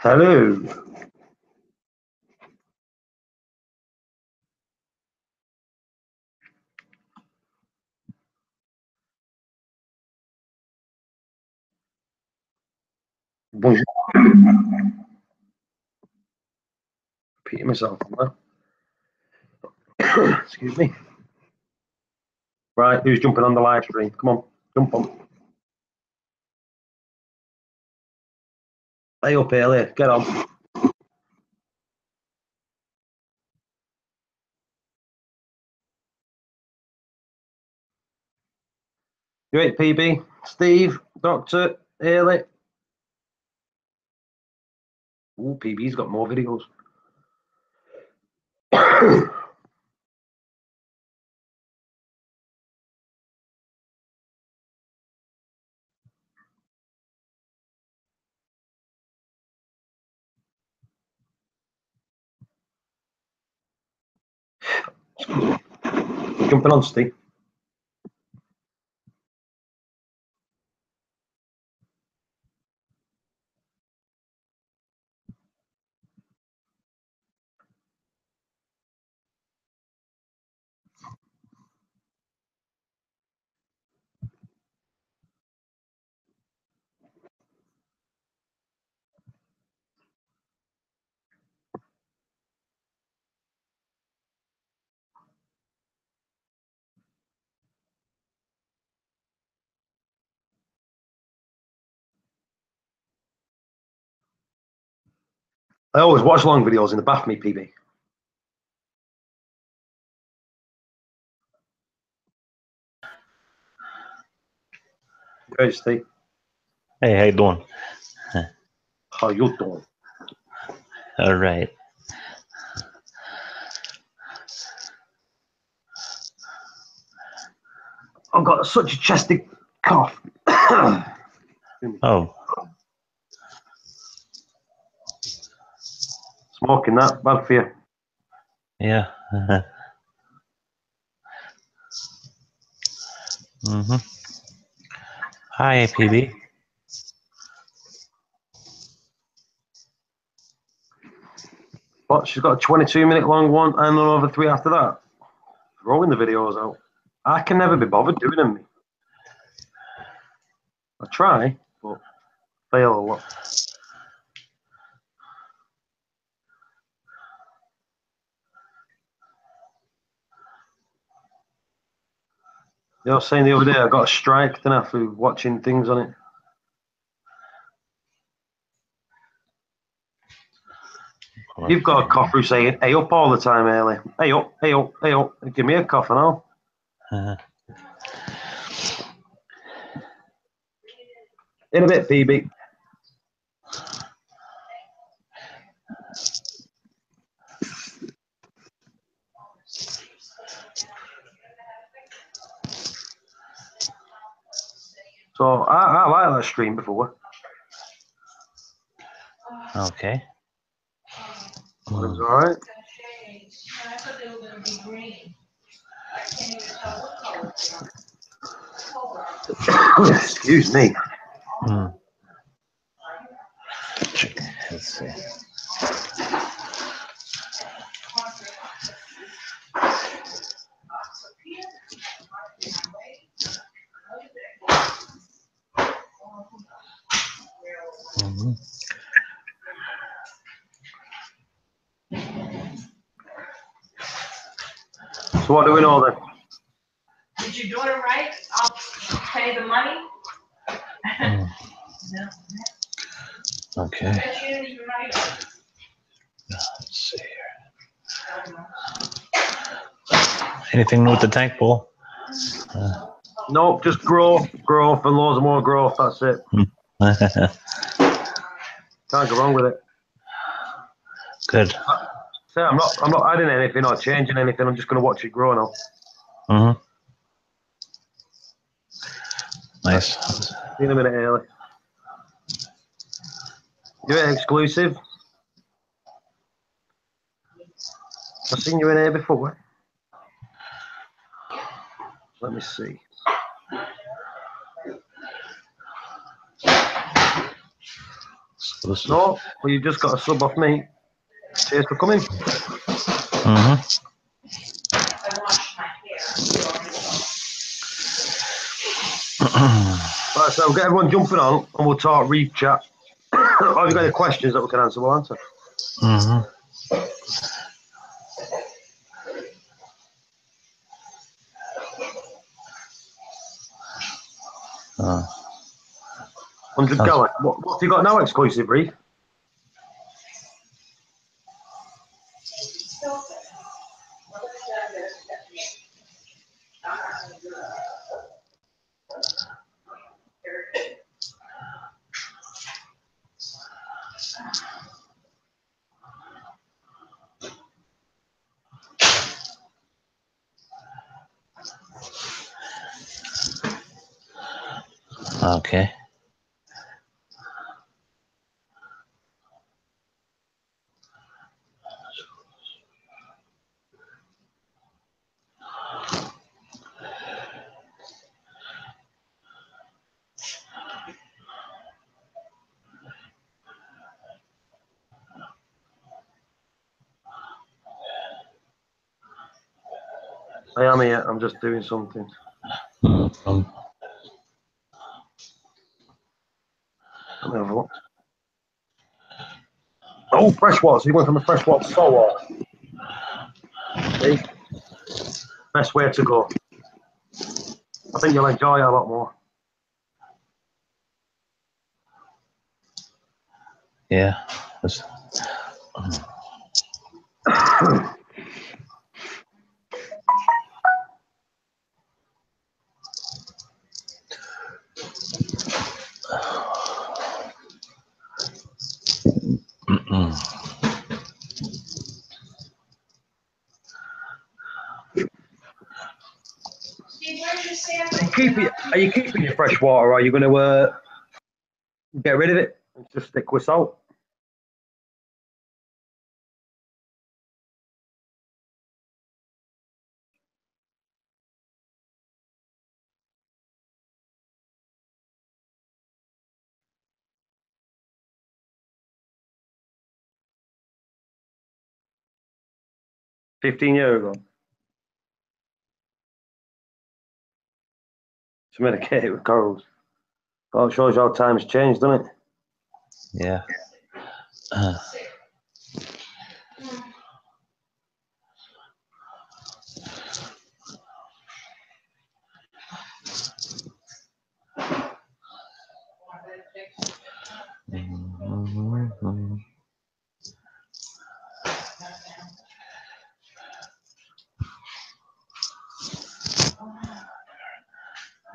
Hello. Bonjour. Repeating myself on that. Excuse me. Right, who's jumping on the live stream? Come on, jump on. Hey up early, get on. You right, PB? Steve, Doctor, Early. Ooh, PB's got more videos. Jumping on, Steve. I always watch long videos in the bath, me PB. Great, Steve. Hey, how you doing? How you doing? All right. I've got such a chesty cough. Oh, Smoking that, bad for you. yeah. Mm-hmm. Hi, PB. But she's got a 22-minute long one and another 3 after that. Throwing the videos out. I can never be bothered doing them. I try, but fail a lot. You know, I was saying the other day I got a strike, didn't I, for watching things on it. You've got a cough who's saying, hey up all the time, early. Hey up, hey up, hey up. Give me a cough and all. In a bit, PB. So I like that stream before. Okay. It was all right. Excuse me. Let's see. Mm-hmm. So what do we know then? Did you do it right? I'll pay the money. Okay. Let's see here. Anything new with the tank pool? Nope, just growth, and loads of more growth. That's it. Can't go wrong with it. Good. So I'm not adding anything or changing anything. I'm just going to watch it grow now. Mm-hmm. Nice. See you in a minute, early. You're exclusive. I've seen you in here before. Let me see. No, well, you just got a sub off me. Cheers for coming. Mm-hmm. I washed my hair. Right, so we'll get everyone jumping on and we'll talk Reef chat. Have you got any questions that we can answer? We'll answer. Mm-hmm. Uh, 100 gallon. What have you got now, exclusive Reef? okay. I am here. I'm just doing something. Um, Let me have a look. Oh, freshwater. So you went from a freshwater to saltwater. See? Best way to go. I think you'll enjoy it a lot more. yeah. That's, mm-mm. Steve, where's your sample? Are you keeping your fresh water, or are you going to get rid of it and just stick with salt? $15 ago. To medicate it with corals. Oh, it shows you how times changed, doesn't it? Yeah. Mm-hmm.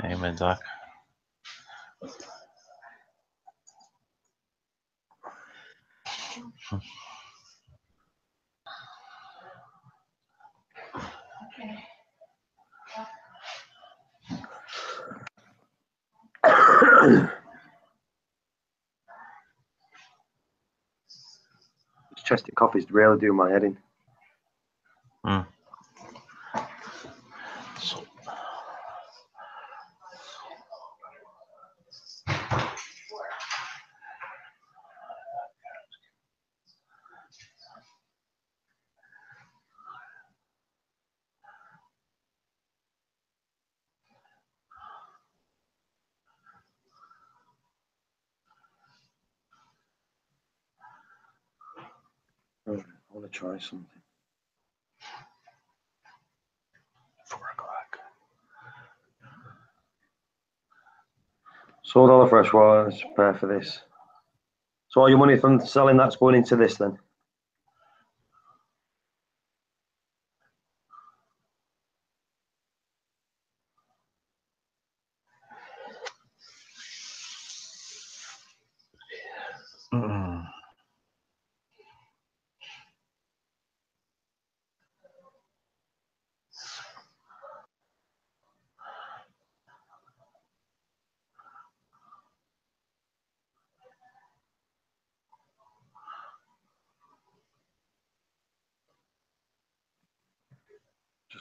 Amen, Doc. This chesty coffee's really doing my head in. Mm. So, Right, I want to try something. 4 o'clock. Sold all the fresh water. Let's prepare for this. So all your money from selling that's going into this then? Mm.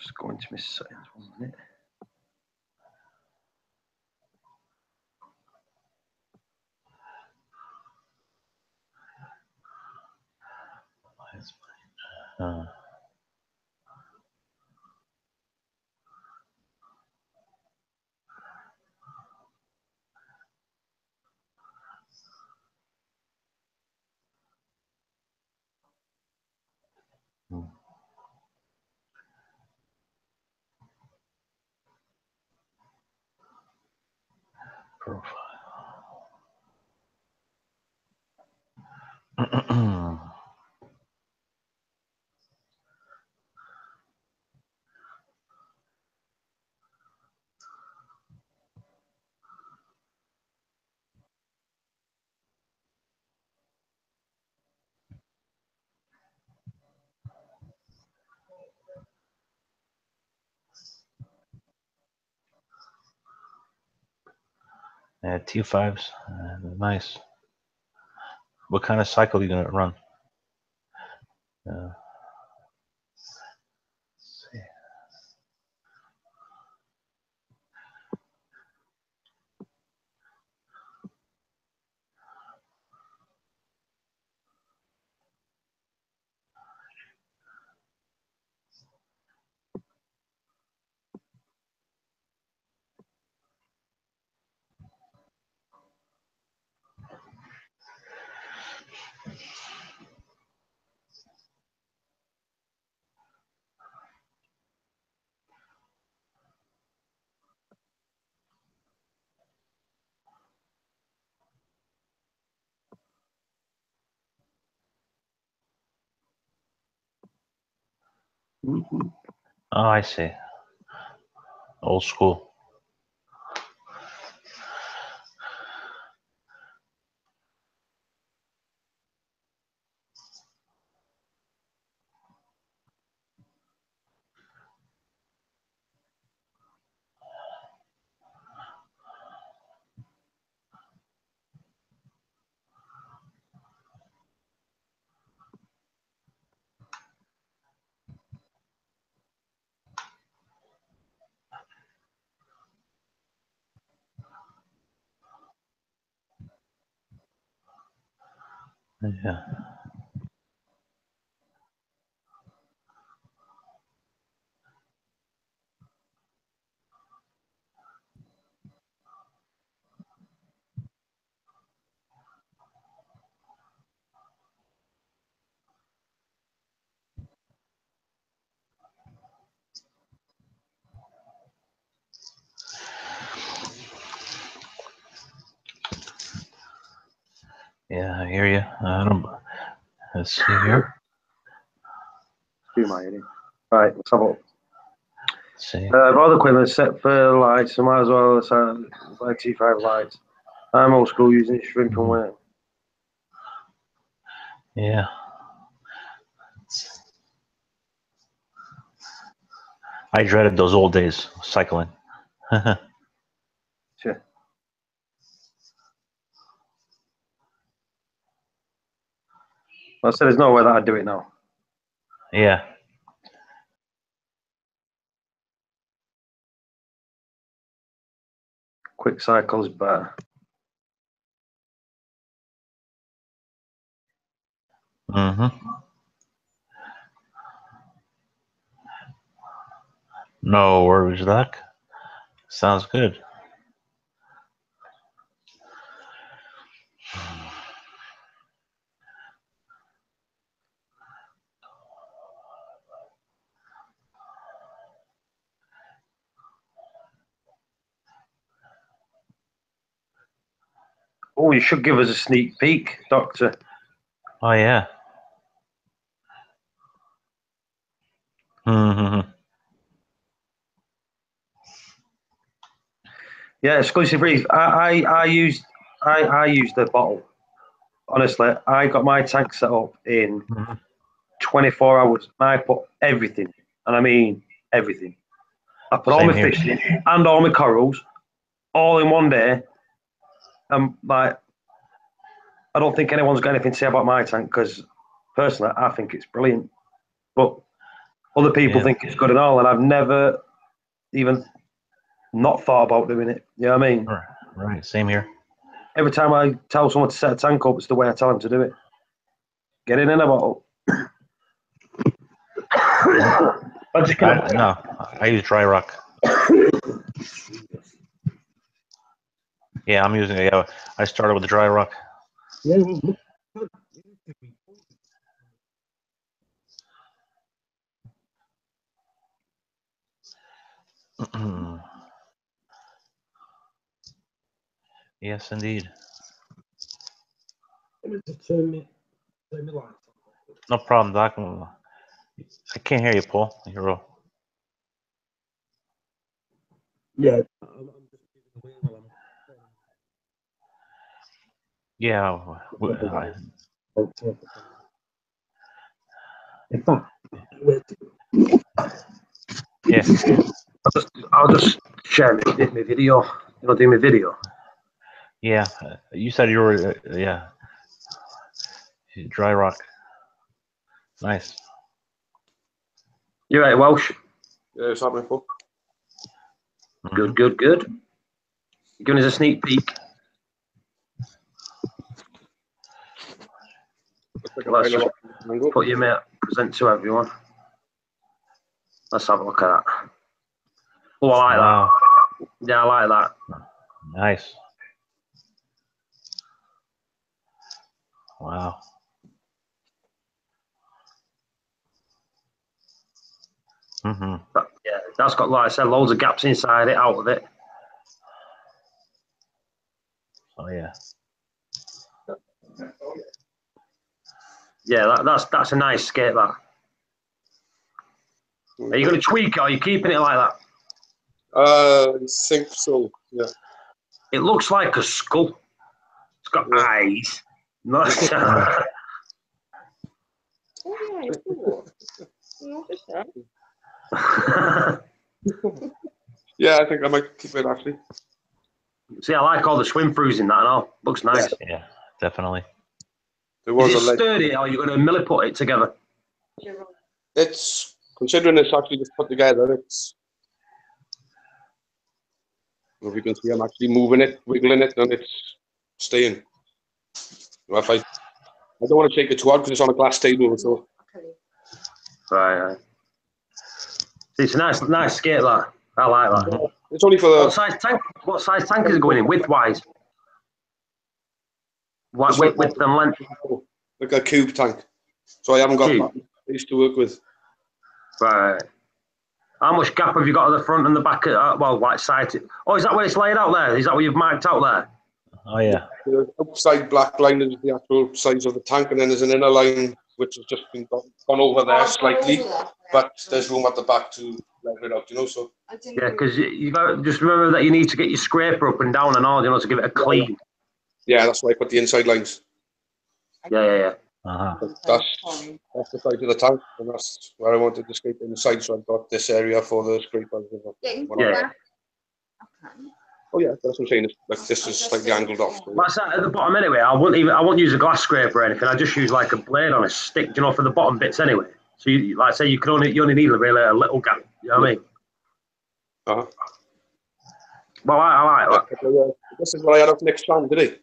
Just go into my settings 1 minute. Uh, hmm. Profile. Yeah, T5s. Nice. What kind of cycle are you gonna run? Let's see. Mhm. Oh, I see. Old school. Yeah. Yeah, I hear you. I don't. Let's see here. Do my heading. Right, let's have a look. Let's see. All equipment set for lights, so might as well buy T5 lights. I'm old school using shrimp and worm. Yeah. I dreaded those old days cycling. Sure. I said there's no way that I'd do it now. Yeah. Quick cycles better. Mm-hmm. No worries, Doc. Sounds good. Oh, you should give us a sneak peek, Doctor. Oh yeah. Mm-hmm. Yeah, exclusive Reef. I used the bottle. Honestly, I got my tank set up in 24 hours. I put everything, and I mean everything. I put all Same my here. fish in and all my corals all in one day. And like, I don't think anyone's got anything to say about my tank because personally, I think it's brilliant. But other people Yeah. think it's good and all, and I've never even not thought about doing it. You know what I mean? Right. Same here. Every time I tell someone to set a tank up, it's the way I tell them to do it. Get it in a bottle. No, I use dry rock. Yeah, I'm using it. Yeah, I started with the dry rock. Yes, indeed. No problem, Doc. I can't hear you, Paul. You're Yeah. yeah. Yeah. I'll just share my video. You know, do my video. Yeah. You said you were. Yeah. Dry rock. Nice. You're right, Welsh. Yeah, it's happening, Paul. Good, good, good. Giving us a sneak peek. Let's just put your mate present to everyone. Let's have a look at that. Oh, I like Wow. that. Yeah, I like that. Nice. Wow. Yeah, that's got, like I said, loads of gaps inside it, out of it. Oh yeah. Yeah, that's a nice skate, that. Are you going to tweak it, or are you keeping it like that? I think so, yeah. It looks like a skull. It's got eyes. No. Yeah, I think I might keep it, actually. See, I like all the swim throughs in that and all. Looks nice. Yeah, definitely. There was Is it a leg. sturdy, or are you going to milli put it together? It's, considering it's actually just put together, it's, if you can see, I'm actually moving it, wiggling it, and it's staying. If I don't want to take it too hard because it's on a glass table, so. Right. It's a nice skate, that. I like that. It's only for the. What size tank is it going in, width-wise? Width and length? Like a cube tank. So I haven't got that space to work with. Right. How much gap have you got at the front and the back? Well, like side. Oh, is that where it's laid out there? Is that what you've marked out there? Oh yeah. The outside black line is the actual size of the tank, and then there's an inner line which has just been gone over there slightly, but there's room at the back to level it out, you know. So yeah, because you got just remember that you need to get your scraper up and down and all, you know, to give it a clean. Yeah, that's why I put the inside lines. Yeah. That's the size of the tank, and that's where I wanted the scraper inside. So I've got this area for the scraper. Yeah. Oh yeah, that's what I'm saying. Like this is slightly angled off. So. That's at the bottom anyway. I won't use a glass scraper or anything. I just use like a blade on a stick, you know, for the bottom bits anyway. So you, like I say, you only need a little gap. You know what I mean? Well, I like that. This is what I had off Nick's plan today.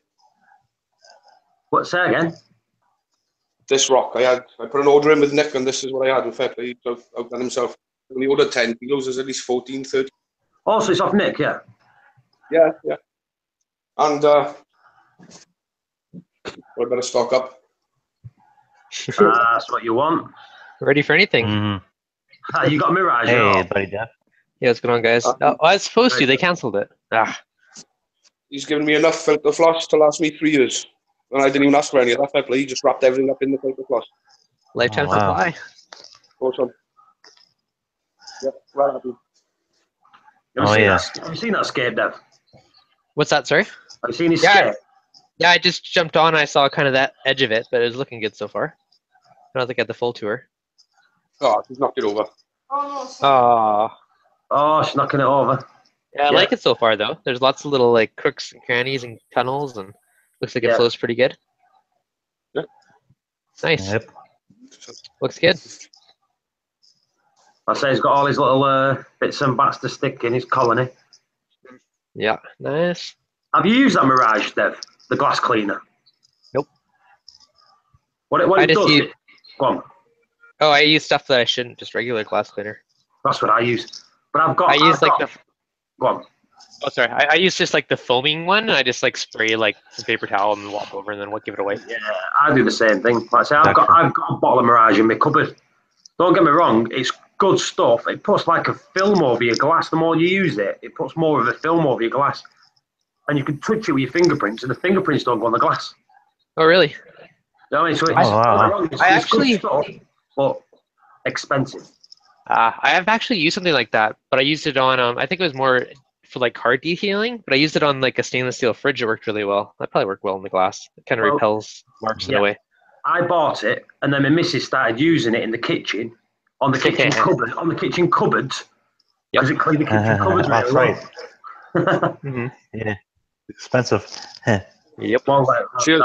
What, say again? This rock, I put an order in with Nick, and this is what I had. In fact, he outdone himself. When he ordered 10 kilos, there's at least 14, 30. Oh, so it's off Nick, yeah? Yeah. And I better stock up. That's what you want. Ready for anything. You got Mirage. Hey, buddy, Jeff. Yeah, what's going on, guys? I was supposed to. They cancelled it. He's given me enough filter floss to last me 3 years. And I didn't even ask for any of that. He just wrapped everything up in the filter floss. Lifetime supply. Awesome. Yep, right happy. Have you seen that skate, Dev? What's that, sorry? Have you seen his skate? Yeah, I just jumped on. I saw kind of that edge of it, but it was looking good so far. I don't think I had the full tour. Oh, she's knocked it over. Oh, she's knocking it over. Yeah, I like it so far, though. There's lots of little like crooks and crannies and tunnels, and looks like it flows pretty good. Yeah. Nice. Yep. Looks good. I say he's got all his little bits and bats to stick in his colony. Yeah, nice. Have you used that Mirage, Dev? The glass cleaner? Nope. What it does? Go on. Oh, I use stuff that I shouldn't. Just regular glass cleaner. That's what I use. But I've got. I use like the. Go on. Oh, sorry. I use just like the foaming one. I just like spray like some paper towel and walk over and then give it away. Yeah, I do the same thing. Like I say, I've got a bottle of Mirage in my cupboard. Don't get me wrong, it's good stuff. It puts like a film over your glass. The more you use it, it puts more of a film over your glass. And you can touch it with your fingerprints, and the fingerprints don't go on the glass. Oh, really? You know what I mean? So it's, wow. it's good stuff, but expensive. I have actually used something like that, but I used it on, I think it was more for like car detailing, but I used it on like a stainless steel fridge. It worked really well. That probably worked well in the glass. It kind of repels marks in a way. I bought it, and then my missus started using it in the kitchen, on the kitchen cupboard, on the kitchen cupboards, because it cleaned the kitchen cupboards really well. Mm-hmm. Yeah, expensive. Yep. Well, She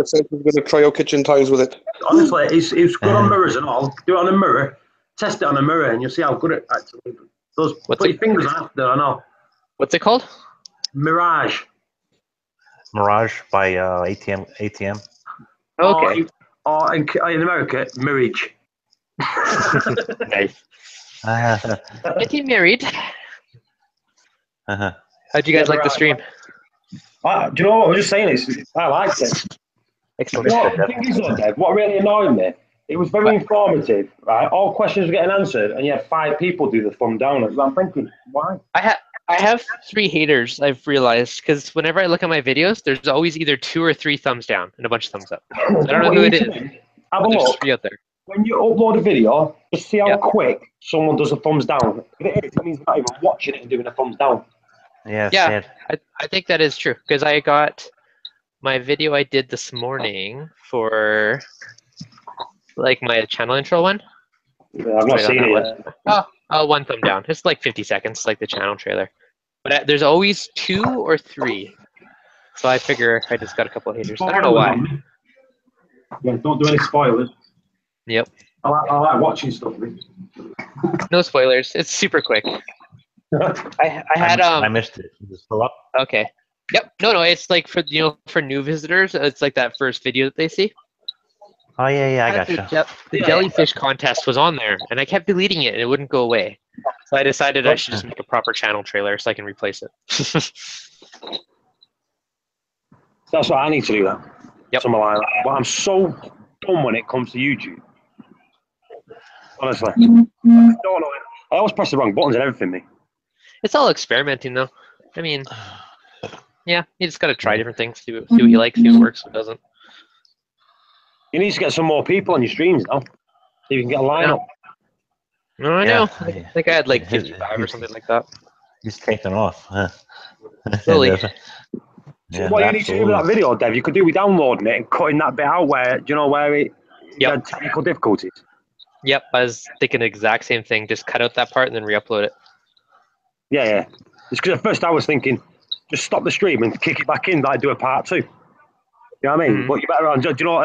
said we're going to try our kitchen tiles with it. honestly, it's good on mirrors and all. Do it on a mirror, test it on a mirror, and you'll see how good it actually does. Put your fingers after, I know. What's it called? Mirage. Mirage by ATM. Okay. Or in America, Mirage. Nice. Getting married. How'd you guys like the stream? Do you know what I was just saying? I liked it. Excellent. The thing is, though, Dave, what really annoyed me, it was very informative, right? All questions were getting answered, and you had 5 people do the thumb down. I'm thinking, why? I have 3 haters, I've realized, because whenever I look at my videos, there's always either 2 or 3 thumbs down and a bunch of thumbs up. I don't know who it is. Have a There's look. 3 out there. When you upload a video, just see how quick someone does a thumbs down. If it means not even watching it and doing a thumbs down. Yeah, I think that is true, because I got my video I did this morning for like my channel intro one. Yeah, I've not seen it yet. Oh, 1 thumb down. It's like 50 seconds, like the channel trailer. But there's always 2 or 3. So I figure I just got a couple of haters. I don't know why. Yeah, don't do any spoilers. Yep. I like watching stuff. No spoilers. It's super quick. I had I missed it. Is it still up? Okay. Yep. No. It's like for for new visitors. It's like that first video that they see. Oh yeah, I gotcha. The jellyfish contest was on there, and I kept deleting it, and it wouldn't go away. So I decided I should just make a proper channel trailer so I can replace it. That's what I need to do. That. Yep. Something like that. But I'm so dumb when it comes to YouTube. Honestly, I don't know. I always press the wrong buttons and everything. Me. It's all experimenting, though. I mean, yeah, you just got to try different things, see what you like, see what works, what doesn't. You need to get some more people on your streams now, so you can get a lineup. No, I know. I think I had like 55 or something like that. He's taking off. Huh? Really? So what you need to do with that video, Dev, you could do with downloading it and cutting that bit out where, where it had technical difficulties. Yep, I was thinking the exact same thing. Just cut out that part and then re-upload it. Yeah. It's because at first I was thinking, just stop the stream and kick it back in, like do a part 2. You know what I mean? Mm-hmm. But you better,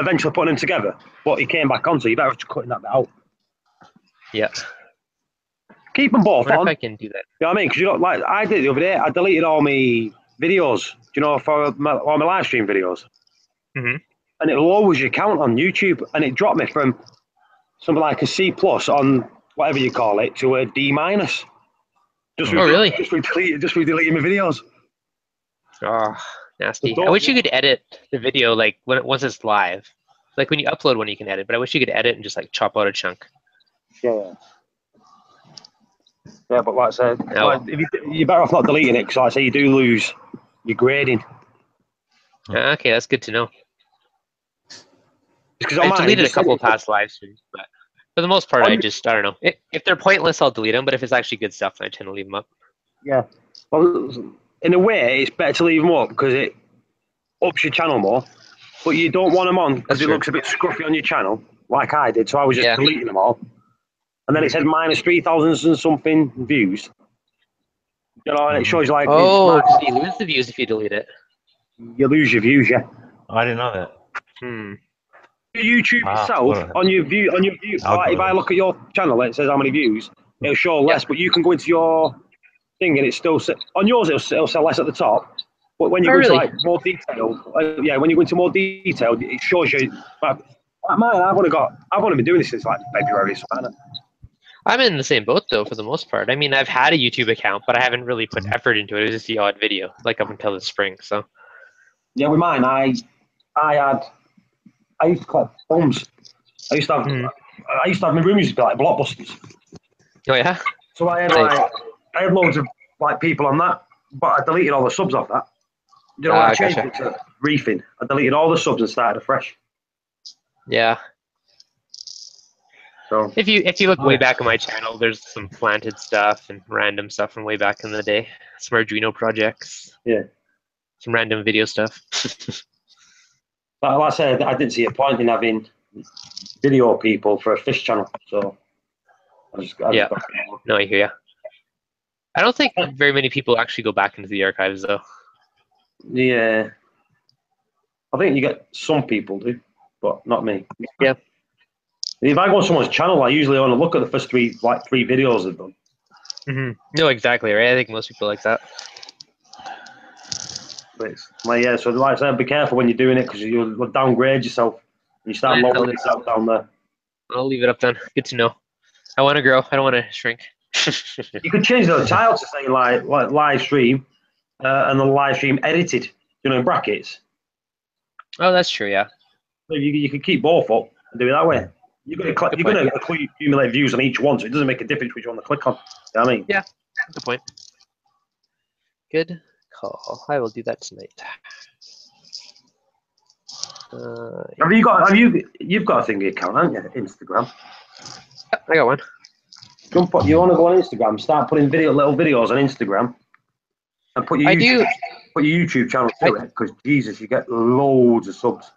eventually putting them together. But he came back on, so you better just cutting that bit out. Yeah. Keep them both on. If I can do that. You know what I mean? Because like I did the other day, I deleted all my videos. For all my live stream videos. Mm-hmm. And it lowers your count on YouTube, and it dropped me from something like a C+ on whatever you call it to a D-. Really? Just for deleting my videos. Oh, nasty. I wish you could edit the video like once it's live. Like when you upload one, you can edit, but I wish you could edit and just like chop out a chunk. Yeah. Yeah, but like I said, you're better off not deleting it because, like I say, you do lose your grading. Okay, that's good to know. Because I deleted a couple past live streams, but for the most part, I don't know. If they're pointless, I'll delete them. But if it's actually good stuff, I tend to leave them up. Yeah. Well, in a way, it's better to leave them up because it ups your channel more. But you don't want them on because it looks a bit scruffy on your channel, like I did. So I was just deleting them all. And then it said -3,000 and something views. And it shows like... Oh, you lose the views if you delete it. You lose your views, yeah. Oh, I didn't know that. YouTube itself, on your view, like if I look at your channel, it says how many views, it'll show less, but you can go into your thing and it still... On yours, it'll say less at the top. But when you go into like more detail, when you go into more detail, it shows you... Like mine, I've only been doing this since like February, so I'm in the same boat though, for the most part. I mean, I've had a YouTube account, but I haven't really put effort into it. It was just the odd video, like up until the spring. So yeah, with mine, I used to collect films. I used to have my room used to be like Blockbusters. oh yeah, So I had loads of like people on that, but I deleted all the subs off that. You know, I changed gotcha. it to Reefing. I deleted all the subs and started afresh. Yeah. So If you look way back on my channel, there's some planted stuff and random stuff from way back in the day. Some Arduino projects. yeah, Some random video stuff. but like I said, I didn't see a point in having video people for a fish channel. So I just Yeah. got No, I hear ya. I don't think very many people actually go back into the archives though. yeah. I think you get some people do, but not me. Yeah. If I go on someone's channel, I usually only look at the first three videos they've done. No, exactly right. I think most people like that. But it's, like, yeah, so like I said, be careful when you're doing it because you'll downgrade yourself and you start lowering yourself down there. I'll leave it up then. Good to know. I want to grow. I don't want to shrink. You could change the title to say like live stream and the live stream edited, you know, in brackets. Oh, that's true. Yeah. So you could keep both up and do it that way. You're going to accumulate views on each one, so it doesn't make a difference which one to click on. You know what I mean? Yeah. Good point. Good call. I will do that tonight. You've got a thingy account, haven't you? Instagram. I got one. You want to go on Instagram? Start putting little videos on Instagram, and put your YouTube channel to it because Jesus, you get loads of subs.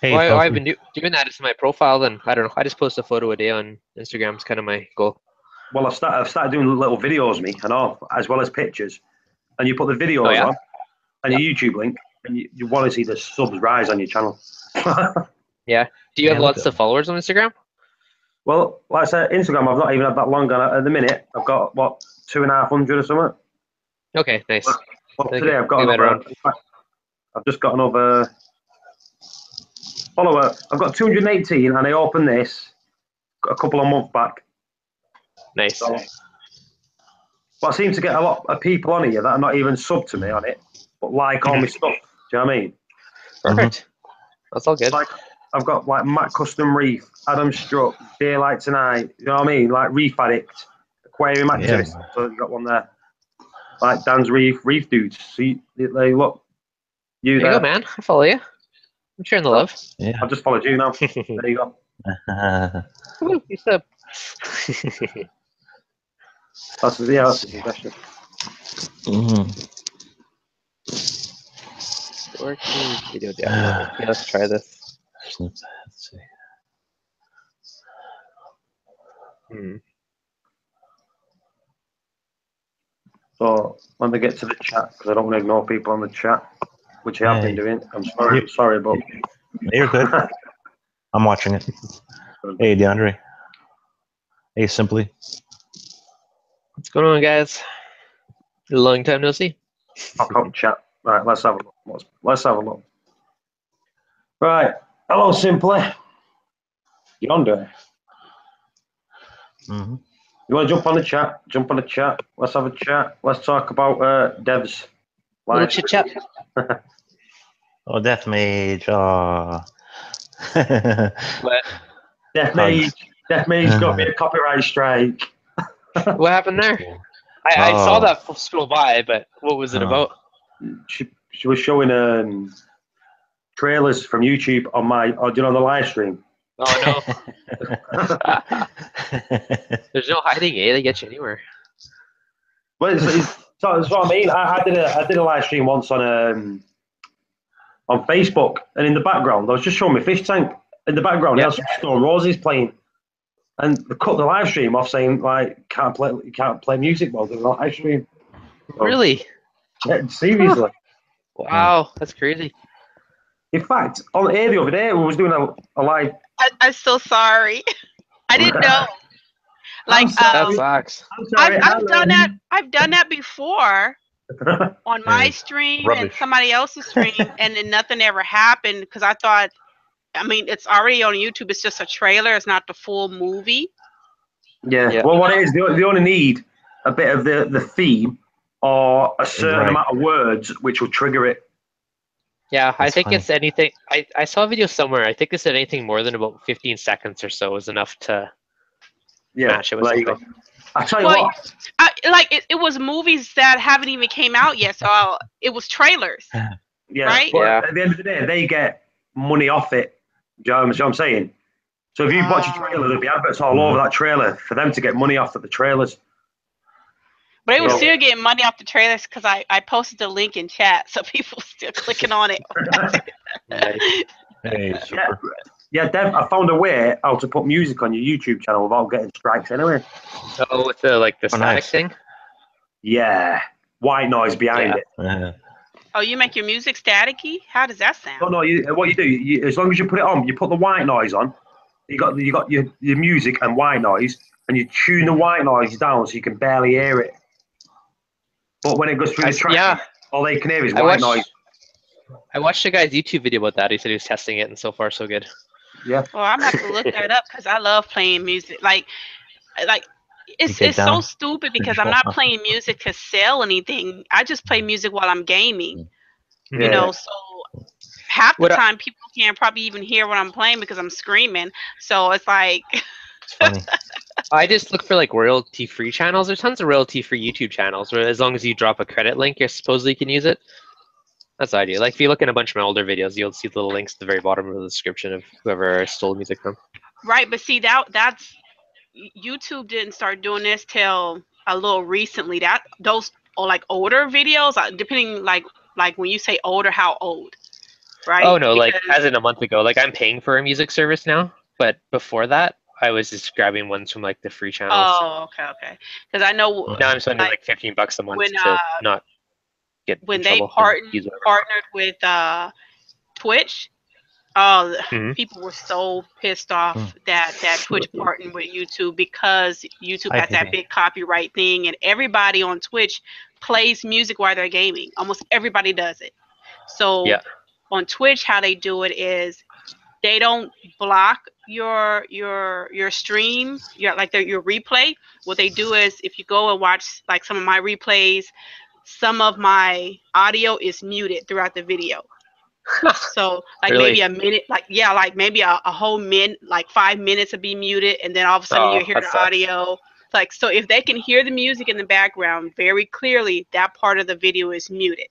Hey, Well, I've been doing that as my profile. Then I don't know. I just post a photo a day on Instagram. It's kind of my goal. Well, I've started doing little videos, and all, as well as pictures, and you put the videos on and your YouTube link, and you want to see the subs rise on your channel. Yeah. Do you have lots of followers on Instagram? Well, like I said, Instagram, I've not even had that long on at the minute. I've got, 2,500 or something. Okay, nice. Well, today I've got another, I've just got another follower. I've got 218 and I opened this a couple of months back. Nice. So, but I seem to get a lot of people on here that are not even sub to me on it, but like all my stuff. Do you know what I mean? Perfect. That's all good. Like, I've got like Matt Custom Reef, Adam Struck, Daylight Tonight, you know what I mean? Like Reef Addict, Aquarium Activist. So you've got one there. Like Dan's Reef Dudes. See, they look. There you go, man. I follow you. I'm sharing the love. Yeah. I've just followed you now. There you go. What's up? That's the suggestion. Working video download. Yeah, let's try this. Let's see. So when they get to the chat, because I don't want to ignore people on the chat, which I have been doing. I'm sorry, but you're good. I'm watching it. Hey, DeAndre. Hey, Simply. What's going on, guys? A long time no see. Pop up chat. Right, let's have a look. Let's have a look. Right. Hello, Simply. Yonder. Mm-hmm. You want to jump on the chat? Jump on the chat. Let's have a chat. Let's talk about devs. Little chit chat. Oh, Death Mage. Oh. What? Death Mage got me a copyright strike. What happened there? I saw that scroll by, but what was it about? She was showing trailers from YouTube on the live stream. Oh no. There's no hiding, eh? They get you anywhere. Well, that's what I mean. I did a live stream once on Facebook, and in the background, I was just showing my fish tank. In the background, I had some Stone Roses playing, and they cut the live stream off, saying like you can't play music while doing a live stream. So, really? Yeah, seriously. Wow, that's crazy. In fact, on air the other day, we was doing a live. I'm so sorry. I didn't know. Like that sucks. I've done that. I've done that before on my stream and somebody else's stream, and then nothing ever happened because I thought I mean, it's already on YouTube. It's just a trailer. It's not the full movie. Yeah. Yeah. Well, what it is, they only need a bit of the theme or a certain Right. amount of words which will trigger it. Yeah, I That's think funny. it's anything. I saw a video somewhere. I think it said anything more than about 15 seconds or so is enough to Yeah. match it with There you something. go. I tell you Well, what. it was movies that haven't even came out yet, so it was trailers, Yeah. right? But Yeah. at the end of the day, they get money off it. Do you know what I'm saying? So if you watch a trailer, there'll be adverts all over that trailer for them to get money off of the trailers. But they were So- still getting money off the trailers because I posted the link in chat, so people still clicking on it. Nice. Hey, super. Yeah, Dev, I found a way how to put music on your YouTube channel without getting strikes anyway. Oh, with the Oh, static nice. thing. Yeah. White noise behind Yeah. it. Oh, you make your music staticky? How does that No, sound? no, what you do, as long as you put it on, you put the white noise on, you got your music and white noise, and you tune the white noise down so you can barely hear it. But when it goes through the track, Yeah, all they can hear is I white watched. noise. I watched a guy's YouTube video about that. He said he was testing it, and so far so good. Yeah. Well, I'm gonna have to look that up because I love playing music. Like it's get so down stupid because visual. I'm not playing music to sell anything. I just play music while I'm gaming. Yeah. You know, so half the What I- time people can't probably even hear what I'm playing because I'm screaming. So it's like, It's funny. I just look for like royalty-free channels. There's tons of royalty-free YouTube channels where as long as you drop a credit link, you supposedly can use it. That's the idea. Like if you look in a bunch of my older videos, you'll see the little links at the very bottom of the description of whoever I stole music from. right? But see that's YouTube didn't start doing this till a little recently. That those are like older videos, depending like when you say older, how old, right? Oh no, like Because- as in a month ago. Like I'm paying for a music service now, but before that, I was just grabbing ones from like the free channels. Oh, okay. Because I know Now I'm spending like, like $15 a month when, to not get when in they trouble. and partnered use whatever. with Twitch. Oh, Mhm. people were so pissed off that Twitch partnered with YouTube because YouTube I has that agree. big copyright thing, and everybody on Twitch plays music while they're gaming. Almost everybody does it. So Yeah. on Twitch, how they do it is they don't block your stream, your replay. What they do is if you go and watch like some of my replays, some of my audio is muted throughout the video. So like Really? maybe a minute, like maybe a whole like 5 minutes will be muted, and then all of a sudden Oh, you hear that the sucks. audio. Like so, if they can hear the music in the background very clearly, that part of the video is muted.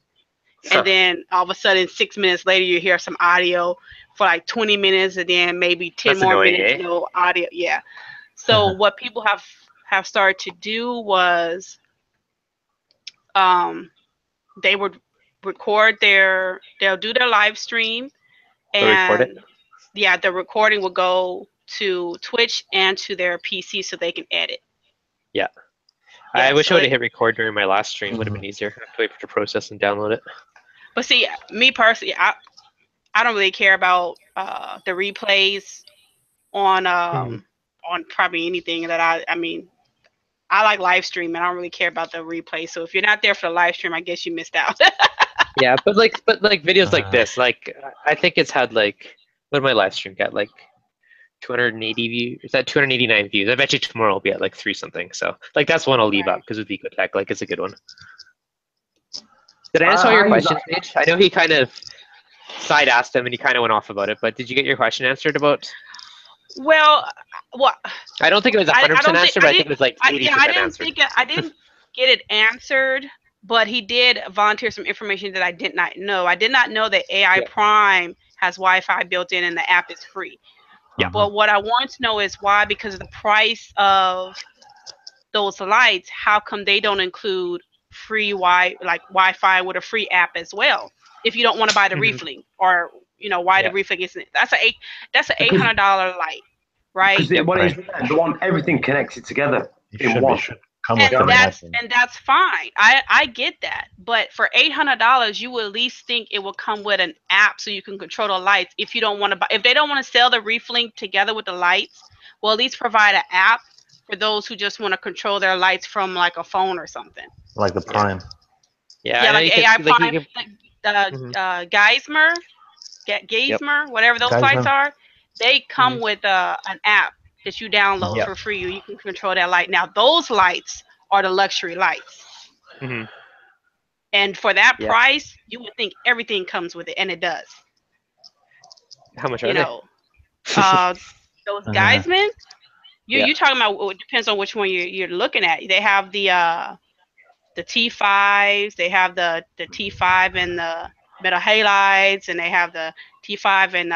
And then all of a sudden 6 minutes later you hear some audio for like 20 minutes, and then maybe 10 That's more annoying, minutes, eh? no audio. Yeah. So what people have started to do was they would record they'll do their live stream, They'll record and it? yeah, the recording will go to Twitch and to their PC so they can edit. Yeah. Yeah, I wish so I would have hit record during my last stream. Would have been easier. I have to wait to process and download it. But see, me personally, I don't really care about the replays on probably anything that I mean, I like live streaming. I don't really care about the replay. So if you're not there for the live stream, I guess you missed out. Yeah, but videos like this, like I think it's had like what did my live stream get? Like 280 views. Is that 289 views? I bet you tomorrow will be at like 3 something. So like that's one I'll leave Right. up because with Ecotech, like it's a good one. Did I answer all your questions, Paige? I know he kind of side asked him and he kind of went off about it, but did you get your question answered about? Well, what? I don't think it was 100% answered, but I think it was like 80% answered. I didn't get it answered, but he did volunteer some information that I did not know. I did not know that AI Yeah. Prime has Wi-Fi built in and the app is free. Yeah. But what I want to know is why, because of the price of those lights, how come they don't include free Wi-Fi with a free app as well? If you don't want to buy the Mhm. Reef Link, or why the Reef Link isn't? That's an $800 light, right? Because what it is Right. with them, they want everything connected together in one. Should come with And it. that's fine. I get that. But for $800, you would at least think it will come with an app so you can control the lights. If you don't want to buy, if they don't want to sell the Reef Link together with the lights, well, at least provide an app for those who just want to control their lights from like a phone or something. Like the Prime. Yeah, Yeah, I know like you can- AI like, you Prime, can- Geismer. Gizmer, whatever those lights are, they come with an app that you download for free. You can control that light. Now, those lights are the luxury lights. And for that price, you would think everything comes with it, and it does. How much are You they? know, those Geisman, you're talking about, it depends on which one you're looking at. They have the T5s, they have the T5 and the metal halides, and they have the T5 and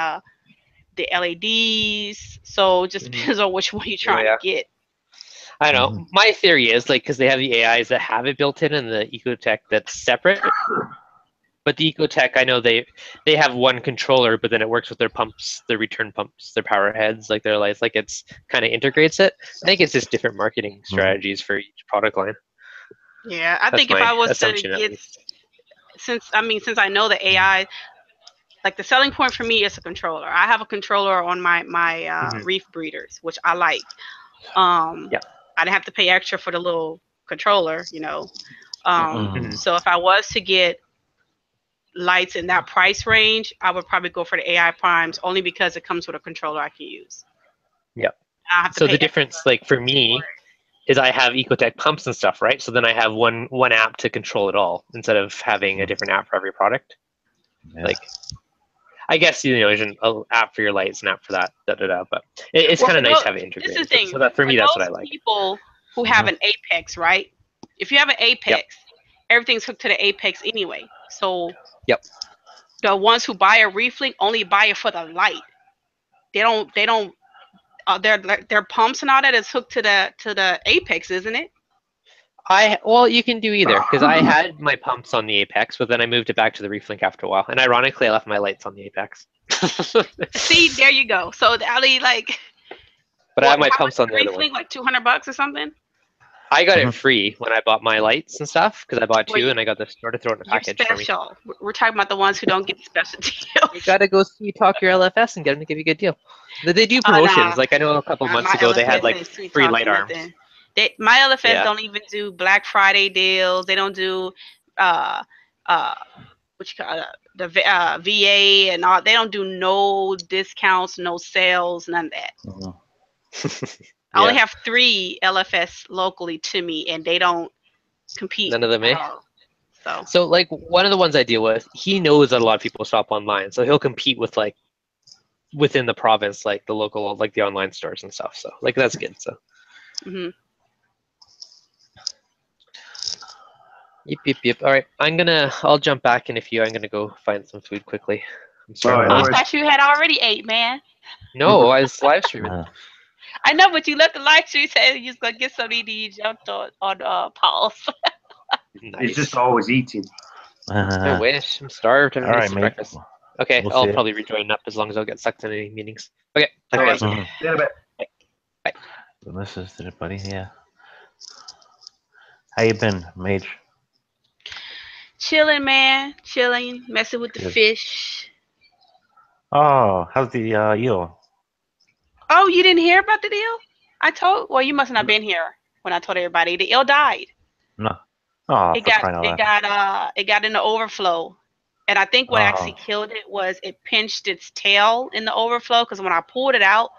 the LEDs. So it just depends on which one you're trying to get. I don't know. My theory is like, because they have the AIs that have it built in and the Ecotech that's separate. But the Ecotech, I know they have one controller, but then it works with their pumps, their return pumps, their power heads, like their lights. Like it's kind of integrates it. I think it's just different marketing strategies for each product line. Yeah, I think if I was to get, since I know the AI, like the selling point for me is a controller. I have a controller on my Reef breeders, which I like. I didn't have to pay extra for the little controller, you know. So if I was to get lights in that price range, I would probably go for the AI primes, only because it comes with a controller I can use. So the difference, like for me, is I have Ecotech pumps and stuff, right? So then I have one app to control it all instead of having a different app for every product. Like, I guess, you know, there's an app for your lights, an app for that, but it's kind of nice to have it integrated. This is the thing. So that for me, that's what I like. People who have an Apex, right? If you have an Apex, everything's hooked to the Apex anyway. So the ones who buy a Reef Link only buy it for the light. They don't. Their pumps and all that is hooked to the Apex, isn't it? Well, you can do either, because I had my pumps on the Apex, but then I moved it back to the Reef Link after a while, and ironically, I left my lights on the Apex. See, there you go. So Ali, like, but I have my pumps on the other Reef Link, like $200 or something. I got it free when I bought my lights and stuff, because I bought two, and I got the store to throw it in a package for me. We're talking about the ones who don't get the special deals. You gotta go talk your LFS and get them to give you a good deal. They do promotions. Like I know a couple months ago they had like free light arms. My LFS don't even do Black Friday deals. They don't do the VA and all. They don't do no discounts, no sales, none of that. I only have 3 LFS locally to me, and they don't compete. None of them, So like one of the ones I deal with, he knows that a lot of people shop online, so he'll compete with like within the province, like the local, like the online stores and stuff. So like that's good. So. Yep. All right, I'll jump back in a few. I'm gonna go find some food quickly. I'm sorry. I thought you had already ate, man. No, I was live streaming. I know, but you left the live stream. Said you was gonna get something to eat. Jumped on pause. Nice. He's just always eating. I wish. I'm starved. All right, mate. Breakfast. Okay, I'll probably rejoin up as long as I don't get sucked in any meetings. Okay. Okay. See you in a bit. Bye. So this is it, buddy. Yeah. How you been, Mage? Chilling, man. Chilling. Messing with the fish. Oh, how's the eel? Oh, you didn't hear about the deal? Well, you must not have been here when I told everybody. The eel died. No. Oh, it got in the overflow. And I think what actually killed it was it pinched its tail in the overflow, because when I pulled it out,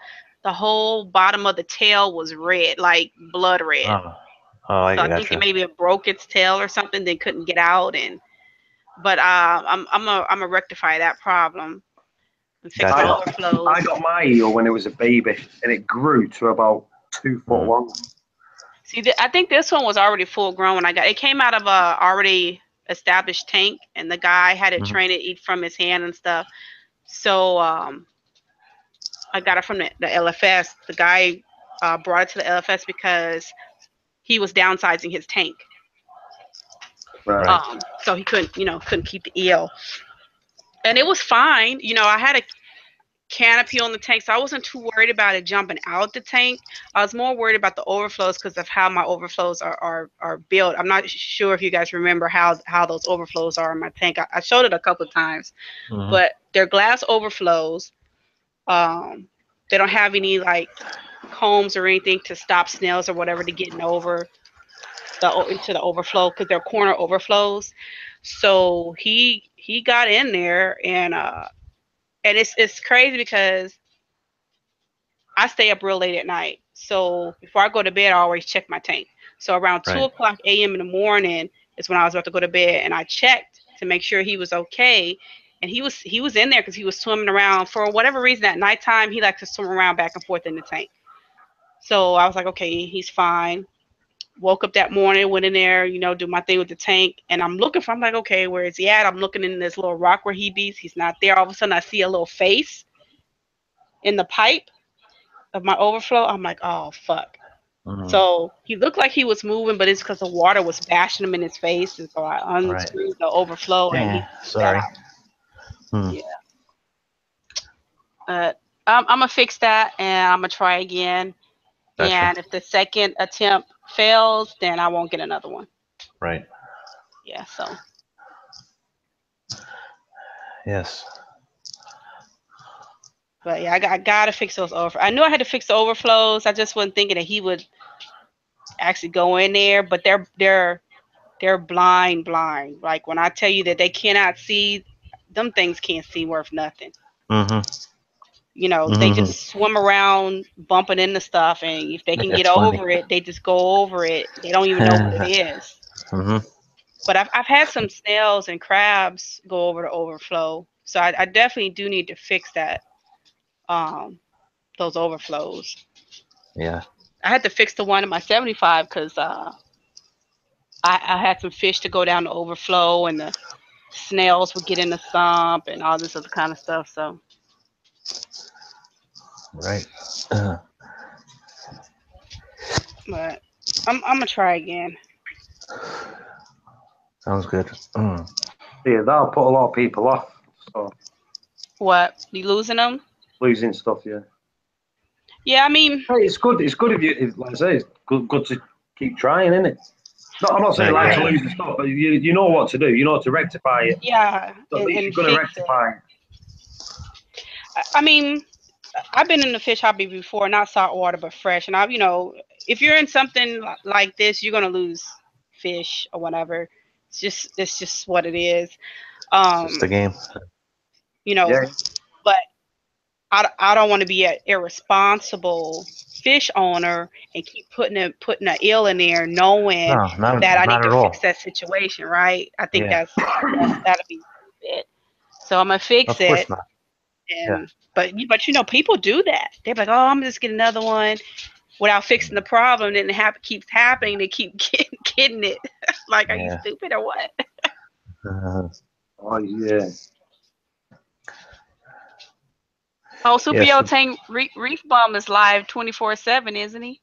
the whole bottom of the tail was red, like blood red. I think it maybe broke its tail or something, then couldn't get out. But I'm gonna rectify that problem. I got my eel when it was a baby, and it grew to about 2 foot long. See, I think this one was already full grown when I got it. Came out of a already established tank, and the guy had it trained to eat from his hand and stuff. So I got it from the LFS. The guy brought it to the LFS because he was downsizing his tank. Right. So he couldn't keep the eel. And it was fine. You know, I had a canopy on the tank, so I wasn't too worried about it jumping out the tank. I was more worried about the overflows because of how my overflows are built. I'm not sure if you guys remember how those overflows are in my tank. I showed it a couple of times, but they're glass overflows. They don't have any like combs or anything to stop snails or whatever to getting over into the overflow, because they're corner overflows. So he got in there and And it's crazy because I stay up real late at night. So before I go to bed, I always check my tank. So around 2 o'clock a.m. in the morning is when I was about to go to bed, and I checked to make sure he was okay. And he was in there because he was swimming around for whatever reason. At nighttime, he likes to swim around back and forth in the tank. So I was like, okay, he's fine. Woke up that morning, went in there, do my thing with the tank, and I'm like, okay, where is he at? I'm looking in this little rock where he beats. He's not there. All of a sudden, I see a little face in the pipe of my overflow. I'm like, oh fuck. So he looked like he was moving, but it's because the water was bashing him in his face, and so I unscrewed the overflow, and he sorry. Yeah. But I'm gonna fix that, and I'm gonna try again. Gotcha. And if the second attempt fails, then I won't get another one. Right. Yeah. So. Yes. But yeah, I gotta fix those I knew I had to fix the overflows. I just wasn't thinking that he would actually go in there. But they're blind. Like when I tell you that they cannot see, them things can't see worth nothing. They just swim around bumping into stuff, and if they can get over it, they just go over it. They don't even know what it is. But I've had some snails and crabs go over the overflow, so I definitely do need to fix that. Those overflows. Yeah. I had to fix the one in my 75 because I had some fish to go down the overflow, and the snails would get in the sump and all this other kind of stuff. So. Right. But I'm gonna try again. Sounds good. Yeah, that'll put a lot of people off. So. What? You losing them? Losing stuff, yeah. Yeah, I mean. Hey, it's good. It's good if you, like I say, it's good to keep trying, isn't it? No, I'm not saying like to lose the stuff, but you know what to do. You know how to rectify it. Yeah, So at least you're going to rectify it. I mean, I've been in the fish hobby before, not saltwater, but fresh. And if you're in something like this, you're gonna lose fish or whatever. It's just what it is. It's just a game. But I don't want to be an irresponsible fish owner and keep putting an eel in there, knowing that I need to fix that situation. Right? I think that'll be stupid. So I'm gonna fix it. Of course not. And but people do that. They're like, oh, I'm just get another one without fixing the problem. Then it keeps happening. They keep getting it. Like, are you stupid or what? Oh yeah. Oh, Super Yo Tank Reef Bum is live 24/7, isn't he?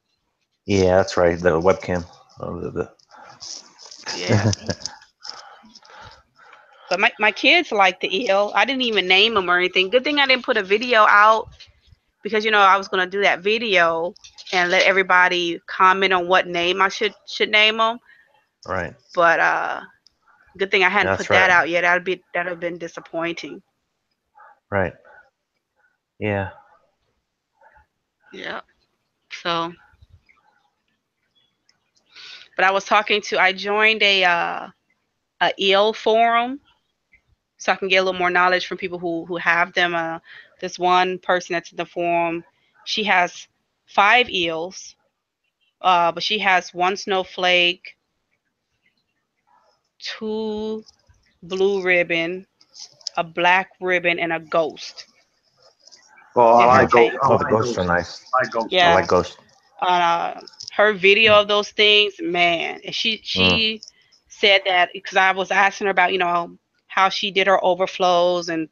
Yeah, that's right. The webcam. Yeah. But my kids like the eel. I didn't even name them or anything. Good thing I didn't put a video out because I was gonna do that video and let everybody comment on what name I should name them. Right. But good thing I hadn't put that out yet. That'd have been disappointing. Right. Yeah. Yeah. So. But I joined a eel forum, so I can get a little more knowledge from people who have them. This one person that's in the forum, she has 5 eels, but she has 1 snowflake, 2 blue ribbon, a black ribbon, and a ghost. Oh, I like ghosts. Oh, the ghosts are nice. I like ghosts. Yeah. I like ghosts. Her video of those things, man, and she said that because I was asking her about how she did her overflows and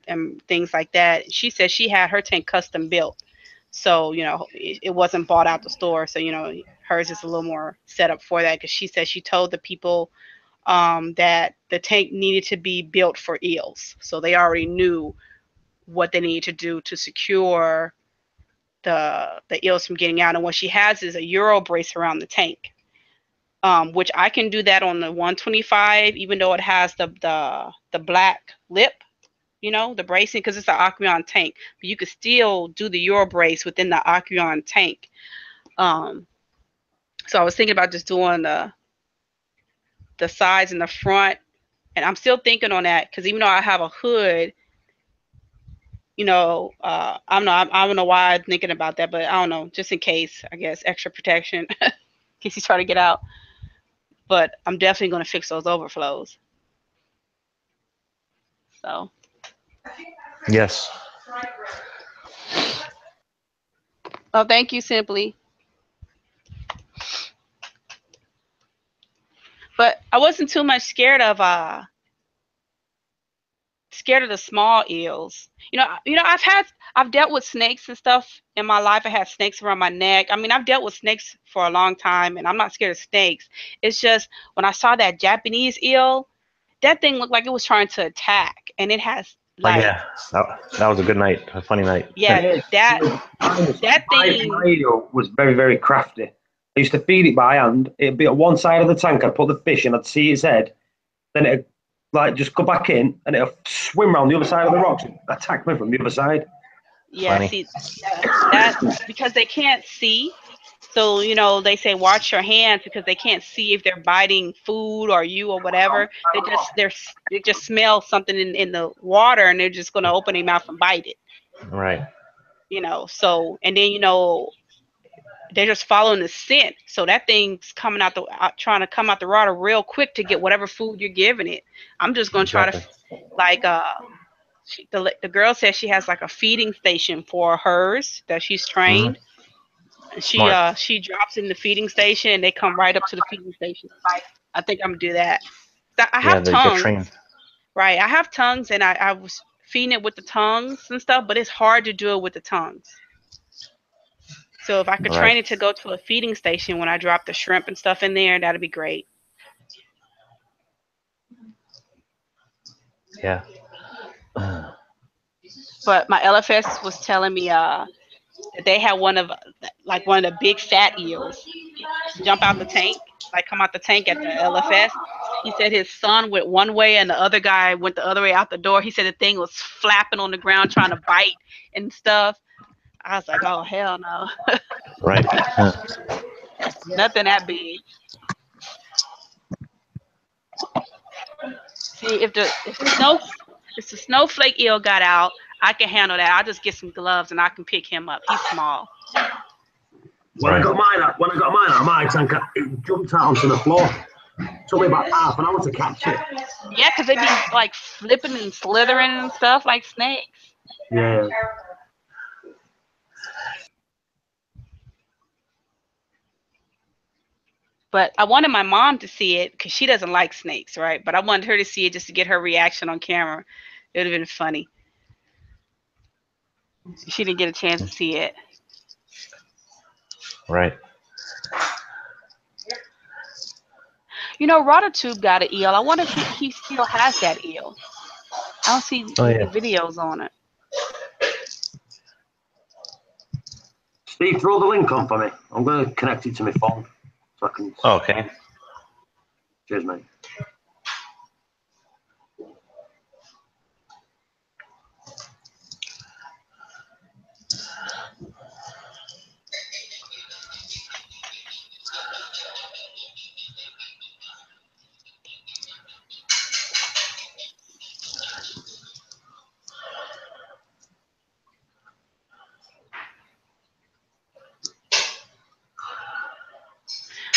things like that. She said she had her tank custom built, so it wasn't bought out the store. So hers is a little more set up for that because she said she told the people that the tank needed to be built for eels, so they already knew what they needed to do to secure the eels from getting out. And what she has is a Euro brace around the tank, which I can do that on the 125, even though it has the black lip, the bracing, because it's an Aqueon tank. But you could still do the Euro brace within the Aqueon tank. So I was thinking about just doing the sides and the front, and I'm still thinking on that because even though I have a hood, you know, I don't know. I don't know why I'm thinking about that, but I don't know. Just in case, I guess extra protection in case he's trying to get out. But I'm definitely gonna fix those overflows. So. Yes. Oh, thank you, Simply. But I wasn't too much scared of the small eels. I've dealt with snakes and stuff in my life. I had snakes around my neck. I mean, I've dealt with snakes for a long time, and I'm not scared of snakes. It's just when I saw that Japanese eel, that thing looked like it was trying to attack, and it has Oh like, yeah, that was a good night, a funny night. yeah, Yeah, that thing. my eel was very, very crafty. I used to feed it by hand. It'd be at one side of the tank. I'd put the fish in. I'd see its head. Then it'd like just go back in, and it'll swim around the other side of the rocks and attack me from the other side. Yeah, Funny. see, that because they can't see. So, they say watch your hands because they can't see if they're biting food or you or whatever. They just smell something in the water and they're just gonna open their mouth and bite it. Right. So and then they're just following the scent. So that thing's coming trying to come out the water real quick to get whatever food you're giving it. I'm just gonna try to like the girl says she has like a feeding station for hers that she's trained. Smart. She drops in the feeding station and they come right up to the feeding station. I think I'm gonna do that. I Yeah, have they get tongues, trained. right? I have tongues and I was feeding it with the tongues and stuff, but it's hard to do it with the tongues. So if I could train it to go to a feeding station when I drop the shrimp and stuff in there, that'd be great. Yeah. But my LFS was telling me that they had one of the big fat eels jump out the tank, like come out the tank at the LFS. He said his son went one way and the other guy went the other way out the door. He said the thing was flapping on the ground trying to bite and stuff. I was like, oh hell no. Right. Nothing that big. See, if the snowflake eel got out, I can handle that. I'll just get some gloves and I can pick him up. He's small. When I got mine out of my tank, it jumped out onto the floor. It took me about half an hour to catch it. Yeah, because they be like flipping and slithering and stuff like snakes. Yeah. But I wanted my mom to see it because she doesn't like snakes, right? But I wanted her to see it just to get her reaction on camera. It would have been funny. She didn't get a chance to see it. Right. Rotatube got an eel. I wonder if he still has that eel. I don't see any videos on it. Steve, throw the link on for me. I'm going to connect it to my phone so I can. Okay. Cheers, mate.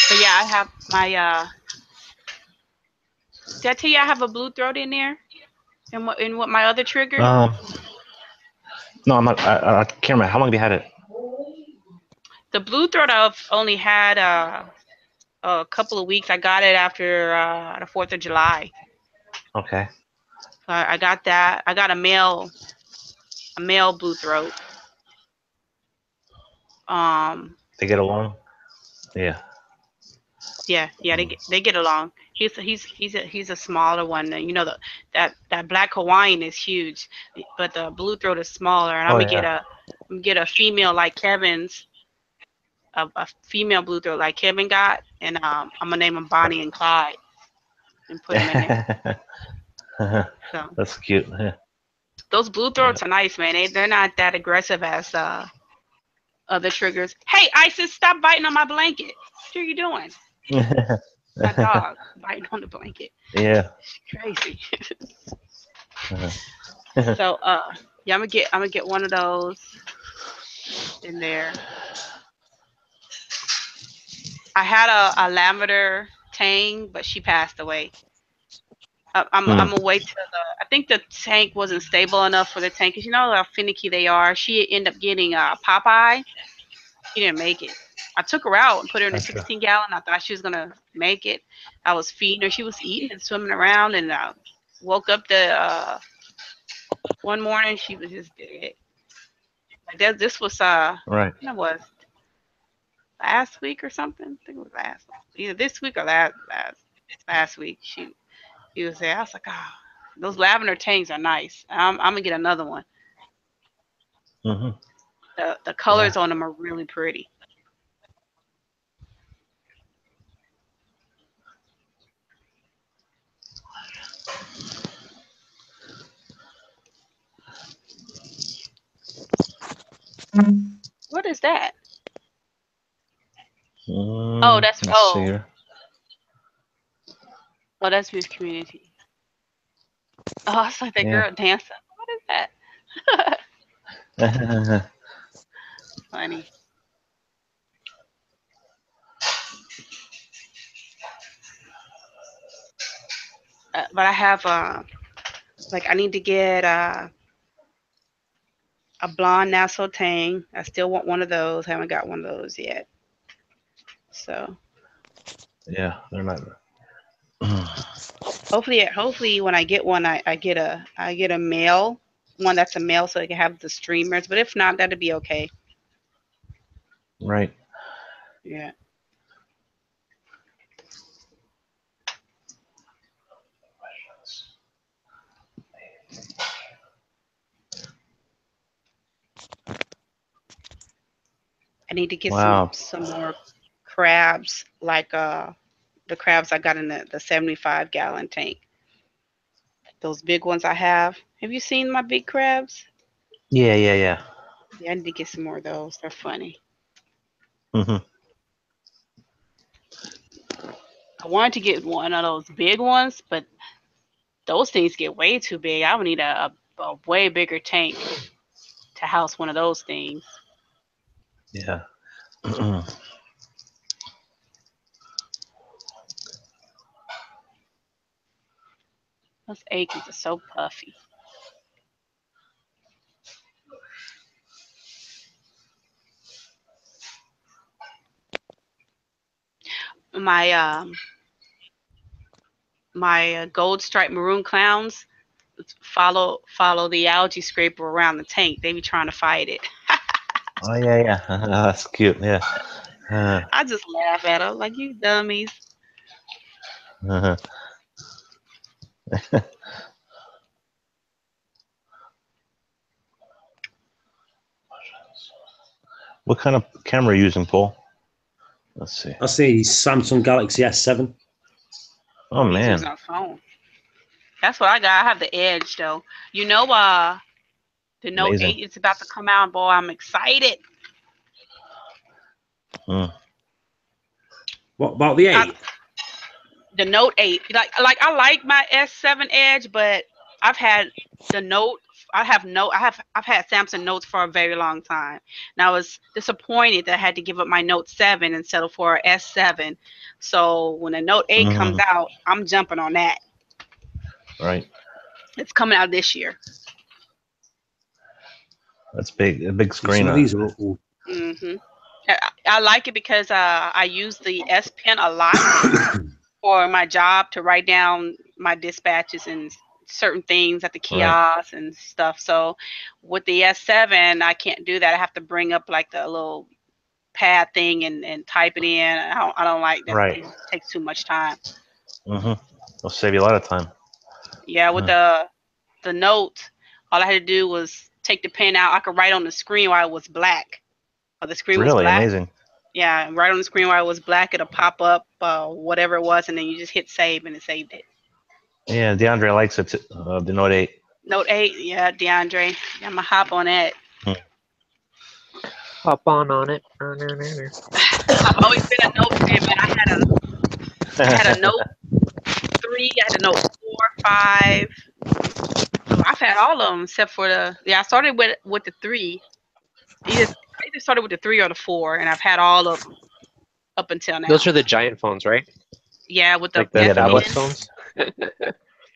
But yeah, I have my did I tell you I have a blue throat in there? And what my other trigger? No, I'm not. I can't remember. How long have you had it? The blue throat I've only had a couple of weeks. I got it after the 4th of July. Okay. I got that. I got a male blue throat. They get along. Yeah. Yeah, they get along. He's a smaller one. That black Hawaiian is huge, but the blue throat is smaller. And I'm gonna get a female like Kevin's, a female blue throat like Kevin got, and I'm gonna name them Bonnie and Clyde, and put them in there. So that's cute. Yeah. Those blue throats are nice, man. They're not that aggressive as other triggers. Hey, Isis, stop biting on my blanket. What are you doing? My dog biting on the blanket. Yeah. Crazy. So Yeah, I'm gonna get one of those in there. I had a lavender tang, but she passed away. I'm gonna wait till I think the tank wasn't stable enough for the tank, because you know how finicky they are. She ended up getting Popeye. She didn't make it. I took her out and put her in a 16-gallon. I thought she was gonna make it. I was feeding her. She was eating and swimming around, and I woke up one morning. She was just dead. Like this was Right. it was last week or something. I think it was either this week or last weshe was there. I was like, oh, those lavender tangs are nice. I'm gonna get another one. The colors on them are really pretty. What is that? Oh, that's Oh, that's Reef Community. Oh, it's like that girl dancing. What is that? Funny. But I have like I need to get a blonde Nassau tang. I still want one of those. Haven't got one of those yet. So. Yeah, they're not. Hopefully, when I get one, I get a male one that's a male, so I can have the streamers. But if not, that'd be okay. Right. Yeah. I need to get some more crabs, like the crabs I got in the 75-gallon tank. Those big ones I have. Have you seen my big crabs? Yeah. Yeah, I need to get some more of those. They're funny. I wanted to get one of those big ones, but those things get way too big. I would need a way bigger tank to house one of those things. Yeah. Those acres are so puffy. My gold striped maroon clowns follow the algae scraper around the tank. They be trying to fight it. Oh yeah. That's cute. Yeah. I just laugh at them like, you dummies. What kind of camera are you using, Paul? Let's see. I see Samsung Galaxy S7. Oh man. He's using a phone. That's what I got. I have the Edge though. You know, the Note 8 is about to come out. Boy, I'm excited. What about the 8? The Note 8. Like I like my S7 Edge, but I've had the Note. I've had Samsung Notes for a very long time. And I was disappointed that I had to give up my Note 7 and settle for S7. So when the Note 8 comes out, I'm jumping on that. Right. It's coming out this year. That's big. A big screen. Some of these are I like it because I use the S Pen a lot for my job to write down my dispatches and certain things at the kiosk and stuff. So with the S7, I can't do that. I have to bring up like the little pad thing and type it in. I don't like that. It takes too much time. It'll save you a lot of time. Yeah, with the Note, all I had to do was take the pen out. I could write on the screen while it was black. Or the screen was black. Amazing. Yeah, right on the screen while it was black, it'll pop up whatever it was, and then you just hit save, and it saved it. Yeah, DeAndre likes it. The Note 8. Note 8, yeah, DeAndre. I'm gonna hop on that. Hop on it. I've always been a Note fan, but I had a Note 3, I had a Note 4, 5. So I've had all of them except for I started with the 3. I either started with the 3 or the 4, and I've had all of them up until now. Those are the giant phones, right? Yeah, with the Like the phablets. phones.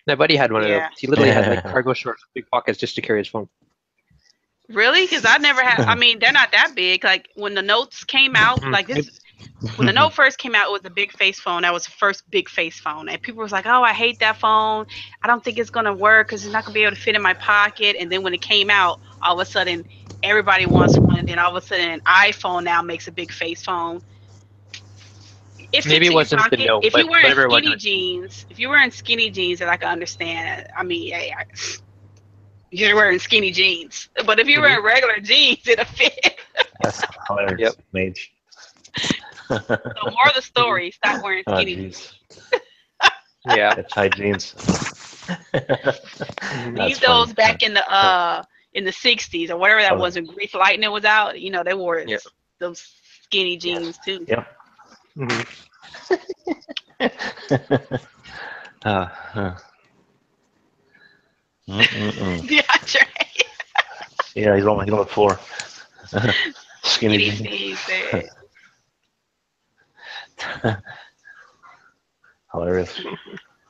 My buddy had one of those. He literally had like cargo shorts, big pockets just to carry his phone. Really? Because I never had. I mean, they're not that big. Like when the Notes came out, like this. When the Note first came out, it was a big face phone. That was the first big face phone, and people was like, "Oh, I hate that phone. I don't think it's gonna work because it's not gonna be able to fit in my pocket." And then when it came out, all of a sudden, everybody wants one. And then all of a sudden, an iPhone now makes a big face phone. It Maybe fits it in your wasn't the pocket. Note, If but you're wearing whatever it was. skinny jeans, that I can understand. I mean, you're wearing skinny jeans, but if you're wearing regular jeans, it'll fit. That's hilarious. Yep. Mage. So more of the story: stop wearing skinny jeans. Yeah. It's tight jeans. Leave those back in the 60s or whatever that was when Grease Lightning was out. You know, they wore those skinny jeans too. Yep. DeAndre. Yeah, he's on the floor. Skinny jeans. Hilarious.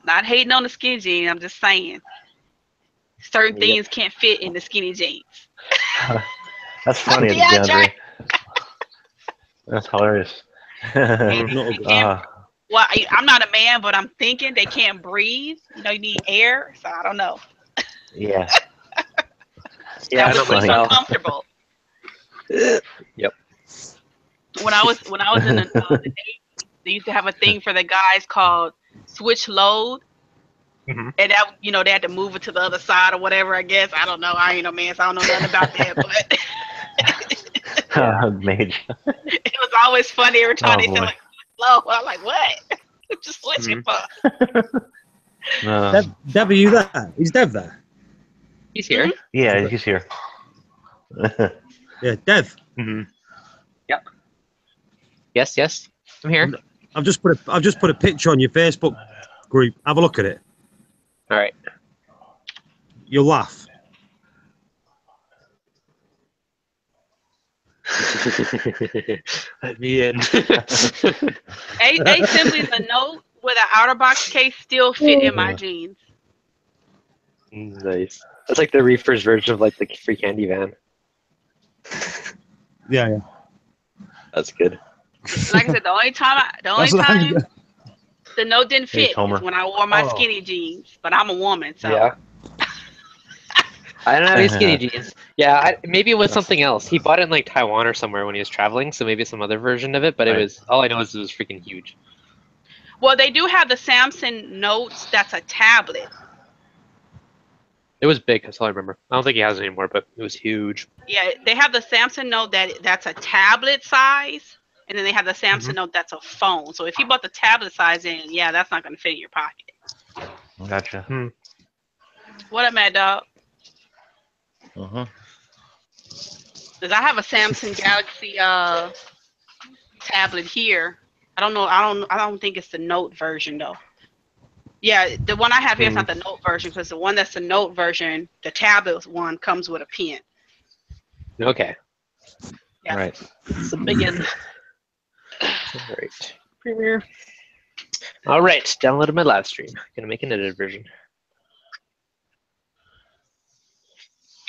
Not hating on the skinny jeans. I'm just saying certain things can't fit in the skinny jeans. That's funny, DeAndre. That's hilarious. Well, I'm not a man, but I'm thinking they can't breathe. You know, you need air, so I don't know. Yeah. That would be uncomfortable. Yep. When I was in the Navy, they used to have a thing for the guys called switch load. And that, you know, they had to move it to the other side or whatever, I guess. I don't know. I ain't no man, so I don't know nothing about that. But Mage. It was always funny every time they said like slow. I'm like, what? Just switching for. Dev, are you there? Is Dev there? He's here. Yeah, he's here. Yeah, Dev. Yep. Yes. I'm here. I've just put a picture on your Facebook group. Have a look at it. All right. You'll laugh. Let me in. Simply the Note with an outer box case still fit in my jeans. Nice. That's like the Reefers version of like the free candy van. Yeah. That's good. Like I said, the only time the Note didn't fit is when I wore my skinny jeans. But I'm a woman, so. Yeah. I don't have any skinny jeans. Yeah, maybe it was something else. He bought it in like Taiwan or somewhere when he was traveling, so maybe some other version of it. But it was all I know is it was freaking huge. Well, they do have the Samsung Notes. That's a tablet. It was big. That's all I remember. I don't think he has it anymore, but it was huge. Yeah, they have the Samsung Note that's a tablet size, and then they have the Samsung Note that's a phone. So if you bought the tablet size in, that's not going to fit in your pocket. Gotcha. What up, Mad Dog? Because I have a Samsung Galaxy tablet here. I don't know. I don't think it's the Note version though. Yeah, the one I have here is not the Note version because the one that's the Note version, the tablet one comes with a pen. Okay. Yeah. All right. It's a big one. All right. Premiere. All right. Downloaded my live stream. Gonna make an edited version.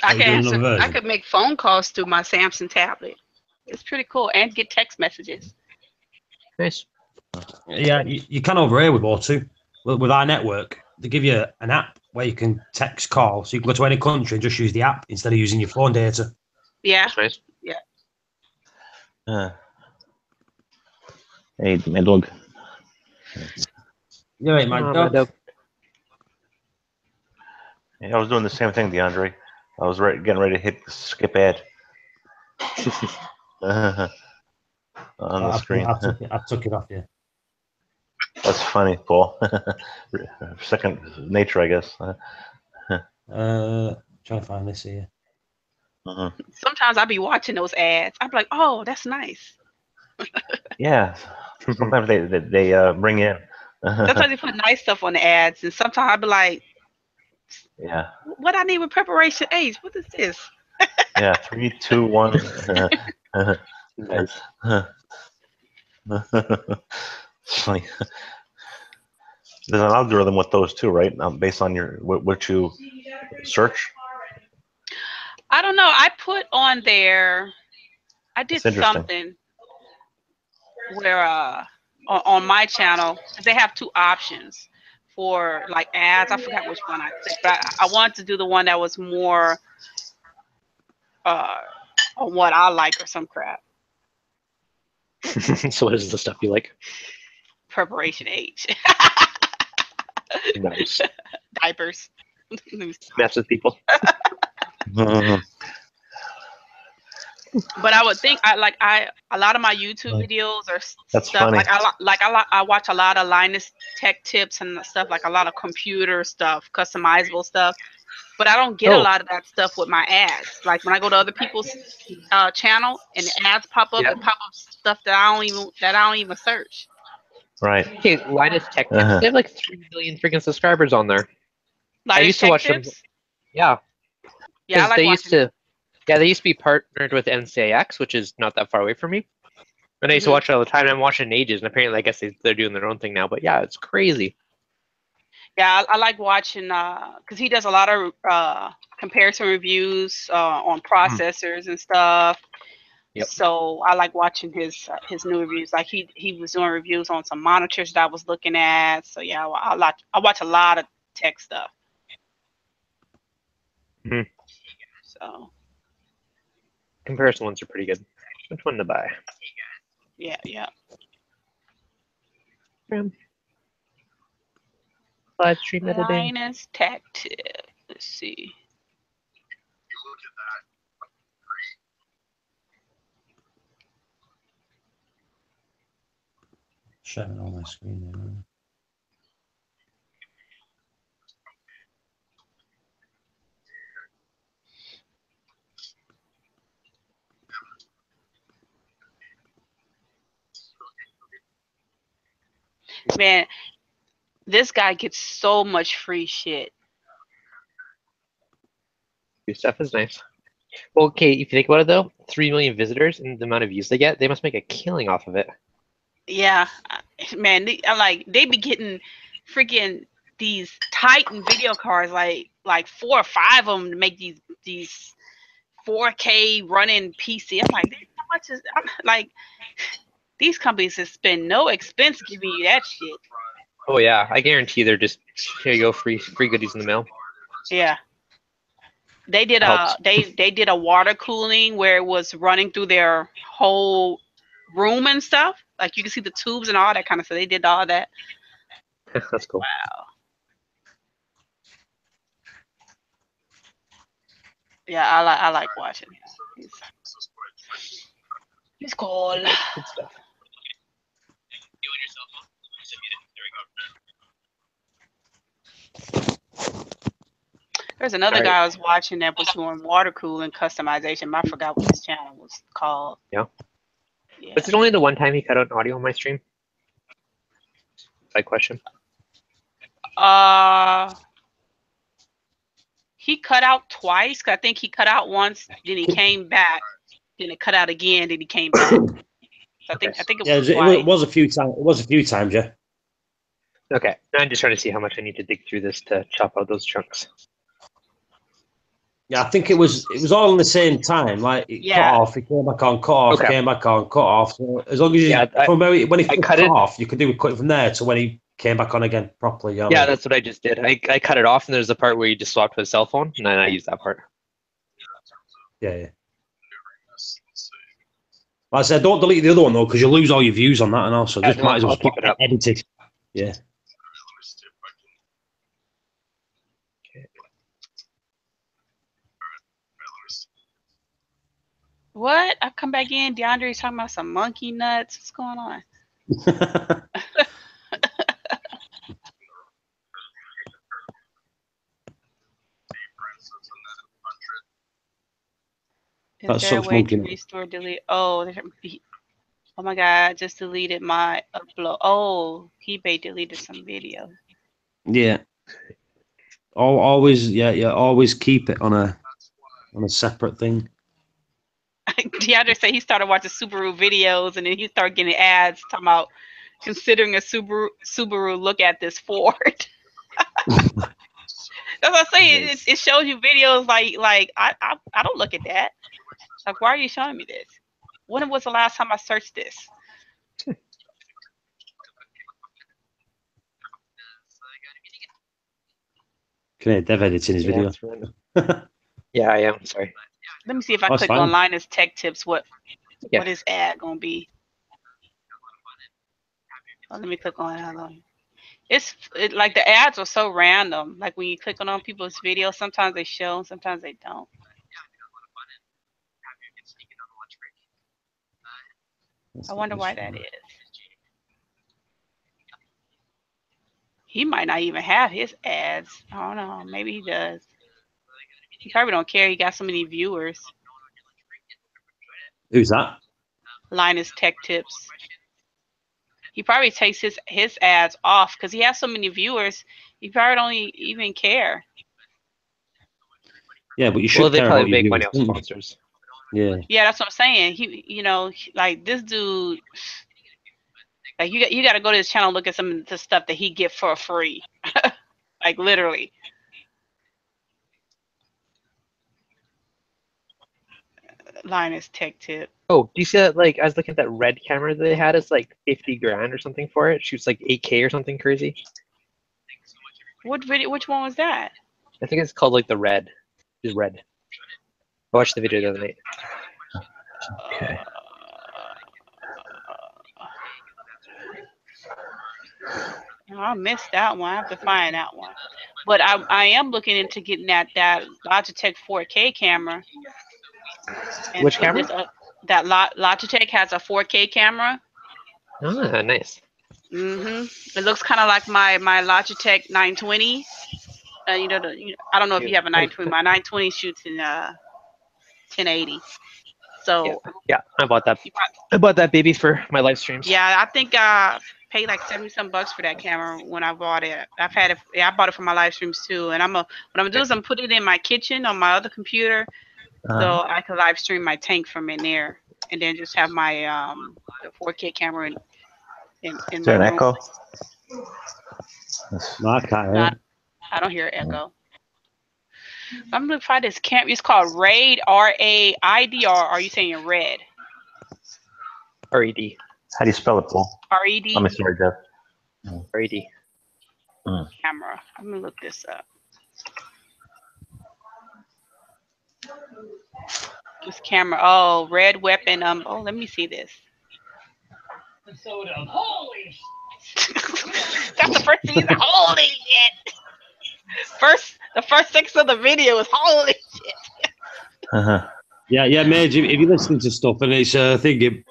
I could make phone calls through my Samsung tablet. It's pretty cool, and get text messages. Nice. Yeah, you can over here with O2. With our network, they give you an app where you can text call, so you can go to any country and just use the app instead of using your phone data. Yeah. That's nice. Yeah. Hey, my dog. You're right, my dog. Yeah, I was doing the same thing, DeAndre. I was getting ready to hit skip ad on the screen. I took it off, yeah. That's funny, Paul. Second nature, I guess. Trying to find this here. Sometimes I'll be watching those ads. I'll be like, oh, that's nice. Yeah. Sometimes they bring in. Sometimes they put nice stuff on the ads, and sometimes I'll be like, Yeah. What I need with preparation H? What is this? Yeah. 3, 2, 1. Nice. Funny. There's an algorithm with those too, right? Based on your what you search. I don't know. I put on there. I did It's interesting. something where on my channel, 'cause they have two options for like ads. I forgot which one I clicked, but I wanted to do the one that was more on what I like or some crap. So what is the stuff you like? Preparation H. Nice. Diapers. Mess with people. But I would think a lot of my YouTube videos are That's stuff funny. I watch a lot of Linus Tech Tips and stuff, like a lot of computer stuff, customizable stuff. But I don't get a lot of that stuff with my ads. Like when I go to other people's channel and the ads pop up, Yep. it pop up stuff that I don't even search. Right. Okay, Linus Tech Tips. They have like 3 million freaking subscribers on there. I used to watch them. Yeah. Yeah, I like they watching used to. Yeah, they used to be partnered with NCIX, which is not that far away from me. And I used to watch it all the time. And I'm watching ages, and apparently, I guess they're doing their own thing now. But yeah, it's crazy. Yeah, I like watching because he does a lot of comparison reviews on processors and stuff. Yep. So I like watching his new reviews. Like he was doing reviews on some monitors that I was looking at. So yeah, I watch a lot of tech stuff. Mm-hmm. So comparison ones are pretty good. Which one to buy? Yeah. Live stream editing. Linus Tech Tip. Let's see. Sharing on my screen now. Man, this guy gets so much free shit. Your stuff is nice. Well, okay, if you think about it though, 3 million visitors and the amount of views they get, they must make a killing off of it. Yeah, man, they be getting freaking these Titan video cards, like 4 or 5 of them to make these 4K running PC. I'm like, how much is like these companies that spend no expense giving you that shit. Oh yeah, I guarantee they're just here you go, free goodies in the mail. Yeah. They did they did a water cooling where it was running through their whole room and stuff. Like you can see the tubes and all that kind of stuff. They did all that. That's cool. Wow. Yeah, I like watching him. He's cool. Good stuff. There's another guy I was watching that was doing water cooling customization. I forgot what his channel was called. Yeah. Was it only the one time he cut out an audio on my stream? Side question. He cut out twice. I think he cut out once, then he came back, then it cut out again, then he came back. So I think it was twice. It was a few times. It was a few times, yeah. Okay, I'm just trying to see how much I need to dig through this to chop out those chunks. Yeah, I think it was all in the same time. Like it cut off, it came back on, cut off, came back on, cut off. So as long as when he cut off, you could do it cut from there to when he came back on again properly. You know yeah, that's what I just did. I cut it off, and there's the part where you just swapped with a cell phone, and then I used that part. Yeah. Like I said, don't delete the other one though, because you'll lose all your views on that, and also just might as well keep it edited. Yeah. What? I come back in. DeAndre's talking about some monkey nuts. What's going on? Is there a way to restore, delete? Oh my God! I just deleted my upload. Oh, eBay deleted some video. Yeah. Always, yeah. Always keep it on a separate thing. DeAndre said he started watching Subaru videos, and then he started getting ads talking about considering a Subaru. Look at this Ford. That's what I'm saying. It shows you videos like I don't look at that. Like, why are you showing me this? When was the last time I searched this? Can I Dev editing his video? Yeah, I am. Sorry. Let me see if I click on Linus Tech Tips. What is ad gonna be? Oh, let me click on it. It's like the ads are so random. Like when you click on people's videos, sometimes they show, sometimes they don't. I wonder why that is. He might not even have his ads. I don't know. Maybe he does. He probably don't care. He got so many viewers. Who's that? Linus Tech Tips. He probably takes his ads off because he has so many viewers. He probably don't even care. Yeah, but you should. Well, they probably make money off sponsors. Yeah. Yeah, that's what I'm saying. He, like this dude. Like you got to go to his channel and look at some of the stuff that he get for free. Like literally. Linus Tech Tip. Oh, do you see that? Like, I was looking at that red camera that they had. It's like 50 grand or something for it. Shoots like 8K or something crazy. What video? Which one was that? I think it's called like the red. It's red. I watched the video the other night. Okay. I missed that one. I have to find that one. But I am looking into getting that Logitech 4K camera. Which camera? That Logitech has a 4K camera. Ah, nice. It looks kind of like my Logitech 920. I don't know if you have a 920. My 920 shoots in 1080. So yeah, I bought that. I bought that baby for my live streams. Yeah, I think I paid like $70-some for that camera when I bought it. I've had it. Yeah, I bought it for my live streams too. And what I'm doing is I'm putting it in my kitchen on my other computer, so I can live stream my tank from in there, and then just have my the 4K camera in is there an room. echo? No, I can't hear. I don't hear echo. I'm gonna try this camera. It's called Raid, R-A-I-D, or are you saying Red? R-E-D. How do you spell it, Paul? R-E-D. I'm sorry, Jeff. R-E-D. Camera. I'm gonna look this up. This camera. Oh, Red Weapon. Oh, let me see this. Holy. That's the first thing. He's like, holy shit. The first 6 of the video is holy shit. Yeah, Mage. If you're listening to stuff and it's thinking,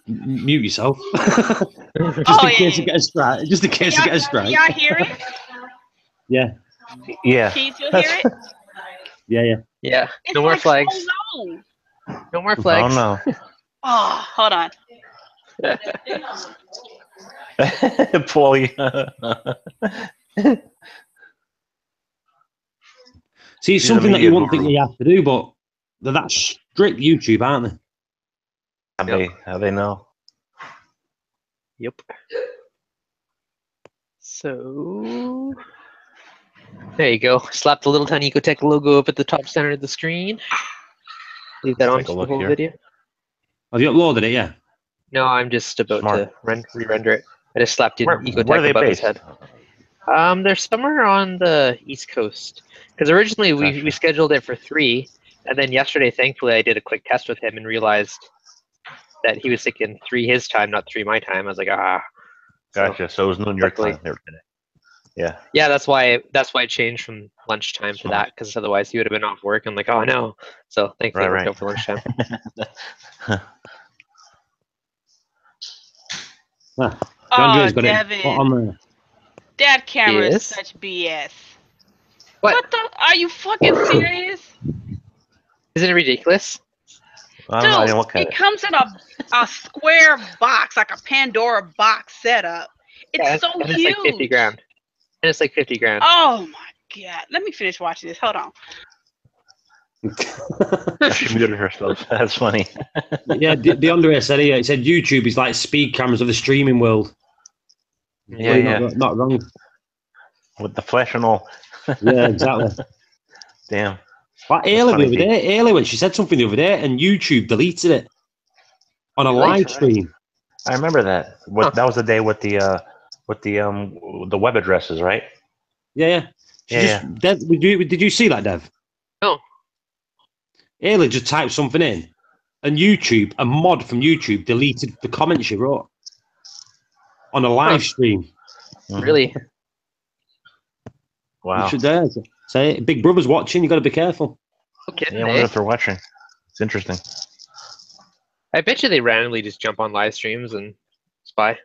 mute yourself. Just in case you get a strike. Just in case you get a strike. Y'all hear it? Yeah. Yeah. Can you still hear it? Yeah. It's no more like flags. So low. No more flags. Oh no. Oh, hold on. Paulie. See, it's something that you wouldn't think you have to do, but they're that strict YouTube, aren't they? How they know? Yep. So there you go. Slap the little tiny Ecotech logo up at the top center of the screen. Leave that on for the whole video. Have you uploaded it? Yeah. No, I'm just about to re-render it. I just slapped in Ecotech above his head. They're somewhere on the East Coast. Because originally we scheduled it for 3, and then yesterday, thankfully, I did a quick test with him and realized that he was thinking 3 his time, not 3 my time. I was like, Gotcha. So it was noon your time there today. Yeah. Yeah, that's why it changed from lunchtime to that, because otherwise he would have been off work. I'm like, oh no. So thankfully it worked out for lunchtime. Oh, Devin. That camera is such BS. What the? Are you fucking serious? Isn't it ridiculous? Dude, it comes in a square box, like a Pandora box setup. It's so huge. It's like 50 grand. And it's like 50 grand. Oh my God, let me finish watching this. Hold on. She muted herself. That's funny. Yeah, the Andre said here, it said YouTube is like speed cameras of the streaming world. Yeah, yeah. Not wrong. With the flash and all. Yeah, exactly. Damn. Like earlier when she said something the other day, and YouTube deleted it on a live stream. I remember that. That was the day with the web addresses, right? Yeah. Did you see that, Dev? No. Ayla just typed something in, and YouTube, a mod from YouTube, deleted the comment she wrote on a live stream. Really? Wow. You should say, Big Brother's watching. You got to be careful. Okay. Yeah, I wonder if they're watching. It's interesting. I bet you they randomly just jump on live streams and spy.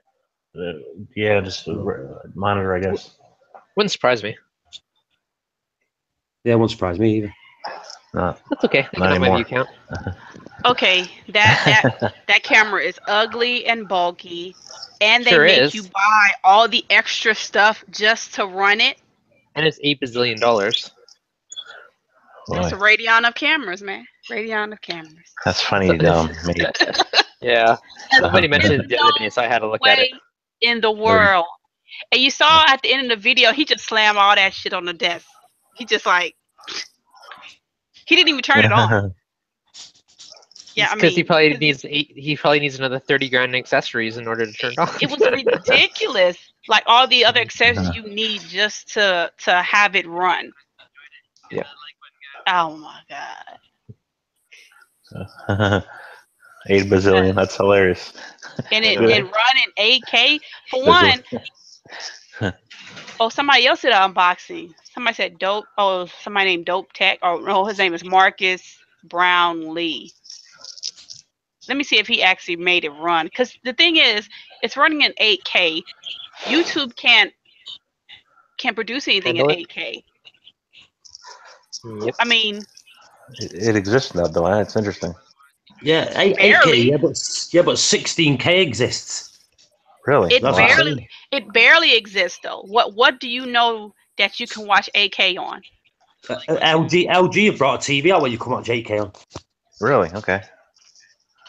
Yeah, just monitor, I guess. Wouldn't surprise me. Yeah, it won't surprise me either. No, that's okay. Not anymore. My view count. Okay, that camera is ugly and bulky, and they make you buy all the extra stuff just to run it. And it's $8 bazillion. That's a Radeon of cameras, man. Radeon of cameras. That's funny, mate. Yeah. Somebody mentioned it the other day, so I had to look at it. In the world. And you saw at the end of the video, he just slammed all that shit on the desk. He just like, he didn't even turn it on. Yeah, I mean, because he probably needs another 30 grand in accessories in order to turn it on. It was ridiculous. Like all the other accessories you need just to have it run. Yeah. Oh my god. 8 bazillion. That's hilarious. And it run in 8K for one. Oh, somebody else did an unboxing. Somebody said Dope. Oh, somebody named Dope Tech. Oh no, his name is Marcus Brown Lee. Let me see if he actually made it run. Because the thing is, it's running in 8K. YouTube can't produce anything in 8K. Yep. I mean, it exists now, though. It's interesting. Yeah, 8K. Yeah, but 16K exists. Really? It barely exists though. What do you know that you can watch 8K on? LG have brought a TV out where you can watch 8K on. Really? Okay.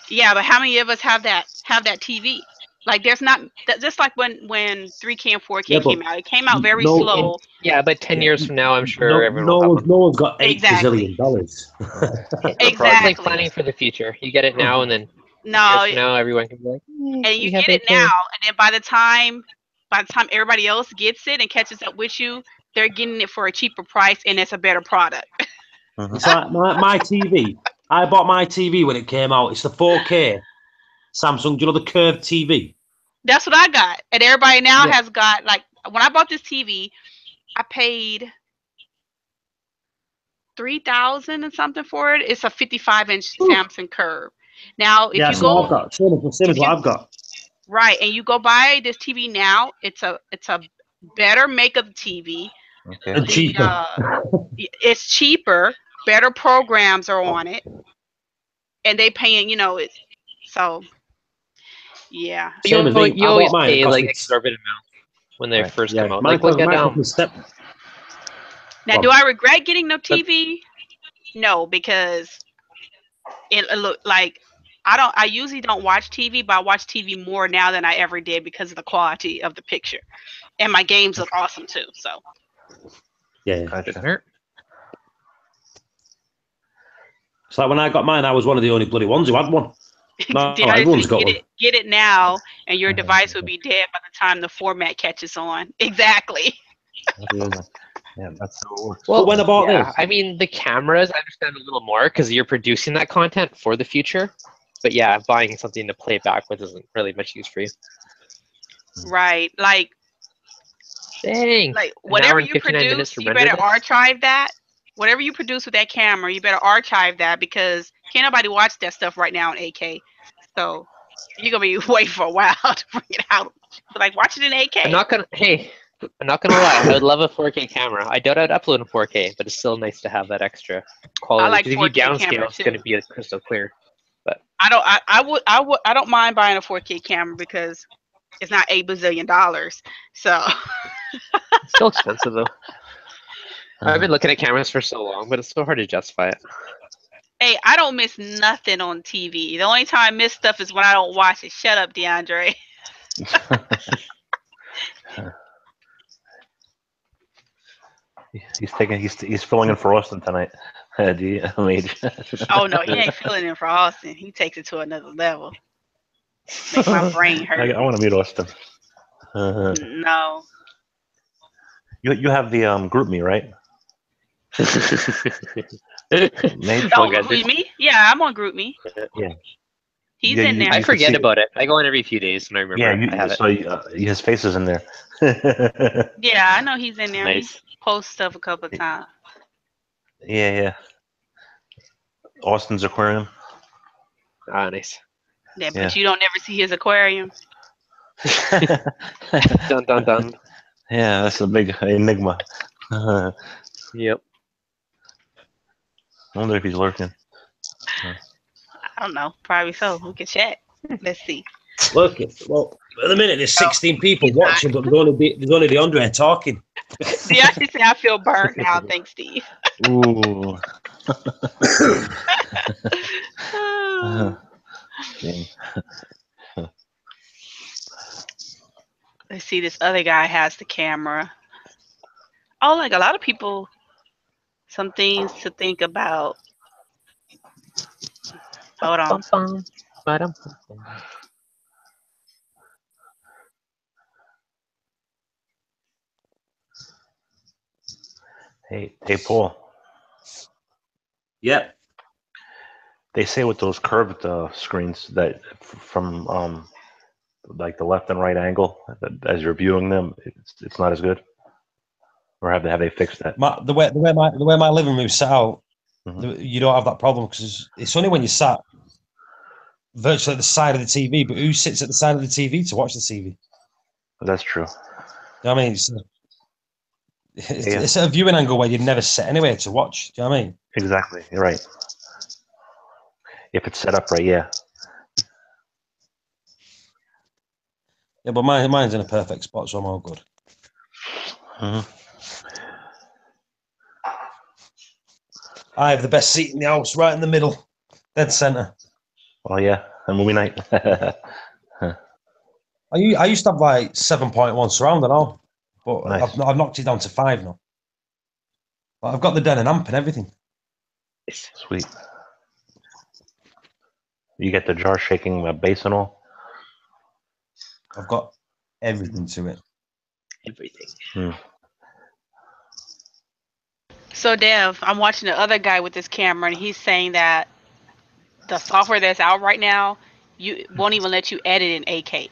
Yeah, but how many of us have that TV? Like, there's not just like when 3K and 4K came out. It came out very slow. Yeah, but 10 years from now, I'm sure everyone will have no one's got $8 bazillion. Exactly. It's like planning for the future. You get it now, and then now everyone can be like, and you get it now, and then by the time everybody else gets it and catches up with you, they're getting it for a cheaper price, and it's a better product. It's like my TV. I bought my TV when it came out. It's the 4K Samsung. Do you know the curved TV? That's what I got, and everybody now has got, like, when I bought this TV, I paid $3,000 and something for it. It's a 55-inch Samsung curve. Now, if you go, same as what I've got. Right, and you go buy this TV now, it's a better makeup TV. Okay. And cheaper. It's cheaper. Better programs are on it, and they paying, it's so. Yeah. You always pay like exorbitant amount when they first come out. Like, look at Now, do I regret getting no TV? No, because it looked like I usually don't watch TV, but I watch TV more now than I ever did because of the quality of the picture, and my games look awesome too. So. Yeah. It's like when I got mine, I was one of the only bloody ones who had one. No, everyone's got one. Get it now, and your device will be dead by the time the format catches on. Exactly. Yeah, that's how it works. Well, when I bought this, I mean, the cameras, I understand a little more because you're producing that content for the future. But yeah, buying something to play back with isn't really much use for you. Right, like. Dang. Like whatever you produce, you better archive that. Whatever you produce with that camera, you better archive that because can't nobody watch that stuff right now in 8K. So you're gonna be waiting for a while to bring it out. But like, watch it in 8K. I'm not gonna lie. I would love a 4K camera. I doubt I'd upload in 4K, but it's still nice to have that extra quality. I like 4K if you downscale, camera it's gonna be crystal clear. But I don't mind buying a 4K camera because it's not $8 bazillion. So it's still expensive though. I've been looking at cameras for so long, but it's so hard to justify it. Hey, I don't miss nothing on TV. The only time I miss stuff is when I don't watch it. Shut up, DeAndre. He's filling in for Austin tonight. Oh no, he ain't filling in for Austin. He takes it to another level. Make my brain hurt. I want to meet Austin. No. You have the group me, right? Me? Yeah, I'm on group me. Yeah. He's in there. I forget about it. I go in every few days and I remember I have it. His face is in there. Yeah, I know he's in there. Nice. He posts stuff a couple of times. Yeah. Austin's aquarium. Ah, nice. Yeah, but you don't ever see his aquarium. Dun dun dun. Yeah, that's a big enigma. Yep. I wonder if he's lurking. I don't know. Probably so. We can check. Let's see. Look, well, at the minute there's 16 people watching, but there's only the Andre talking. See, I should say I feel burnt now. Thanks, Steve. Ooh. Let's see. This other guy has the camera. Oh, like a lot of people. Some things to think about. Hold on. Hey, Paul. Yep. They say with those curved screens that from like the left and right angle, as you're viewing them, it's not as good. Or have they fixed that? The way my living room's set out, you don't have that problem because it's only when you sat virtually at the side of the TV. But who sits at the side of the TV to watch the TV? That's true. You know what I mean? It's a viewing angle where you'd never sit anywhere to watch. Do you know what I mean? Exactly. You're right. If it's set up right, yeah. Yeah, but mine's in a perfect spot, so I'm all good. I have the best seat in the house, right in the middle, dead center. Oh yeah, a movie night. I used to have like 7.1 surround and all, but nice. I've knocked it down to 5 now. But I've got the Denon amp and everything. Sweet. You get the jar shaking bass and all? I've got everything to it. Everything. So, Dev, I'm watching the other guy with this camera, and he's saying that the software that's out right now, you won't even let you edit in 8K.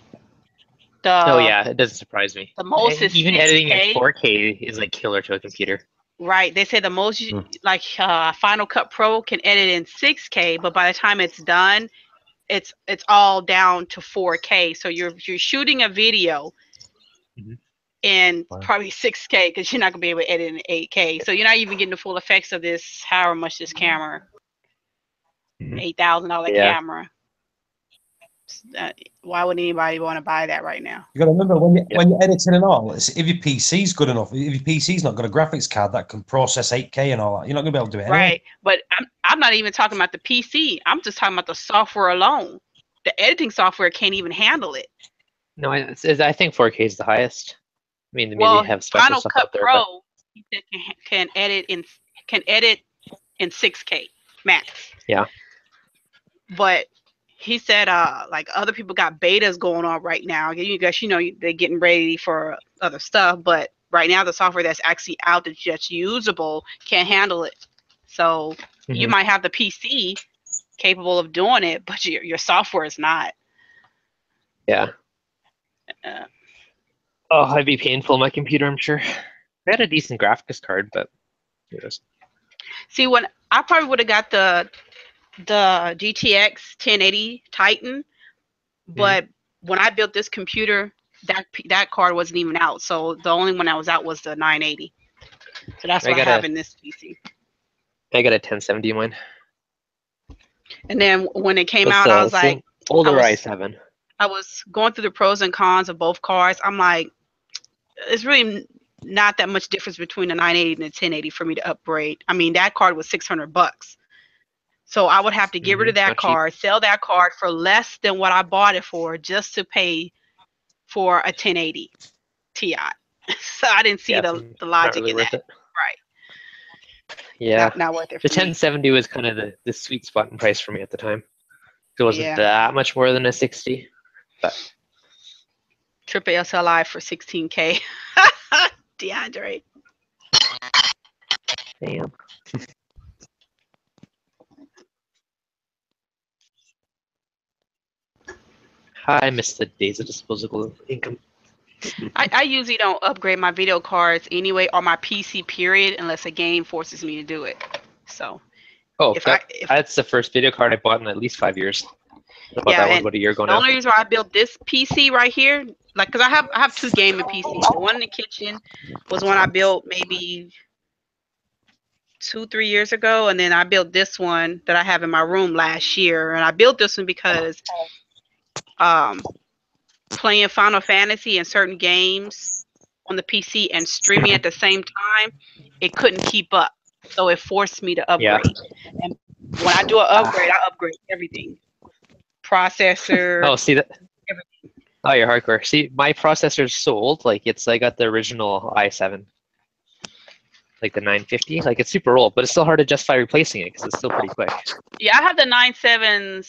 Oh yeah, it doesn't surprise me. The most is even 6K. editing at 4K is like killer to a computer. Right. They say the most, like Final Cut Pro can edit in 6K, but by the time it's done, it's all down to 4K. So you're shooting a video in probably 6K because you're not gonna be able to edit in 8K. So you're not even getting the full effects of this. However much this camera, $8,000 camera. Why would anybody want to buy that right now? You got to remember when you're editing and all, if your PC's good enough, if your PC's not got a graphics card that can process 8K and all that, you're not gonna be able to do it anyway. Right, but I'm not even talking about the PC. I'm just talking about the software alone. The editing software can't even handle it. No, I think 4K is the highest. I mean, maybe they have special Final stuff Cut out there. Pro can edit in 6K max. Yeah. But he said, like other people got betas going on right now. You guys, they're getting ready for other stuff. But right now, the software that's actually out that's just usable can't handle it. So you might have the PC capable of doing it, but your software is not. Yeah. It'd be painful on my computer, I'm sure. I had a decent graphics card, but it was. See, when I probably would have got the GTX 1080 Titan, but when I built this computer, that card wasn't even out. So the only one that was out was the 980. So that's what I have in this PC. I got a 1070 in mine. And then when it came out, I was like, older i7. I was going through the pros and cons of both cards. I'm like, it's really not that much difference between a 980 and a 1080 for me to upgrade. I mean, that card was $600. So I would have to get rid of that card, sell that card for less than what I bought it for, just to pay for a 1080 Ti. So I didn't see the logic in that. Right. Yeah. Not worth it The for me. 1070 was kind of the sweet spot in price for me at the time. It wasn't that much more than a 60, but Triple SLI for 16K. DeAndre. Damn. I miss the days of disposable income. I usually don't upgrade my video cards anyway, or my PC period, unless a game forces me to do it. So. Oh, that's the first video card I bought in at least 5 years. I bought that one about a year ago now. The only reason why I built this PC right here, like, because I have two gaming PCs. The one in the kitchen was one I built maybe 2-3 years ago, and then I built this one that I have in my room last year. And I built this one because playing Final Fantasy and certain games on the PC and streaming at the same time, it couldn't keep up. So it forced me to upgrade. Yeah. And when I do an upgrade, I upgrade everything. Processor. Oh, see that? Everything. Oh, you're hardcore. See, my processor's sold. Like, I got the original i7. Like the 950. Like, it's super old, but it's still hard to justify replacing it because it's still pretty quick. Yeah, I have the 9.7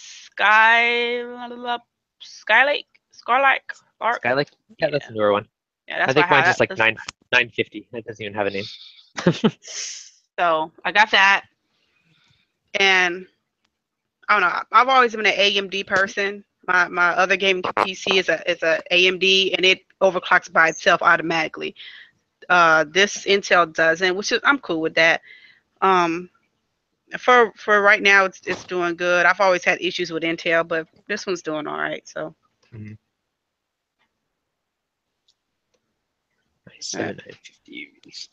Skylake. Yeah, that's the newer one. Yeah, that's I think mine's just like 950. It doesn't even have a name. So I got that, and I don't know. I've always been an AMD person. My other gaming PC is a AMD, and it overclocks by itself automatically. This Intel doesn't, which is, I'm cool with that. For right now, it's doing good. I've always had issues with Intel, but this one's doing all right. So. Mm-hmm.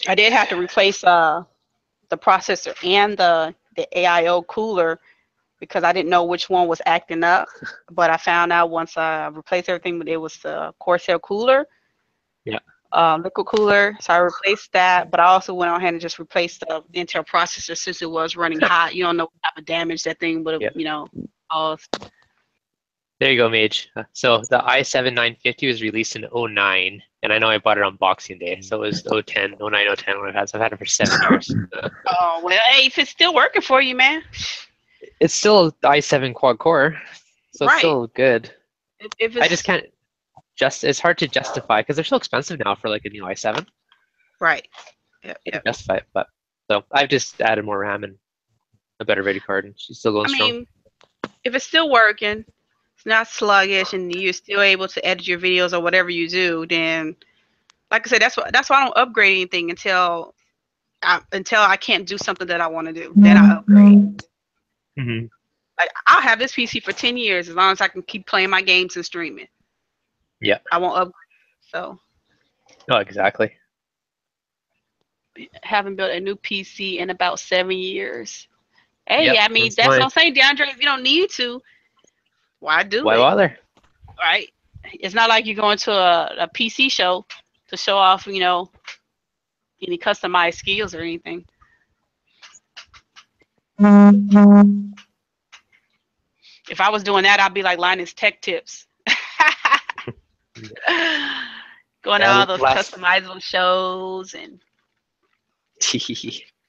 I did have to replace the processor and the AIO cooler because I didn't know which one was acting up. But I found out once I replaced everything, it was the Corsair cooler. Yeah. Liquid cooler. So I replaced that, but I also went on ahead and just replaced the Intel processor since it was running hot. You don't know what type of damage that thing would have, caused. There you go, Mage. So the i7-950 was released in 2009, and I know I bought it on Boxing Day, so it was 2010, 2009, 2010 when I've had. So I've had it for 7 years. Oh, well, hey, if it's still working for you, man. It's still the i7 quad core, so it's still good. I just can't. It's hard to justify because they're so expensive now for like a new i7. Right. Yeah. Justify it, but so I've just added more RAM and a better video card, and she's still going strong. I mean, if it's still working, it's not sluggish, and you're still able to edit your videos or whatever you do, then, like I said, that's why I don't upgrade anything until I can't do something that I want to do. Then I upgrade. Mm-hmm. Like, I'll have this PC for 10 years as long as I can keep playing my games and streaming. Yeah. I won't upgrade. So. Oh, exactly. Haven't built a new PC in about 7 years. Hey, yep, I mean, that's what I'm saying, DeAndre. If you don't need to, why do it? Why bother? Right. It's not like you're going to a PC show to show off, any customized skills or anything. If I was doing that, I'd be like Linus Tech Tips. Going to all those customizable shows and.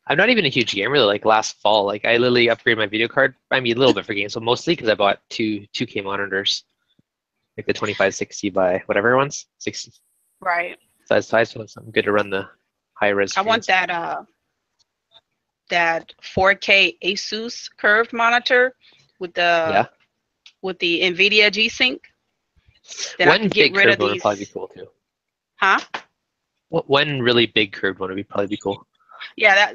I'm not even a huge gamer. Like last fall, like I literally upgraded my video card. I mean, a little bit for games, but mostly because I bought two 2K monitors, like the 2560 by whatever one's 60. Right. So I just want something good to run the high res. I want that 4K Asus curved monitor with the NVIDIA G-Sync. Then one I can get rid of one these. Would probably be cool too. Huh? One really big curved one would probably be cool. Yeah,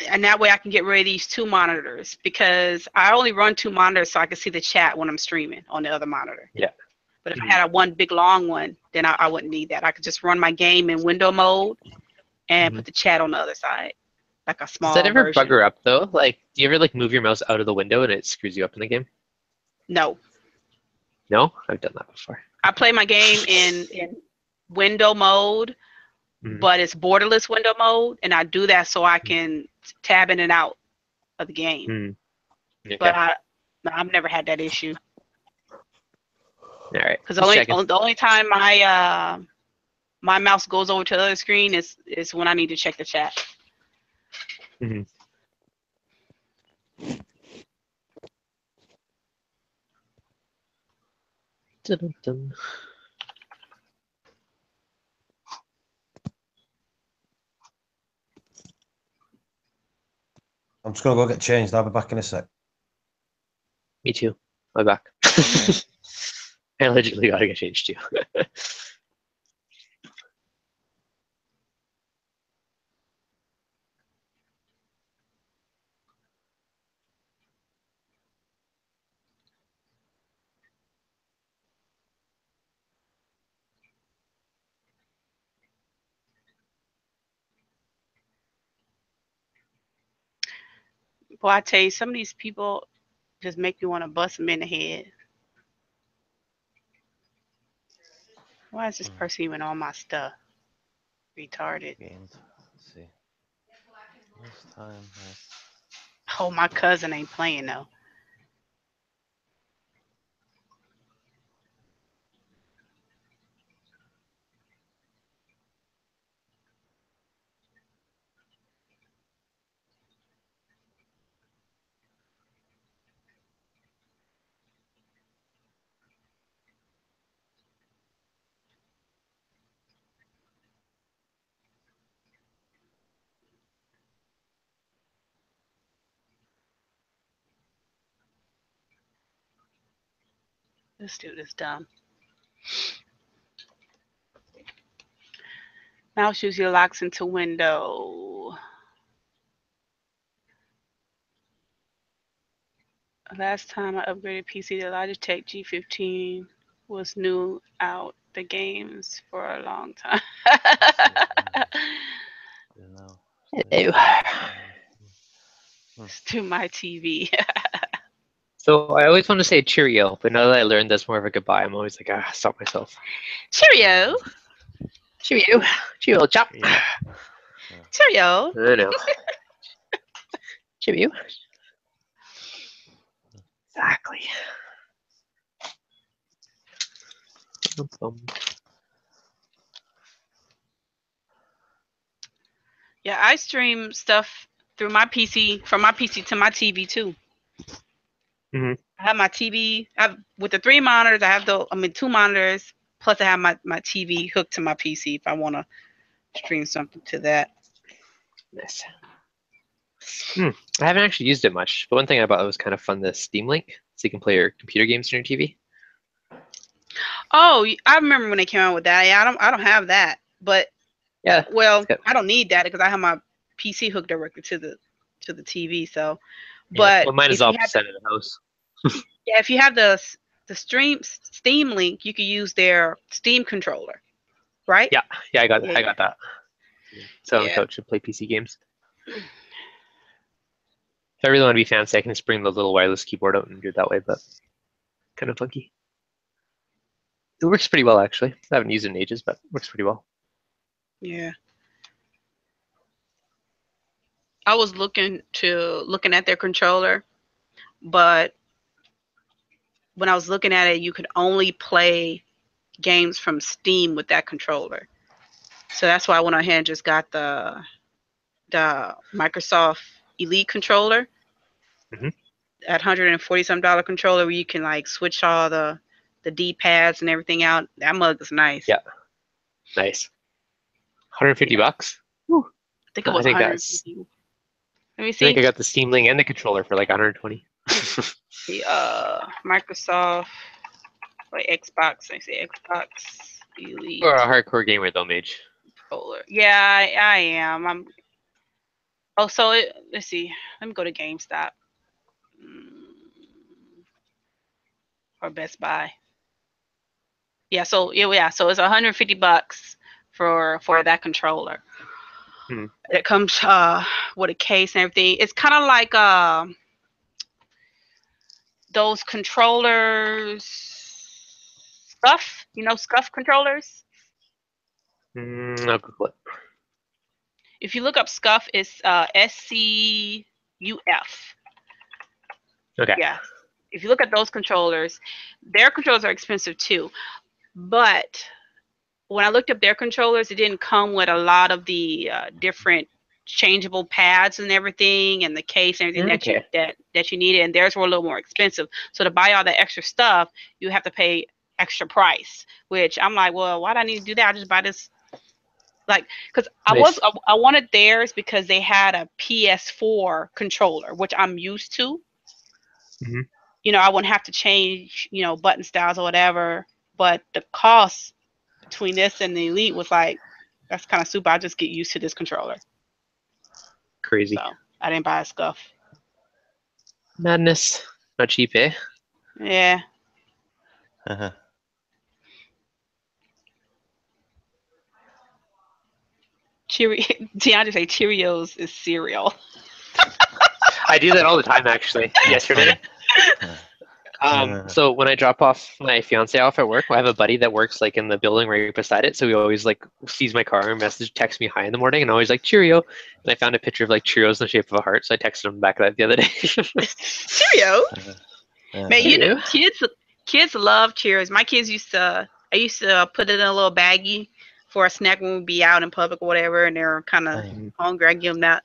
and that way I can get rid of these two monitors because I only run two monitors so I can see the chat when I'm streaming on the other monitor. Yeah. But if I had one big long one, then I wouldn't need that. I could just run my game in window mode and put the chat on the other side, like a small. Does that ever version. bugger up though? Like, do you ever like move your mouse out of the window and it screws you up in the game? No. No, I've done that before. I play my game in window mode but it's borderless window mode, and I do that so I can tab in and out of the game. Okay. But I've never had that issue. All right. Because the only time my mouse goes over to the other screen is when I need to check the chat. Dun-dun-dun. I'm just gonna go get changed. I'll be back in a sec. Me too. I'm back. I legitimately gotta get changed too. Boy, I tell you, some of these people just make you want to bust them in the head. Why is this person even on my stuff? Retarded. Games. Let's see. This time. Oh, my cousin ain't playing though. This dude is dumb. Mouse usually locks into window. Last time I upgraded PC, the Logitech G15 was new out the games for a long time. Hello. It's to my TV. So I always want to say cheerio, but now that I learned that's more of a goodbye, I'm always like, stop myself. Cheerio. Cheerio. Cheerio, chop. Cheerio. I know. Cheerio. Exactly. Yeah, I stream stuff through my PC, from my PC to my TV too. I have my TV. With the 3 monitors. I have 2 monitors. Plus, I have my TV hooked to my PC if I want to stream something to that. Nice. I haven't actually used it much, but one thing I thought was kind of fun, the Steam Link, so you can play your computer games on your TV. Oh, I remember when they came out with that. Yeah, I don't have that, but yeah. Well, I don't need that because I have my PC hooked directly to the TV. So, but well, mine is opposite of the house. Yeah, if you have the Steam Link, you can use their Steam controller, right? Yeah, I got that. So on the couch and play PC games. If I really want to be fancy, I can just bring the little wireless keyboard out and do it that way, but kind of funky. It works pretty well, actually. I haven't used it in ages, but it works pretty well. Yeah. I was looking at their controller, but when I was looking at it, you could only play games from Steam with that controller. So that's why I went ahead and just got the Microsoft Elite controller. At $140-some controller where you can like switch all the D-pads and everything out. That mug is nice. Yeah. Nice. $150 bucks? I think it was 150. Let me see. I think I got the Steam Link and the controller for like 120. The Microsoft or Xbox. I say Xbox Elite. You're a hardcore gamer though, Mage. Controller. Yeah, I am. Let's see. Let me go to GameStop. Or Best Buy. Yeah, so it's $150 for that controller. It comes with a case and everything. It's kind of like those controllers, Scuff. You know Scuff controllers? I'll Google it. If you look up Scuff, it's SCUF. Okay. Yeah. If you look at those controllers, their controllers are expensive too. But when I looked up their controllers, it didn't come with a lot of the different changeable pads and everything, and the case and everything that you needed. And theirs were a little more expensive. So to buy all the extra stuff, you have to pay extra price. Which I'm like, well, why do I need to do that? I just buy this. Like, because I wanted theirs because they had a PS4 controller, which I'm used to. Mm-hmm. You know, I wouldn't have to change, you know, button styles or whatever. But the cost between this and the Elite was like, that's kind of super. I just get used to this controller. Crazy. So I didn't buy a Scuff. Madness. Not cheap, eh? Yeah. Uh-huh. DeAndre say Cheerios is cereal. I do that all the time, actually. Yesterday. So when I drop off my fiance off at work, I have a buddy that works like in the building right beside it. So he always like sees my car and texts me hi in the morning, and always like Cheerio. And I found a picture of like Cheerios in the shape of a heart, so I texted him back that the other day. Cheerio. Man, you know, kids love Cheerios. My kids I used to put it in a little baggie for a snack when we'd be out in public or whatever, and they're kind of hungry. I give them that,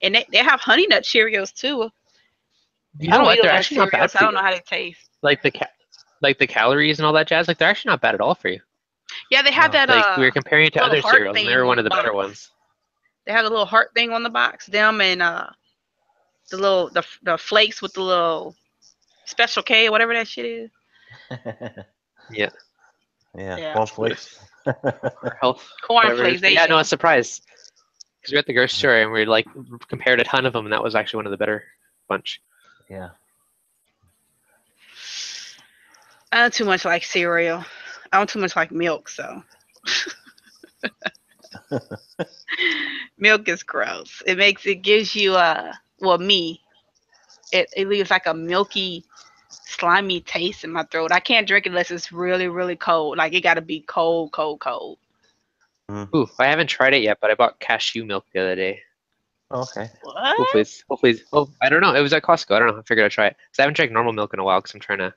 and they have Honey Nut Cheerios too. You know what? They're actually not bad for you. I don't know how they taste. Like the calories and all that jazz. Like they're actually not bad at all for you. Yeah, they have that. Like we were comparing it to other cereals, and they're one of the better ones. They have a little heart thing on the box. Them and the flakes with the little Special K or whatever that shit is. Yeah. Cornflakes. Cornflakes. Yeah, no, a surprise. Because we were at the grocery store and we like compared a ton of them, and that was actually one of the better bunch. Yeah. I don't too much like cereal. I don't too much like milk, so. Milk is gross. It gives you me. It leaves like a milky, slimy taste in my throat. I can't drink it unless it's really, really cold. Like it got to be cold, cold, cold. Ooh, I haven't tried it yet, but I bought cashew milk the other day. Okay. What? Hopefully. Oh, I don't know. It was at Costco. I don't know. I figured I'd try it. Because I haven't drank normal milk in a while because I'm trying to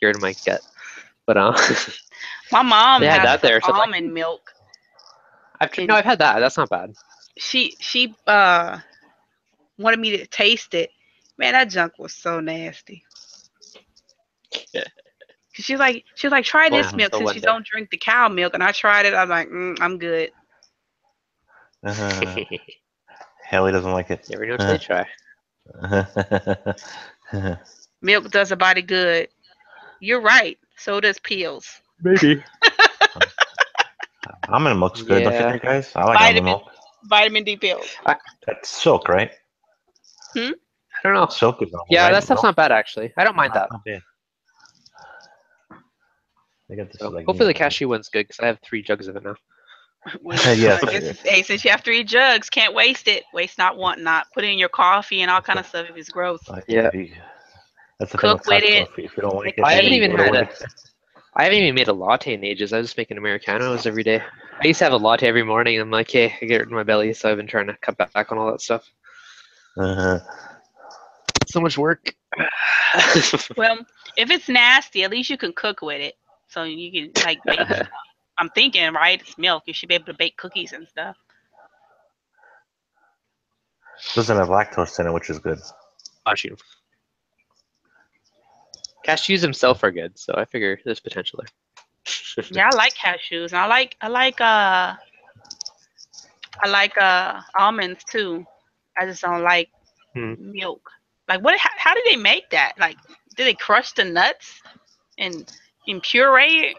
get rid of my gut. But my mom they had has that there, so almond milk. I've had that. That's not bad. She wanted me to taste it. Man, that junk was so nasty. Yeah. She was like, try this milk since you don't drink the cow milk. And I tried it. I'm like, I'm good. Haley doesn't like it. Never know until you try. Milk does a body good. You're right. So does pills. Maybe. Almond milk's good, don't you think, guys? I like almond milk. Vitamin D pills. That's silk, right? I don't know. Silk is almond, yeah, right? that stuff's not bad, actually. I don't mind that. They got this, hopefully the cashew one's good, because I have 3 jugs of it now. Hey, since you have 3 jugs, can't waste it. Waste not, want not. Put it in your coffee and all kind of stuff if it's gross. Yeah. That's the Cook with it. If you don't like it, I haven't even made a latte in ages. I was just making Americanos every day. I used to have a latte every morning. I'm like, hey, I get rid of my belly, so I've been trying to cut back on all that stuff. So much work. Well, if it's nasty, at least you can cook with it. So you can like bake. I'm thinking, right? It's milk. You should be able to bake cookies and stuff. Doesn't have lactose in it, which is good. Cashews themselves are good, so I figure there's potential there. Yeah, I like cashews. And I like almonds too. I just don't like milk. Like what? How do they make that? Like, do they crush the nuts and puree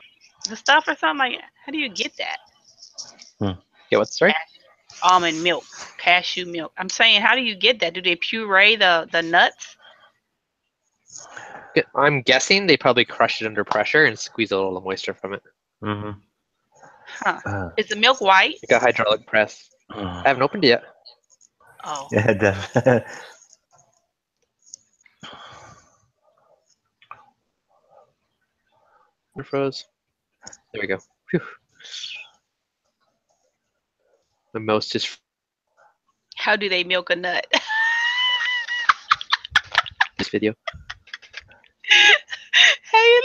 the stuff or something? Like, how do you get that? Yeah, what's right? Almond milk, cashew milk. I'm saying, how do you get that? Do they puree the nuts? I'm guessing they probably crush it under pressure and squeeze a little moisture from it. Huh. Is the milk white? Like a hydraulic press. I haven't opened it yet. Oh. Yeah, definitely. It froze. There we go. Whew. most is. How do they milk a nut? This video. Haley.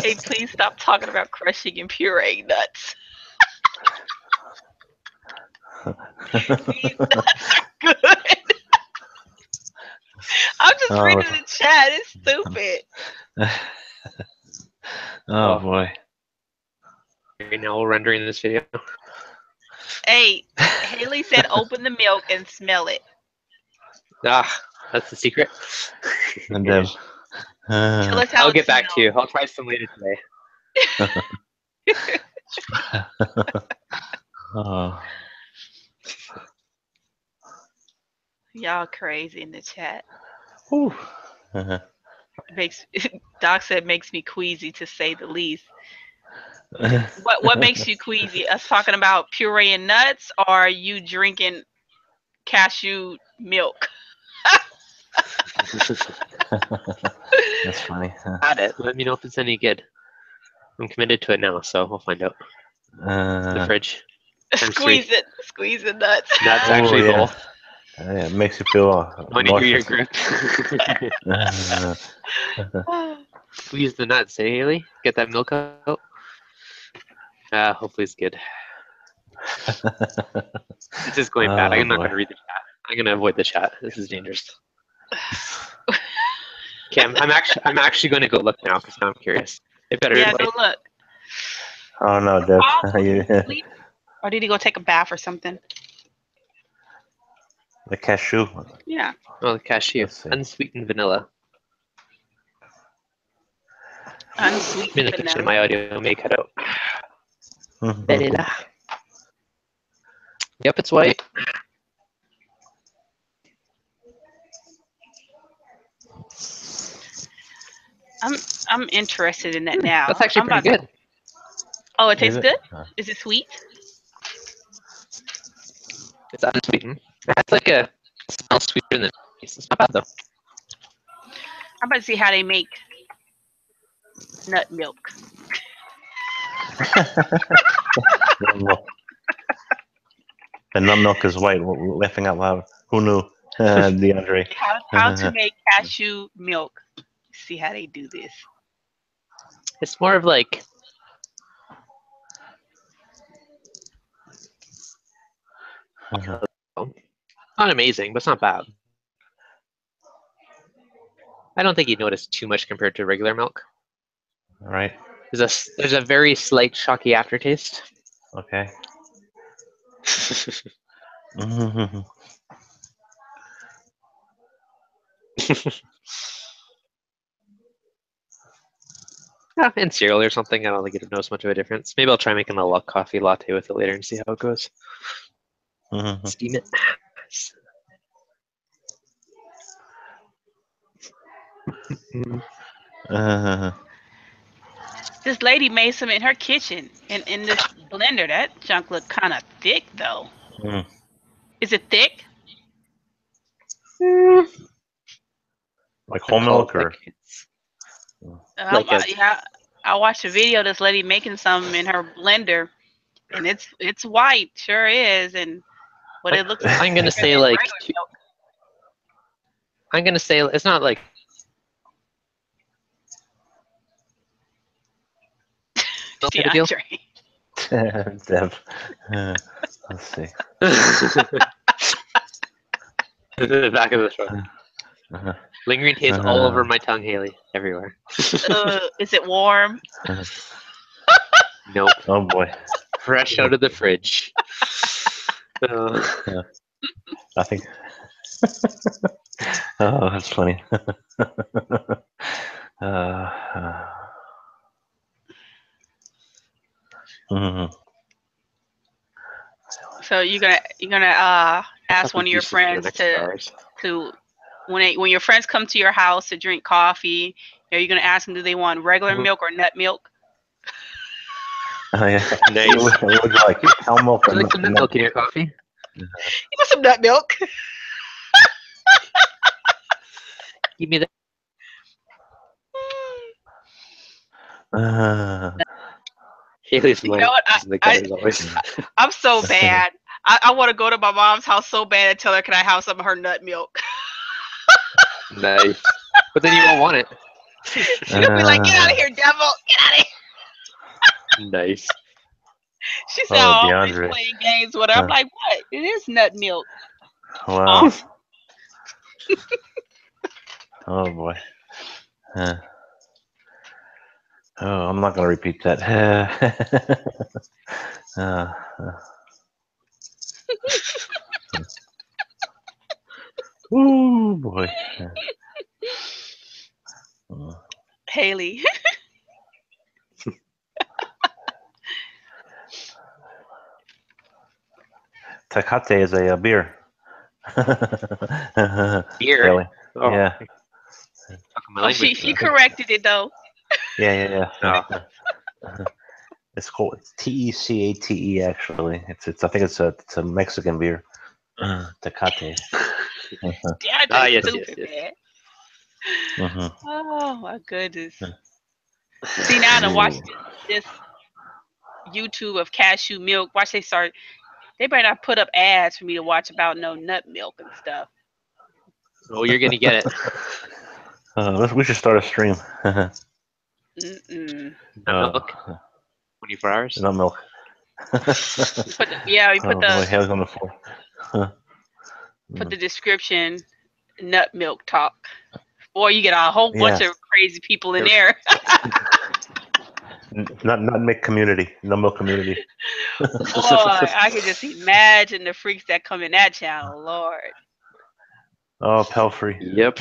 Hey, please stop talking about crushing and pureeing nuts. These nuts are good. I'm just reading the chat. It's stupid. Oh boy. Right now we're rendering this video. Hey, Haley said open the milk and smell it. Ah, that's the secret. And then, Tell us how I'll it get back to smells. you. I'll try some later today. oh. Y'all crazy in the chat. Whew. Doc said makes me queasy to say the least. What makes you queasy? Us talking about puree and nuts, or are you drinking cashew milk? That's funny. Got it. Let me know if it's any good. I'm committed to it now, so we'll find out. The fridge. Squeeze it nuts. That's actually yeah. both. Yeah, it makes you feel When you hear your grip. Squeeze the nuts, eh, Haley? Get that milk out. Hopefully it's good. This is going bad. I'm not going to read the chat. I'm going to avoid the chat. This is dangerous. Okay, I'm actually going to go look now because now I'm curious. It better. Yeah, go look. Oh no, Deb. Or did he go take a bath or something? The cashew. Yeah. Oh, the cashew. Unsweetened vanilla. Unsweetened I'm in the kitchen. My audio may cut out. Vanilla. Yep, it's white. I'm interested in that now. That's actually pretty good. Oh, it tastes good? Is it sweet? It's unsweetened. It's like it smells sweeter than it tastes. It's not bad though. I'm about to see how they make nut milk. The nut milk is white. Laughing out loud. Who knew? DeAndre. How to make cashew milk. See how they do this. It's more of like not amazing, but it's not bad. I don't think you'd notice too much compared to regular milk. All right. There's a very slight chalky aftertaste. Okay. In cereal or something, I don't think you'd notice much of a difference. Maybe I'll try making a luck coffee latte with it later and see how it goes. Steam it. This lady made some in her kitchen in this blender. That junk looked kind of thick, though. Is it thick? Like whole milk or? Yeah, I watched a video of this lady making some in her blender, and it's white, sure is, and what it looks like. I'm gonna say like. I'm gonna say it's not like. DeAndre. Dev. Let's see. The back of the throat. Lingering taste all over my tongue, Haley. Everywhere. Is it warm? Nope. Oh boy. Fresh out of the fridge. I think. Oh, that's funny. So you're gonna ask one of your friends to when your friends come to your house to drink coffee, are you gonna ask them, do they want regular milk or nut milk? Oh yeah. Nice. Would you like cow milk? Would you like some nut milk in your coffee? You want some nut milk? Give me that. Haley's You know what? I'm so bad. I want to go to my mom's house so bad and tell her, can I have some of her nut milk? Nice. But then you won't want it. She'll be like, get out of here, devil. Get out of here. Nice. She said, I'm always playing games with her. I'm like, what? It is nut milk. Wow. Oh, boy. Oh, I'm not going to repeat that. Oh, boy. Haley. Tecate is a beer. Beer? Haley. Oh. Yeah. She corrected it, though. Yeah. It's called Tecate. Actually, it's I think it's a Mexican beer. Tecate. That's stupid, man. Oh my goodness. See, now to watch this YouTube of cashew milk. Watch they better not put up ads for me to watch about no nut milk and stuff. Oh, you're gonna get it. We should start a stream. Milk. 24 hours. No milk. We put Haley's on the floor. Put the description, nut milk talk. Boy, you get a whole bunch of crazy people in there. Not milk community. No milk community. Boy, I can just imagine the freaks that come in that channel, Lord. Oh, Pelfrey. Yep.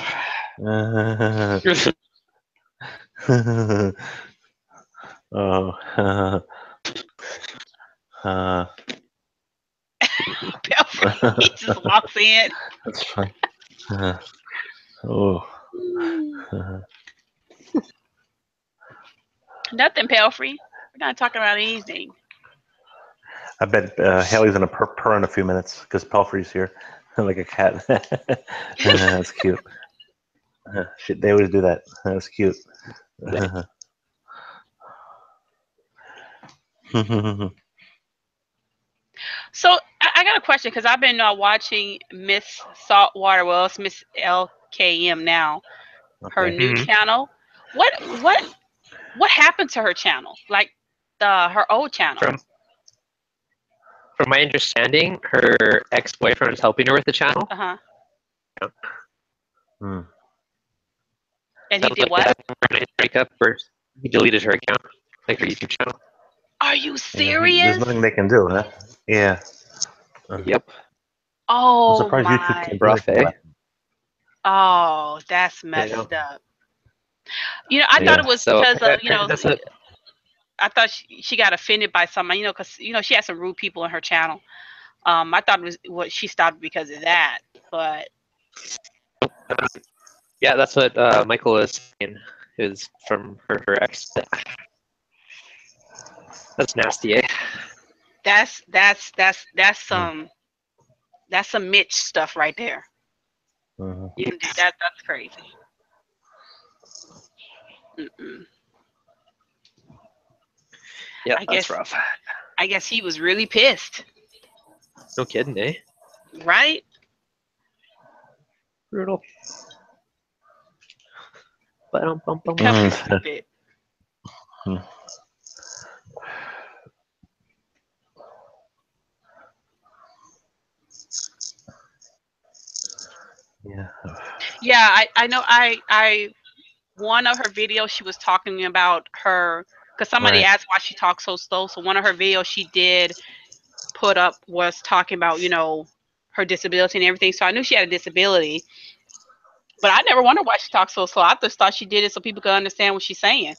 Pelfrey, he just walks in. That's fine. Nothing, Pelfrey. We're not talking about anything. I bet Haley's gonna purr in a few minutes because Pelfrey's here, like a cat. That's cute. They always do that. That's cute. So I got a question because I've been watching Miss Saltwater. Well, it's Miss LKM now. Her new channel. What happened to her channel? Like her old channel. From my understanding, her ex-boyfriend is helping her with the channel. Yeah. Hmm. And he did what? Breakup, or he deleted her account, like her YouTube channel. Are you serious? There's nothing they can do, huh? Yeah. Yep. Oh, I'm surprised YouTube came rough, eh? Oh, that's messed up. I thought it was because of, I thought she got offended by something, because, she had some rude people in her channel. I thought it was she stopped because of that, but. Yeah, that's what Michael is saying. Is from her ex. That's nasty, eh? That's some Mitch stuff right there. Mm-hmm. That's crazy. Yeah, that's rough. I guess he was really pissed. No kidding, eh? Right? Brutal. Stupid. Yeah, I know. I one of her videos she was talking about her, because somebody asked why she talks so slow. So one of her videos she did put up was talking about her disability and everything. So I knew she had a disability, but I never wondered why she talks so slow. I just thought she did it so people could understand what she's saying.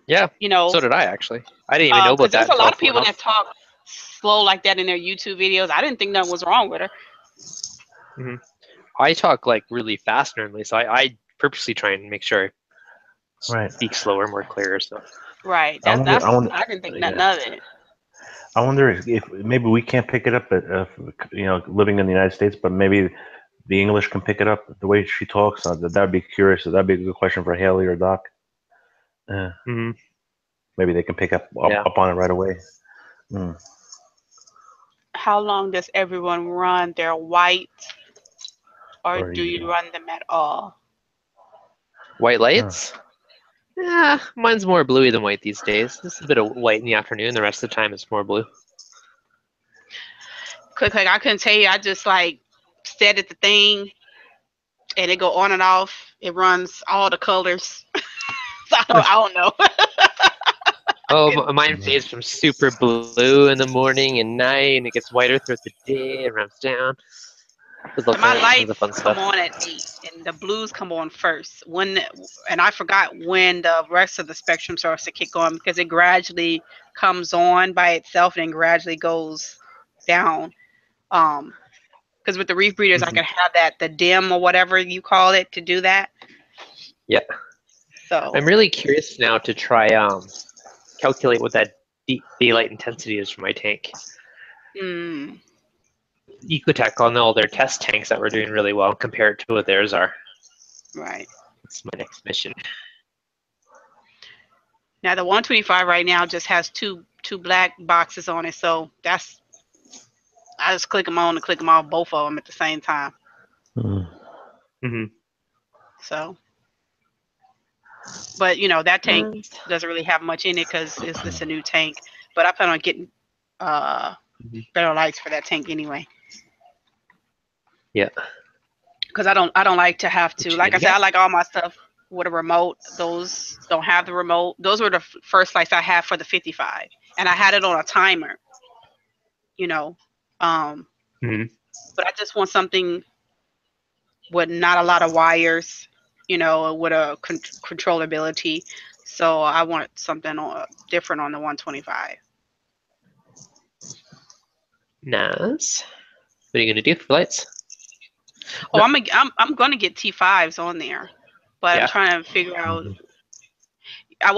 Yeah, so did I actually. I didn't even know about that. There's a lot of people that talk slow like that in their YouTube videos. I didn't think nothing was wrong with her. I talk like really fast normally, so I purposely try and make sure I speak slower, more clear. So I didn't think nothing of it. I wonder if maybe we can't pick it up at living in the United States, but maybe the English can pick it up the way she talks. That'd be curious. That'd be a good question for Haley or Doc. Maybe they can pick up on it right away. How long does everyone run their white, or do you run them at all? White lights? Yeah, mine's more bluey than white these days. Just a bit of white in the afternoon. The rest of the time, it's more blue. Quick, I couldn't tell you. I just like set at the thing, and it go on and off. It runs all the colors. So I don't know. Oh, mine fades from super blue in the morning and night, and it gets whiter throughout the day. It ramps down. My lights come on at 8, and the blues come on first. And I forgot when the rest of the spectrum starts to kick on, because it gradually comes on by itself and gradually goes down. Because with the Reef breeders, I can have the dim or whatever you call it to do that. Yeah. So I'm really curious now to try calculate what that daylight intensity is for my tank. Ecotech on all their test tanks that were doing really well compared to what theirs are. Right. That's my next mission. Now the 125 right now just has two black boxes on it, so I just click them on and click them off, both of them at the same time. So, but that tank doesn't really have much in it because it's just a new tank. But I plan on getting better lights for that tank anyway. Yeah. Because I don't like to have to. Like I said, I like all my stuff with a remote. Those don't have the remote. Those were the first lights I had for the 55, and I had it on a timer. But I just want something with not a lot of wires, with a controllability. So I want something different on the 125. Nice. What are you gonna do for lights? Oh, I'm gonna get T5s on there, but I'm trying to figure out. I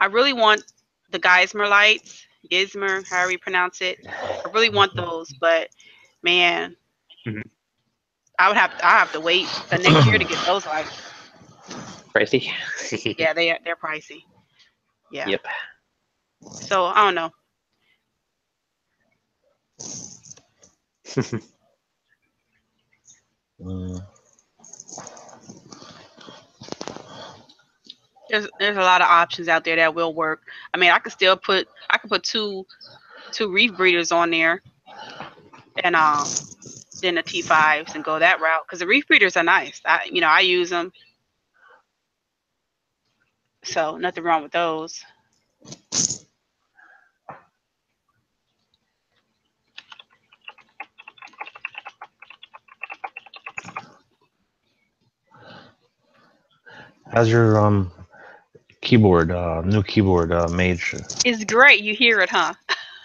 really want the Geismar lights, Gizmer, however you pronounce it. I really want those, but man, I have to wait the next year to get those lights. Pricey. Yeah, they're pricey. Yeah. Yep. So I don't know. There's a lot of options out there that will work. I mean, I could put two Reef breeders on there, and then the T5s, and go that route, because the Reef breeders are nice. I use them, so nothing wrong with those. How's your keyboard, new keyboard, Mage? It's great. You hear it, huh?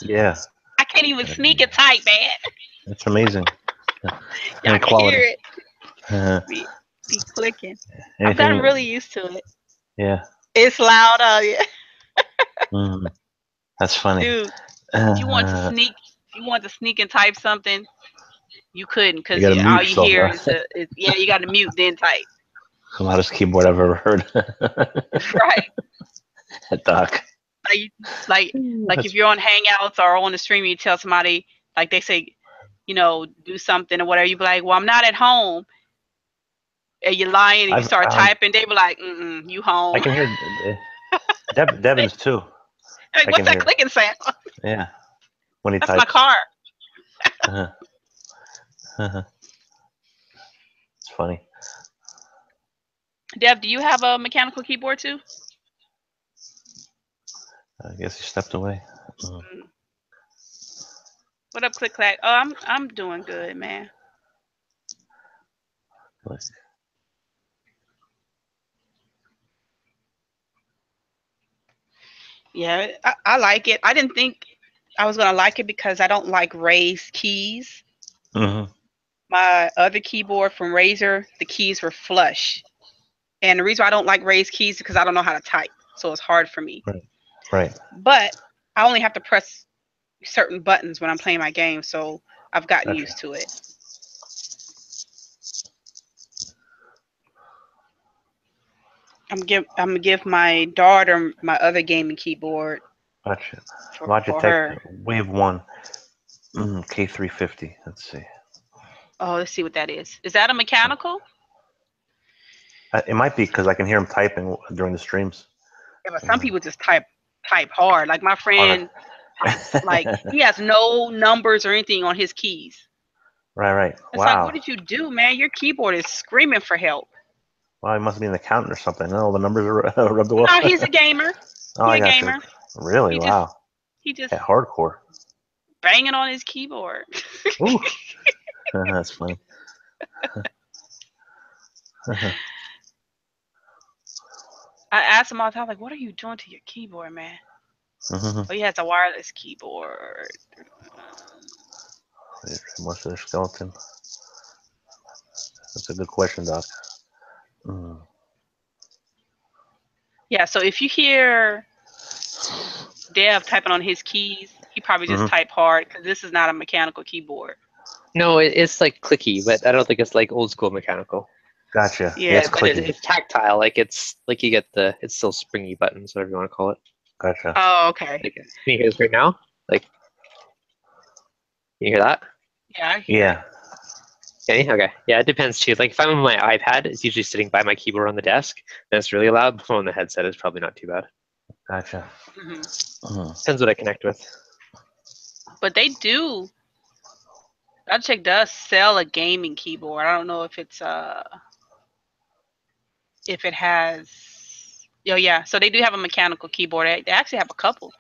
Yeah. I can't even sneak it tight, man. It's amazing. Y'all can hear it. Be clicking. I've gotten really used to it. Yeah. It's loud, yeah. That's funny. Dude, if you want to sneak and type something, you couldn't, because all you hear is you got to mute then type. The loudest keyboard I've ever heard. Right. Doc. Like if you're on Hangouts or on the stream, you tell somebody, like they say, do something or whatever, you be like, well, I'm not at home. And you're lying, and you start typing, they be like, you home. I can hear Devin's too. Like, what's that clicking sound? Yeah. When he That's types. my car. It's funny. Dev, do you have a mechanical keyboard too? I guess he stepped away. What up, Click Clack? Oh, I'm doing good, man. Click. Yeah, I like it. I didn't think I was gonna like it because I don't like raised keys. My other keyboard from Razer, the keys were flush, and the reason why I don't like raised keys is because I don't know how to type, so it's hard for me. Right. But I only have to press certain buttons when I'm playing my game, so I've gotten used to it. I'm gonna give my daughter my other gaming keyboard. Gotcha. For Logitech her. Wave 1 K350. Let's see. Oh, let's see what that is. Is that a mechanical? It might be because I can hear him typing during the streams. Yeah, but some people just type hard. Like my friend, like he has no numbers or anything on his keys. Right. It's wow. like, what did you do, man? Your keyboard is screaming for help. Well, he must be an accountant or something. No, the numbers are rubbed off. No, he's a gamer. Oh, He's a gamer. Really? Wow. He just yeah, hardcore. Banging on his keyboard. Ooh. That's funny. I asked him all the time, like, what are you doing to your keyboard, man? Oh, he has a wireless keyboard. Muscular skeleton. That's a good question, Doc. Yeah, so if you hear Dev typing on his keys, he probably just typed hard because this is not a mechanical keyboard. No, it's like clicky, but I don't think it's like old school mechanical. Gotcha. Yeah, it's clicky. It's tactile. Like it's like you get it's still springy buttons, whatever you want to call it. Gotcha. Oh, okay. Like, can you hear this right now? Like, can you hear that? Yeah, I hear it. Okay. Okay. Yeah, it depends too. Like if I'm on my iPad, it's usually sitting by my keyboard on the desk, and it's really loud. But on the headset, it's probably not too bad. Gotcha. Depends what I connect with. But they do. Logitech does sell a gaming keyboard. I don't know if it's if it has. Oh yeah, so they do have a mechanical keyboard. They actually have a couple.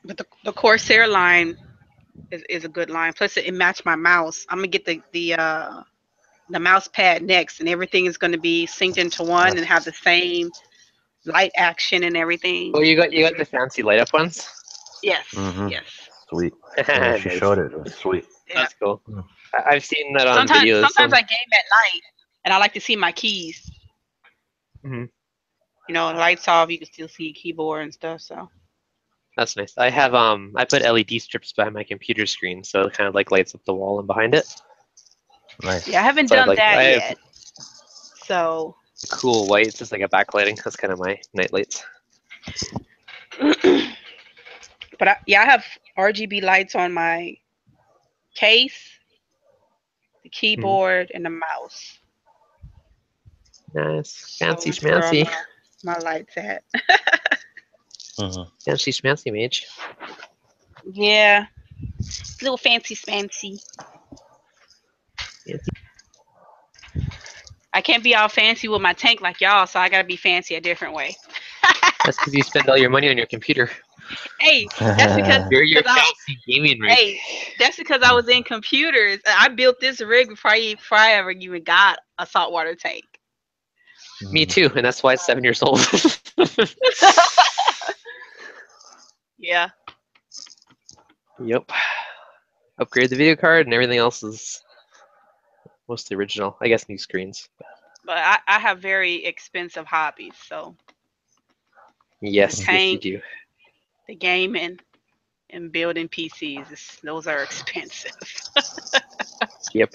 But the Corsair line is a good line. Plus it matched my mouse. I'm gonna get the mouse pad next, and everything is gonna be synced into one and have the same light action and everything. Oh, you got the fancy light up ones? Yes. Yes. Sweet. Yeah, she showed it. It was sweet. Yeah. That's cool. I've seen that on videos. Sometimes I game at night, and I like to see my keys. You know, lights off, you can still see keyboard and stuff. So that's nice. I have I put LED strips behind my computer screen, so it kind of like lights up the wall and behind it. Nice. Yeah, I haven't done that yet. So cool white. It's just like a backlighting. That's kind of my night lights. But I have RGB lights on my case, the keyboard, and the mouse. Nice, fancy So that's schmancy. where my lights at. Fancy schmancy, mage. Yeah, little fancy schmancy. I can't be all fancy with my tank like y'all, so I gotta be fancy a different way. That's because you spend all your money on your computer. Hey, that's because you're fancy gaming rig. Hey, that's because I was in computers. I built this rig before I ever even got a saltwater tank. Me too, and that's why it's 7 years old. Yeah. Yep. Upgrade the video card, and everything else is mostly original. I guess new screens. But I have very expensive hobbies, so. Yes, tank, yes you do. The gaming and building PCs, those are expensive. Yep.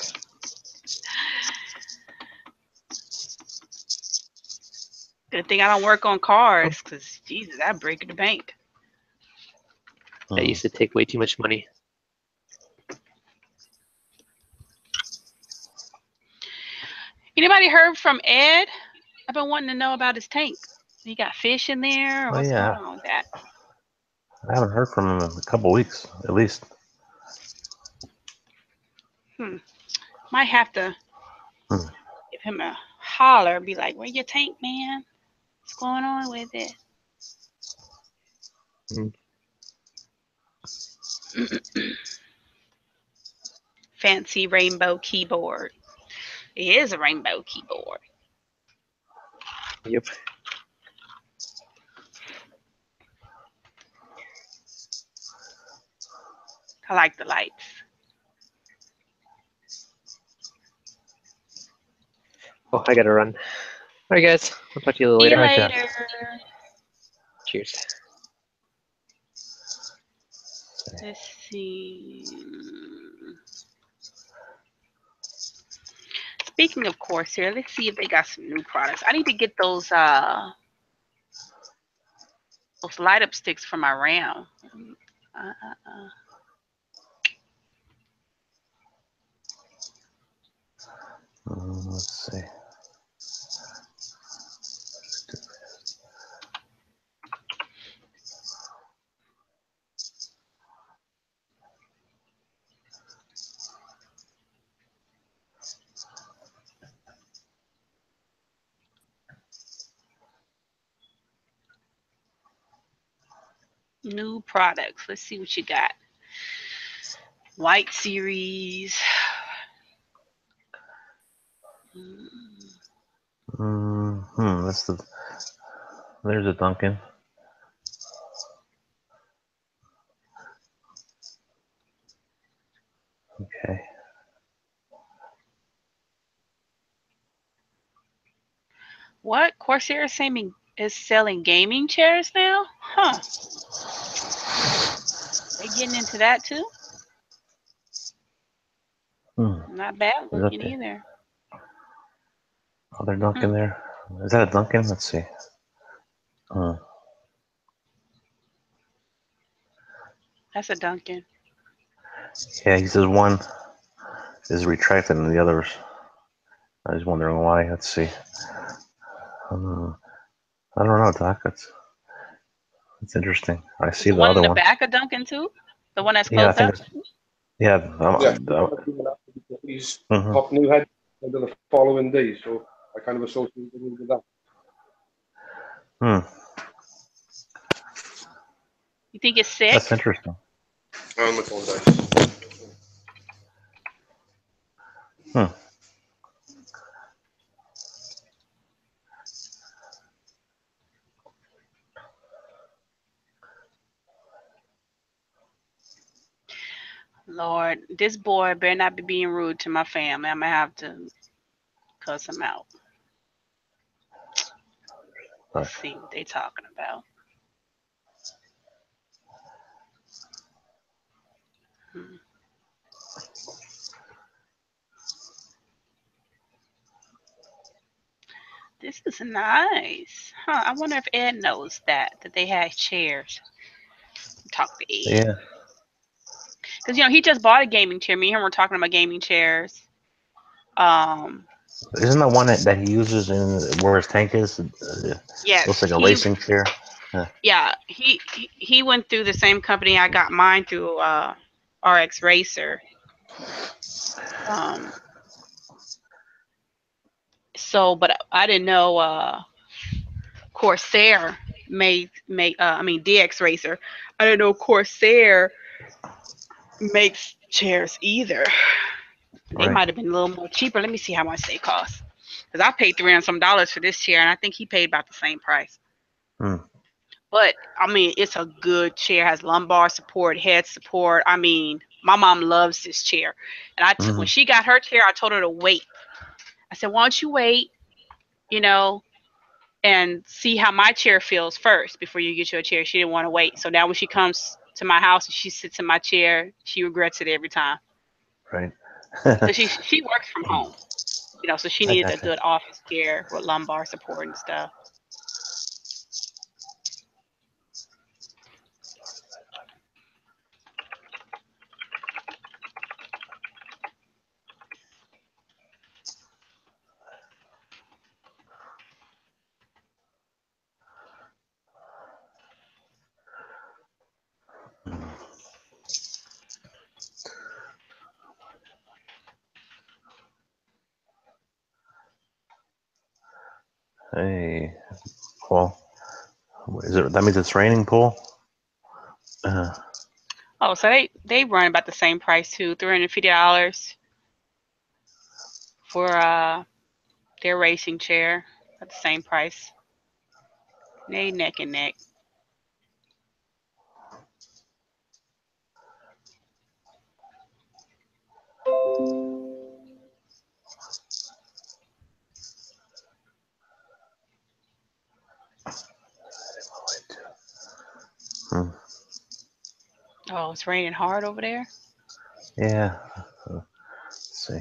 Good thing I don't work on cars, because Jesus, I break the bank. That used to take way too much money. Anybody heard from Ed? I've been wanting to know about his tank. He got fish in there? Or what's going on with that? I haven't heard from him in a couple weeks, at least. Might have to give him a holler, be like, where your tank, man? What's going on with it? Fancy rainbow keyboard. It is a rainbow keyboard. Yep. I like the lights. Oh, I gotta run. All right, guys. I'll talk to you a little later. See you later. Cheers. Let's see. Speaking of Corsair, let's see if they got some new products. I need to get those light up sticks for my RAM. Let's see. New products. Let's see what you got. White series. That's the. There's a Duncan. Okay. What? Corsair is selling gaming chairs now? Huh. They getting into that too? Not bad looking either. Other Duncan there. Is that a Duncan? Let's see. That's a Duncan. Yeah, he says one is retracted and the others. I was wondering why. Let's see. I don't know, Doc. That's interesting. I see the one other in the one. back of Duncan too? The one that's closed up? He's top new head under the following days, so I kind of associate it with that. You think it's sick? That's interesting. On the phone, guys. Lord, this boy better not be being rude to my family. I'm going to have to cuss him out. Let's see what they talking about. This is nice. Huh, I wonder if Ed knows that they had chairs. Talk to Ed. Yeah. Because, you know, he just bought a gaming chair. Me and him were talking about gaming chairs. Isn't that one that he uses in where his tank is? Yes. Looks like a racing chair. Yeah, he went through the same company I got mine through, RX Racer. So, but I didn't know Corsair DX Racer. I didn't know Corsair makes chairs either. They might have been a little more cheaper. Let me see how much they cost. Because I paid $300 some for this chair, and I think he paid about the same price. But I mean, it's a good chair. Has lumbar support, head support. I mean, my mom loves this chair, and when she got her chair, I told her to wait. I said, "Why don't you wait? You know, and see how my chair feels first before you get your chair." She didn't want to wait. So now when she comes to my house and she sits in my chair, she regrets it every time. Right. So she works from home, you know, so she needed a good office chair with lumbar support and stuff. Hey, Paul. That means it's raining, Paul? Oh, so they run about the same price too, $350 for their racing chair at the same price. They neck and neck. Oh, it's raining hard over there. Yeah. Let's see.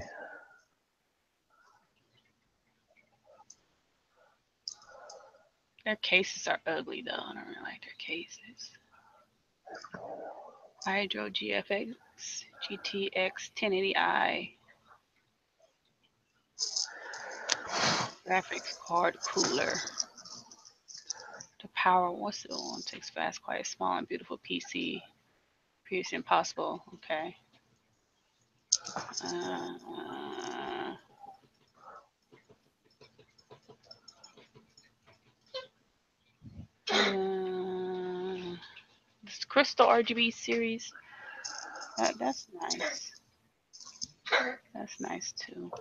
Their cases are ugly though. I don't really like their cases. Hydro GFX GTX 1080i. Graphics card cooler. The power, what's the one? Takes fast, quiet, small, and beautiful PC. Pierce impossible. Okay. This Crystal RGB series. That's nice. That's nice too.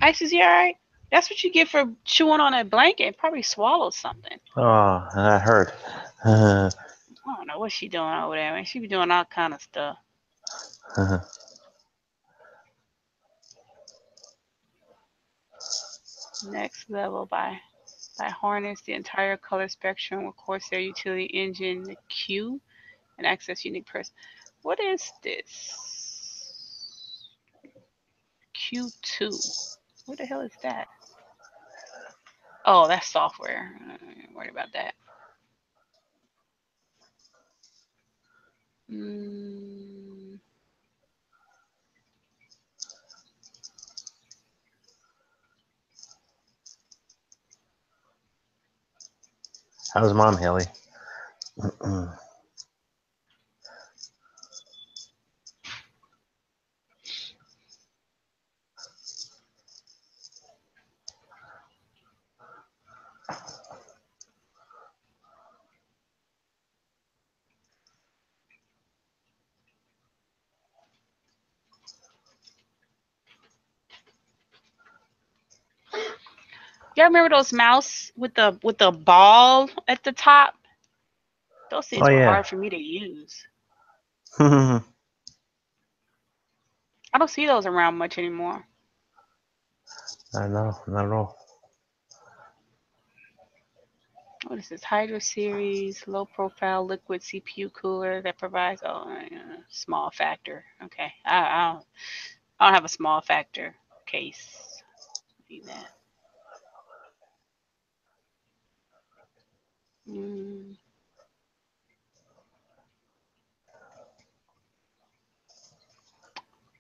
Ice, is he alright? That's what you get for chewing on a blanket. Probably swallowed something. Oh, I heard. I don't know what she doing over there, man. She be doing all kind of stuff. Next level by harness the entire color spectrum with Corsair Utility Engine, the Q, and access unique person. What is this? Q2. What the hell is that? Oh, that's software. Don't worry about that. How's Mom, Haley? Y'all remember those mouse with the ball at the top? Those things were hard for me to use. I don't see those around much anymore. I know, not at all. What is this? Hydro series, low profile liquid CPU cooler that provides small factor. Okay, I don't have a small factor case. Need that.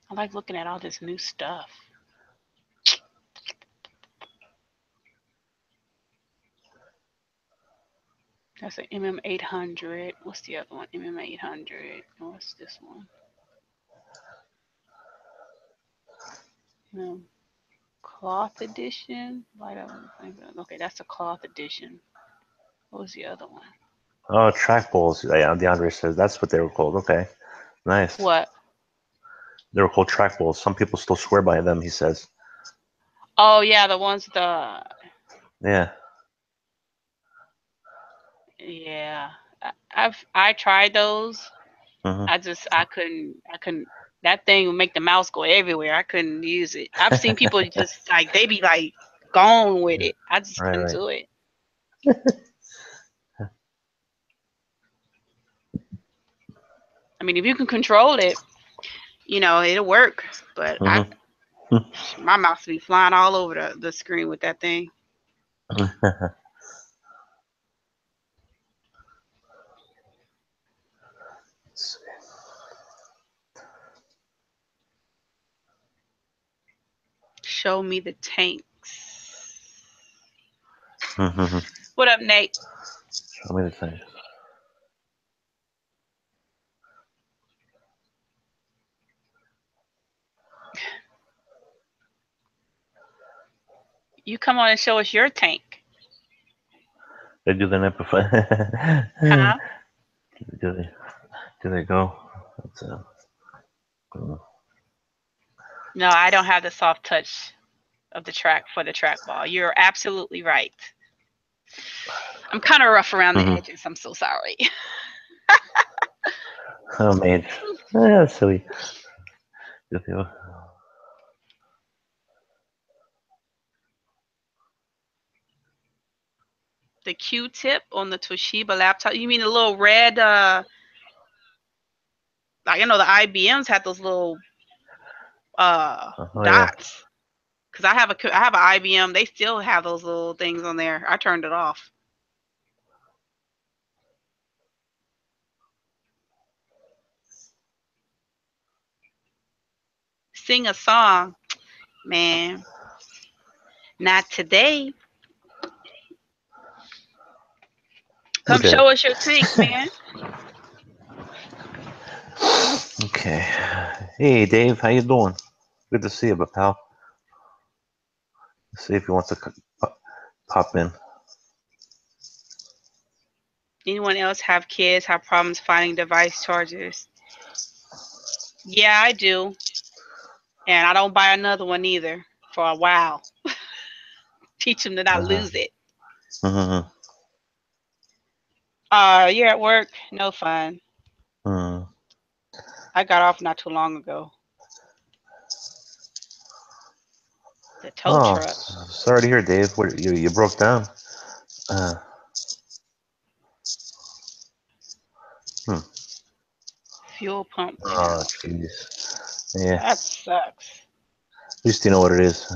I like looking at all this new stuff. That's an MM800. What's the other one? MM800. What's this one? Cloth edition. Okay, that's a cloth edition. What was the other one? Oh, trackballs. Yeah, DeAndre says that's what they were called. Okay, nice. What? They were called trackballs. Some people still swear by them, he says. Oh yeah, the ones Yeah. Yeah, I tried those. I couldn't. That thing would make the mouse go everywhere. I couldn't use it. I've seen people just like they be like gone with it. I just couldn't do it. I mean, if you can control it, it'll work. But my mouse be flying all over the screen with that thing. Show me the tanks. What up, Nate? Show me the tanks. You come on and show us your tank. They do the amplifier. Huh? Do they go? No, I don't have the soft touch of the trackball. You're absolutely right. I'm kind of rough around the edges. I'm so sorry. Oh man, that's silly. The Q-tip on the Toshiba laptop. You mean the little red Like, the IBMs had those little dots. Because I have an IBM. They still have those little things on there. I turned it off. Sing a song. Man. Not today. Come show us your tank, man. Okay. Hey, Dave. How you doing? Good to see you, pal. Let's see if he wants to pop in. Anyone else have kids, have problems finding device chargers? Yeah, I do. And I don't buy another one either for a while. Teach them to not lose it. You're at work? No fun. I got off not too long ago. The tow truck. Sorry to hear, Dave. What, you broke down. Fuel pump went out. Jeez. Yeah. That sucks. At least you know what it is.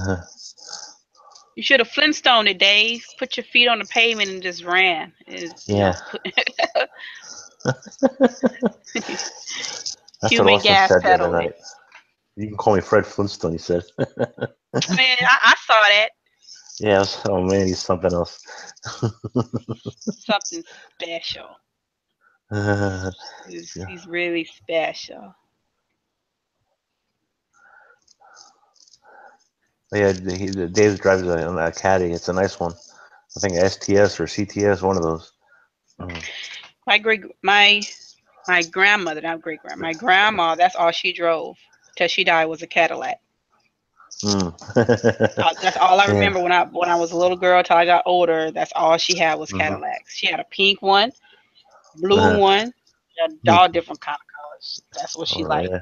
You should have Flintstone it, Dave. Put your feet on the pavement and just ran. Yeah. That's Human what Austin gas said the pedal. other night. You can call me Fred Flintstone, he said. Man, I saw that. Yeah, oh man, he's something else. Something special. He's really special. Yeah, Dave drives a caddy. It's a nice one. I think STS or CTS, one of those. My grandmother, not great grandma, my grandma, that's all she drove till she died was a Cadillac. That's all I remember when I was a little girl till I got older. That's all she had was Cadillacs. She had a pink one, blue one, all different kind of colors. That's what she liked.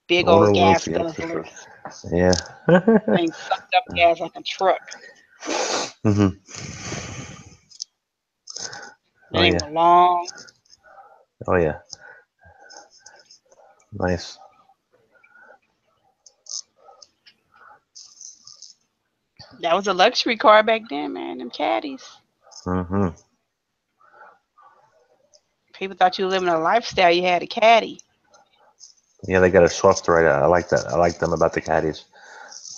Big old gas guzzlers. Yeah. Things sucked up gas like a truck. They were long. Oh yeah. Nice. That was a luxury car back then, man. Them caddies. People thought you were living a lifestyle. You had a caddy. Yeah, they got a soft ride. I like that. I like them about the caddies.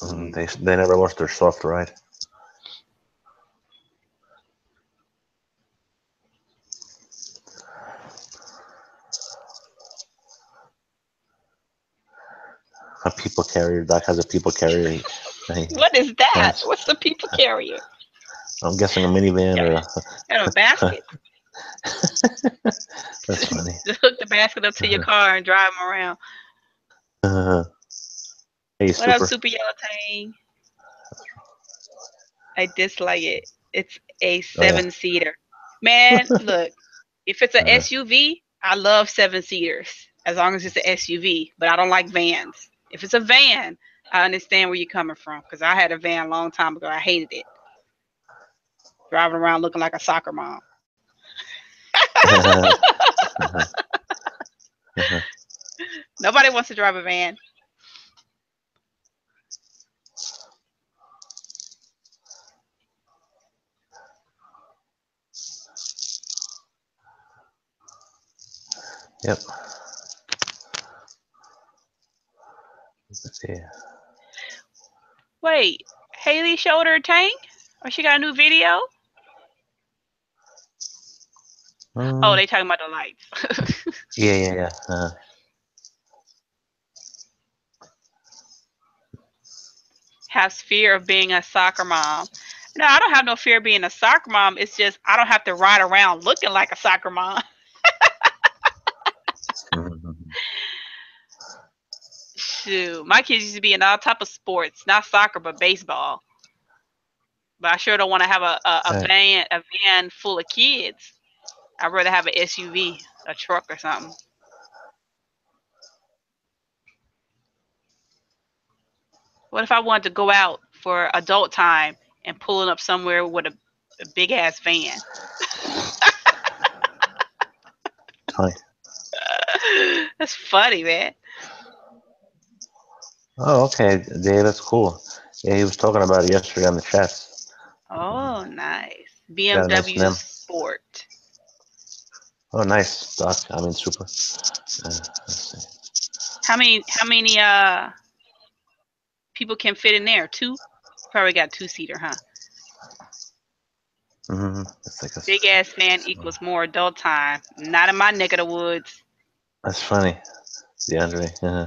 They never lost their soft ride. A people carrier. Doc has a people carrier. What is that? What's the people carrier? I'm guessing a minivan or a basket. That's funny. Just hook the basket up to your car and drive them around. Hey, what up, Super Yellow Tang? I dislike it. It's a 7-seater. Man, look, if it's an SUV, I love 7-seaters as long as it's an SUV, but I don't like vans. If it's a van, I understand where you're coming from because I had a van a long time ago. I hated it. Driving around looking like a soccer mom. Nobody wants to drive a van. Yep. Let's see. Wait, Haley showed her tank? Or she got a new video? Oh, they talking about the lights. Yeah. Has fear of being a soccer mom. No, I don't have no fear of being a soccer mom. It's just I don't have to ride around looking like a soccer mom. Shoot, my kids used to be in all type of sports, not soccer, but baseball. But I sure don't want to have a van full of kids. I'd rather have an SUV, a truck or something. What if I wanted to go out for adult time and pulling up somewhere with a big ass van? Hi. That's funny, man. Oh, okay, Dave, that's cool. Yeah, he was talking about it yesterday on the chats. Oh, nice. Got a nice BMW NEM. Sport. Oh, nice, Doc. I mean, super. Let's see. How many people can fit in there? 2? Probably got 2-seater, huh? It's like a, big ass fan equals more adult time. Not in my neck of the woods. That's funny, DeAndre.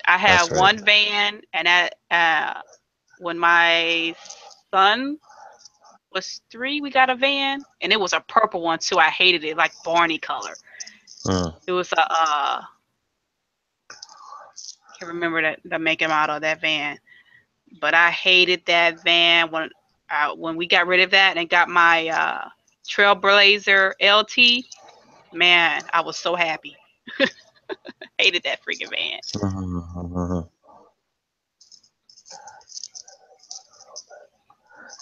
I had That's right. one van, and when my son was 3, we got a van, and it was a purple one too. I hated it, like Barney color. It was a can't remember the make and model of that van, but I hated that van when we got rid of that and got my Trailblazer LT. Man, I was so happy. Hated that freaking van.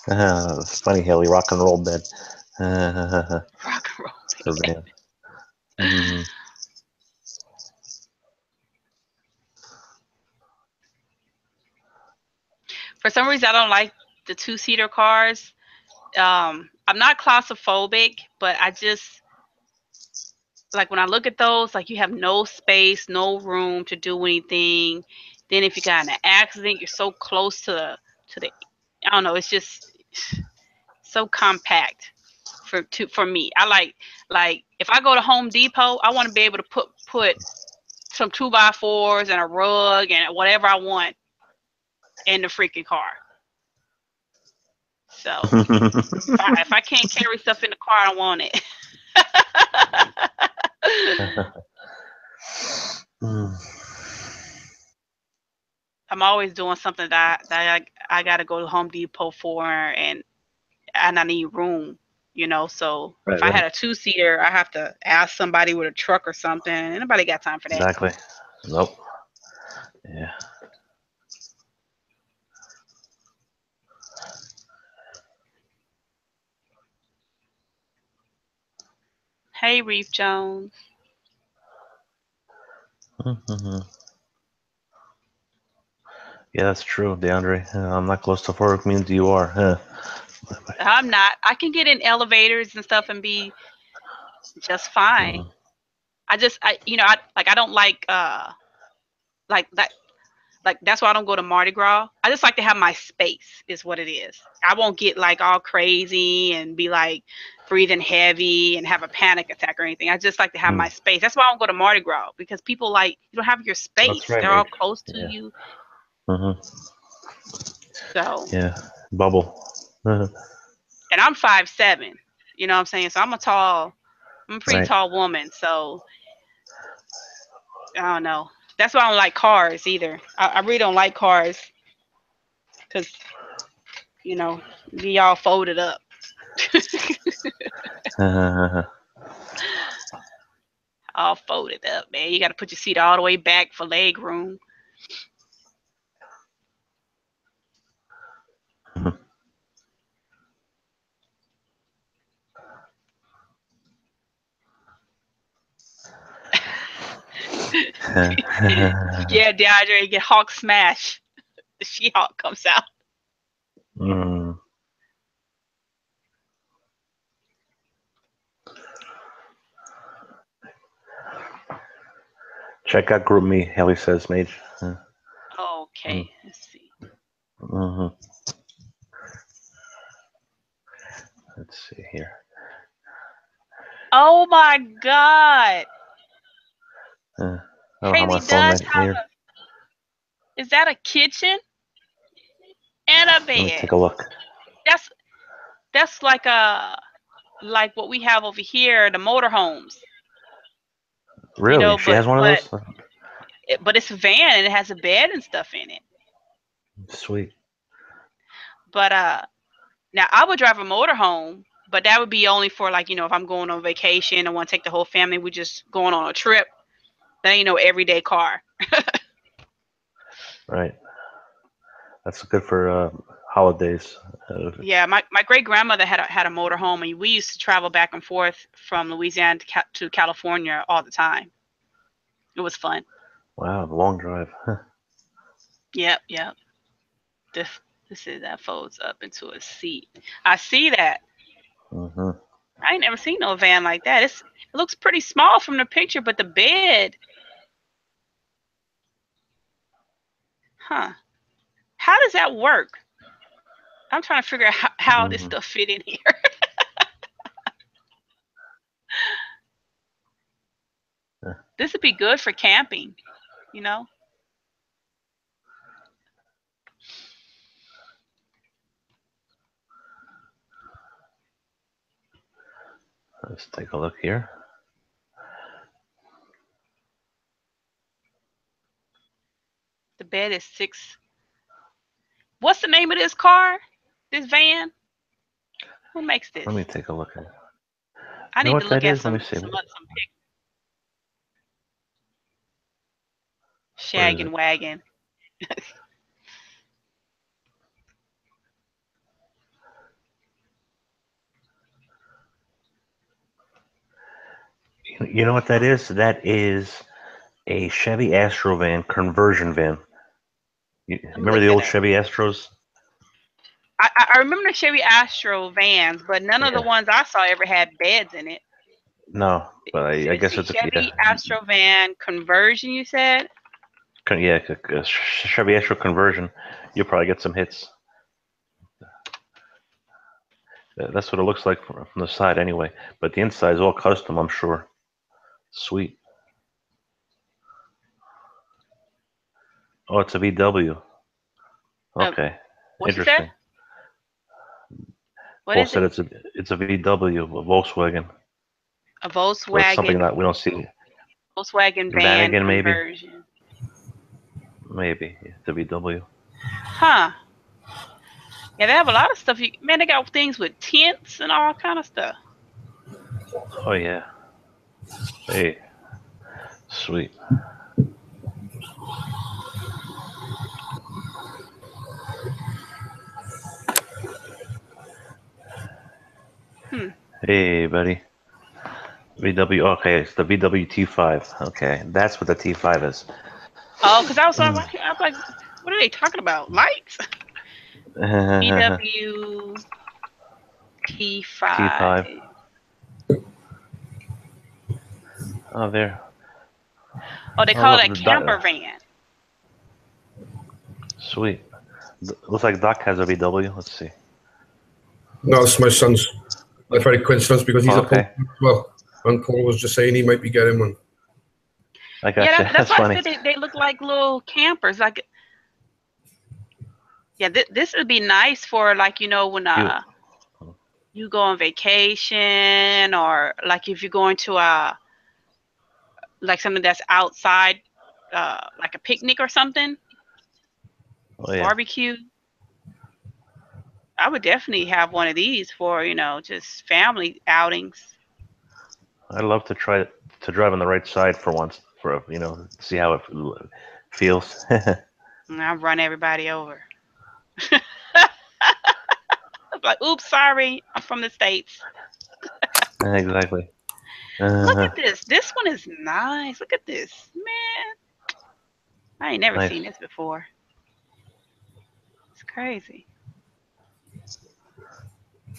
It's funny, Haley. Rock and roll bed. Rock and roll bed. For some reason, I don't like the 2-seater cars. I'm not claustrophobic, but I just like when I look at those, like you have no space, no room to do anything. Then if you got in an accident, you're so close to the I don't know, it's just so compact for me. I like if I go to Home Depot, I want to be able to put some 2x4s and a rug and whatever I want in the freaking car. So if I can't carry stuff in the car, I don't want it. I'm always doing something that I got to go to Home Depot for, and I need room, So if I had a 2-seater, I have to ask somebody with a truck or something. Anybody got time for that? Exactly. Nope. Yeah. Hey, Reef Jones. Yeah, that's true, DeAndre. I'm not claustrophobic means you are. I'm not. I can get in elevators and stuff and be just fine. I don't like that. Like that's why I don't go to Mardi Gras. I just like to have my space, is what it is. I won't get like all crazy and be like breathing heavy and have a panic attack or anything. I just like to have my space. That's why I don't go to Mardi Gras, because people you don't have your space. That's right, They're all close to you. So yeah, bubble. And I'm 5'7". You know what I'm saying? So I'm a pretty tall woman. So I don't know. That's why I don't like cars either. I really don't like cars because, be all folded up. All folded up, man. You got to put your seat all the way back for leg room. Yeah, DeAndre, get Hawk smash. The She-Hulk comes out. Check out Group Me, Haley says, Mage. Okay, let's see. Let's see here. Oh my God. Haley does have is that a kitchen and a bed? Let me take a look. That's like what we have over here, the motorhomes. Really? She has one of those? But it's a van and it has a bed and stuff in it. Sweet. But now I would drive a motorhome, but that would be only for if I'm going on vacation, I want to take the whole family, we're just going on a trip. That ain't no everyday car. Right. That's good for holidays. Yeah, my great grandmother had a motorhome, and we used to travel back and forth from Louisiana to California all the time. It was fun. Wow, long drive. Yep. This is that folds up into a seat. I see that. Mm-hmm. I ain't never seen no van like that. It looks pretty small from the picture, but the bed. Huh. How does that work? I'm trying to figure out how this stuff fit in here. This would be good for camping, you know? Let's take a look here. The bed is 6. What's the name of this car? This van? Who makes this? Let me take a look at it. I need to look at some pics. Shaggin' wagon. You know what that is? That is a Chevy Astro van conversion van. You remember the old Chevy Astros? I remember the Chevy Astro vans, but none of the ones I saw ever had beds in it. No, but I guess it's a Chevy Astro van conversion. You said? Yeah, a Chevy Astro conversion. You'll probably get some hits. That's what it looks like from the side, anyway. But the inside is all custom, I'm sure. Sweet. Oh, it's a VW. Okay, interesting. What Paul is said it? it's a VW, a Volkswagen. A Volkswagen. So it's something that we don't see. Volkswagen van conversion. Maybe it's a VW. Huh. Yeah, they have a lot of stuff. Man, they got things with tents and all kind of stuff. Oh yeah. Hey, sweet. Hey, buddy. VW. Okay, it's the VW T5. Okay, that's what the T5 is. Oh, because I was like, what are they talking about? Lights? VW T5. Oh, there. Oh, they call it a camper van. Sweet. Looks like Doc has a VW. Let's see. No, it's my son's. A very coincidence because he's a Paul as well. And Paul was just saying he might be getting one. I got you. That's why funny. I said they look like little campers. Like, yeah, this would be nice for, like, you know, when you go on vacation, or like if you're going to like something that's outside, like a picnic or something. Oh, yeah. Barbecue. I would definitely have one of these for, you know, just family outings. I'd love to try to drive on the right side for once, for see how it feels. I'll run everybody over. Like, oops, sorry, I'm from the States. Exactly. Look at this. This one is nice. Look at this, man. I ain't never seen this before. It's crazy.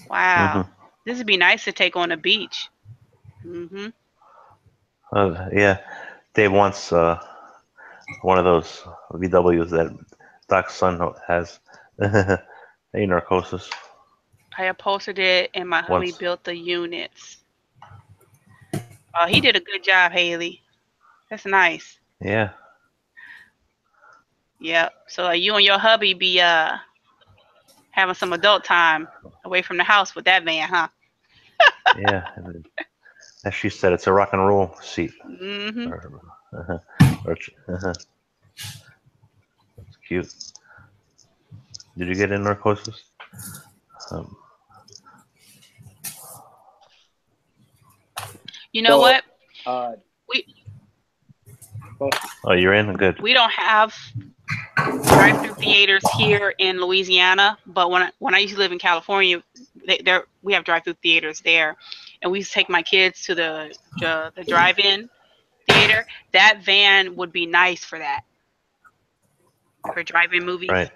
Wow. This would be nice to take on the beach. Yeah, Dave wants one of those VWs that Doc's son has. Hey, Narcosis. I upholstered it, and my hubby built the units. Oh, he did a good job, Haley. That's nice. Yeah. Yep. So you and your hubby be having some adult time away from the house with that van, huh? Yeah. As she said, it's a rock and roll seat. That's cute. Did you get in Narcosis? You know what? Oh, you're in? Good. We don't have drive-through theaters here in Louisiana, but when I used to live in California, we have drive-through theaters there, and we used to take my kids to the drive-in theater. That van would be nice for that, for drive-in movies. Right.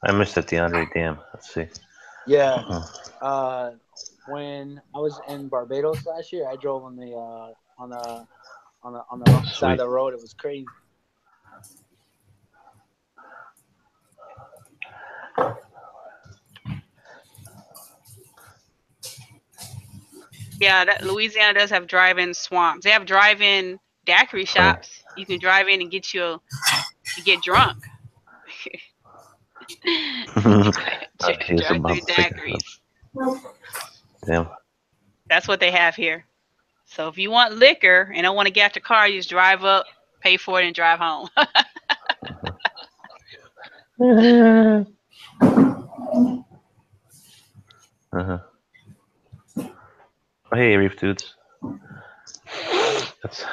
I missed it, DeAndre. Damn. Let's see. Yeah. When I was in Barbados last year, I drove on the wrong side of the road. It was crazy. Yeah, Louisiana does have drive-in swamps. They have drive-in daiquiri shops. You can drive in and get drunk. Daiquiris. Damn. That's what they have here. So if you want liquor and don't want to get out your car, you just drive up, pay for it, and drive home. Oh, hey, Reef dudes. That's...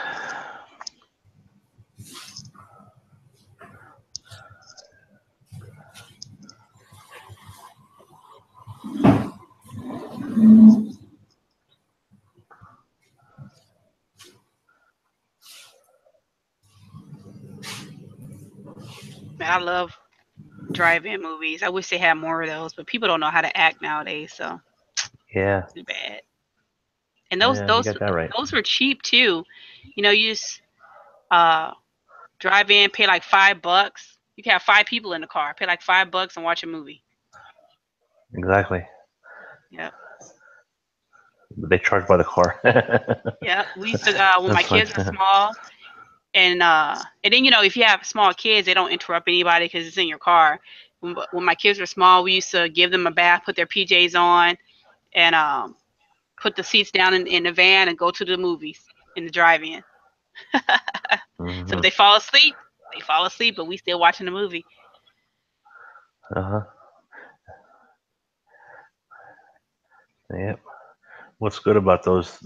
I love drive-in movies. I wish they had more of those, but people don't know how to act nowadays, so yeah, too bad. And those were cheap too. You know, you just drive in, pay like $5. You can have 5 people in the car. Pay like $5 and watch a movie. Exactly. Yep. They charge by the car. Yeah, we used to when my kids were small, and then if you have small kids, they don't interrupt anybody because it's in your car. When my kids were small, we used to give them a bath, put their PJs on, and put the seats down in the van and go to the movies in the drive-in. So if they fall asleep, but we still watching the movie. Yep. What's good about those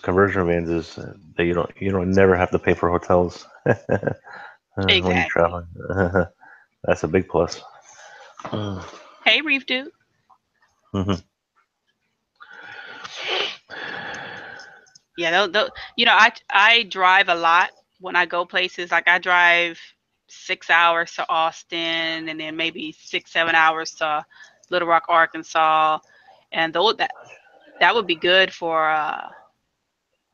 conversion vans is that you don't never have to pay for hotels when you're traveling. That's a big plus. Hey, Reef dude. Yeah, I drive a lot when I go places. Like I drive 6 hours to Austin, and then maybe 6-7 hours to Little Rock, Arkansas, and that would be good for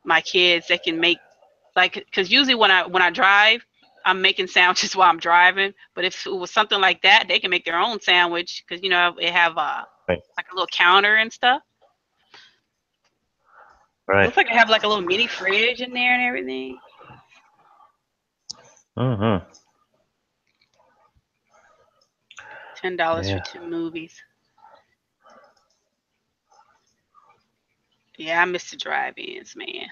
my kids. They can make because usually when I drive, I'm making sandwiches while I'm driving. But if it was something like that, they can make their own sandwich because they have like a little counter and stuff. Right. Looks like I have like a little mini fridge in there and everything. $10 for 2 movies. Yeah, I miss the drive-ins, man.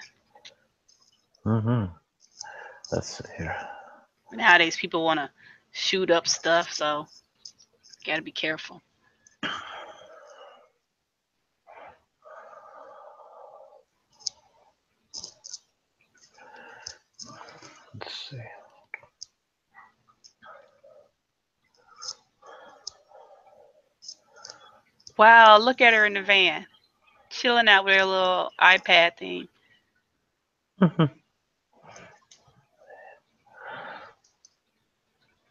Let's see here. Nowadays, people want to shoot up stuff, so gotta be careful. Let's see. Wow, look at her in the van, chilling out with her little iPad thing.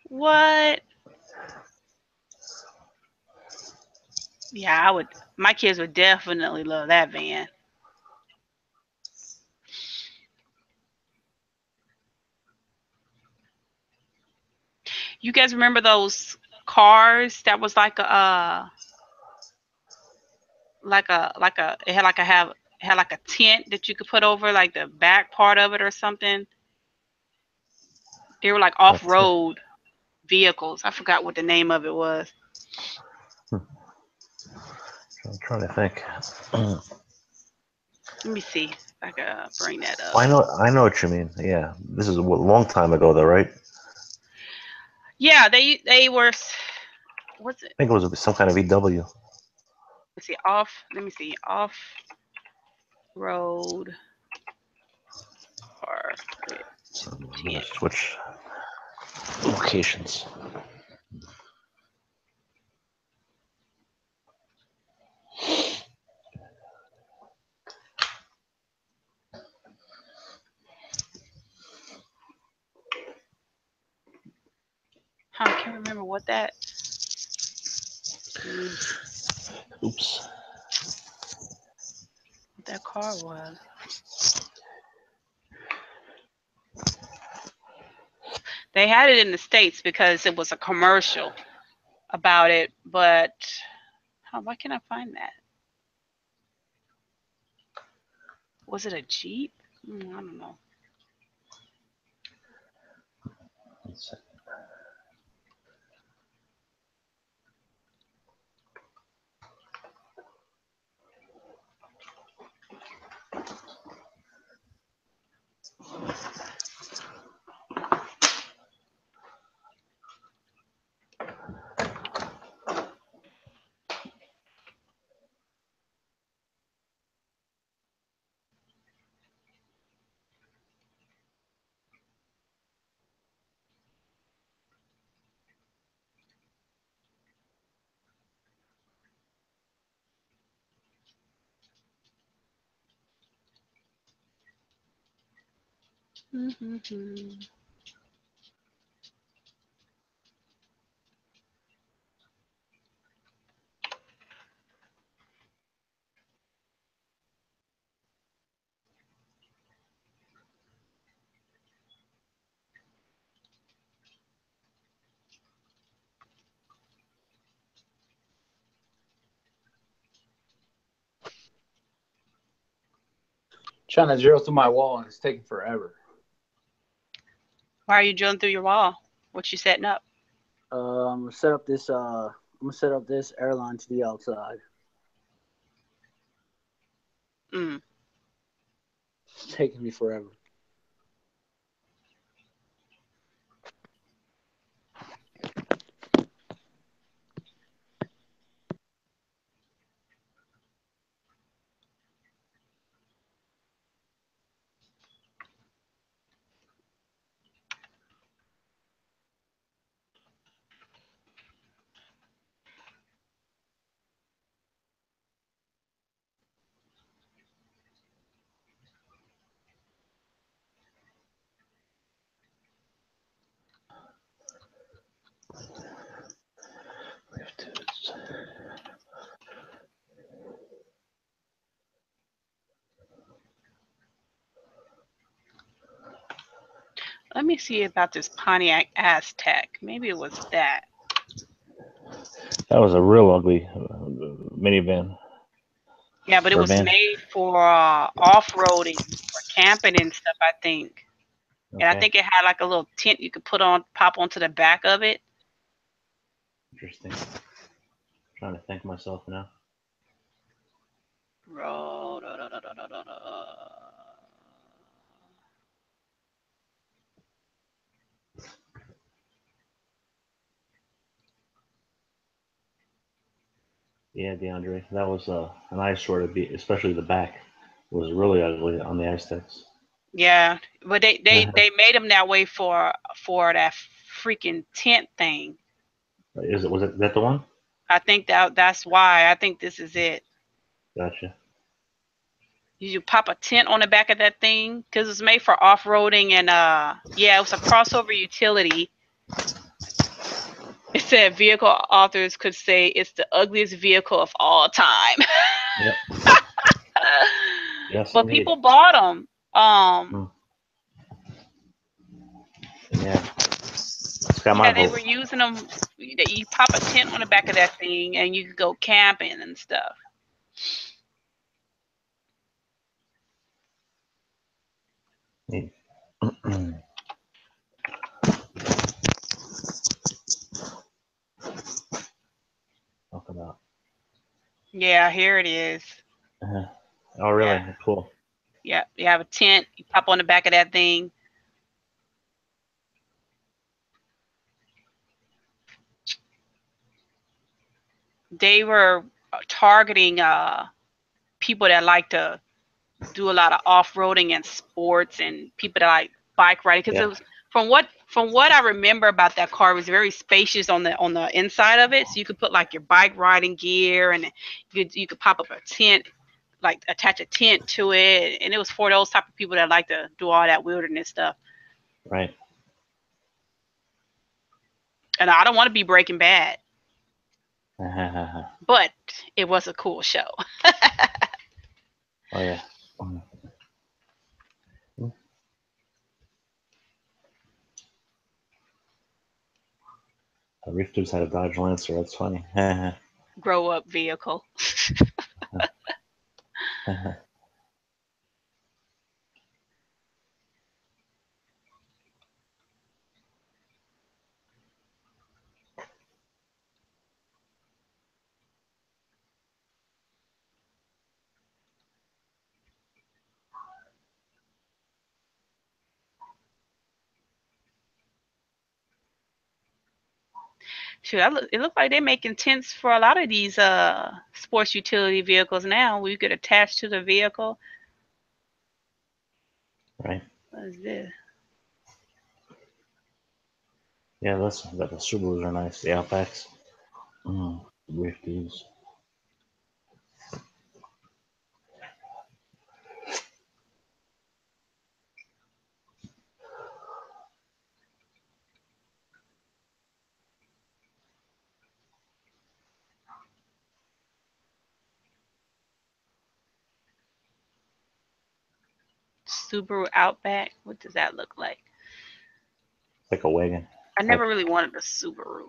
What? Yeah, my kids would definitely love that van. You guys remember those cars that was it had like a tent that you could put over like the back part of it or something? They were like off-road vehicles. I forgot what the name of it was. I'm trying to think. Let me see if I can bring that up. I know what you mean. Yeah, this is a long time ago, though, right? Yeah, they were. What's it? I think it was some kind of VW. Let me see. Off-road I'm gonna switch locations. I can't remember what that. Oops. What that car was. They had it in the States because it was a commercial about it, but why can't I find that? Was it a Jeep? I don't know. Let's see. Trying to drill through my wall and it's taking forever. Why are you drilling through your wall? What you setting up? I'm gonna set up this. I'm gonna set up this airline to the outside. Mm. It's taking me forever. Let me see about this Pontiac Aztec. Maybe it was that. That was a real ugly minivan. Yeah, but it was made for off-roading, for camping and stuff, I think. Okay. And I think it had like a little tent you could pop onto the back of it. Interesting. I'm trying to think myself now. Road. Yeah, DeAndre, that was an eyesore to be, especially the back was really ugly on the Aztecs. Yeah, but they made them that way for that freaking tent thing. Was that the one? I think that's why. I think this is it. Gotcha. You pop a tent on the back of that thing because it's made for off-roading and yeah, it was a crossover utility. It said vehicle authors could say it's the ugliest vehicle of all time. Yep. Yes, but indeed. people bought them. Yeah. It's got my vote. They were using them. You pop a tent on the back of that thing and you could go camping and stuff. Talk about. Yeah, here it is. Oh, really? Yeah. Cool. Yeah, you have a tent. You pop on the back of that thing. They were targeting people that like to do a lot of off-roading and sports and people that like bike riding, because it was from what I remember about that car, it was very spacious on the inside of it, so you could put like your bike riding gear, and you could pop up a tent, like attach a tent to it, and it was for those type of people that like to do all that wilderness stuff. Right. And I don't want to be Breaking Bad, but it was a cool show. Oh yeah. Reef dudes had a Dodge Lancer. That's funny. Grow up vehicle. Shoot, it looked like they're making tents for a lot of these sports utility vehicles now, where you could attach to the vehicle. Right. What is this? Yeah, the Subarus are nice. The Outbacks. Reef dudes. Subaru Outback. What does that look like? Like a wagon. I never really wanted a Subaru.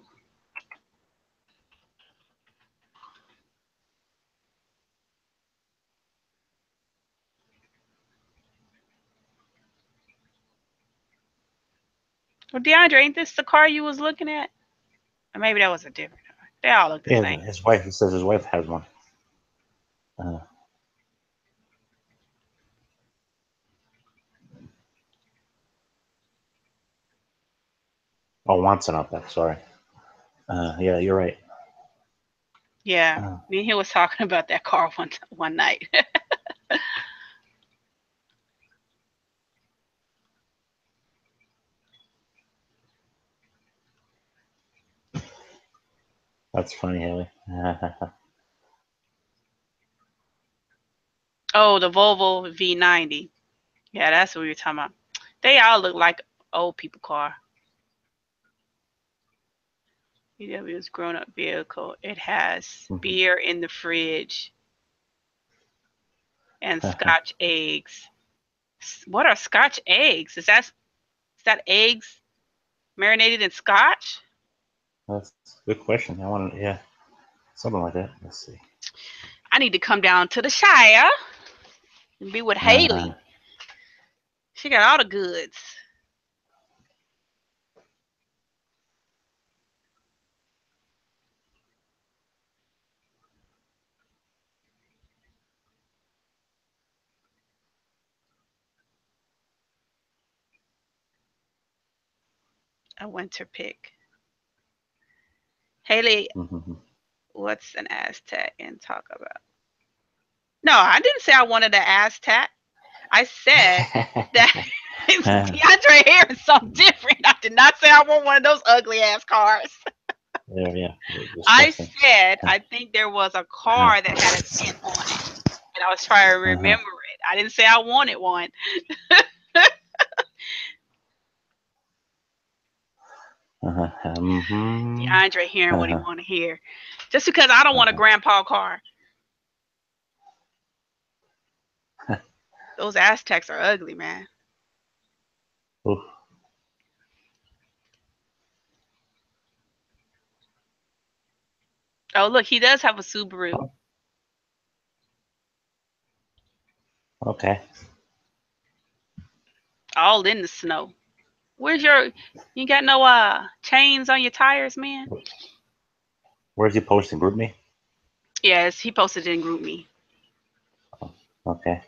Well, DeAndre, ain't this the car you was looking at? Or maybe that was a different car. They all look the same. His wife. He says his wife has one. Wants an Outback. Sorry. Yeah, you're right. Yeah, me and he was talking about that car one night. That's funny, Haley. Oh, the Volvo V90. Yeah, that's what we were talking about. They all look like old people car. VW's grown-up vehicle. It has beer in the fridge and Scotch eggs. What are Scotch eggs? Is that eggs marinated in Scotch? That's a good question. Something like that. Let's see. I need to come down to the Shire and be with Haley. She got all the goods. A winter pick. Haley, what's an Aztec and talk about? No, I didn't say I wanted an Aztec. I said that DeAndre here is something different. I did not say I want one of those ugly ass cars. Yeah. I said I think there was a car that had a dent on it, and I was trying to remember it. I didn't say I wanted one. DeAndre hearing what he want to hear, just because I don't want a grandpa car. Those Aztecs are ugly, man. Oof. Oh, look, he does have a Subaru. Okay. All in the snow. Where's you got no chains on your tires, man? Where's he posting? Group me? Yes, he posted it in Group Me. Okay.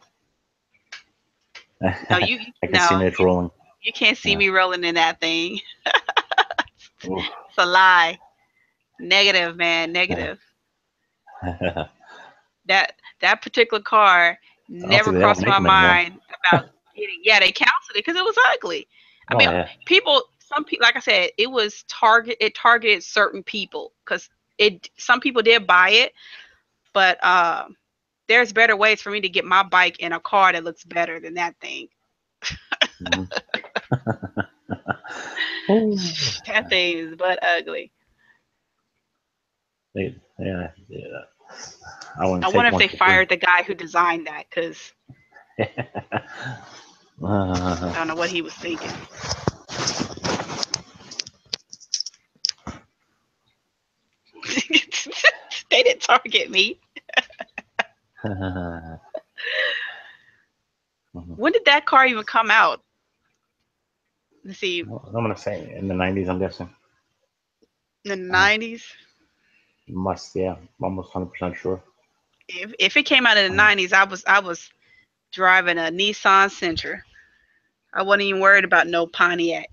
No, I can see Mitch rolling. You can't see me rolling in that thing. It's a lie. Negative, man. Negative. That particular car never crossed my mind about Yeah, they canceled it because it was ugly. I mean, yeah. some people, like I said, it targeted certain people because some people did buy it, but there's better ways for me to get my bike in a car that looks better than that thing. That thing is but ugly. Yeah. I wonder if they fired the guy who designed that because I don't know what he was thinking. They didn't target me. When did that car even come out? Let's see. I'm gonna say in the 90s. I'm guessing. In the 90s. Must, yeah, almost 100% sure. If it came out in the 90s, I was driving a Nissan Sentra. I wasn't even worried about no Pontiac.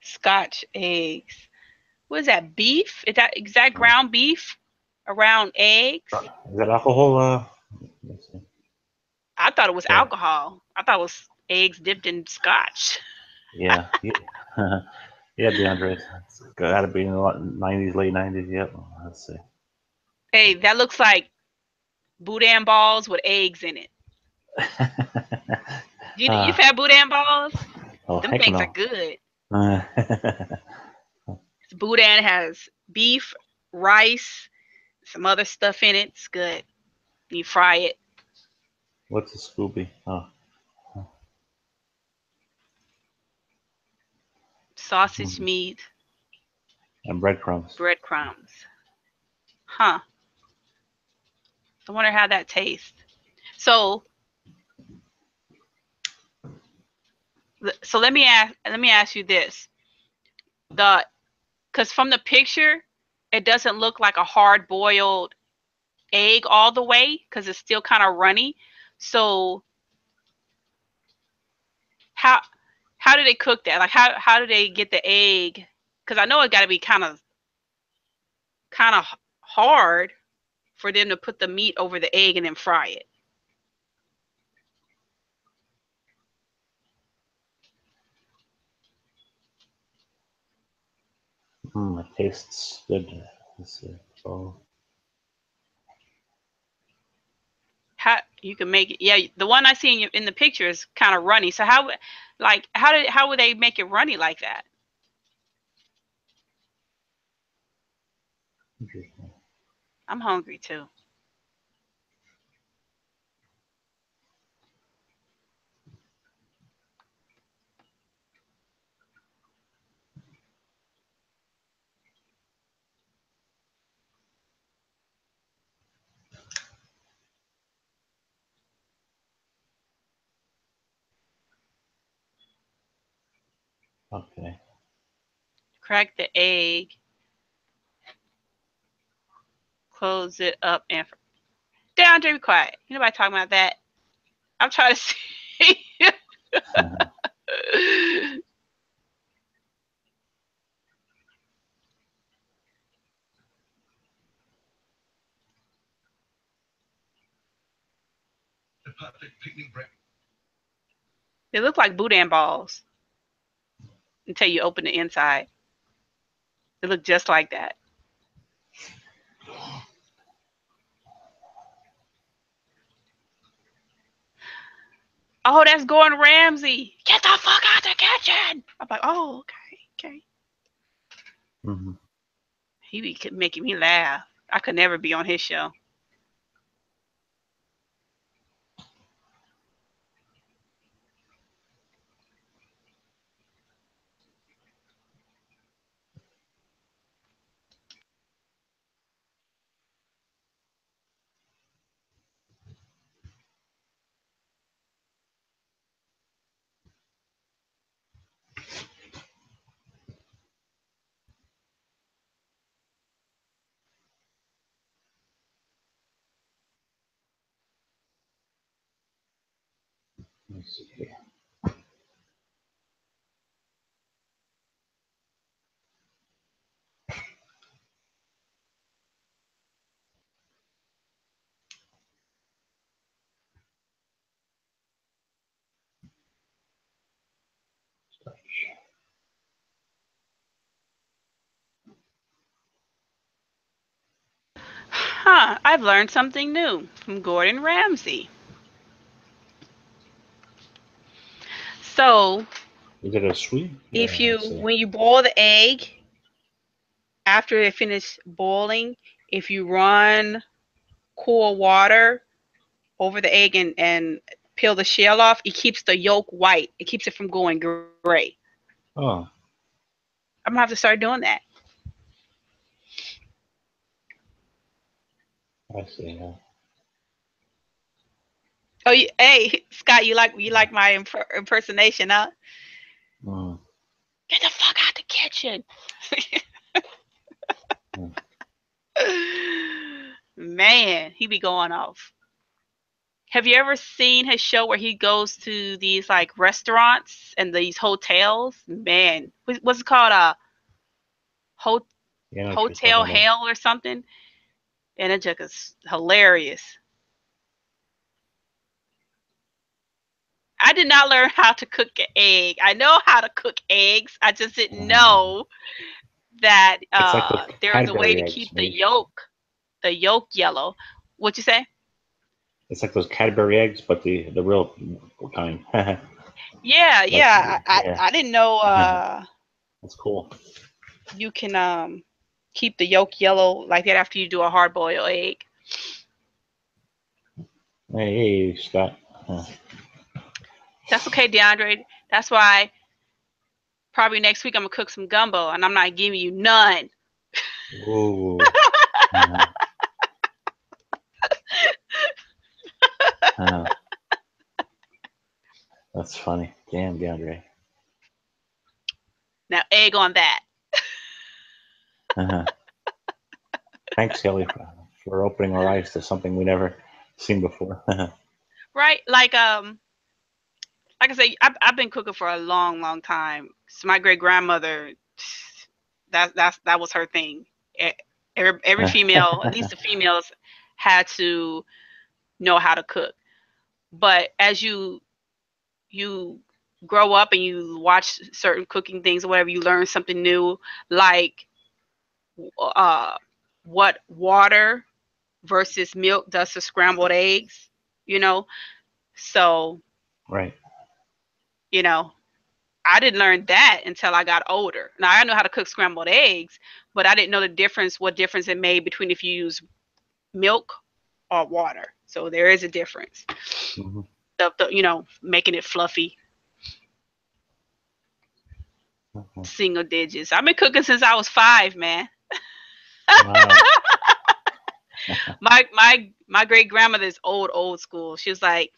Scotch eggs. What is that? Beef? Is that ground beef around eggs? Is that alcohol? Let's see. I thought it was alcohol. I thought it was eggs dipped in scotch. Yeah. Yeah, DeAndre. It's got to be in the 90s, late 90s. Yep. Let's see. Hey, that looks like boudin balls with eggs in it. You've had boudin balls? Oh, Them things are good. Boudin has beef, rice, some other stuff in it. It's good. You fry it. What's a Scooby? Oh. Sausage meat. And breadcrumbs. Breadcrumbs. Huh. I wonder how that tastes. So let me ask you this. Because from the picture, it doesn't look like a hard boiled egg all the way because it's still kind of runny. So how do they cook that? Like how do they get the egg? Because I know it got to be kind of hard for them to put the meat over the egg and then fry it. It tastes good. Let's see. Oh. How you can make it? Yeah, the one I see in the picture is kind of runny. So how would they make it runny like that? I'm hungry too. Okay. Crack the egg, close it up, and DeAndre, be quiet. You nobody talking about that. I'm trying to see. They look like boudin balls until you open the inside. They look just like that. Oh, that's Gordon Ramsay. Get the fuck out the kitchen. I'm like, oh, okay. He be making me laugh. I could never be on his show. Let's see. Huh, I've learned something new from Gordon Ramsay. So, is it a sweet? If when you boil the egg, after it finishes boiling, if you run cool water over the egg and peel the shell off, it keeps the yolk white. It keeps it from going gray. Oh. I'm gonna have to start doing that. I see. Yeah. Oh, hey Scott, you like my impersonation, huh? Mm. Get the fuck out the kitchen. Man, he be going off. Have you ever seen his show where he goes to these like restaurants and these hotels? Man, what's it called? Hotel Hell or something? And it just is hilarious. I did not learn how to cook an egg. I know how to cook eggs. I just didn't know that like there's a way to keep the yolk yellow. What you say? It's like those Cadbury eggs, but the real kind. Yeah. I didn't know. That's cool. You can keep the yolk yellow like that after you do a hard boiled egg. Hey, Scott. That's okay, DeAndre. That's why probably next week I'm gonna cook some gumbo, and I'm not giving you none. Ooh. That's funny. Damn, DeAndre. Now, egg on that. Thanks, Kelly, for opening our eyes to something we never seen before. Right? Like I say, I've been cooking for a long time. So my great grandmother, that was her thing. Every female, at least the females, had to know how to cook. But as you grow up and you watch certain cooking things or whatever, you learn something new, like what water versus milk does to scrambled eggs, So, right. I didn't learn that until I got older. Now I know how to cook scrambled eggs, but I didn't know what difference it made between if you use milk or water. So there is a difference. Mm-hmm. Making it fluffy. Mm-hmm. Single digits. I've been cooking since I was 5, man. Wow. my great grandmother is old school. She was like,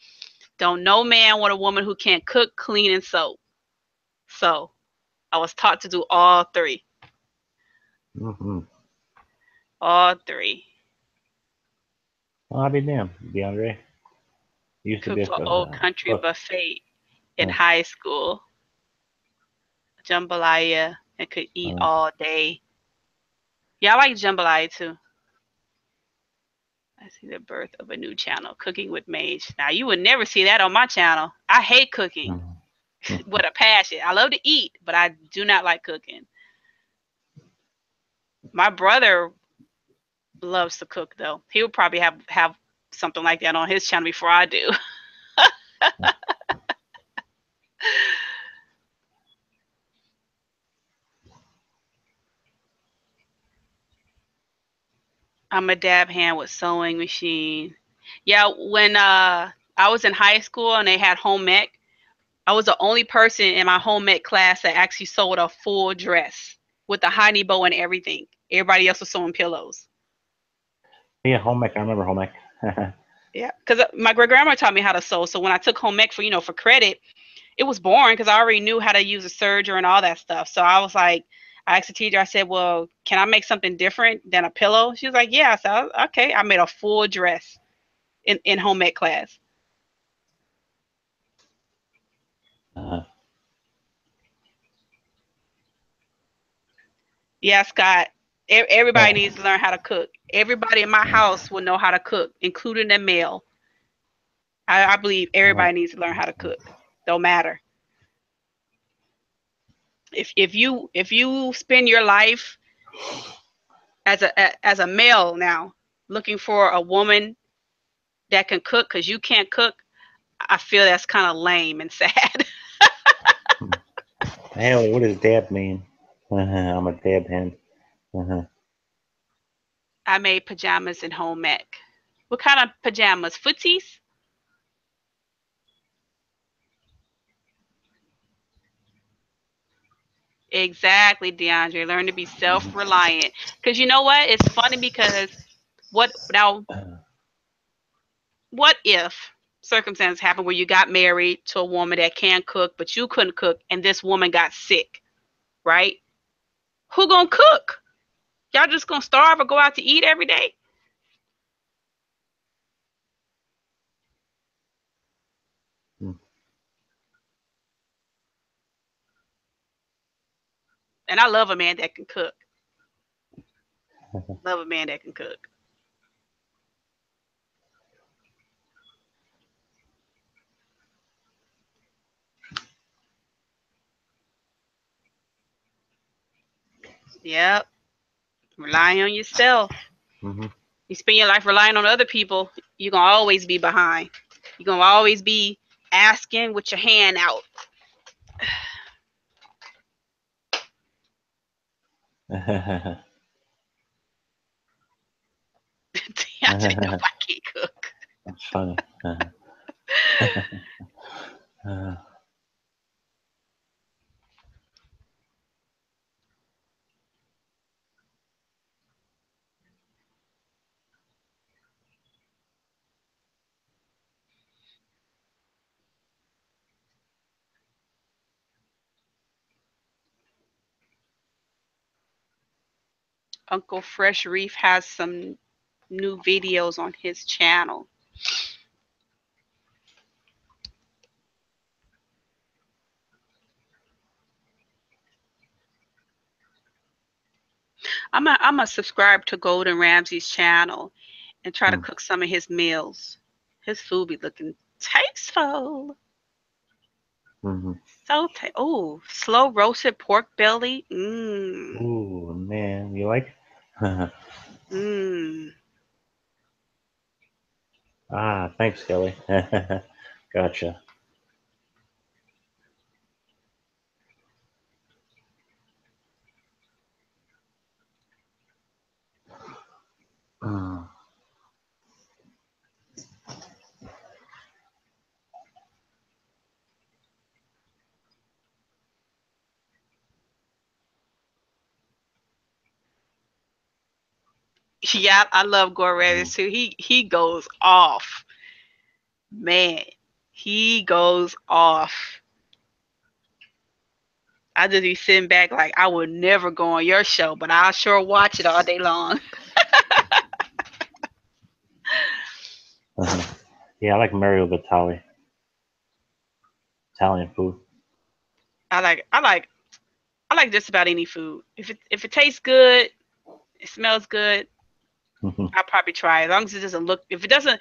"Don't no man want a woman who can't cook, clean, and sew." So I was taught to do all 3. Mm-hmm. All 3. Well, I'll be damned, DeAndre. Used to be for Old Country buffet in high school. Jambalaya, and could eat all day. Yeah, I like jambalaya too. I see the birth of a new channel, Cooking with Mage. Now, you would never see that on my channel. I hate cooking with a passion. I love to eat, but I do not like cooking. My brother loves to cook, though. He would probably have something like that on his channel before I do. I'm a dab hand with sewing machine. Yeah, when I was in high school and they had home ec, I was the only person in my home ec class that actually sewed a full dress with the honey bow and everything. Everybody else was sewing pillows. Yeah, home ec. I remember home ec. Yeah, because my great grandma taught me how to sew. So when I took home ec for credit, it was boring because I already knew how to use a serger and all that stuff. So I was like, I asked the teacher, I said, "Well, can I make something different than a pillow?" She was like, "Yeah." So okay, I made a full dress in home ec class. Yeah, Scott. Everybody needs to learn how to cook. Everybody in my house will know how to cook, including the male. I believe everybody needs to learn how to cook. Don't matter. If you spend your life as a male now looking for a woman that can cook because you can't cook, I feel that's kind of lame and sad. Hey, what does dab mean? I'm a dab hand. I made pajamas in home ec. What kind of pajamas? Footsies? Exactly, DeAndre. Learn to be self-reliant. Because you know what? It's funny because what now? What if circumstances happen where you got married to a woman that can cook, but you couldn't cook, and this woman got sick, right? Who gonna cook? Y'all just gonna starve or go out to eat every day? And I love a man that can cook. Love a man that can cook. Yep. Relying on yourself. You spend your life relying on other people, you're gonna always be behind. You're gonna always be asking with your hand out. I know I can't cook. That's funny. Uncle Fresh Reef has some new videos on his channel. I'm a subscribe to Golden Ramsay's channel and try to cook some of his meals. His food be looking tasteful. So oh, slow roasted pork belly. Ooh, man, you like? Ah, thanks, Kelly. Gotcha. Yeah, I love Gore too. He goes off. Man, he goes off. I just be sitting back like I would never go on your show, but I'll sure watch it all day long. Yeah, I like Mario Batali. Italian food. I like just about any food. If it tastes good, it smells good, I'll probably try it. As long as it doesn't look if it doesn't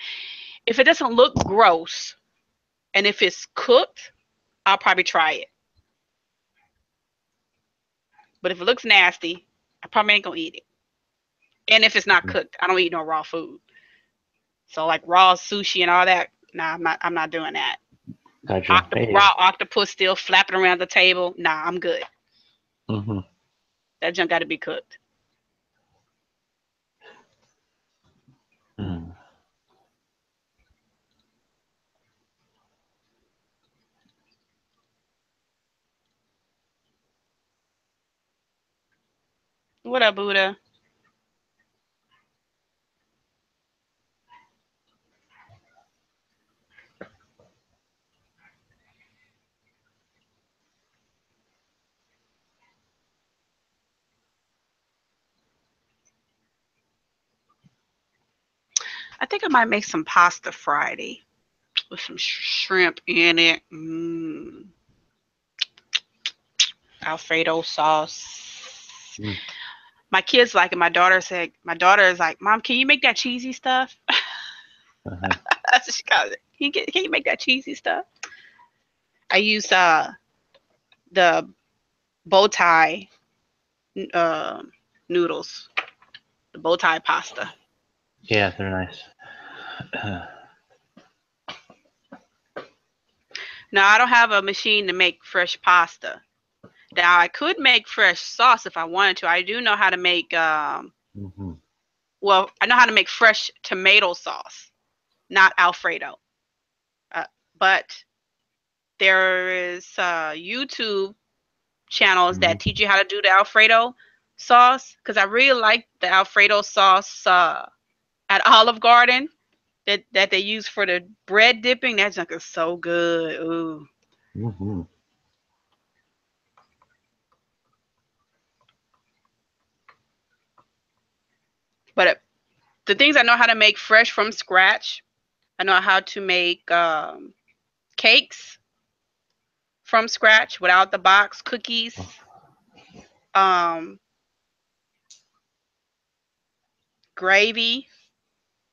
look gross and if it's cooked, I'll probably try it. But if it looks nasty, I probably ain't gonna eat it. And if it's not cooked, I don't eat no raw food. So like raw sushi and all that, nah, I'm not doing that. Gotcha. Raw octopus still flapping around the table, nah, I'm good. That junk got to be cooked. What up, Buddha? I think I might make some pasta Friday with some shrimp in it. Alfredo sauce. My kids like it. My daughter is like, Mom, can you make that cheesy stuff? That's what she calls it. Can you make that cheesy stuff? I use the bow tie noodles, the bow tie pasta. Yeah, they're nice. Now, I don't have a machine to make fresh pasta. Now, I could make fresh sauce if I wanted to. I do know how to make, well, I know how to make fresh tomato sauce, not Alfredo. But there is YouTube channels that teach you how to do the Alfredo sauce, because I really like the Alfredo sauce at Olive Garden that they use for the bread dipping. That junk is so good. Ooh. But the things I know how to make fresh from scratch, I know how to make cakes from scratch without the box, cookies, gravy,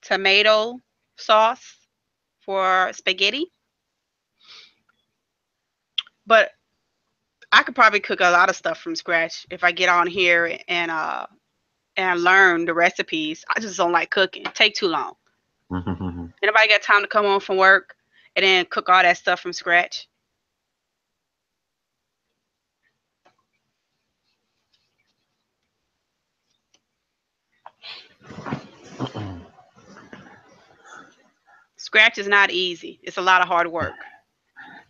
tomato sauce for spaghetti. But I could probably cook a lot of stuff from scratch if I get on here and learn the recipes. I just don't like cooking. It take too long. Anybody got time to come home from work and then cook all that stuff from scratch? Scratch is not easy. It's a lot of hard work.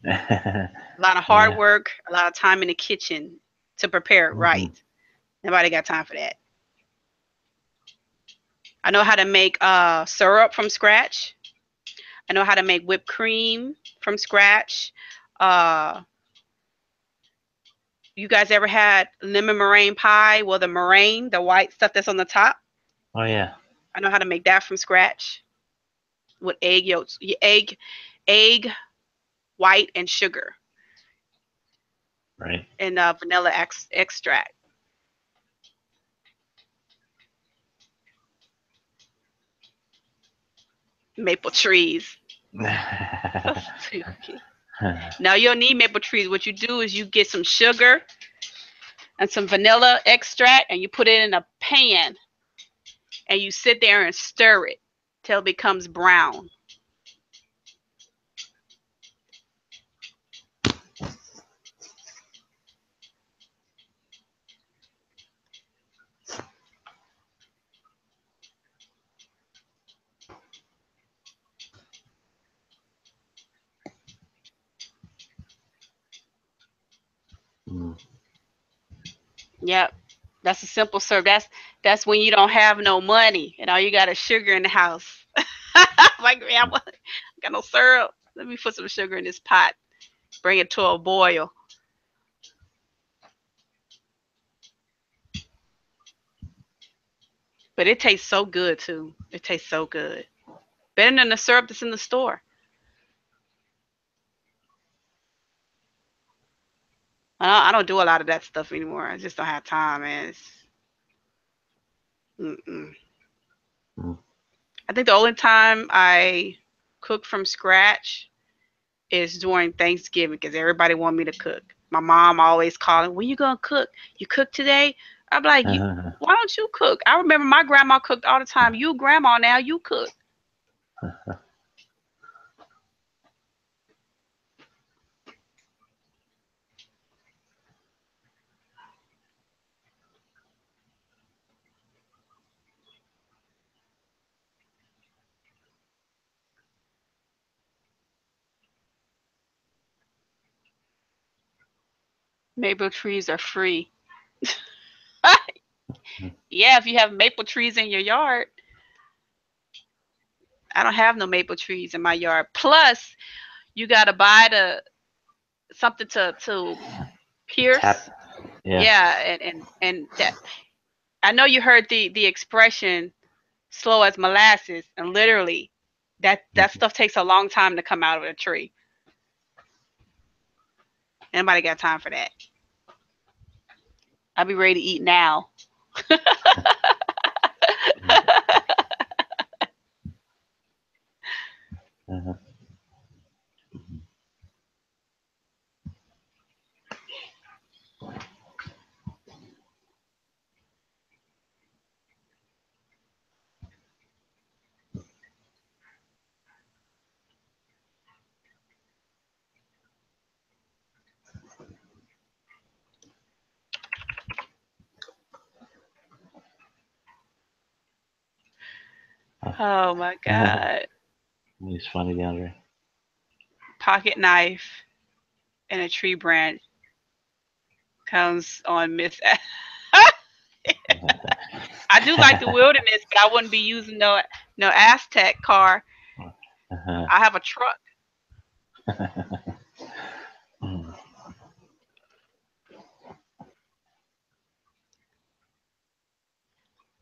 A lot of hard work, a lot of time in the kitchen to prepare it right. Nobody got time for that. I know how to make syrup from scratch. I know how to make whipped cream from scratch. You guys ever had lemon meringue pie? Well, the meringue, the white stuff that's on the top. Oh yeah. I know how to make that from scratch with egg yolks, egg, white, and sugar. Right. And vanilla extract. Maple trees. Now you don't need maple trees. What you do is you get some sugar and some vanilla extract and you put it in a pan and you sit there and stir it till it becomes brown. Yep. That's a simple serve. That's when you don't have no money and all you got is sugar in the house. My grandma got no syrup. Let me put some sugar in this pot. Bring it to a boil. But it tastes so good too. It tastes so good. Better than the syrup that's in the store. I don't do a lot of that stuff anymore. I just don't have time, man. I think the only time I cook from scratch is during Thanksgiving because everybody want me to cook. My mom always calling, when you gonna cook? You cook today? I'm like, why don't you cook? I remember my grandma cooked all the time. You grandma now, you cook. Maple trees are free. Yeah, if you have maple trees in your yard. I don't have no maple trees in my yard. Plus, you gotta buy something to pierce. Yeah, and that I know you heard the expression slow as molasses, and literally that stuff takes a long time to come out of a tree. Anybody got time for that? I'll be ready to eat now. Oh my God. He's funny, DeAndre. Pocket knife and a tree branch comes on Miss. I do like the wilderness, but I wouldn't be using no Aztec car. I have a truck.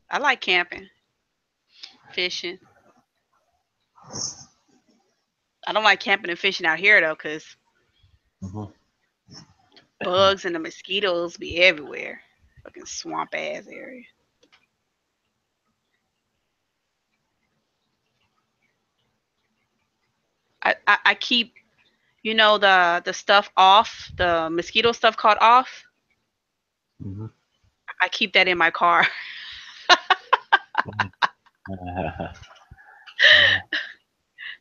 I like camping, fishing. I don't like camping and fishing out here though, because bugs and the mosquitoes be everywhere. Fucking swamp ass area. I keep, the stuff off, the mosquito stuff caught off. I keep that in my car.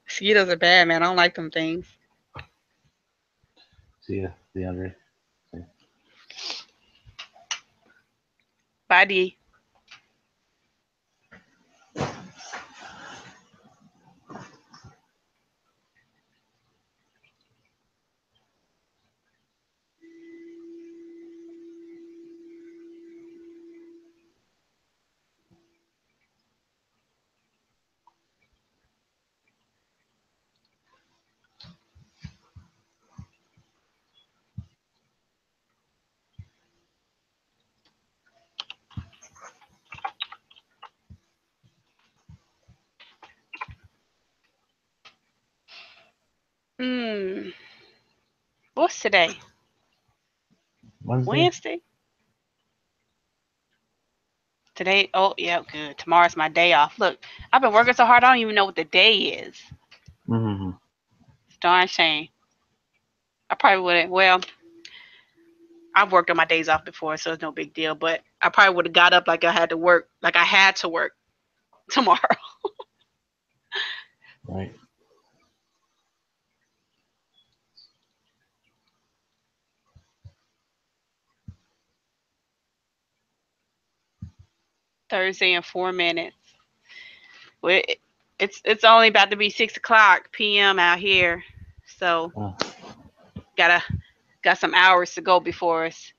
Mosquitoes are bad, man. I don't like them things. See ya, DeAndre. Bye, D. What's today? Wednesday? Today? Oh, yeah, good. Tomorrow's my day off. Look, I've been working so hard, I don't even know what the day is. It's darn shame. I probably wouldn't. Well, I've worked on my days off before, so it's no big deal. But I probably would have got up like I had to work tomorrow. Right. Thursday in 4 minutes. Well, it's only about to be 6:00 p.m. out here, so got some hours to go before it's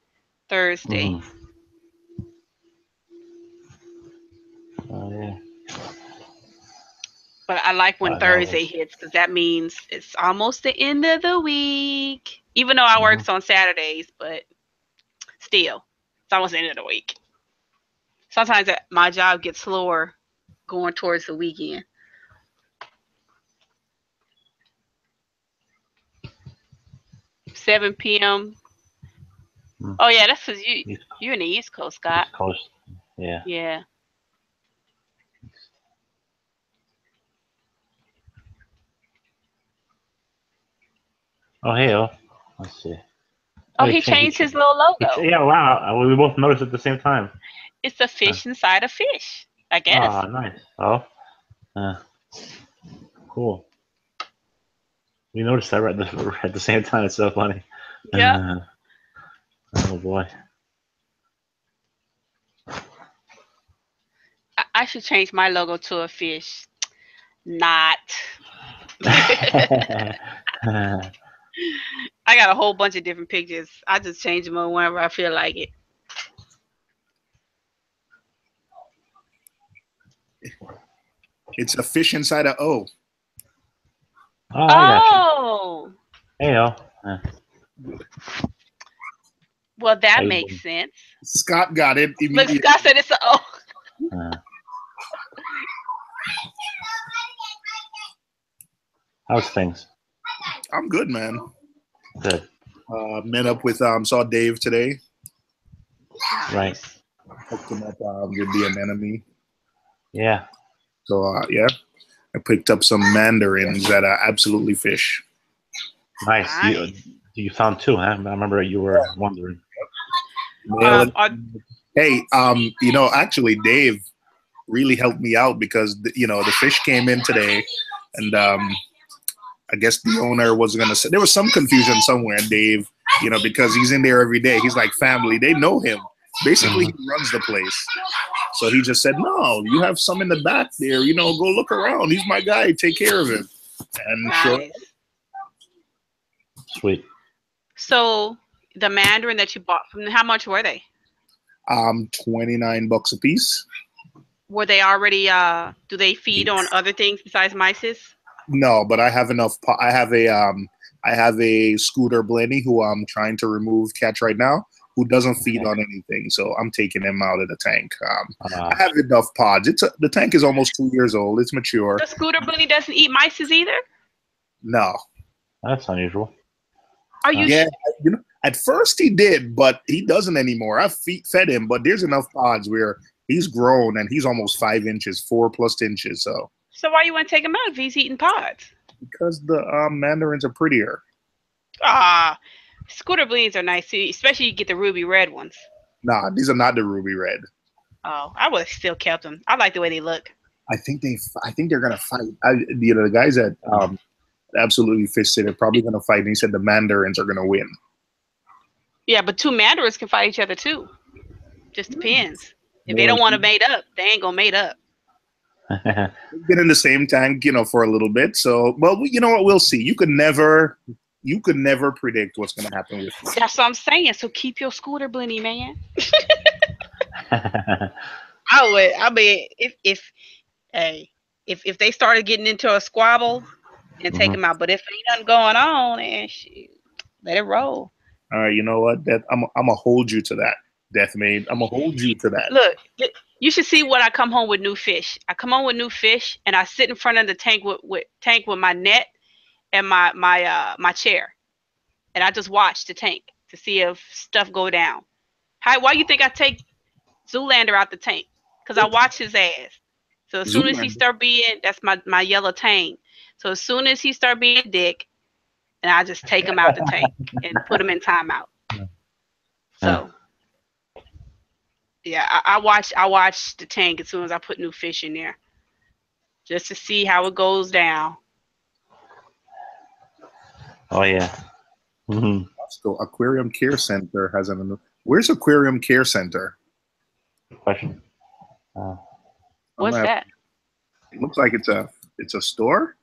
Thursday. Oh yeah. But I like when Thursday hits because that means it's almost the end of the week. Even though I work on Saturdays, but still, it's almost the end of the week. Sometimes my job gets slower going towards the weekend. $7 p.m. Oh yeah, that's because you're in the East Coast, Scott. East Coast. Yeah. Yeah. Oh hey, let's see. Oh, he changed his little logo. Yeah, wow. We both noticed at the same time. It's a fish inside a fish, I guess. Oh, nice. Oh, cool. We noticed that right at the same time. It's so funny. Yeah. Oh boy. I should change my logo to a fish. Not. I got a whole bunch of different pictures. I just change them whenever I feel like it. It's a fish inside a O. Oh, I got you. Hey, Well, that makes sense. Scott got it immediately. Look, Scott said it's a O. How's things? I'm good, man. Good. Met up with saw Dave today. Right. Hooked him up with the anemone. Yeah. So yeah, I picked up some mandarins that are absolutely fish. Nice. You found two, huh? I remember you were wondering. Hey, actually, Dave really helped me out because the fish came in today, and I guess the owner was gonna say there was some confusion somewhere. And Dave, because he's in there every day, he's like family. They know him. Basically, he runs the place. So he just said, "No, you have some in the back there. You know, go look around. He's my guy. Take care of him." And nice. Sweet. So the mandarin that you bought from, how much were they? $29 a piece. Were they already? Do they feed on other things besides mysis? No, but I have enough. I have a scooter Blenny who I'm trying to catch right now, who doesn't feed on anything. So I'm taking him out of the tank. I have enough pods. The tank is almost 2 years old. It's mature. The scooter Blenny doesn't eat mysis either? No. That's unusual. Are you? Yeah, you know, at first he did, but he doesn't anymore. I've fed him, but there's enough pods where he's grown and he's almost 5 inches, 4+ inches. So why you want to take him out if he's eating pods? Because the mandarins are prettier. Scooter Blennies are nice too, especially you get the ruby red ones. Nah, these are not the ruby red. Oh, I would have still kept them. I like the way they look. I think they're gonna fight. The guys at Absolutely Fish said they're probably gonna fight. And he said the mandarins are gonna win. Yeah, but two mandarins can fight each other too. Just depends. If they don't want to mate up, they ain't gonna mate up. Been in the same tank, for a little bit. So, well, you know what? We'll see. You could never predict what's gonna happen with you. That's what I'm saying. So keep your scooter Blenny, man. I would. I mean, if they started getting into a squabble, and take them out. But if ain't nothing going on, and let it roll. All right, you know what? I'm gonna hold you to that, Deathmaid. I'm gonna hold you to that. Look, you should see when I come home with new fish. I come home with new fish, and I sit in front of the tank with my net and my chair, and I just watch the tank to see if stuff go down. Why you think I take Zoolander out the tank? Because I watch his ass. So as soon as he start being, that's my yellow tank. So as soon as he start being a dick, and I just take him out the tank and put him in timeout. So yeah, I watch the tank as soon as I put new fish in there, just to see how it goes down. Oh yeah. So Aquarium Care Center has where's Aquarium Care Center? Good question. What's that? It looks like it's a store.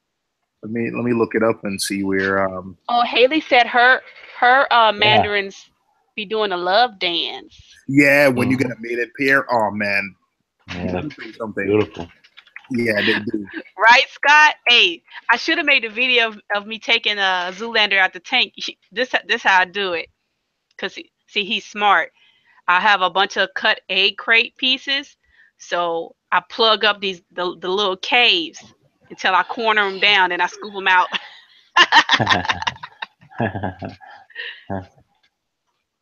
Let me look it up and see where. Oh, Haley said her mandarins be doing a love dance. Yeah, when you get a mated pair. Oh man, yeah, something beautiful. Yeah, they do. Right, Scott? Hey, I should have made a video of me taking a Zoolander out the tank. This how I do it. Cause see, he's smart. I have a bunch of cut egg crate pieces, so I plug up the little caves until I corner them down and I scoop them out.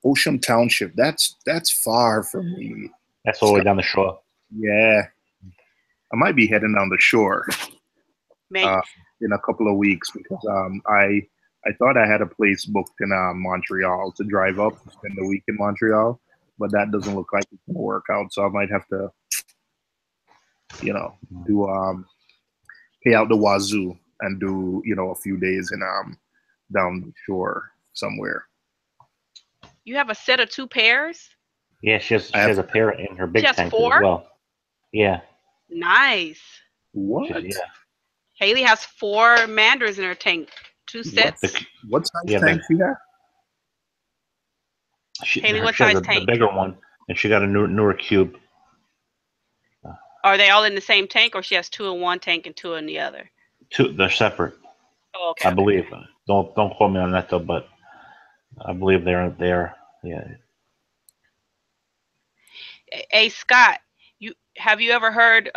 Ocean Township. That's far from me. That's all the way down the shore. Yeah, I might be heading down the shore in a couple of weeks because I thought I had a place booked in Montreal to drive up and spend the week in Montreal, but that doesn't look like it's gonna work out. So I might have to, do pay out the wazoo and do a few days in down the shore somewhere. You have a set of 2 pairs? Yeah, she has a pair in her big tank 4? as well. Yeah. Nice. What? Yeah. Haley has 4 mandarins in her tank. 2 sets. What size tank she got? Haley, what size tank? The bigger one, and she got a newer cube. Are they all in the same tank, or she has 2 in one tank and 2 in the other? 2, they're separate. Oh, okay. I believe. Don't quote me on that though, but I believe they're yeah. Hey Scott, have you ever heard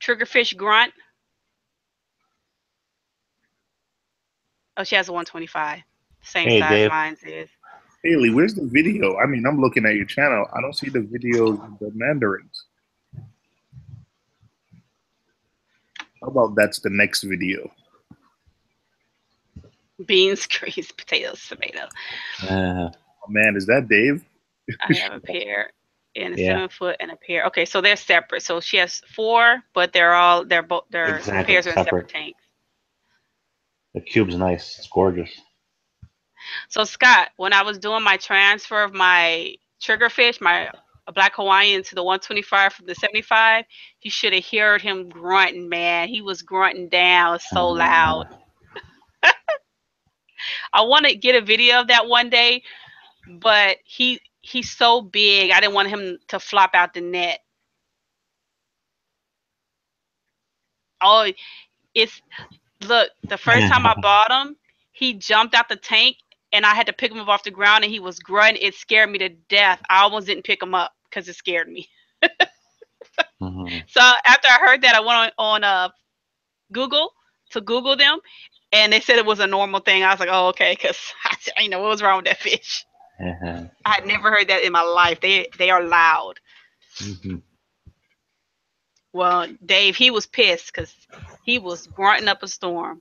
triggerfish grunt? Oh, she has a 125. Same size Dave. mine is. Haley, where's the video? I mean, I'm looking at your channel. I don't see the videos of the mandarins. How about that's the next video? Beans, greens, potatoes, tomato. Oh man, is that Dave? I have a pair and a 7 foot and a pair. Okay, so they're separate. So she has 4, but they're exactly pairs are in separate tanks. The cube's nice. It's gorgeous. So Scott, when I was doing my transfer of my triggerfish, my a black Hawaiian to the 125 from the 75, you should have heard him grunting, man. He was grunting down so loud. I want to get a video of that one day, but he's so big. I didn't want him to flop out the net. Oh, look, the first time I bought him, he jumped out the tank and I had to pick him up off the ground and he was grunting. It scared me to death. I almost didn't pick him up because it scared me. So after I heard that, I went on Google to Google them, and they said it was a normal thing. I was like, oh, okay, because I didn't know what was wrong with that fish. I had never heard that in my life. They are loud. Well, Dave, he was pissed because he was grunting up a storm.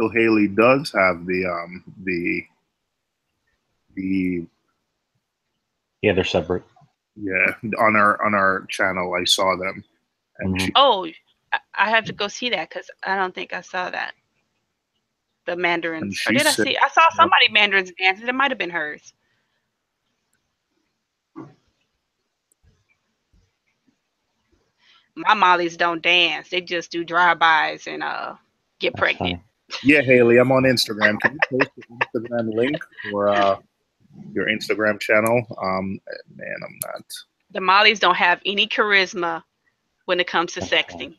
So Haley does have the yeah, they're separate. Yeah, on our channel, I saw them. And oh, I have to go see that because I don't think I saw that. The mandarins. Or did I see? I saw somebody mandarins dancing. It might have been hers. My mollies don't dance. They just do drive-bys and get pregnant. Yeah, Haley, I'm on Instagram. Can you post the Instagram link for your Instagram channel? Man, I'm not. The mollies don't have any charisma when it comes to sexting.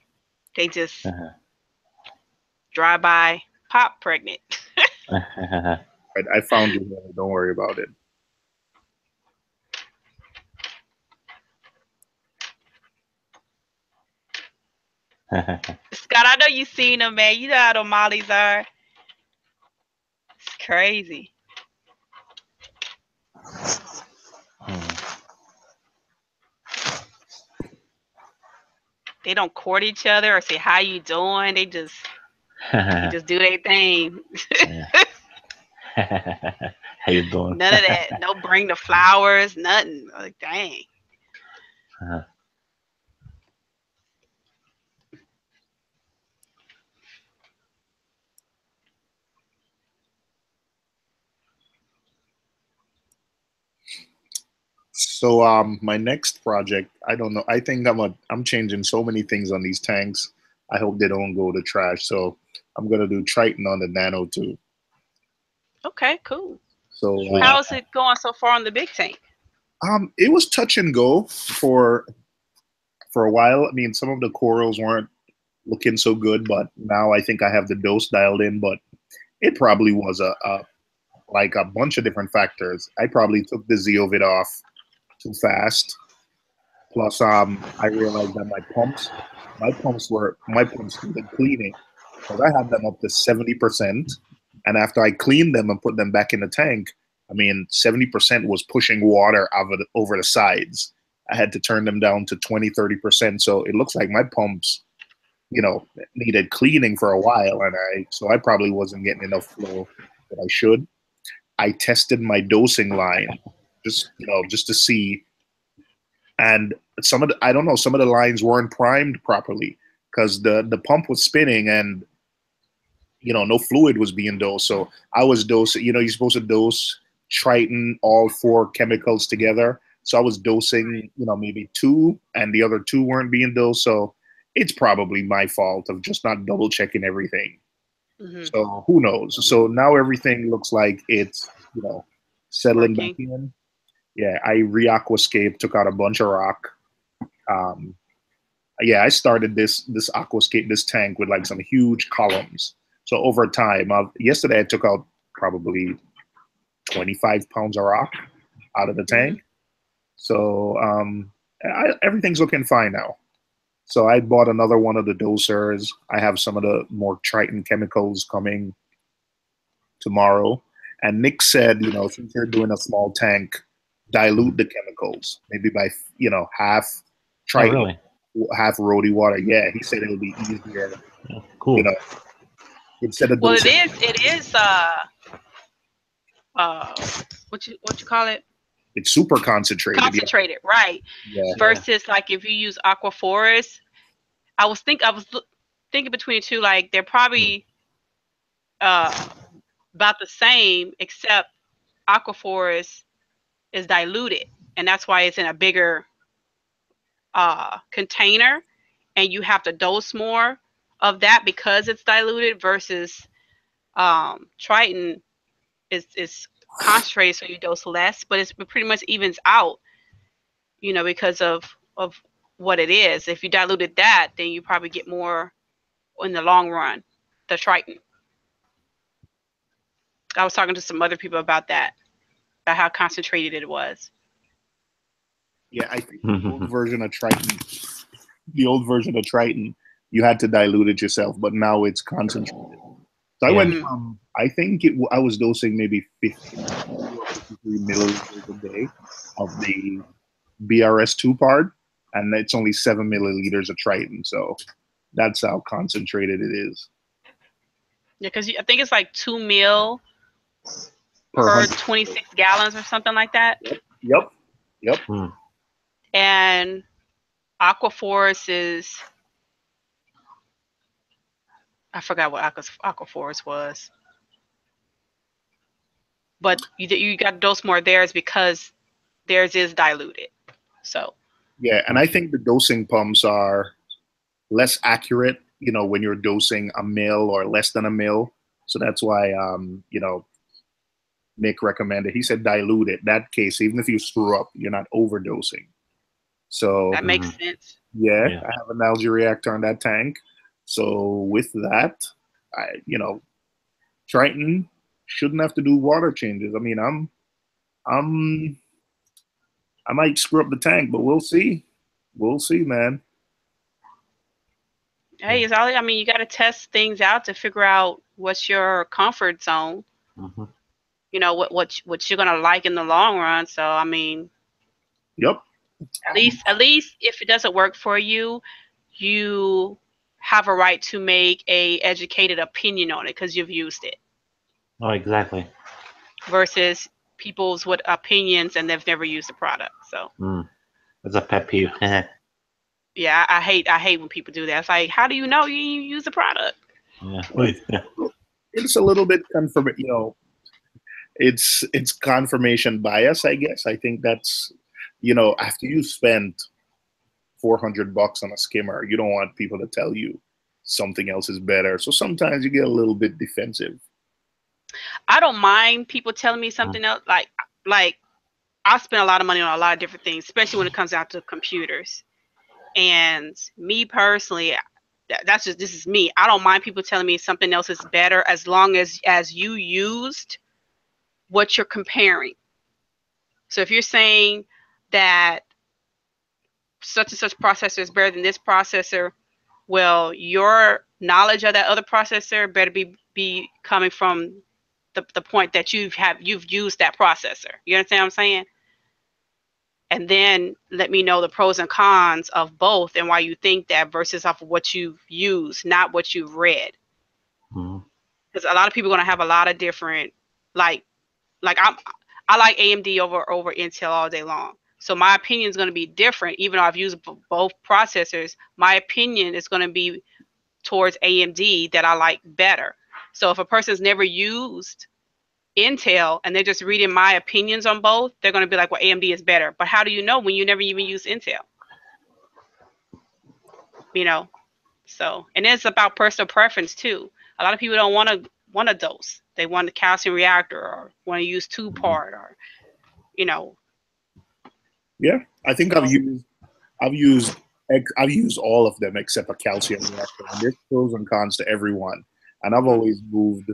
They just drive by, pop pregnant. I found you, Haley. Don't worry about it. Scott, I know you've seen them, man. You know how the mollies are. It's crazy. They don't court each other or say how you doing. They just do their thing. How you doing? None of that. No bring the flowers. Nothing. Like, dang. So my next project, I don't know. I think I'm changing so many things on these tanks. I hope they don't go to trash. So I'm gonna do Triton on the Nano too. Okay, cool. So how is it going so far on the big tank? It was touch and go for a while. I mean, some of the corals weren't looking so good, but now I think I have the dose dialed in. But it probably was like a bunch of different factors. I probably took the Zeovid off too fast. Plus, I realized that my pumps needed cleaning because I had them up to 70%, and after I cleaned them and put them back in the tank, I mean, 70% was pushing water over the sides. I had to turn them down to 20-30%. So it looks like my pumps, needed cleaning for a while, and I probably wasn't getting enough flow that I should. I tested my dosing line just to see, and some of the lines weren't primed properly because the pump was spinning and no fluid was being dosed. So I was dosing. You're supposed to dose Triton all 4 chemicals together. So I was dosing maybe 2, and the other 2 weren't being dosed. So it's probably my fault of just not double checking everything. So who knows? So now everything looks like it's settling back in. Yeah, I re-aquascape, took out a bunch of rock. Yeah, I started this aquascape, this tank with like some huge columns. So over time, yesterday I took out probably 25 pounds of rock out of the tank. So everything's looking fine now. So I bought another one of the dosers. I have some of the more Triton chemicals coming tomorrow. And Nick said, since you're doing a small tank, dilute the chemicals, maybe by half Triton, half Rhodey water. Yeah, he said it'll be easier. Cool. Instead of it is what you call it? It's super concentrated. Concentrated, yeah. Right? Yeah. Versus like if you use Aquaforest, I was thinking between the two, like they're probably about the same, except Aquaphor is diluted, and that's why it's in a bigger container, and you have to dose more of that because it's diluted versus Triton is concentrated, so you dose less, but it pretty much evens out, you know, because of what it is. If you diluted that, then you probably get more in the long run, the Triton. I was talking to some other people about that, about how concentrated it was. Yeah, I think the old version of Triton, you had to dilute it yourself, but now it's concentrated. So I went from, I think I was dosing maybe 50 or 53 milliliters a day of the BRS2 part, and it's only 7 milliliters of Triton. So that's how concentrated it is. Yeah, because I think it's like 2 mil per 26 gallons or something like that. Yep. And Aquaphorus is, I forgot what Aquaphorus was. But you got to dose more of theirs because theirs is diluted. So. Yeah, and I think the dosing pumps are less accurate, you know, when you're dosing a mil or less than a mil. So that's why, you know, Mick recommended. He said dilute it. That case, even if you screw up, you're not overdosing. So that makes sense. Yeah, I have an algae reactor on that tank. So with that, you know, Triton shouldn't have to do water changes. I mean, I might screw up the tank, but we'll see. We'll see, man. Hey, it's all, I mean, you got to test things out to figure out what's your comfort zone. You know, what you're gonna like in the long run. So I mean, yep. At least if it doesn't work for you, you have a right to make a educated opinion on it because you've used it. Oh, exactly. Versus people's with opinions and they've never used the product. So that's a pet peeve. Yeah, I hate when people do that. It's like, how do you know you use the product? Yeah. It's a little bit you know, it's confirmation bias, I guess. I think that's, you know, after you spent $400 on a skimmer, you don't want people to tell you something else is better. So sometimes you get a little bit defensive. I don't mind people telling me something else. Like I spend a lot of money on a lot of different things, especially when it comes out to computers. And me personally, this is me. I don't mind people telling me something else is better as long as you used what you're comparing. So if you're saying that such and such processor is better than this processor, well, your knowledge of that other processor better be coming from the point that you've used that processor. You understand what I'm saying? And then let me know the pros and cons of both and why you think that versus off of what you've used, not what you've read. Because a lot of people are going to have a lot of different, I like AMD over Intel all day long. So my opinion is going to be different, even though I've used both processors. My opinion is going to be towards AMD that I like better. So if a person's never used Intel and they're just reading my opinions on both, they're going to be like, well, AMD is better. But how do you know when you never even use Intel? You know, so, and it's about personal preference too. A lot of people don't want a dose. They want a calcium reactor or want to use 2-part or, you know. Yeah, I think I've used all of them except a calcium reactor. And there's pros and cons to everyone, and I've always moved,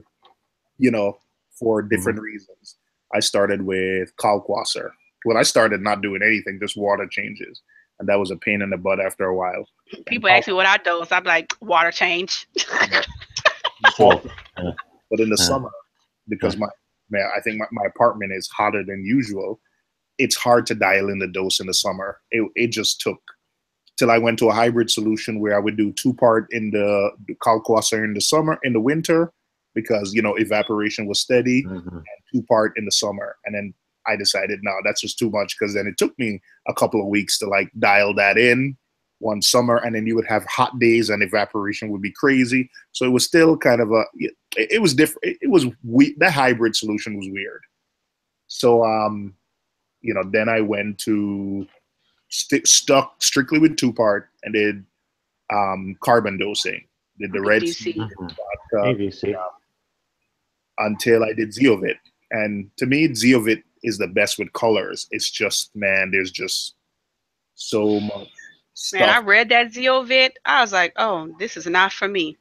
you know, for different reasons. I started with Kalkwasser. When I started not doing anything, just water changes, and that was a pain in the butt after a while. People ask me what I dose. I'm like, water change. But in the summer, because I think my apartment is hotter than usual, it's hard to dial in the dose in the summer. It just took till I went to a hybrid solution where I would do 2-part in the Kalkwasser in the winter, because, you know, evaporation was steady, and 2-part in the summer. And then I decided, no, that's just too much, because then it took me a couple of weeks to like dial that in one summer, and then you would have hot days and evaporation would be crazy. So it was still kind of it was different. It was that hybrid solution was weird. So you know, then I went to stuck strictly with 2-part and did carbon dosing. Did the red sea, until I did Zeovit. And to me, Zeovit is the best with colors. It's just, man, there's just so much stuff. Man, I read that Zeovit. I was like, oh, this is not for me.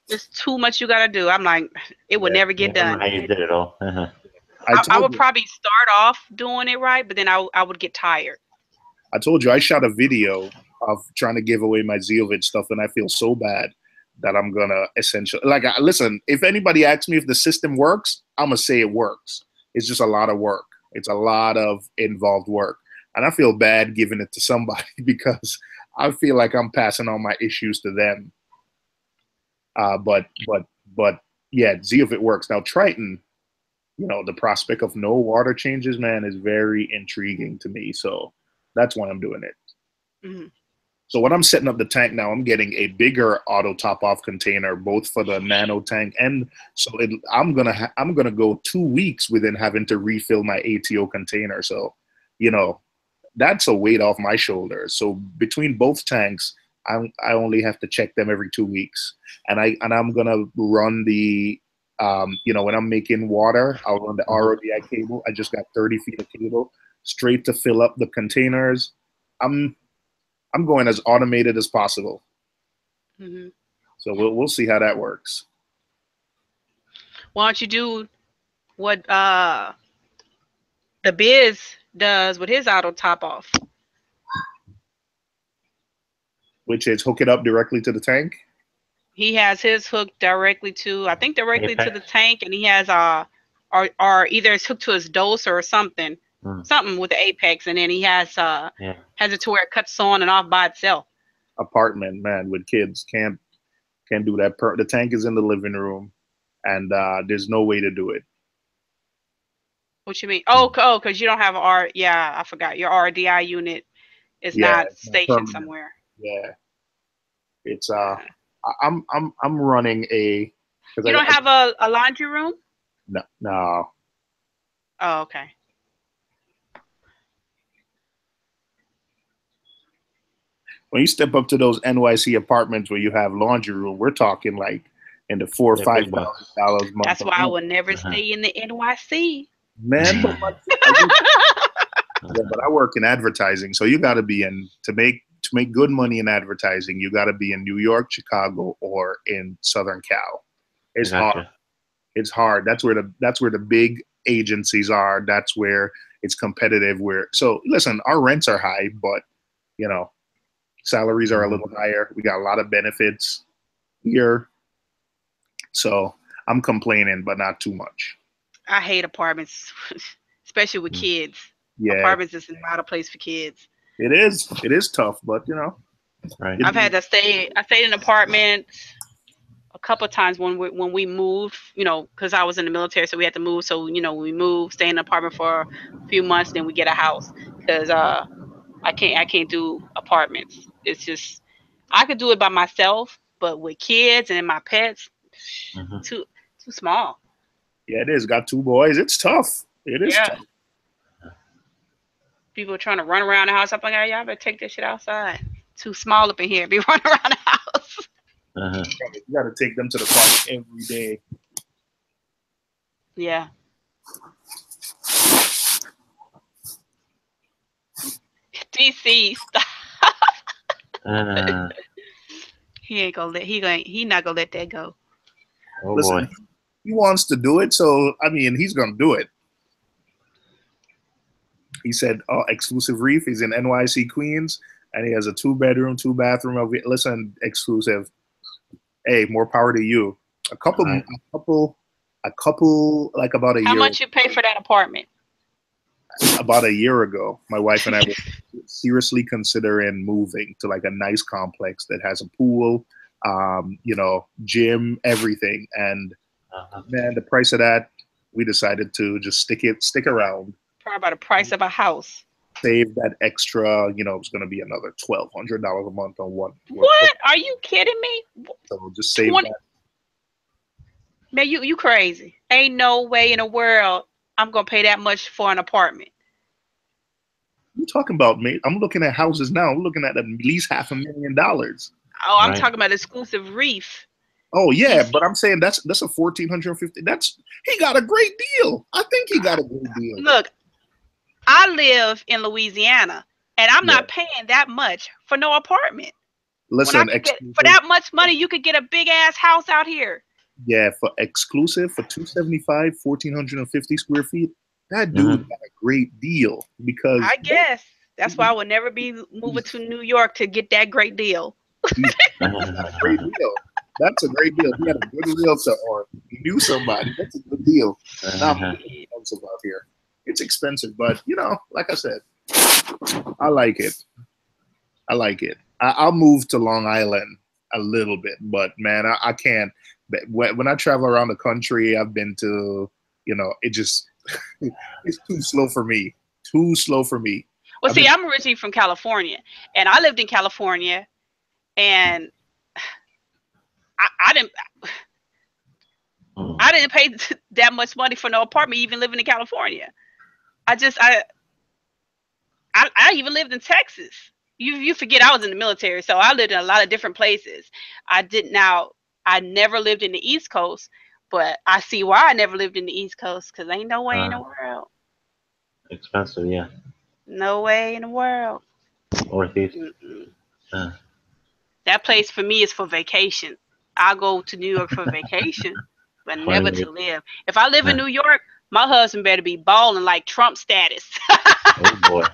There's too much you got to do. I'm like, it would never get done. How you did it all. I would probably start off doing it right, but then I would get tired. I told you, I shot a video of trying to give away my Zeovit stuff, and I feel so bad that I'm gonna essentially, like, listen, if anybody asks me if the system works, I'm gonna say it works. It's just a lot of work. It's a lot of involved work, and I feel bad giving it to somebody because I feel like I'm passing on my issues to them. But yeah, Zeovit works. Now Triton, you know, the prospect of no water changes, man, is very intriguing to me. So that's why I'm doing it. Mm-hmm. So when I'm setting up the tank now, I'm getting a bigger auto top-off container, both for the nano tank, and so I'm gonna go 2 weeks within having to refill my ATO container. So, you know, that's a weight off my shoulders. So between both tanks, I only have to check them every 2 weeks, and I'm gonna run the you know, when I'm making water, I'll run the RODI cable. I just got 30 feet of cable straight to fill up the containers. I'm going as automated as possible. Mm-hmm. So we'll see how that works. Why don't you do what the Biz does with his auto top off? Which is hook it up directly to the tank? He has his hooked directly to, I think directly to the tank, and he has or either it's hooked to his dose or something. Something with the Apex, and then he has it to where it cuts on and off by itself. Apartment, man, with kids can't do that. The tank is in the living room, and there's no way to do it. What you mean? Oh, because you don't have I forgot. Your RDI unit is not stationed somewhere. Yeah, it's I'm running a. You don't have a laundry room? No. Oh, okay. When you step up to those NYC apartments where you have laundry room, we're talking like in the $4,000 or $5,000 a month. That's why I would never stay in the NYC. Man, but I work in advertising, so you got to be in to make good money in advertising. You got to be in New York, Chicago, or in Southern Cal. It's hard. It's hard. That's where the big agencies are. That's where it's competitive. So listen, our rents are high, but you know, salaries are a little higher. We got a lot of benefits here. So I'm complaining, but not too much. I hate apartments, especially with kids. Yeah. Apartments is not a place for kids. It is. It is tough, but you know. Right. I've had to stay. I stayed in apartments a couple of times when we moved. You know, because I was in the military, so we had to move. So you know, we moved, stay in an apartment for a few months, then we get a house. Because I can't do apartments. It's just I could do it by myself, but with kids and my pets, too small. Yeah, it is. Got 2 boys. It's tough. It is tough. People are trying to run around the house. I'm like, hey, y'all better take this shit outside. Too small up in here. Be running around the house. You got to take them to the park every day. Yeah. DC, stop. He not gonna let that go. Oh, listen, boy. He wants to do it, so I mean, he's gonna do it. He said, exclusive Reef. He's in NYC, Queens, and he has a 2-bedroom, 2-bathroom. Listen, exclusive. Hey, more power to you. A couple, like about a year. How much you pay for that apartment? About a year ago, my wife and I were seriously considering moving to like a nice complex that has a pool, you know, gym, everything. And man, the price of that, we decided to just stick around. Probably about the price of a house. Save that extra, you know, it's going to be another $1,200 a month on one. What? Are you kidding me? So we'll just save that. Man, you crazy. Ain't no way in the world I'm gonna pay that much for an apartment. You talking about me? I'm looking at houses now. I'm looking at least $500,000. Oh, I'm talking about exclusive Reef. Oh yeah, but I'm saying that's a 1,450. He got a great deal. I think he got a great deal. Look, I live in Louisiana, and I'm not paying that much for no apartment. Listen, for that much money, you could get a big ass house out here. Yeah, for exclusive for 275, 1,450 square feet. That dude got a great deal because I guess that's why I would never be moving to New York to get that great deal. Great deal. That's a great deal. He had a good realtor or he knew somebody. That's a good deal. Not expensive out here. It's expensive, but you know, like I said, I like it. I like it. I'll move to Long Island a little bit, but man, I can't. When I travel around the country, I've been to, you know, it just it's too slow for me. Too slow for me. Well, see, I'm originally from California, and I lived in California, and I didn't pay that much money for no apartment, even living in California. I even lived in Texas. You forget I was in the military, so I lived in a lot of different places. I never lived in the East Coast, but I see why I never lived in the East Coast, because ain't no way in the world. Expensive, yeah. No way in the world. Northeast. That place for me is for vacation. I'll go to New York for vacation, but never to live. If I live in New York, my husband better be balling like Trump status. Oh boy.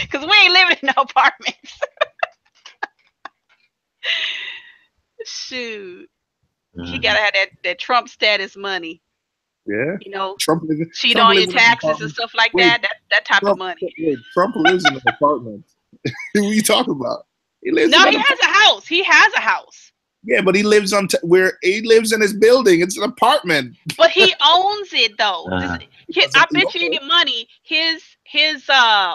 Because we ain't living in no apartments. Shoot. He gotta have that Trump status money. Yeah. You know, Trump cheat on your taxes and stuff like that. That type of money. Trump lives in an apartment. What are you talking about? He has a house. He has a house. Yeah, but he lives where he lives in his building. It's an apartment. But he owns it though. I bet you any money his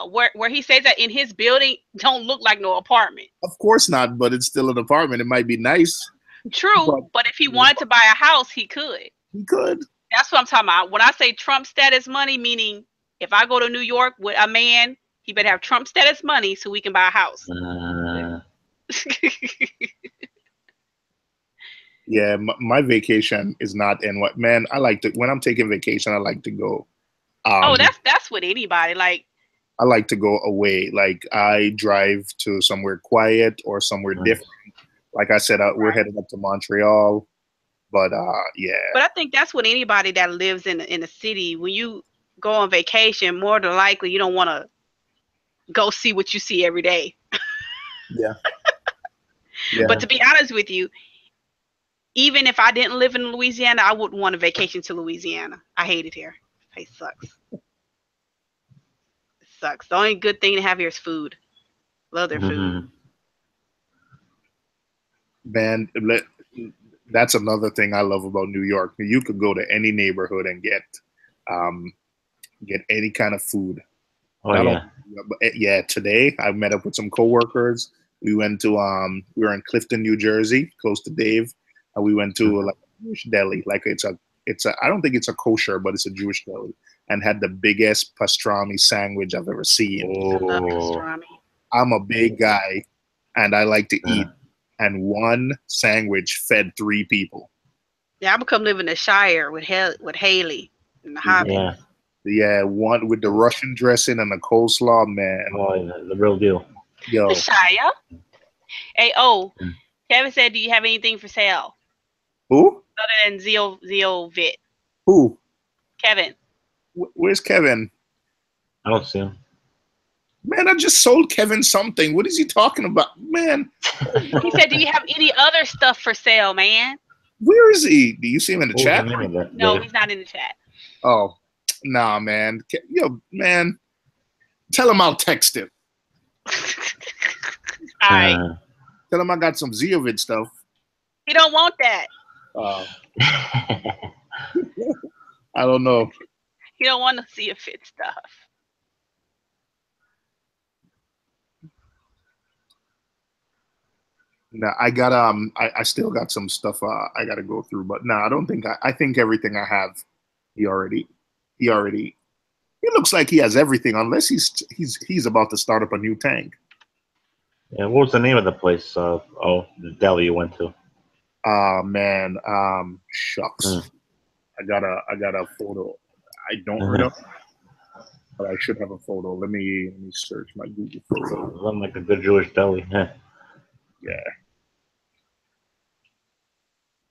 where he stays at in his building don't look like no apartment. Of course not, but it's still an apartment. It might be nice. True, but if he wanted to buy a house, he could. He could. That's what I'm talking about. When I say Trump status money, meaning if I go to New York with a man, he better have Trump status money so we can buy a house. Yeah, my vacation is not in what, man, I like to, when I'm taking vacation, I like to go. That's with anybody. Like, I like to go away. Like I drive to somewhere quiet or somewhere different. Like I said, we're heading up to Montreal, but yeah. But I think that's what anybody that lives in a city, when you go on vacation, more than likely you don't want to go see what you see every day. Yeah. But to be honest with you, even if I didn't live in Louisiana, I wouldn't want a vacation to Louisiana. I hate it here. The place sucks. It sucks. The only good thing to have here is food. Love their food. Man, that's another thing I love about New York. You could go to any neighborhood and get any kind of food. Yeah, today I met up with some coworkers. We went to we were in Clifton, New Jersey, close to Dave. And we went to like a Jewish deli. Like it's a I don't think it's a kosher, but it's a Jewish deli, and had the biggest pastrami sandwich I've ever seen. Love pastrami. I'm a big guy, and I like to eat. And one sandwich fed 3 people. Yeah, I'm gonna come live in the Shire with Haley in the Hobbit. Yeah, one with the Russian dressing and the coleslaw, man. Oh, the real deal. Yo. The Shire. Hey, Kevin said, "Do you have anything for sale?" Who? Other than Zeovit. Who? Kevin. Where's Kevin? I don't see him. Man, I just sold Kevin something. What is he talking about? Man. He said, "Do you have any other stuff for sale, man?" Where is he? Do you see him in the chat? No, he's not in the chat. Oh, nah, man. Yo, man. Tell him I'll text him. All right. Tell him I got some Zeovit stuff. He don't want that. I don't know. He don't want to see Zeovit stuff. No, I got I still got some stuff I got to go through, but no, I don't think I think everything I have He already. He looks like he has everything, unless he's about to start up a new tank. Yeah, what was the name of the place? The deli you went to. Man, shucks. I got a photo. I don't remember, but I should have a photo. Let me search my Google photo. Run like a good Jewish deli. Yeah.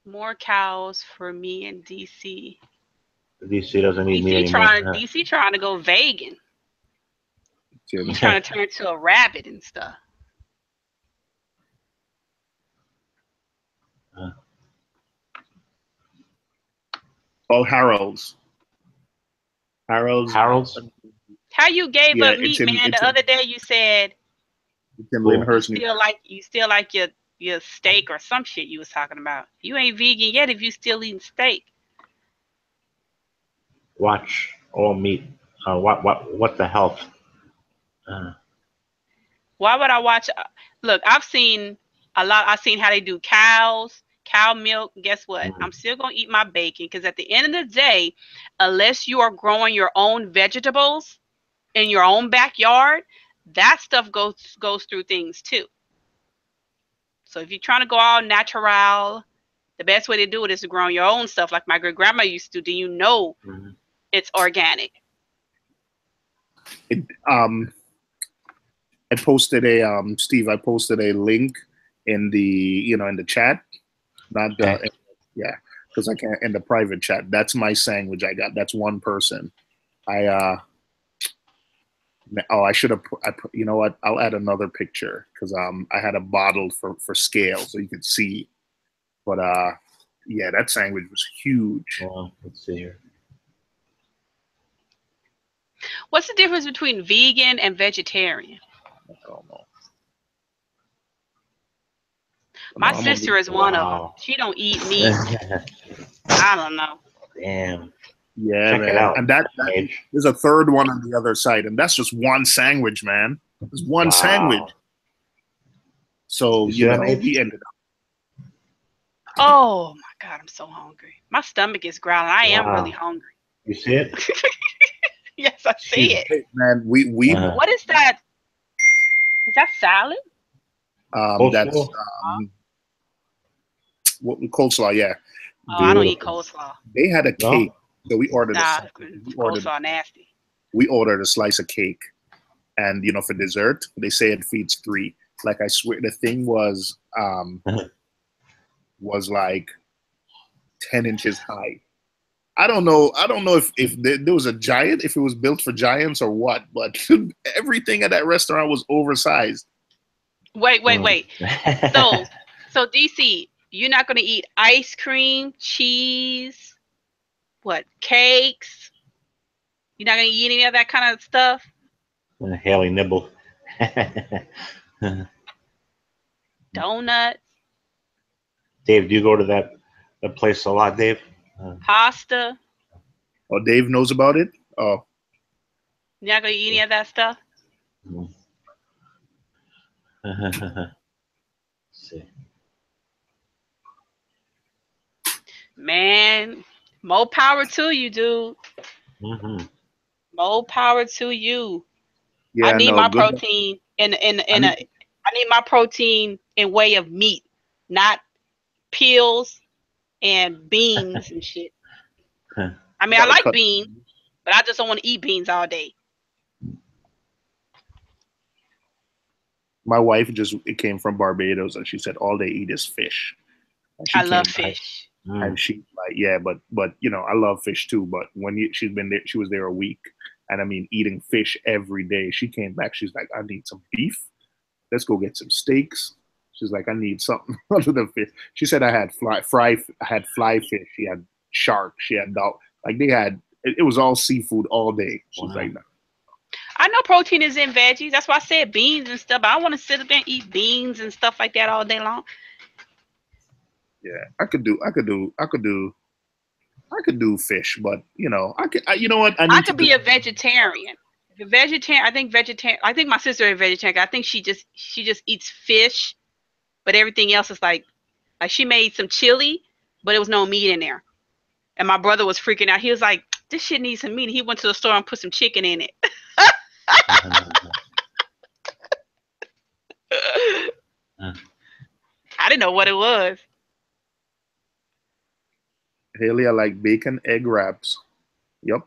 More cows for me in DC. DC doesn't need me anymore. DC trying to go vegan. He's trying to turn into a rabbit and stuff. Oh, Harold's. How you gave up meat, man? The other day you said you still like your steak or some shit you was talking about. You ain't vegan yet if you still eating steak. Watch all meat. What the health? Why would I watch? Look, I've seen a lot. I've seen how they do cow milk. Guess what? I'm still gonna eat my bacon because at the end of the day, unless you are growing your own vegetables in your own backyard, that stuff goes through things too. So if you're trying to go all natural, the best way to do it is to grow your own stuff, like my great grandma used to do. You know, it's organic. I posted a Steve. I posted a link in the in the chat, not the because I can't in the private chat. That's my sandwich I got. That's one person. I should have. You know what? I'll add another picture because I had a bottle for scale so you could see. But yeah, that sandwich was huge. Let's see here. What's the difference between vegan and vegetarian? I don't know. My sister is one of them. She don't eat meat. I don't know. Damn. Yeah, check man. it out. And that there's a third one on the other side, and that's just one sandwich, man. It's one sandwich. So we ended up. Oh my God, I'm so hungry. My stomach is growling. I am really hungry. You see it? Yes, I see it. Hey, man, we What is that? Is that salad? That's coleslaw, yeah. Oh, I don't eat coleslaw. They had a cake, so we ordered coleslaw nasty. We ordered a slice of cake, and for dessert, they say it feeds 3. Like I swear, the thing was like 10 inches high. I don't know if there was a giant, if it was built for giants or what, but everything at that restaurant was oversized. Wait. So DC, you're not going to eat ice cream, cheese, cakes? You're not going to eat any of that kind of stuff? Haley nibble. Donuts. Dave, do you go to that place a lot, Dave? Pasta. Oh, Dave knows about it? Oh. You're not going to eat any of that stuff? See. Man, more power to you, dude. More power to you. Yeah, I need my protein I need my protein in way of meat, not peels and beans and shit. I mean, I like beans, but I just don't want to eat beans all day. My wife it came from Barbados, and she said all they eat is fish. I love fish. And she's like, yeah, but I love fish too. But when she was there a week, and I mean, eating fish every day. She came back. She's like, I need some beef. Let's go get some steaks. She's like, I need something other than fish. She said I had fly fish. She had shark. She had dog. Like it was all seafood all day. She's like, no. I know protein is in veggies. That's why I said beans and stuff. But I don't want to sit up there and eat beans and stuff like that all day long. Yeah, I could do fish, but I could be a vegetarian. If a vegetarian, I think my sister is a vegetarian. I think she just eats fish, but everything else is like she made some chili, but it was no meat in there. And my brother was freaking out. He was like, this shit needs some meat. He went to the store and put some chicken in it. I didn't know what it was. Haley, I like bacon egg wraps. Yep.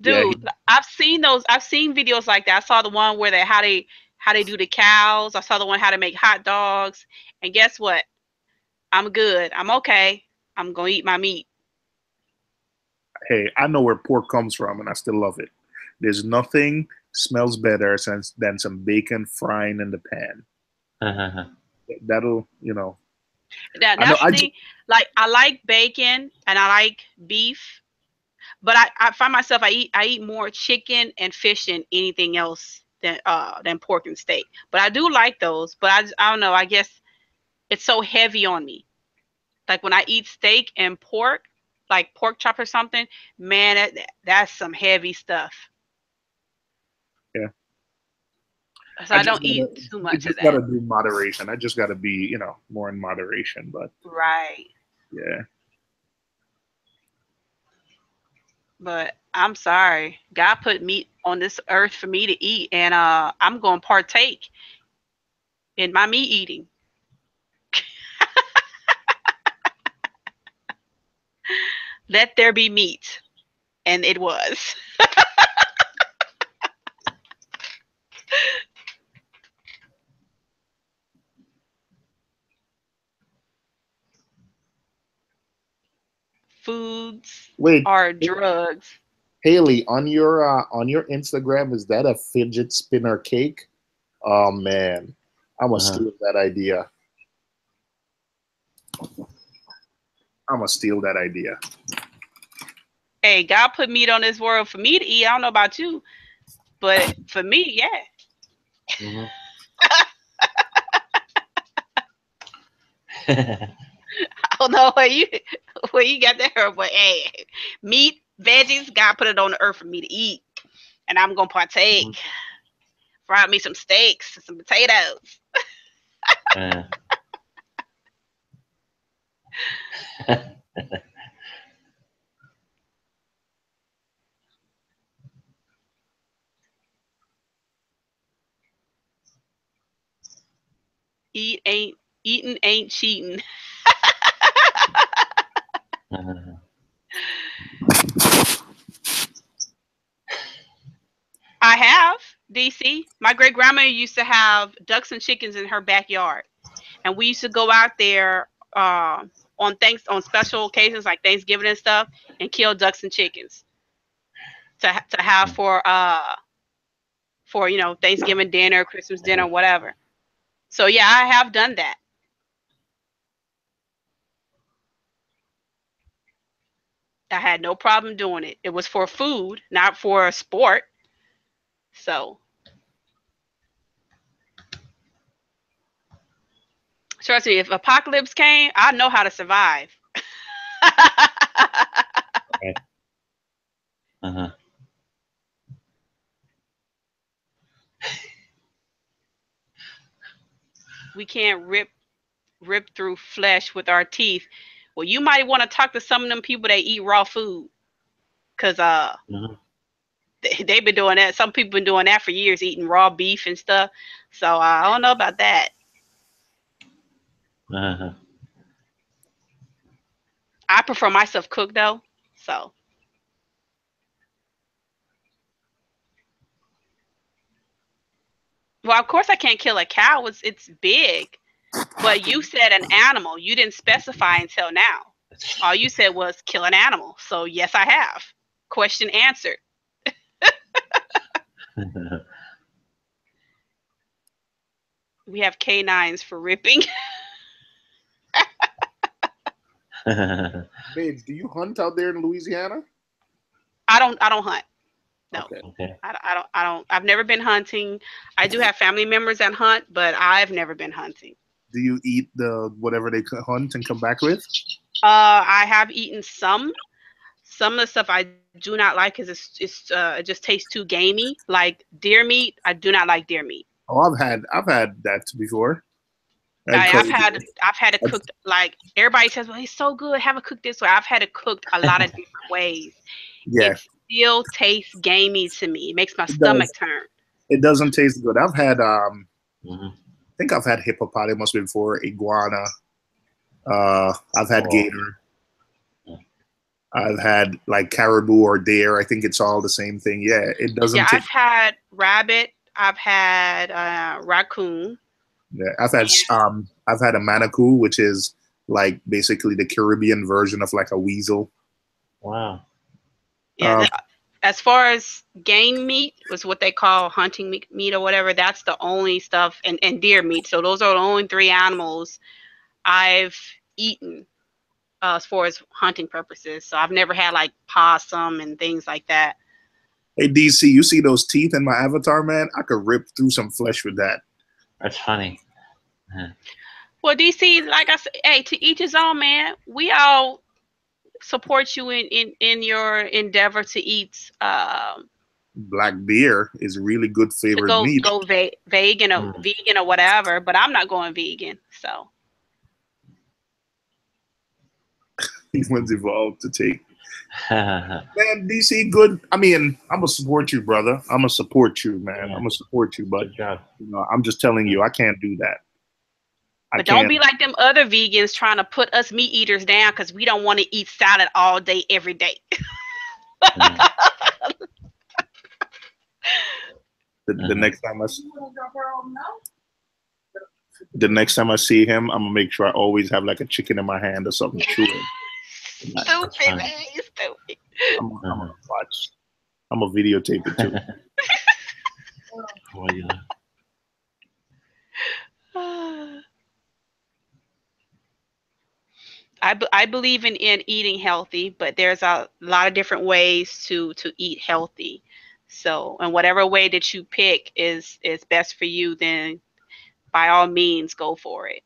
Dude, yeah, I've seen those. I've seen videos like that. I saw the one where how they do the cows. I saw the one how to make hot dogs. And guess what? I'm good. I'm okay. I'm gonna eat my meat. Hey, I know where pork comes from, and I still love it. There's nothing smells better than some bacon frying in the pan. That'll, you know. That's the thing. Like, I like bacon and I like beef, but I find myself I eat more chicken and fish than anything else than pork and steak. But I do like those. But I don't know. I guess it's so heavy on me. Like when I eat steak and pork, like pork chop or something, man, that's some heavy stuff. Yeah. So I don't eat too much of that. You just gotta do moderation. I just gotta be, you know, more in moderation. But right. Yeah. But I'm sorry, God put meat on this earth for me to eat, and I'm gonna partake in my meat eating. Let there be meat, and it was. Foods are drugs. Haley, on your Instagram, is that a fidget spinner cake? Oh man, I'm gonna steal that idea. Hey, God put meat on this world for me to eat. I don't know about you, but for me, yeah. I don't know where you got that, but hey, meat, veggies, God put it on the earth for me to eat, and I'm gonna partake. Fry me some steaks, some potatoes. Eating ain't cheating. I have, DC. My great grandma used to have ducks and chickens in her backyard, and we used to go out there on special occasions like Thanksgiving and stuff, and kill ducks and chickens to have for Thanksgiving dinner, Christmas dinner, whatever. So yeah, I have done that. I had no problem doing it. It was for food, not for a sport. So, trust me, if apocalypse came, I know how to survive. Okay. We can't rip through flesh with our teeth. Well, you might want to talk to some of them people that eat raw food, because they've been doing that. Some people been doing that for years, eating raw beef and stuff. So I don't know about that. I prefer myself cooked though. So. Well, of course I can't kill a cow. It's big. But you said an animal. You didn't specify until now. All you said was kill an animal. So yes, I have. Question answered. We have canines for ripping. Babes, do you hunt out there in Louisiana? I don't hunt. No. Okay. I don't. I've never been hunting. I do have family members that hunt, but I've never been hunting. Do you eat whatever they hunt and come back with? I have eaten some. Some of the stuff I do not like because it just tastes too gamey. Like deer meat, I do not like deer meat. Oh, I've had that before. I've had to cook, like everybody says, well, it's so good, have it cooked this way. I've had it cooked a lot of different ways. Yeah. It still tastes gamey to me. It makes my stomach turn. It doesn't taste good. I've had I think I've had hippopotamus before, iguana. I've had gator. I've had like caribou or deer. I think it's all the same thing. Yeah, it doesn't. Yeah, I've had rabbit. I've had raccoon. Yeah, I've had a manaku, which is like basically the Caribbean version of like a weasel. Wow. Yeah. As far as game meat was what they call hunting meat or whatever. That's the only stuff, and deer meat. So those are the only 3 animals I've eaten. As far as hunting purposes. So I've never had like possum and things like that. Hey, DC, you see those teeth in my avatar, man? I could rip through some flesh with that. That's funny. Yeah. Well, DC, like I said, hey, to each his own, man. We all support you in your endeavor to eat black bear is really good favorite meat. Go vegan or whatever, but I'm not going vegan, so. Humans evolved to take. Man, DC, good. I mean, I'm gonna support you, brother. I'm gonna support you, man. I'm gonna support you, but you know, I'm just telling you, I can't do that. But don't be like them other vegans trying to put us meat eaters down because we don't want to eat salad all day, every day. The next time I see him, I'm gonna make sure I always have like a chicken in my hand or something chewing. Stupid, man. You stupid. I'm gonna watch. I'm gonna videotape it too. I believe in eating healthy, but there's a lot of different ways to eat healthy. So, and whatever way that you pick is best for you, then by all means go for it.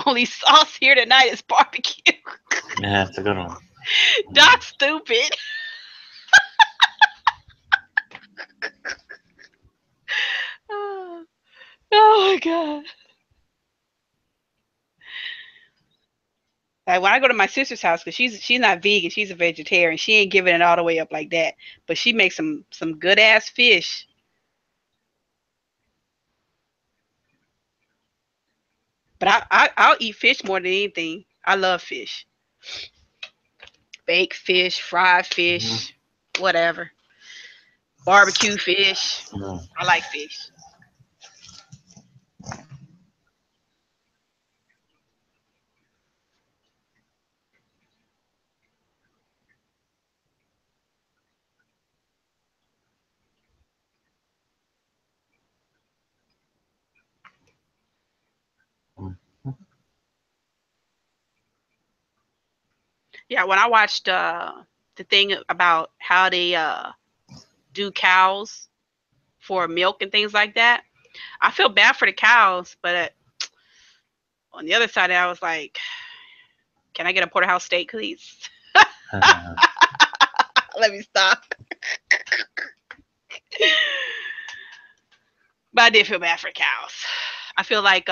Only sauce here tonight is barbecue. Yeah, that's a good one. Doc's stupid. Oh my god. Like when I go to my sister's house, because she's not vegan, she's a vegetarian. She ain't giving it all the way up like that. But she makes some good ass fish. But I'll eat fish more than anything. I love fish. Baked fish, fried fish, whatever. Barbecue fish. I like fish. Yeah, when I watched the thing about how they do cows for milk and things like that, I feel bad for the cows, but on the other side, I was like, can I get a porterhouse steak, please? Let me stop. But I did feel bad for cows. I feel like,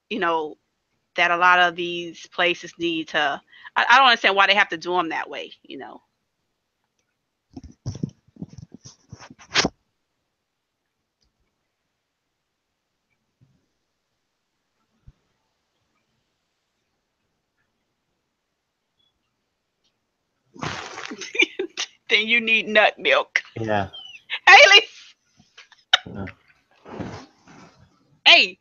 you know, that a lot of these places need to, I don't understand why they have to do them that way, you know. Then you need nut milk. Yeah. Haley. Yeah. Hey,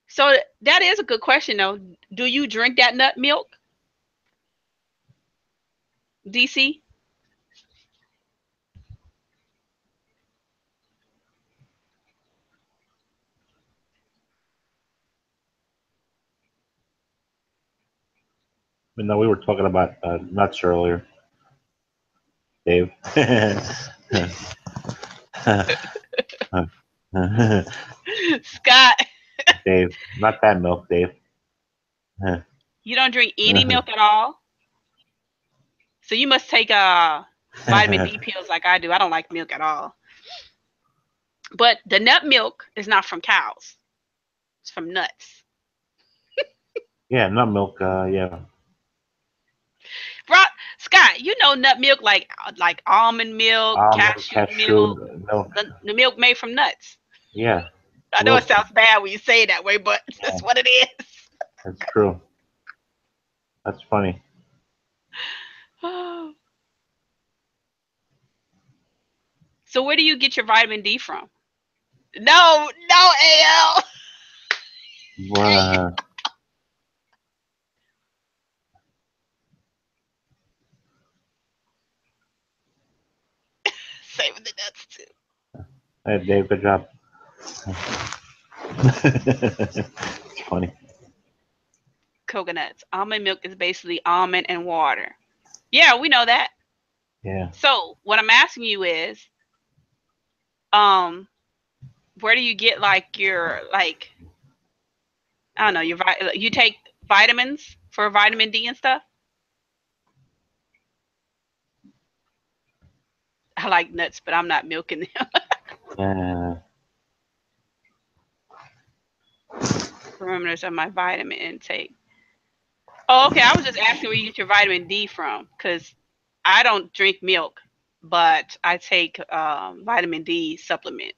so that is a good question though. Do you drink that nut milk, DC? No, we were talking about nuts earlier, Dave. Scott. Dave, not that milk, Dave. You don't drink any milk at all? So you must take vitamin D pills like I do. I don't like milk at all. But the nut milk is not from cows. It's from nuts. Yeah, nut milk. Yeah. Scott, you know nut milk like almond milk, cashew milk, the milk made from nuts. Yeah. I know it sounds bad when you say it that way, but that's what it is. That's true. That's funny. So where do you get your vitamin D from? No, AL. Saving the nuts too. Hey, Dave, good job. It's funny. Coconuts. Almond milk is basically almond and water. Yeah, we know that. Yeah. So what I'm asking you is, where do you get like your I don't know, you take vitamins for vitamin D and stuff? I like nuts, but I'm not milking them. Parameters of my vitamin intake. Oh, okay. I was just asking where you get your vitamin D from, because I don't drink milk, but I take vitamin D supplement.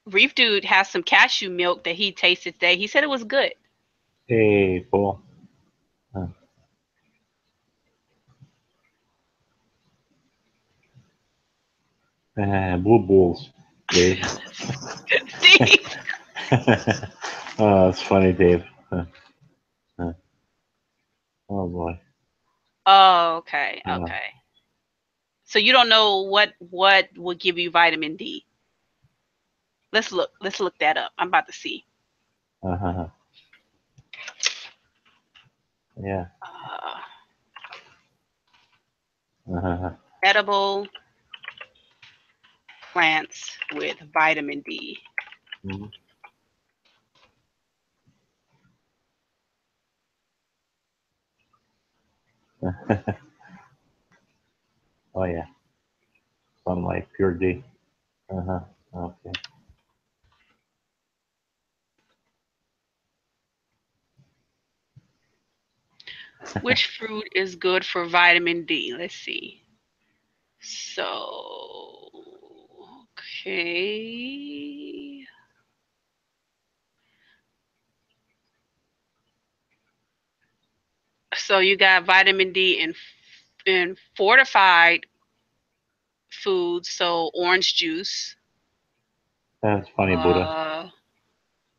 Reef Dude has some cashew milk that he tasted today. He said it was good. Hey, Paul. Blue balls, Dave. Steve. Oh, that's funny, Dave. Oh boy. Oh, okay. So you don't know what will give you vitamin D. Let's look that up. I'm about to see. Yeah. Edible plants with vitamin D. Mm-hmm. Oh yeah. Sunlight, pure D. Okay. Which fruit is good for vitamin D? Let's see. So, okay. So you got vitamin D in fortified foods. So orange juice. That's funny, Buddha.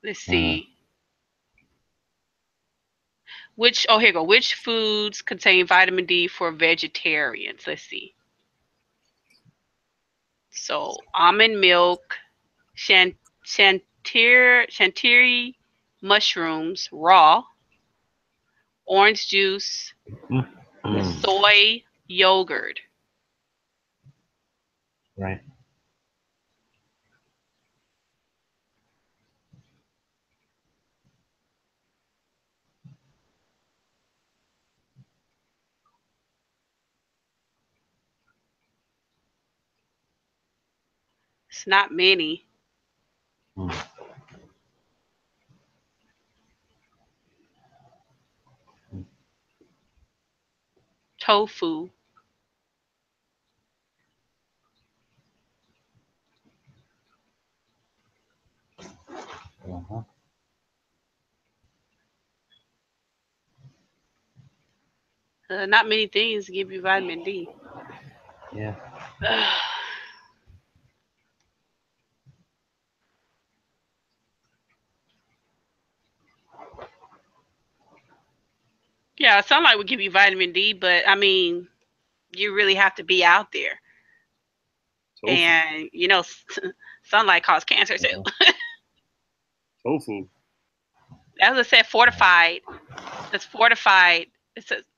Let's see. Here you go. Which foods contain vitamin D for vegetarians? Let's see. So almond milk, chantilly mushrooms raw, orange juice, soy yogurt. Right. It's not many. Tofu. Not many things give you vitamin D. Yeah. Yeah, sunlight would give you vitamin D, but I mean, you really have to be out there. Tofu. And you know, sunlight causes cancer too. Tofu. As I said, fortified. It's fortified.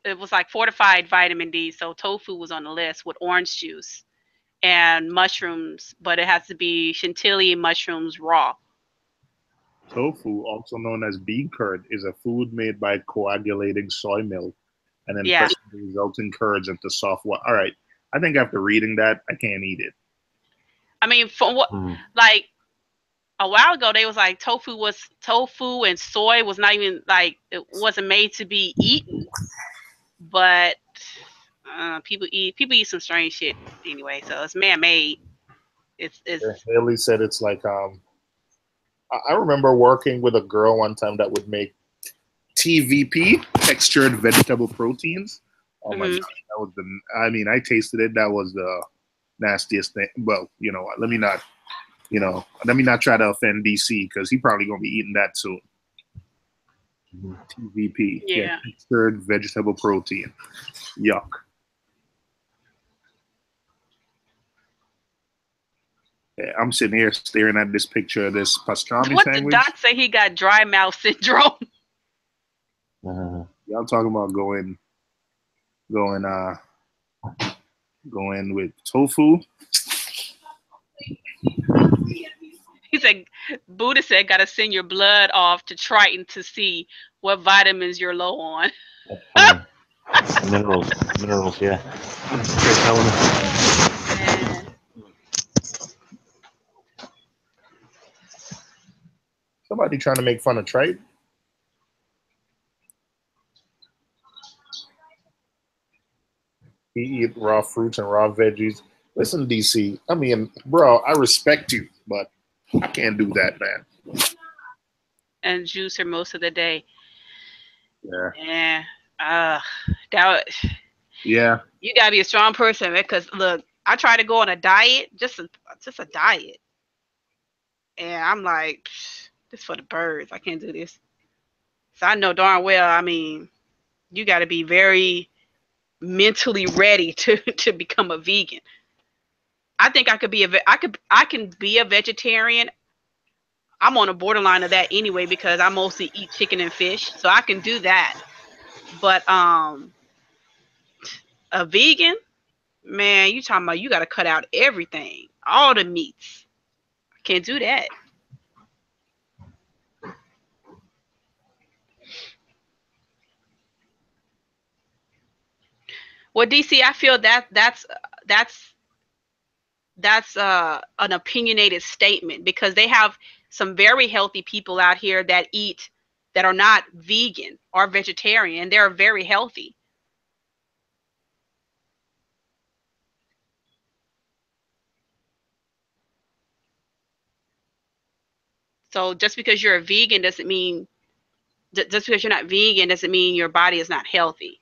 It was like fortified vitamin D. So tofu was on the list with orange juice and mushrooms, but it has to be chantilly mushrooms raw. Tofu, also known as bean curd, is a food made by coagulating soy milk and then pressing the resulting curds into soft water. All right. I think after reading that, I can't eat it. I mean, for what, like a while ago, they was like tofu and soy was not even like, it wasn't made to be eaten, but people eat some strange shit anyway. So it's man-made. It's Haley said it's like I remember working with a girl one time that would make TVP, textured vegetable proteins. Oh my god, that was I mean, I tasted it. That was the nastiest thing. Well, you know what? Let me not try to offend DC because he probably gonna be eating that soon. TVP, textured vegetable protein. Yuck. Yeah, I'm sitting here staring at this picture of this pastrami what sandwich. Did Doc say he got dry mouth syndrome? Y'all talking about going with tofu? He said, Buddha said, gotta send your blood off to Triton to see what vitamins you're low on. Minerals, yeah. Somebody trying to make fun of Triton? He eat raw fruits and raw veggies. Listen, DC, I mean, bro, I respect you, but I can't do that, man. And juice her most of the day. Yeah. Yeah. You gotta be a strong person, man. Because look, I try to go on a diet, just a diet, and I'm like, this for the birds. I can't do this. So I know darn well. I mean, you got to be very mentally ready to become a vegan. I think I could be I can be a vegetarian. I'm on a borderline of that anyway because I mostly eat chicken and fish, so I can do that. But a vegan, man, you talking about you got to cut out everything, all the meats. I can't do that. Well, DC, I feel that's an opinionated statement because they have some very healthy people out here that are not vegan or vegetarian. They're very healthy. So just because you're a vegan doesn't mean just because you're not vegan doesn't mean your body is not healthy.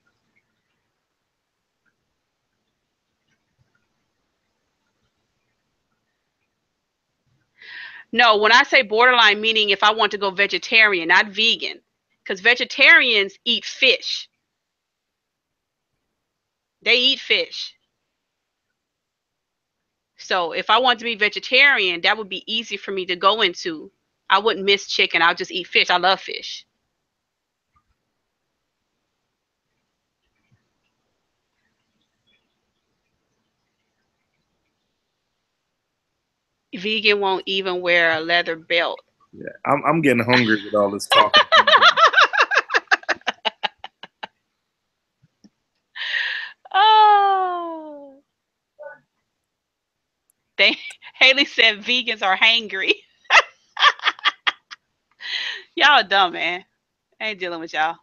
No, when I say borderline, meaning if I want to go vegetarian, not vegan, because vegetarians eat fish. They eat fish. So if I want to be vegetarian, that would be easy for me to go into. I wouldn't miss chicken. I'll just eat fish. I love fish. Vegan won't even wear a leather belt. Yeah, I'm getting hungry with all this talk. Oh. Haley said vegans are hangry. Y'all dumb, man. I ain't dealing with y'all.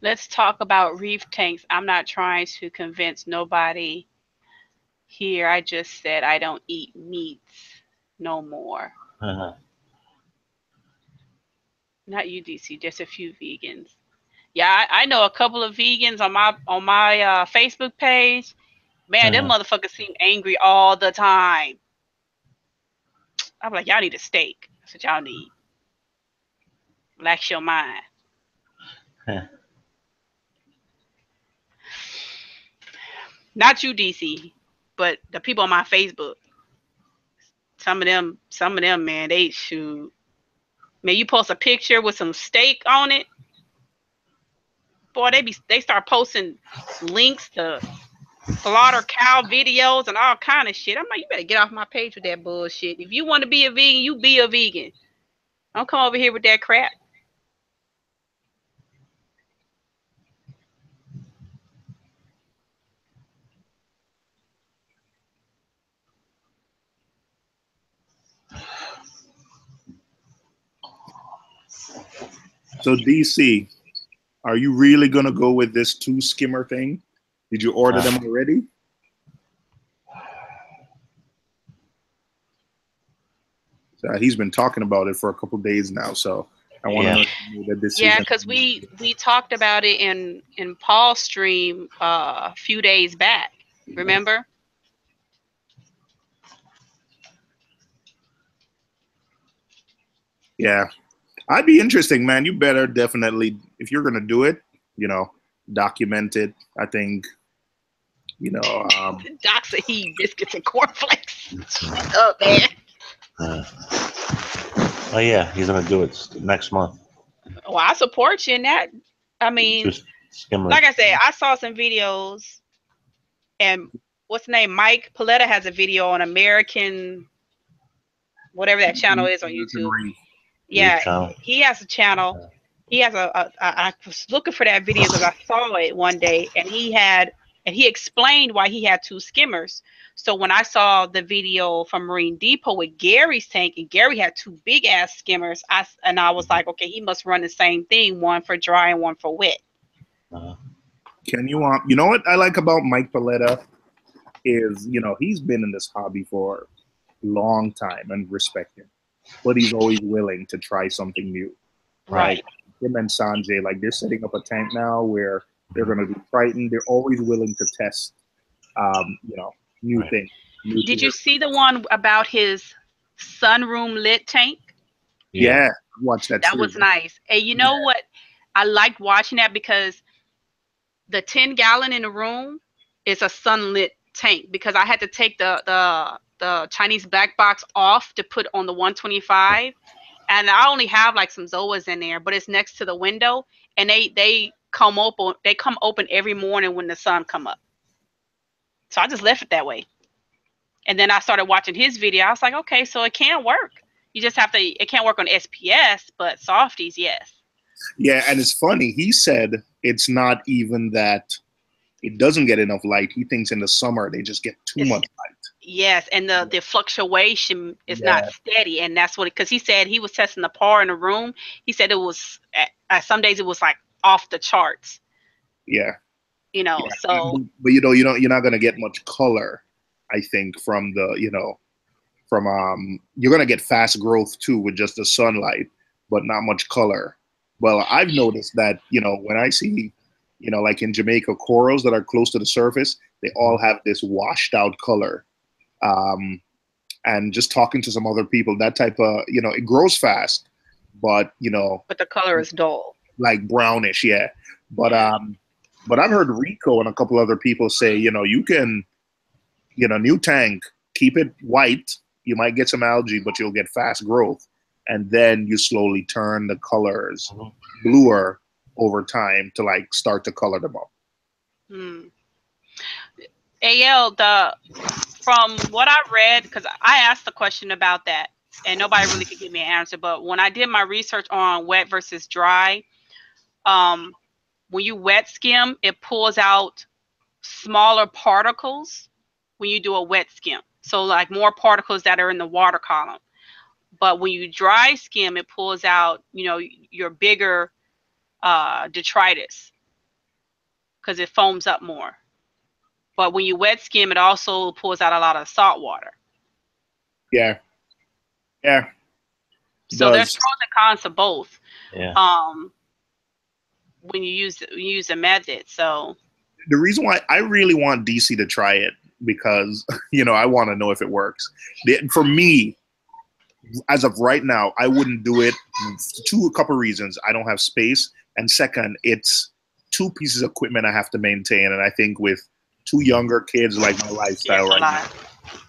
Let's talk about reef tanks. I'm not trying to convince nobody here. I just said I don't eat meats no more. Not you, DC, just a few vegans. Yeah, I know a couple of vegans on my Facebook page. Man, them motherfuckers seem angry all the time. I'm like, y'all need a steak. That's what y'all need. Relax your mind. Not you, DC, but the people on my Facebook. Some of them, man, they shoot. Man, you post a picture with some steak on it. Boy, they start posting links to slaughter cow videos and all kind of shit. I'm like, you better get off my page with that bullshit. If you want to be a vegan, you be a vegan. Don't come over here with that crap. So DC, are you really gonna go with this 2 skimmer thing? Did you order them already? He's been talking about it for a couple days now, so I want to know that decision. Yeah, because we talked about it in Paul's stream a few days back. Remember? Yeah, I'd be interesting, man. You better definitely, if you're gonna do it, document it. I think, Doc said he eat biscuits and cornflakes. Shut up, man. Oh yeah, he's gonna do it next month. Well, I support you in that. I mean, like I said, I saw some videos, and what's the name? Mike Paletta has a video on American, whatever that channel is on YouTube. Yeah, he has a channel. He has I was looking for that video because I saw it one day, and he explained why he had 2 skimmers. So when I saw the video from Marine Depot with Gary's tank, and Gary had 2 big ass skimmers, I was like, okay, he must run the same thing, one for dry and one for wet. Can you you know what I like about Mike Paletta is, he's been in this hobby for a long time and respect him, but he's always willing to try something new. Right. Him and Sanjay, like, they're setting up a tank now where they're going to do Triton. They're always willing to test, new things. Did you see the one about his sunroom lit tank? Yeah, watch that. That was nice. And you know what? I liked watching that because the 10-gallon in the room is a sunlit tank, because I had to take the Chinese black box off to put on the 125. And I only have like some Zoas in there, but it's next to the window, and they come open. They come open every morning when the sun come up. So I just left it that way. And then I started watching his video. I was like, okay, so it can work. You just have to. It can't work on SPS, but softies, yes. Yeah, and it's funny. He said it's not even that it doesn't get enough light. He thinks in the summer they just get too much light. Yes, and the fluctuation is not steady, and that's what, because he said he was testing the PAR in the room. He said it was some days it was like off the charts. Yeah. So. But you're not gonna get much color, I think, from the you're gonna get fast growth too with just the sunlight, but not much color. Well, I've noticed that when I see like in Jamaica, corals that are close to the surface, they all have this washed out color. And just talking to some other people, that type of, it grows fast, but but the color is dull, like brownish. Yeah. But I've heard Rico and a couple other people say, you can, new tank, keep it white. You might get some algae, but you'll get fast growth. And then you slowly turn the colors bluer over time to like start to color them up. AL, from what I read, because I asked a question about that, and nobody really could give me an answer. But when I did my research on wet versus dry, when you wet skim, it pulls out smaller particles when you do a wet skim. So like more particles that are in the water column. But when you dry skim, it pulls out, your bigger detritus because it foams up more. But when you wet skim, it also pulls out a lot of salt water. Yeah. So there's pros and cons to both. Yeah. When you use the method. So the reason why I really want DC to try it, because I want to know if it works. For me, as of right now, I wouldn't do it. A couple reasons. I don't have space, and second, it's 2 pieces of equipment I have to maintain, and I think with 2 younger kids, like my lifestyle right now,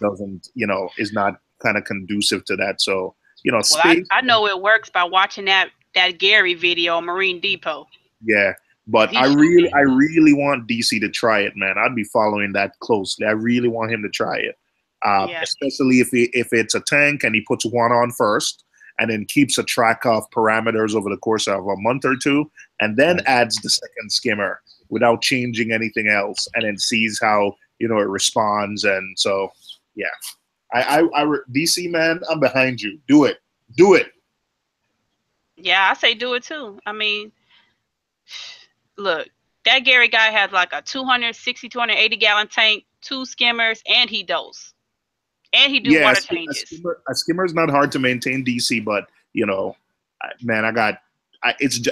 doesn't is not kind of conducive to that. So space. I know it works by watching that Gary video on Marine Depot. Yeah, but I really want DC to try it, man. I'd be following that closely. I really want him to try it, especially if it's a tank and he puts one on first, and then keeps a track of parameters over the course of a month or 2, and then adds the second skimmer without changing anything else, and then sees how it responds. And so, yeah, I DC, man, I'm behind you. Do it. Yeah, I say do it too. I mean, look, that Gary guy has like a 280 gallon tank, 2 skimmers, and he dose, and he do water changes. A skimmer is not hard to maintain, DC, but man,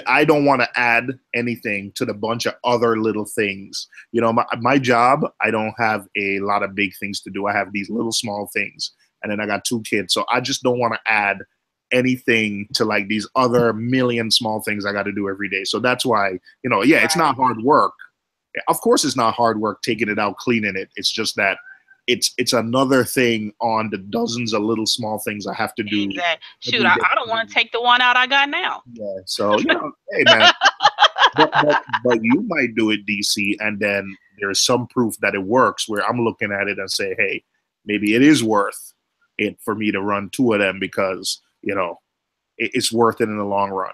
I don't want to add anything to the bunch of other little things. My job, I don't have a lot of big things to do. I have these little small things, and then I got 2 kids, so I just don't want to add anything to like these other million small things I got to do every day. So that's why, it's not hard work. Of course, it's not hard work taking it out, cleaning it. It's just that it's another thing on the dozens of little small things I have to do. Exactly. Shoot, I don't want to take the one out I got now. Yeah. So hey man, but you might do it, DC, and then there's some proof that it works where I'm looking at it and say, hey, maybe it is worth it for me to run 2 of them because it's worth it in the long run.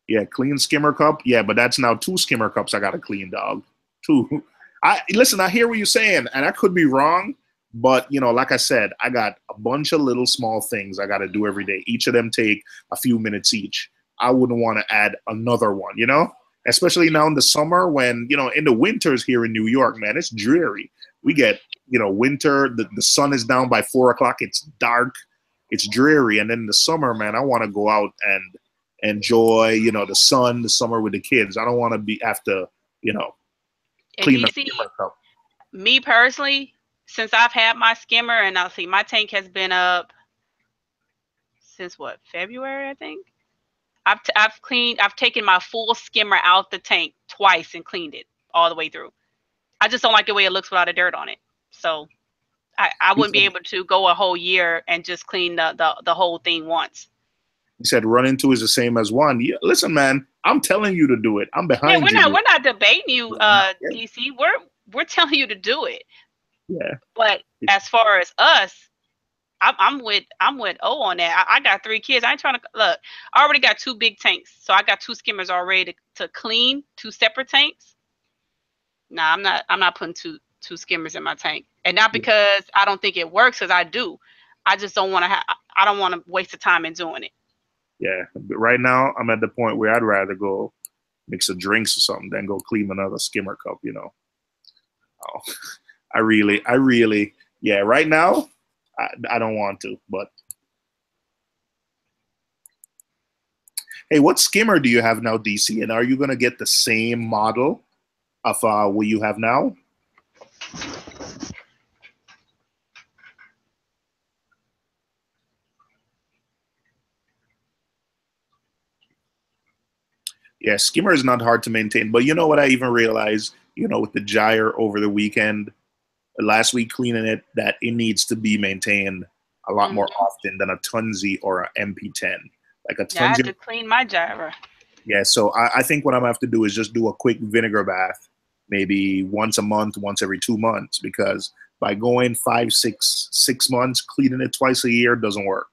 Yeah, clean skimmer cup. Yeah, but that's now 2 skimmer cups I got to clean, dog. 2. I hear what you're saying, and I could be wrong, but like I said, I got a bunch of little small things I got to do every day. Each of them take a few minutes each. I wouldn't want to add another one, especially now in the summer when, in the winters here in New York, man, it's dreary. We get, winter, the sun is down by 4 o'clock. It's dark. It's dreary. And then in the summer, man, I want to go out and enjoy, the sun, the summer with the kids. I don't want to have to, clean the skimmer cup. Me personally, since I've had my skimmer, and I'll see my tank has been up since February, I think. I've taken my full skimmer out the tank twice and cleaned it all the way through. I just don't like the way it looks without the dirt on it. So I wouldn't be able to go a whole year and just clean the whole thing once. He said run 2 is the same as 1. Yeah, listen, man, I'm telling you to do it. I'm behind you. We're not debating you, DC. We're telling you to do it. Yeah. But as far as us, I'm with O on that. I got 3 kids. I ain't trying to look. I already got 2 big tanks, so I got 2 skimmers already to clean 2 separate tanks. Nah, I'm not putting two skimmers in my tank, and not because I don't think it works, because I do. I just don't want to I don't want to waste the time in doing it. Yeah, but right now I'm at the point where I'd rather go mix of drinks or something than go clean another skimmer cup. Oh, I really, yeah. Right now, I don't want to. But hey, what skimmer do you have now, DC? And are you gonna get the same model of what you have now? Yeah, skimmer is not hard to maintain, but you know what I even realized, with the gyre over the weekend, last week cleaning it, that it needs to be maintained a lot more often than a Tunzi or a MP10. Like a Tunzi. I have to clean my gyre. Yeah, so I think what I'm gonna have to do is just do a quick vinegar bath maybe once a month, once every 2 months, because by going 5, 6 months, cleaning it twice a year doesn't work.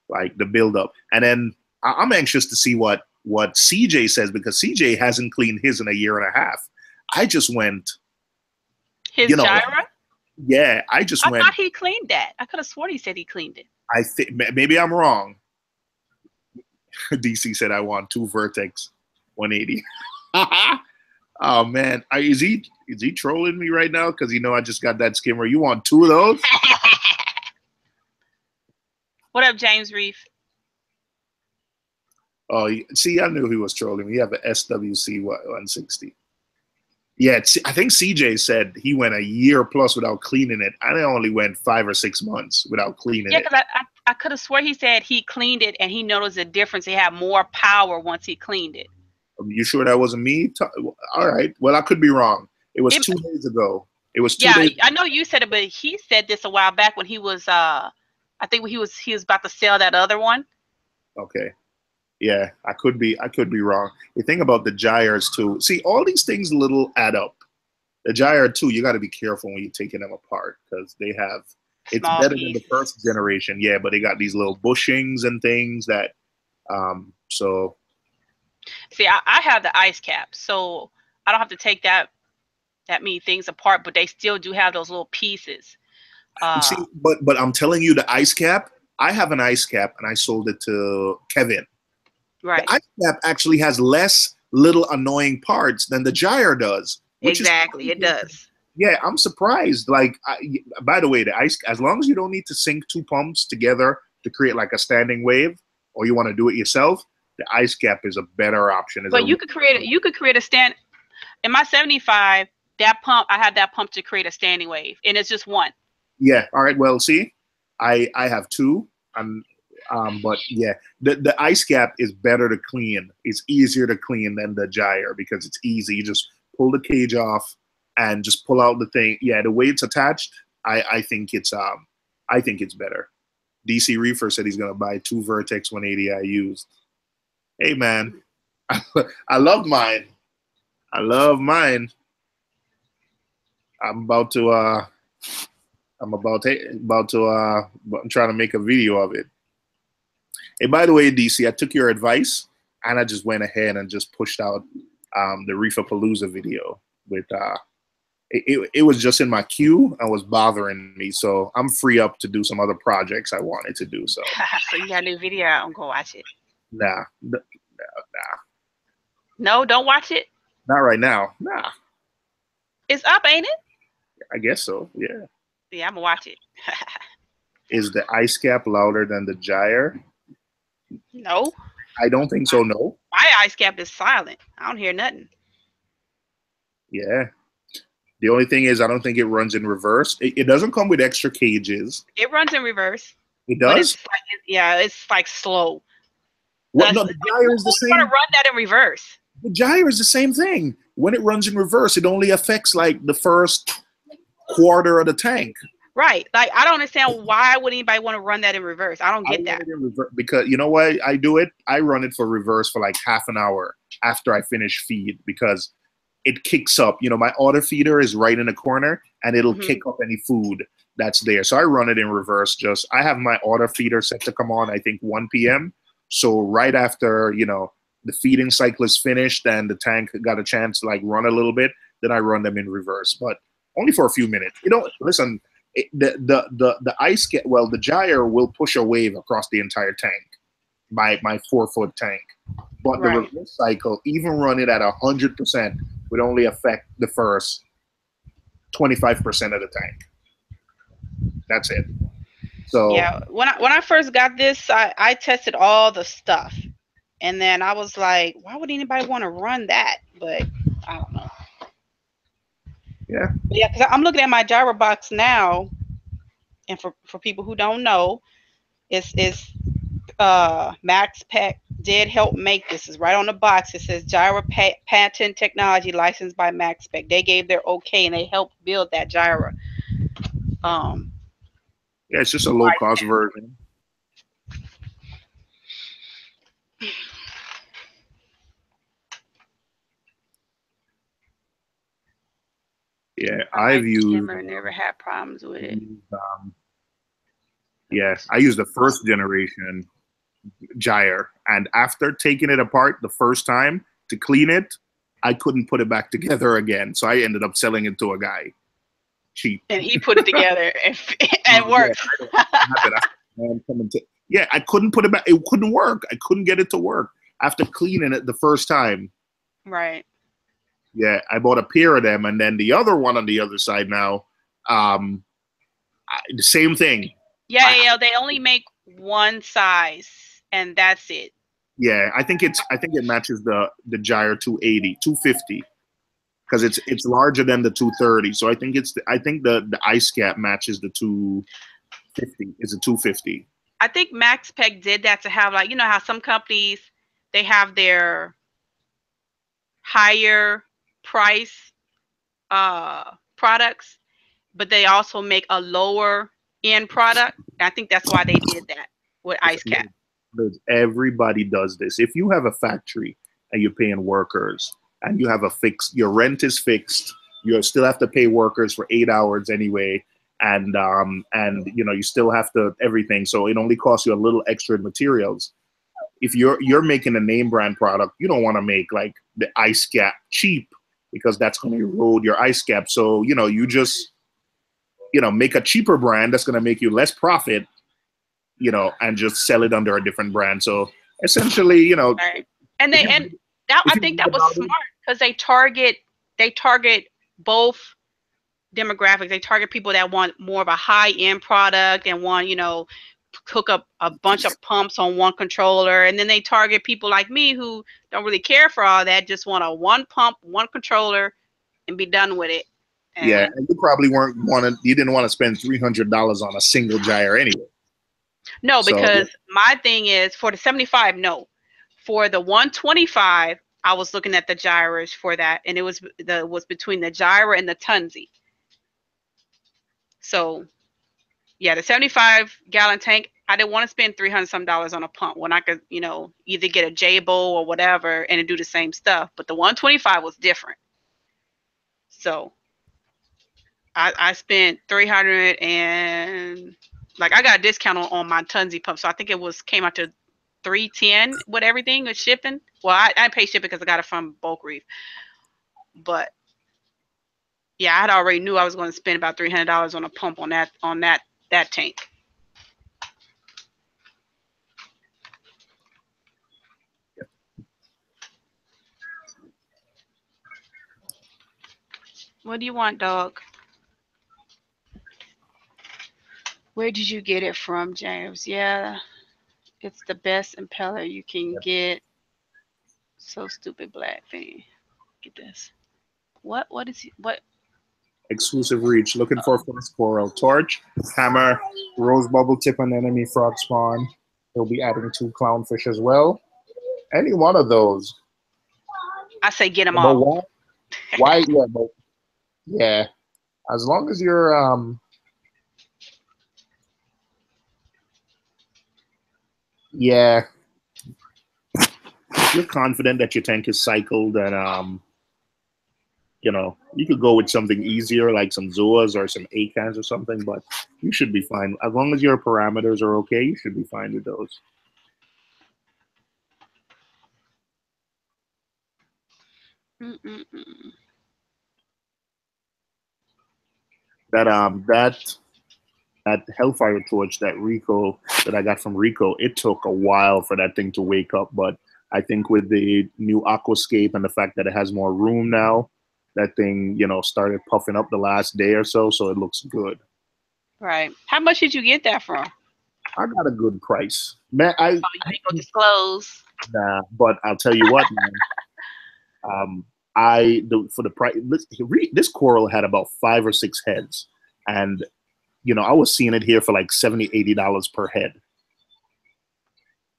Like the buildup. And then I'm anxious to see what CJ says, because CJ hasn't cleaned his in a year and a half. I just went. His gyra? Yeah, I thought he cleaned that. I could have sworn he said he cleaned it. I think maybe I'm wrong. DC said I want 2 Vertex 180. Oh man, is he trolling me right now? Because I just got that skimmer. You want 2 of those? What up, James Reef? Oh, see, I knew he was trolling me. You have an SWC 160. Yeah, I think CJ said he went a year plus without cleaning it. I only went 5 or 6 months without cleaning it. Yeah, because I could have swore he said he cleaned it and he noticed a difference. He had more power once he cleaned it. You sure that wasn't me? All right. Well, I could be wrong. It was 2 days ago. It was 2 days. I know you said it, but he said this a while back when he was. I think he was about to sell that other one. Okay. Yeah, I could be wrong. The thing about the gyres too. See, all these things little add up. The gyre too, you got to be careful when you're taking them apart, because they have. It's Small better pieces. than the first generation, yeah, but they got these little bushings and things that. So. See, I have the ice cap, so I don't have to take that many things apart, but they still do have those little pieces. See, but I'm telling you, the ice cap. I have an ice cap, and I sold it to Kevin. Right. The ice cap actually has less little annoying parts than the gyre does. Exactly, it does. Yeah, I'm surprised. Like, by the way, the ice, as long as you don't need to sync 2 pumps together to create like a standing wave, or you want to do it yourself, the ice cap is a better option. But you could create a stand. In my 75, that pump, I had that pump to create a standing wave, and it's just one. Yeah. All right. Well, see, I have 2. But yeah, the ice cap is better to clean. It's easier to clean than the gyre because it's easy. You just pull the cage off and just pull out the thing. Yeah, the way it's attached, I think it's better. DC Reefer said he's gonna buy 2 Vertex 180 I used. Hey man, I love mine. I'm trying to make a video of it. Hey, by the way, DC, I took your advice and I just went ahead and just pushed out the Reefapalooza video with it was just in my queue and was bothering me, so I'm free up to do some other projects I wanted to do. So so you got a new video out, I'm gonna watch it. Nah. No, don't watch it. Not right now. Nah. It's up, ain't it? I guess so. Yeah. Yeah, I'm gonna watch it. Is the ice cap louder than the gyre? No. I don't think so. No. My ice cap is silent. I don't hear nothing. Yeah. The only thing is, I don't think it runs in reverse. It doesn't come with extra cages. It runs in reverse. It does? It's like slow. What? No, the gyre is the same. You want to run that in reverse. The gyre is the same thing. When it runs in reverse, it only affects like the first quarter of the tank. Right. Like, I don't understand why would anybody want to run that in reverse. I don't get that. Because you know why I do it? I run it for reverse for like half an hour after I finish feed, because it kicks up. My auto feeder is right in the corner and it'll kick up any food that's there. So I run it in reverse. I have my auto feeder set to come on, I think 1 p.m. So right after, the feeding cycle is finished and the tank got a chance to like run a little bit, then I run them in reverse, but only for a few minutes. Listen, the ice the gyre will push a wave across the entire tank, my 4-foot tank. But the reverse cycle, even run it at 100%, would only affect the first 25% of the tank. That's it. So yeah, when I first got this, I tested all the stuff, and then I was like, why would anybody want to run that? But I don't know. Yeah. Yeah, because I'm looking at my gyro box now, and for people who don't know, it's MaxPack did help make this. Is right on the box. It says gyro patent technology licensed by MaxPack. They gave their okay and they helped build that gyro. Yeah, it's just a low cost version. Yeah, I've used. Never had problems with it. Yeah, I used the first generation gyre, and after taking it apart the first time to clean it, I couldn't put it back together again. So I ended up selling it to a guy cheap. And he put it together and it worked. Yeah, I couldn't put it back. It couldn't work. I couldn't get it to work after cleaning it the first time. Right. Yeah, I bought a pair of them, and then the other one on the other side now, the same thing. Yeah, they only make one size, and that's it. Yeah, I think it matches the gyre 280, 250, because it's larger than the 230. So I think the ice cap matches the 250. It's a 250. I think MaxPec did that to have, like, you know how some companies, they have their higher price products, but they also make a lower end product. And I think that's why they did that with ice cap. Everybody does this. If you have a factory and you're paying workers and you have your rent is fixed, you still have to pay workers for 8 hours anyway, and you still have to everything. So it only costs you a little extra in materials. If you're making a name brand product, you don't want to make like the ice cap cheap, because that's going to erode your ice cap. So you just make a cheaper brand that's going to make you less profit, and just sell it under a different brand. So essentially, right. I think that was smart, because they target both demographics. They target people that want more of a high-end product and want, hook up a bunch of pumps on one controller, and then they target people like me who don't really care for all that, just want a one pump, one controller, and be done with it. And you probably you didn't want to spend $300 on a single gyre anyway. No, because my thing is, for the 75, no. For the 125, I was looking at the gyres for that, and it was between the gyre and the Tunzi. So, yeah, the 75-gallon tank, I didn't want to spend $300-some on a pump when I could, either get a J-Bow or whatever and do the same stuff. But the 125 was different. So, I spent $300, and I got a discount on my Tunzi pump, so I think came out to $310 with everything with shipping. Well, I paid shipping because I got it from Bulk Reef, but yeah, I had already knew I was going to spend about $300 on a pump on that tank. What do you want, dog? Where did you get it from, James? Yeah, it's the best impeller you can get. So stupid, black thing. Get this. What is he? What? Exclusive reach. Looking for first coral. Torch, hammer, rose bubble tip, and enemy frog spawn. He'll be adding 2 clownfish as well. Any one of those. I say get them all. Why? Yeah. As long as you're yeah. If you're confident that your tank is cycled, and you could go with something easier like some Zoas or some Acans or something, but you should be fine. As long as your parameters are okay, you should be fine with those. That Hellfire torch, that Rico that I got from Rico, it took a while for that thing to wake up, but I think with the new Aquascape and the fact that it has more room now, that thing, started puffing up the last day or so, so it looks good. Right. How much did you get that from? I got a good price. Man, you ain't gonna disclose. Nah, but I'll tell you what, man. For the price, this coral had about 5 or 6 heads, and I was seeing it here for like $70, $80 per head.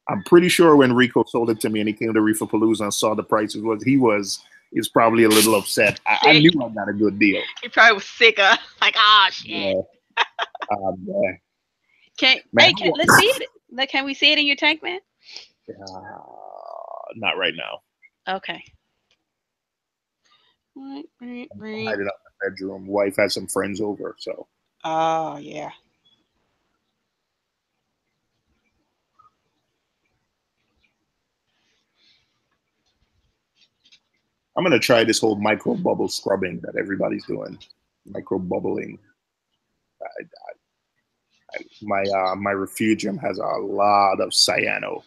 I'm pretty sure when Rico sold it to me and he came to Reefapalooza and saw the prices, he was probably a little upset. I knew I got a good deal. He probably was sick of shit. Yeah. Let's see it. Can we see it in your tank, man? Not right now. Okay. Hide it up bedroom. Wife had some friends over, so. Oh yeah. I'm gonna try this whole micro bubble scrubbing that everybody's doing. Micro bubbling. My refugium has a lot of cyano.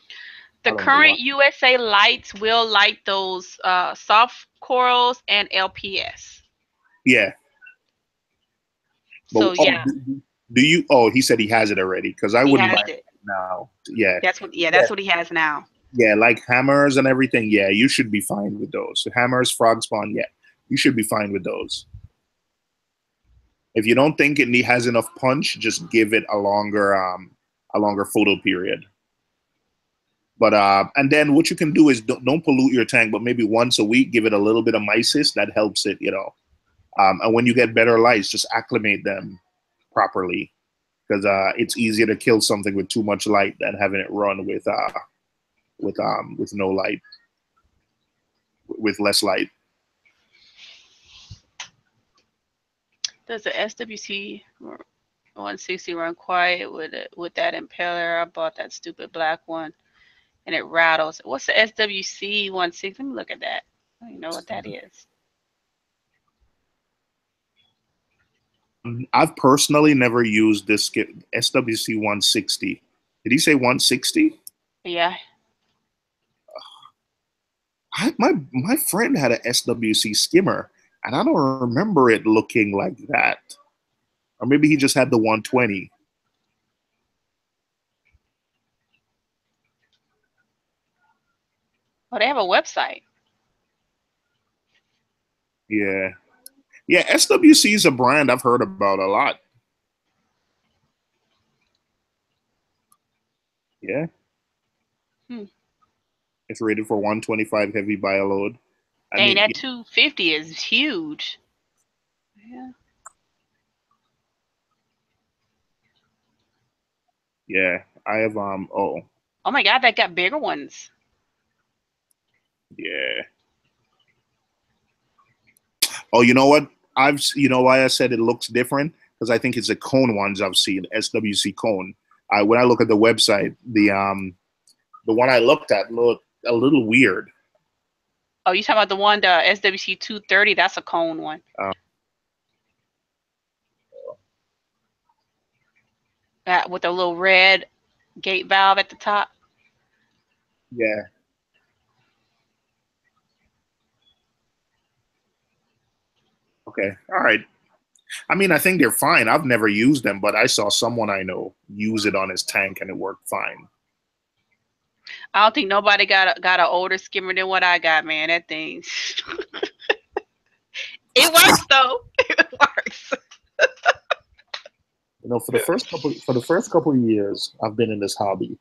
The current USA lights will light those soft corals and LPS. Yeah. So yeah. Do you? Oh, he said he has it already because I wouldn't buy it now. Yeah. That's what. Yeah, that's what he has now. Yeah, like hammers and everything. Yeah, you should be fine with those. So hammers, frog spawn. Yeah, you should be fine with those. If you don't think it has enough punch, just give it a longer photo period. But and then what you can do is don't pollute your tank, but maybe once a week, give it a little bit of mysis. That helps it, you know. And when you get better lights, just acclimate them properly, because it's easier to kill something with too much light than having it run with no light, with less light. Does the SWC 160 run quiet with that impeller? I bought that stupid black one, and it rattles. What's the SWC 160? Let me look at that. I don't even know what that is. I've personally never used this SWC 160. Did he say 160? Yeah. My friend had a SWC skimmer, and I don't remember it looking like that. Or maybe he just had the 120. Oh, they have a website. Yeah. Yeah, SWC is a brand I've heard about a lot. Yeah. It's rated for 125 heavy bioload. Dang, that 250 is huge. Yeah. Yeah, I have oh my God, they got bigger ones. Yeah. Oh, you know what? You know why I said it looks different? Because I think it's the cone ones I've seen, SWC cone. When I look at the website, the one I looked at looked a little weird. Oh, you talking about the one, the SWC 230? That's a cone one. With a little red gate valve at the top. Yeah. Okay. All right. I mean, I think they're fine. I've never used them, but I saw someone I know use it on his tank and it worked fine. I don't think nobody got an older skimmer than what I got, man. That thing. It works though. It works. You know, for the first couple of years I've been in this hobby,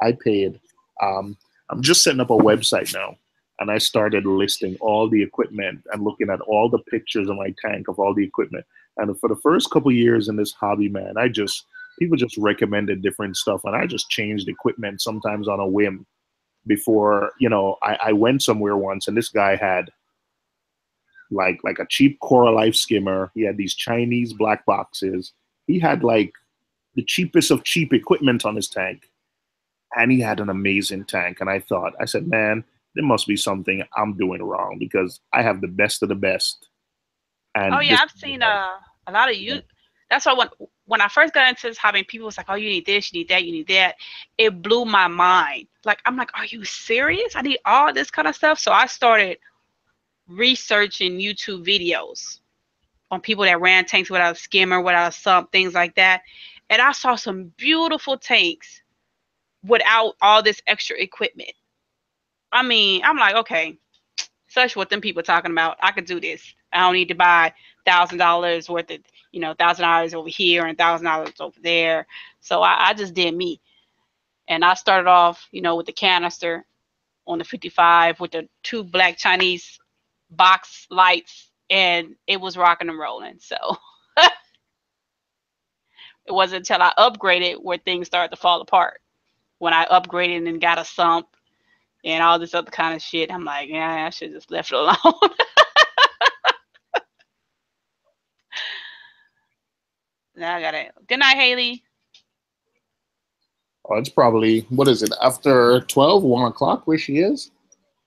I paid. I'm just setting up a website now, and I started listing all the equipment and looking at all the pictures of my tank of all the equipment. And for the first couple of years in this hobby, man, people just recommended different stuff, and I just changed equipment sometimes on a whim. Before, you know, I went somewhere once, and this guy had like a cheap Coral Life skimmer. He had these Chinese black boxes. He had like the cheapest of cheap equipment on his tank, and he had an amazing tank. And I said, man, there must be something I'm doing wrong because I have the best of the best. And oh yeah, I've seen a lot of you. That's why when I first got into this hobby, people was like, "Oh, you need this, you need that, you need that." It blew my mind. Like, I'm like, "Are you serious? I need all this kind of stuff." So I started researching YouTube videos on people that ran tanks without a skimmer, without a sump, things like that. And I saw some beautiful tanks without all this extra equipment. I mean, I'm like, okay, such what them people talking about. I could do this. I don't need to buy $1,000 worth of, $1,000 over here and $1,000 over there. So I just did me. And I started off, with the canister on the 55 with the 2 black Chinese box lights, and it was rocking and rolling. So it wasn't until I upgraded where things started to fall apart. When I upgraded and got a sump and all this other kind of shit, I'm like, yeah, I should just left it alone. Now I got it. Good night, Haley. Oh, it's probably, what is it, after 12, 1 o'clock where she is?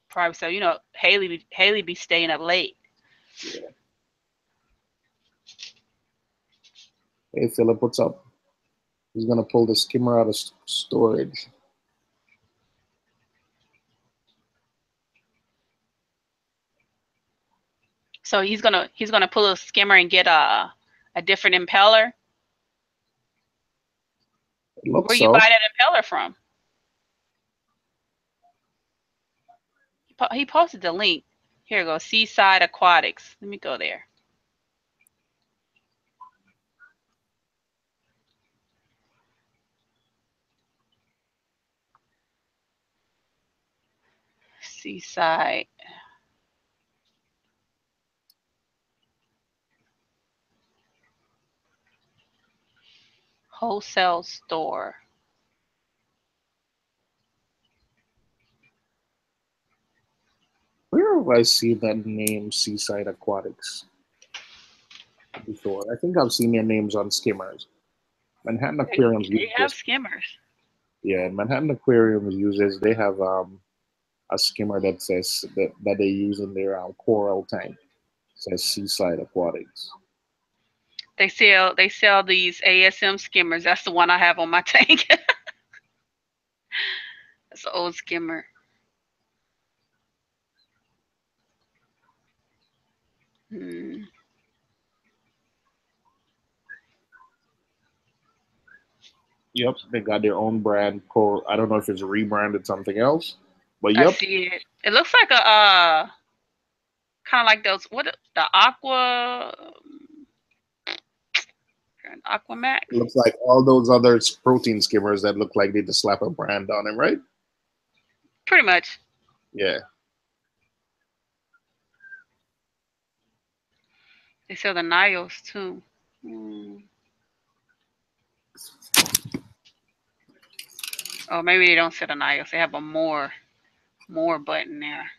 Probably so. You know, Haley be staying up late. Yeah. Hey, Philip, what's up? He's going to pull the skimmer out of storage. So he's gonna pull a skimmer and get a different impeller. Where you buy that impeller from? He posted the link. Here we go. Seaside Aquatics. Let me go there. Seaside. Wholesale store. Where have I seen that name, Seaside Aquatics, before? I think I've seen their names on skimmers. Manhattan Aquariums. They have skimmers. Yeah, Manhattan Aquariums they have a skimmer that says that they use in their coral tank. It says Seaside Aquatics. They sell these ASM skimmers. That's the one I have on my tank. That's an old skimmer. Yep, they got their own brand. I don't know if it's rebranded something else, but yep. I see it. It looks like a kind of like those the Aquamax. It looks like all those other protein skimmers that look like they just slap a brand on them, right? Pretty much. Yeah. They sell the Niles too. Oh, maybe they don't sell the Niles. They have a more button there.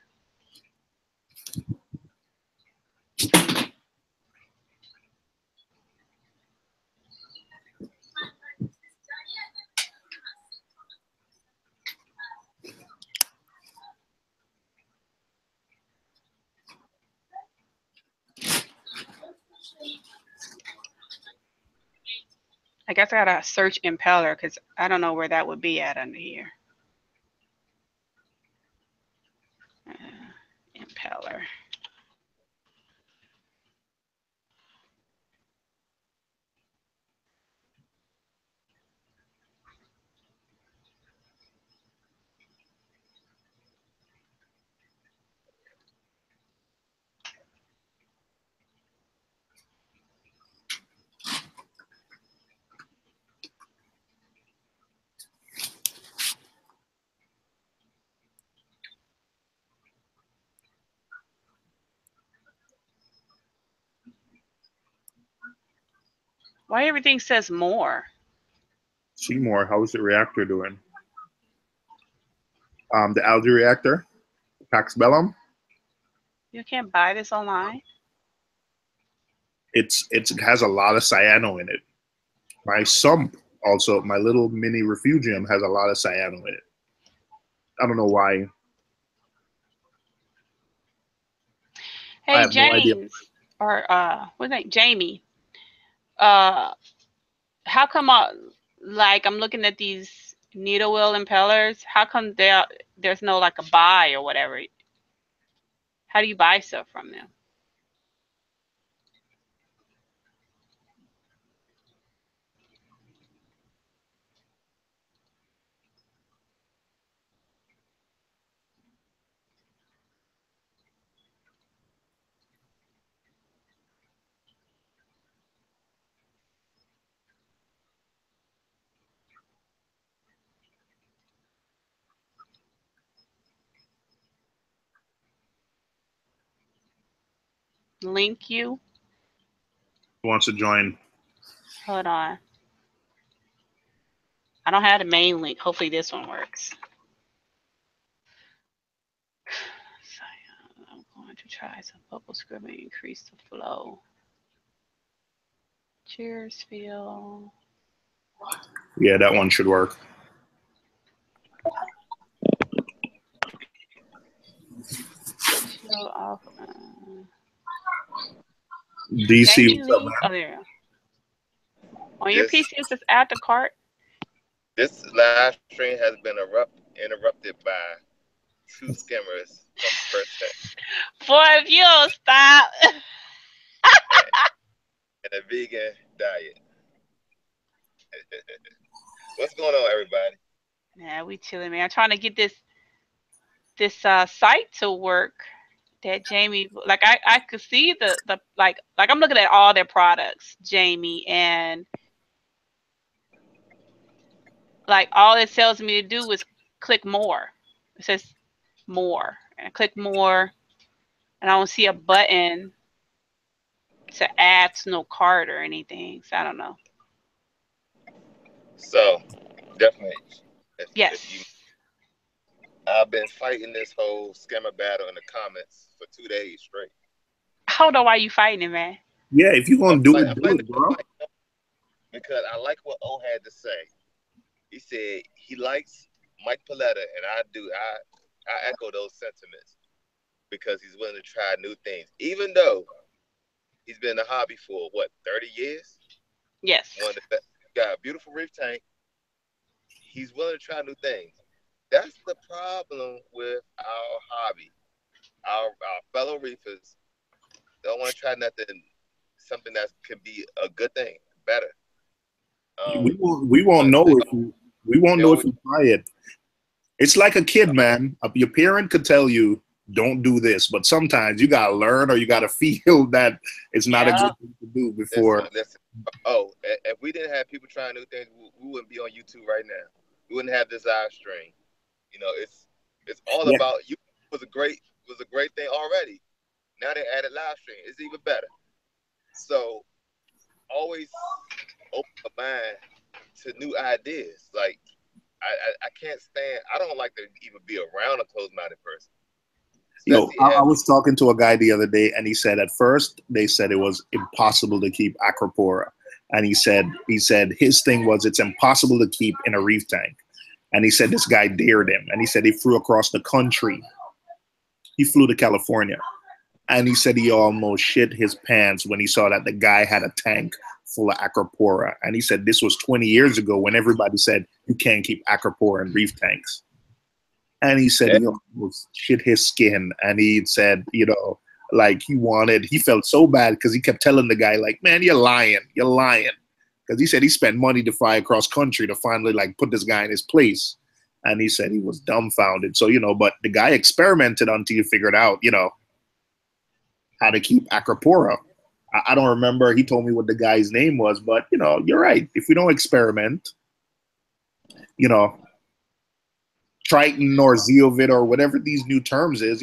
I guess I gotta search impeller because I don't know where that would be at under here. Impeller. Why everything says more? Seymour, how's the reactor doing? The algae reactor, Pax Bellum. You can't buy this online. It has a lot of cyano in it. My sump also, my little mini refugium has a lot of cyano in it. I don't know why. Hey James, no or what's that? Jamie. How come like I'm looking at these needle wheel impellers? How come there's no like a buy or whatever? How do you buy stuff from them? Link you? Who wants to join? Hold on. I don't have the main link. Hopefully this one works. So, I'm going to try some bubble scrubbing, increase the flow. Cheers, Phil. Yeah, that one should work. Chill off. DC, what's up, man? Oh, there. On your PC, it says add to cart. This live stream has been interrupted by 2 skimmers from First Tech. For if you don't stop. And a vegan diet. What's going on, everybody? Yeah, we chilling, man. I'm trying to get this site to work. That Jamie, like I could see the like I'm looking at all their products, Jamie, and like all it tells me to do is click more. It says more, and I click more, and I don't see a button to add to no cart or anything. So I don't know. So definitely, yes. I've been fighting this whole scammer battle in the comments for 2 days straight. I don't know why you fighting it, man. Yeah, if you're gonna do it, bro. Because I like what O had to say. He said he likes Mike Paletta, and I echo those sentiments because he's willing to try new things, even though he's been in the hobby for what 30 years. Yes. One of the best. Got a beautiful reef tank. He's willing to try new things. That's the problem with our hobby. Our fellow reefers don't want to try something that can be a good thing, better. We won't know if you try it. It's like a kid, man. Your parent could tell you, don't do this, but sometimes you gotta learn or you gotta feel that it's not a good thing to do before. Listen. Oh, if we didn't have people trying new things, we wouldn't be on YouTube right now. We wouldn't have this live stream. You know, it's all about you. Was a great thing already. Now they added live stream. It's even better. So always open my mind to new ideas. Like I can't stand. I don't like to even be around a closed-minded person. I was talking to a guy the other day, and he said at first they said it was impossible to keep acropora, and he said his thing was it's impossible to keep in a reef tank, and he said this guy dared him, and he said he flew across the country. He flew to California, and he said he almost shit his pants when he saw that the guy had a tank full of acropora, and he said this was 20 years ago when everybody said you can't keep acropora in reef tanks. And he said he almost shit his skin. And he said, like he felt so bad because he kept telling the guy, like, man, you're lying. Because he said he spent money to fly across country to finally like put this guy in his place. And he said he was dumbfounded. So, but the guy experimented until he figured out, how to keep acropora. I don't remember. He told me what the guy's name was, but, you're right. If we don't experiment, Triton or Zeovit or whatever these new terms is,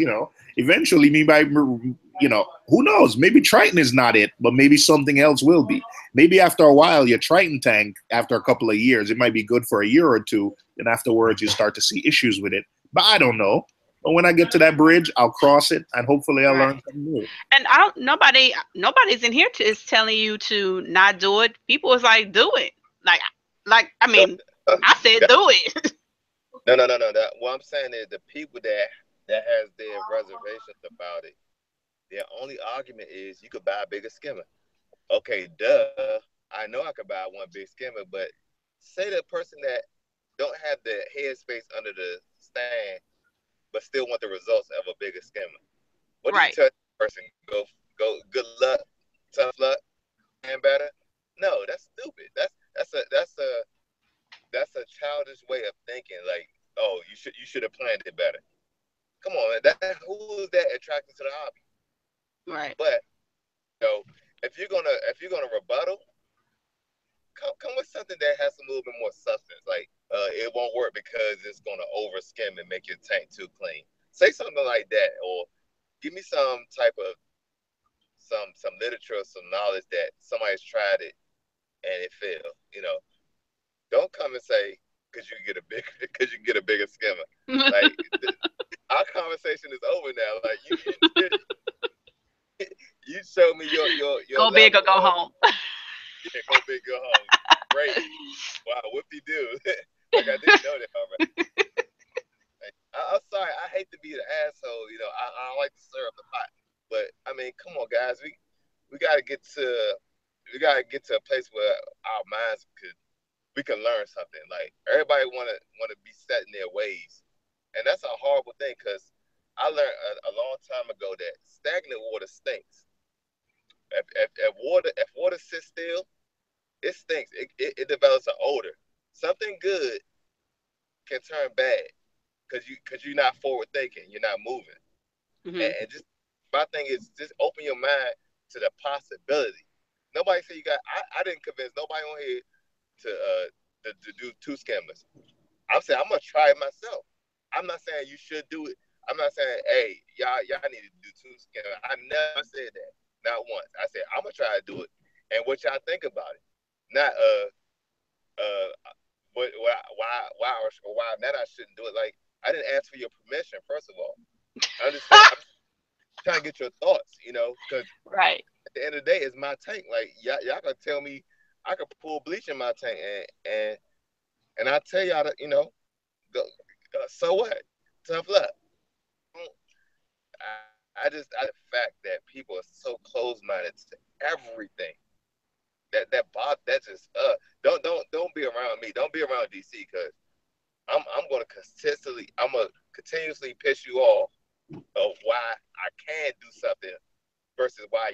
eventually who knows? Maybe Triton is not it, but maybe something else will be. Maybe after a while, your Triton tank, after a couple of years, it might be good for a year or two. And afterwards, you start to see issues with it. But I don't know. But when I get to that bridge, I'll cross it and hopefully I'll learn something new. And nobody's in here is telling you to not do it. People is like, do it. Like I mean, I said do it. No. What I'm saying is the people that has their reservations about it, their only argument is you could buy a bigger skimmer. Okay, duh. I know I could buy one big skimmer, but say the person that don't have the headspace under the stand, but still want the results of a bigger skimmer. What do you tell the person? Go. Good luck, tough luck, and better. No, that's stupid. That's a childish way of thinking. Like, oh, you should have planned it better. Come on, man. Who is that attracted to the hobby? Right. But if you're gonna rebuttal, come with something that has a little bit more substance. Like it won't work because it's gonna over skim and make your tank too clean. Say something like that, or give me some type of some literature or some knowledge that somebody's tried it and it failed. Don't come and say because you can get a bigger skimmer. Like our conversation is over now. Like you show me your go big or go home. Yeah, Wow, whoop-de-doo. Like I didn't know that already. I'm sorry. I hate to be the asshole. You know, I don't like to stir up the pot. But I mean, come on, guys. We gotta get to a place where our minds we can learn something. Like everybody wanna be set in their ways, and that's a horrible thing. Because I learned a long time ago that stagnant water stinks. If water sits still, it stinks. It develops an odor. Something good can turn bad because you're not forward thinking. You're not moving. And just my thing is just open your mind to the possibility. Nobody said you got. I didn't convince nobody on here to do two skimmers. I'm saying I'm gonna try it myself. I'm not saying you should do it. I'm not saying, hey, y'all need to do two skimmers. I never said that. Not once. I said I'm gonna try to do it, and what y'all think about it. Not why that I shouldn't do it. Like I didn't ask for your permission. First of all, I understand. I'm trying to get your thoughts. You know, because right at the end of the day, it's my tank. Like y'all can tell me I could pull bleach in my tank, and I tell y'all that go, so what? Tough luck. I the fact that people are so close-minded to everything. That just don't be around me. Don't be around DC because I'm gonna continuously piss you off of why I can do something versus why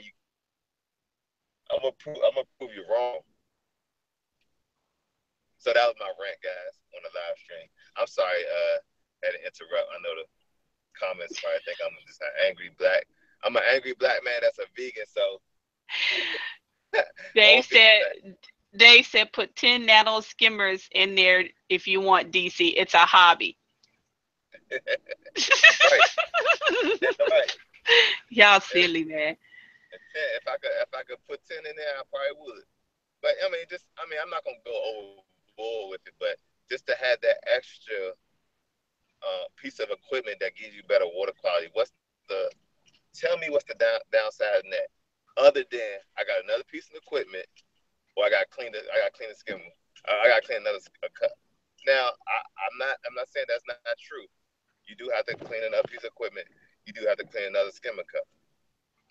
I'm gonna prove you wrong. So that was my rant, guys, on the live stream. I'm sorry, had to interrupt. I know the comments probably think I'm just an angry black. I'm an angry black man that's a vegan, so Dave said put 10 nano skimmers in there if you want DC. It's a hobby. Right. That's right. Y'all silly, man. If I could put 10 in there, I probably would. But I'm not gonna go overboard with it, but just to have that extra piece of equipment that gives you better water quality. Tell me what's the downside in that? Other than I got another piece of equipment, or I got to clean the skimmer. I got to clean another cup. Now I'm not saying that's not true. You do have to clean another piece of equipment. You do have to clean another skimmer cup.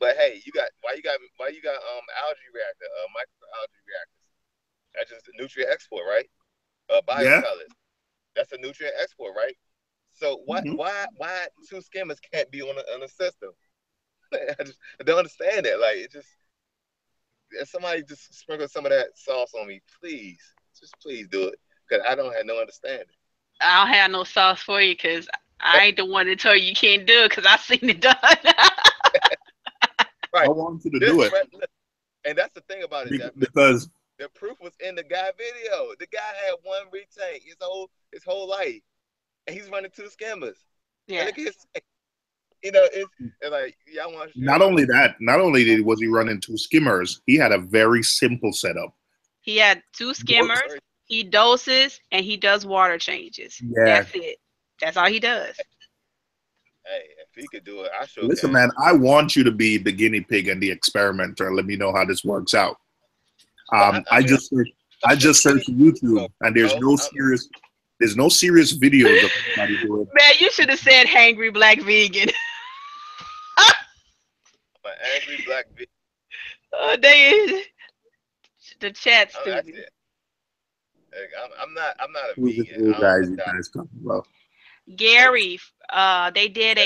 But hey, why you got algae reactor, micro algae reactors? That's just a nutrient export, right? Biopellets. That's a nutrient export, right? So why two skimmers can't be on a system? I don't understand that. Like, it just, if somebody just sprinkle some of that sauce on me, please, just please do it, because I don't have no understanding. I don't have no sauce for you because I ain't the one that told you can't do it because I seen it done. Right. I want you to do it. And that's the thing about it, because the proof was in the guy video. The guy had one retank his whole life, and he's running two skimmers. Yeah. And look at his, it's like y'all want. Not only was he running two skimmers, he had a very simple setup. He had two skimmers. He doses and he does water changes. Yeah. That's it. That's all he does. Hey, if he could do it, I sure Listen, can. man, I want you to be the guinea pig and the experimenter. Let me know how this works out. I just searched YouTube, and there's no serious videos of anybody doing it. Man, you should have said hangry black vegan. I'm an angry black vegan. Oh, the chat's stupid. I'm not a vegan. You guys talking about? Gary, they did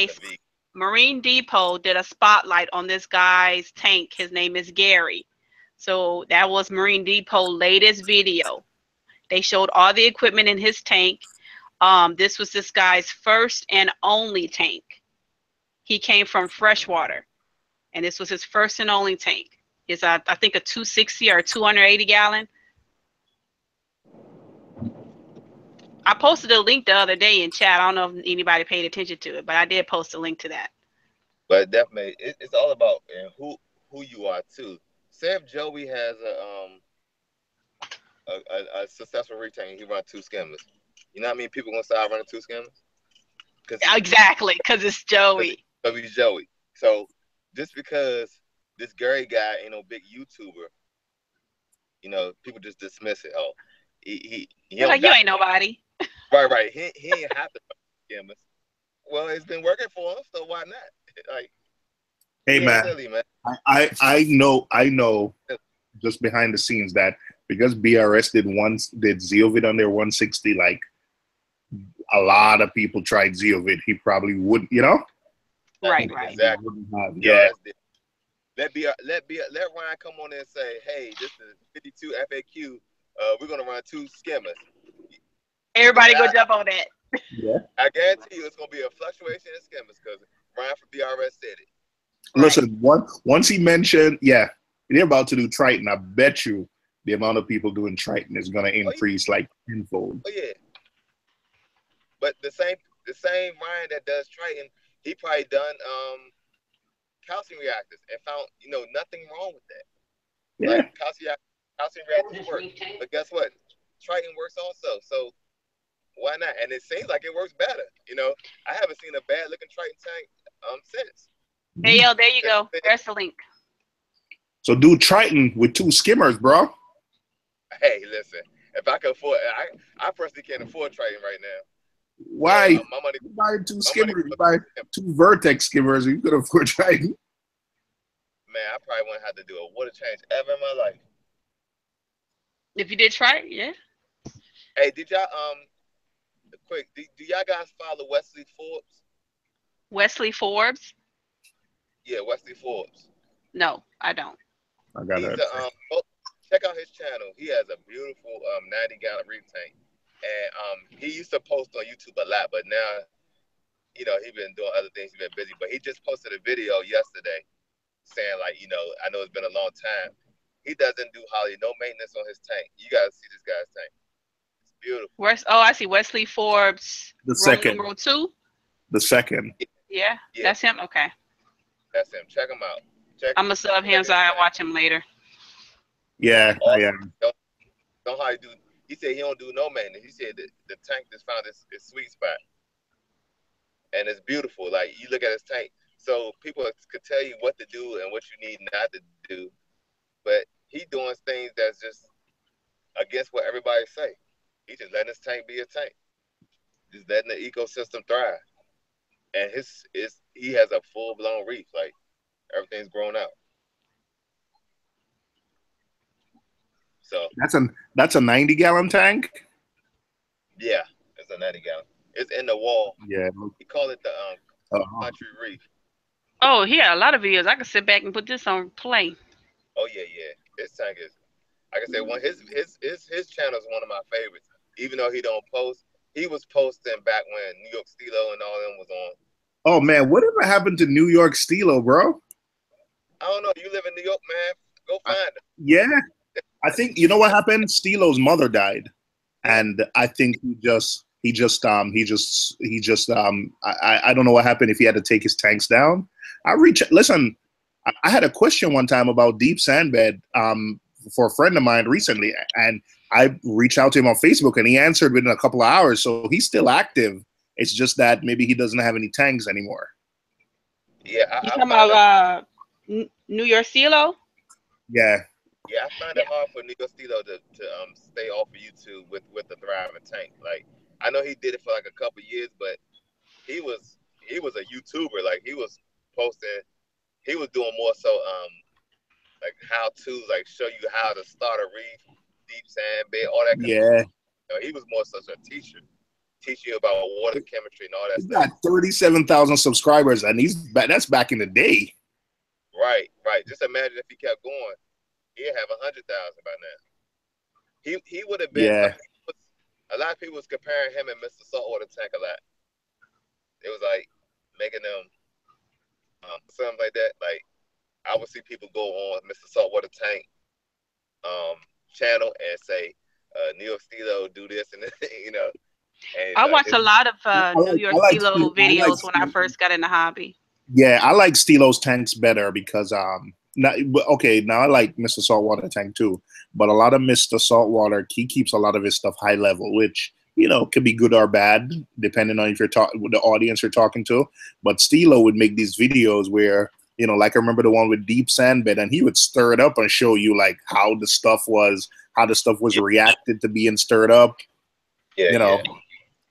Marine Depot did a spotlight on this guy's tank. His name is Gary. So that was Marine Depot latest video. They showed all the equipment in his tank. This was this guy's first and only tank. He came from freshwater, and this was his first and only tank. It's I think a 260 or 280 gallon. I posted a link the other day in chat. I don't know if anybody paid attention to it, but I did post a link to that. But definitely, it's all about who you are too. Say if Joey has a successful retain, he runs two skimmers. You know what I mean? People gonna start running two skimmers. Exactly, because it's Joey. Because he's Joey. So just because this Gary guy ain't no big YouTuber, people just dismiss it. Oh, You're like, you ain't nobody. Right. He ain't have to scammers. Well, it's been working for him, so why not? Like, hey man, silly, man. I know just behind the scenes that because BRS did Zeovid on their 160, like a lot of people tried Zeovid. He probably wouldn't, you know? Right. Exactly. Yeah. Let Ryan come on in and say, hey, this is 52 FAQ. We're gonna run 2 skimmers. Everybody go jump on that. Yeah. I guarantee you it's gonna be a fluctuation in skimmers because Ryan from BRS said it. Listen, once he mentioned, they're about to do Triton. I bet you the amount of people doing Triton is going to increase like tenfold. Oh yeah. But the same Ryan that does Triton, he probably done calcium reactors and found nothing wrong with that. Yeah. Like calcium reactors work, but guess what? Triton works also. So why not? And it seems like it works better. I haven't seen a bad looking Triton tank since. Hey, yo, there you go. There's the link. So do Triton with 2 skimmers, bro. Hey, listen. If I can afford, I personally can't afford Triton right now. Why? My money. You buy 2 skimmers. You buy 2 Vertex skimmers. You could afford Triton. Man, I probably wouldn't have to do a water change ever in my life. If you did Triton, yeah. Hey, did y'all quick? Do y'all guys follow Wesley Forbes? Wesley Forbes? Yeah, Wesley Forbes. No, I don't. I got it. Check out his channel. He has a beautiful 90-gallon reef tank, and he used to post on YouTube a lot, but now, he's been doing other things. He's been busy, but he just posted a video yesterday saying like, I know it's been a long time. He doesn't do hardly no maintenance on his tank. You gotta see this guy's tank. It's beautiful. I see Wesley Forbes. The second. Number 2. The second. Yeah, that's him. Okay. That's him. Check him out. I'm gonna sub him so I watch him later. Yeah, I am. Don't how he do. He said he don't do no maintenance. He said that the tank just found its sweet spot, and it's beautiful. Like you look at his tank, so people could tell you what to do and what you need not to do, but he doing things that's just against what everybody say. He just letting his tank be a tank, just letting the ecosystem thrive, and he has a full blown reef. Like everything's grown out. So that's a 90-gallon tank. Yeah, it's a 90-gallon. It's in the wall. Yeah, we call it the country reef. Oh, he had a lot of videos. I could sit back and put this on play. Oh yeah. His tank is, like I said, his channel is one of my favorites. Even though he don't post, he was posting back when New York Stilo and all them was on. Oh man, whatever happened to New York Stilo, bro? I don't know. You live in New York, man. Go find him. Yeah. I think what happened. Stilo's mother died, and I think he just I don't know what happened if he had to take his tanks down. Listen, I had a question one time about deep sand bed for a friend of mine recently, and I reached out to him on Facebook, and he answered within a couple of hours. So he's still active. It's just that maybe he doesn't have any tanks anymore. Yeah, you talking about New York Stilo? Yeah. Yeah, I find it hard for New York Stilo to stay off of YouTube with the thriving tank. Like I know he did it for like a couple years, but he was a YouTuber. Like he was posting, he was doing more so like how to like show you how to start a reef, deep sand bed, all that. Yeah. He was more such a teacher, teaching you about water chemistry and all that. He's got 37,000 subscribers, and that's back in the day. Right. Just imagine if he kept going. He'd have 100,000 by now. He would have been. Yeah. A lot of people was comparing him and Mr. Saltwater Tank a lot. It was like making them something like that. Like I would see people go on Mr. Saltwater Tank channel and say New York Stilo do this and And, I watched a lot of New York Stilo videos when I first got in the hobby. Yeah, I like Stilo's tanks better because now I like Mr. Saltwater Tank too, but a lot of Mr. Saltwater, he keeps a lot of his stuff high level, which could be good or bad depending on if you're the audience you're talking to. But Stilo would make these videos where You know, like I remember the one with Deep Sandbed, and he would stir it up and show you like how the stuff was reacted to being stirred up. Yeah, you know,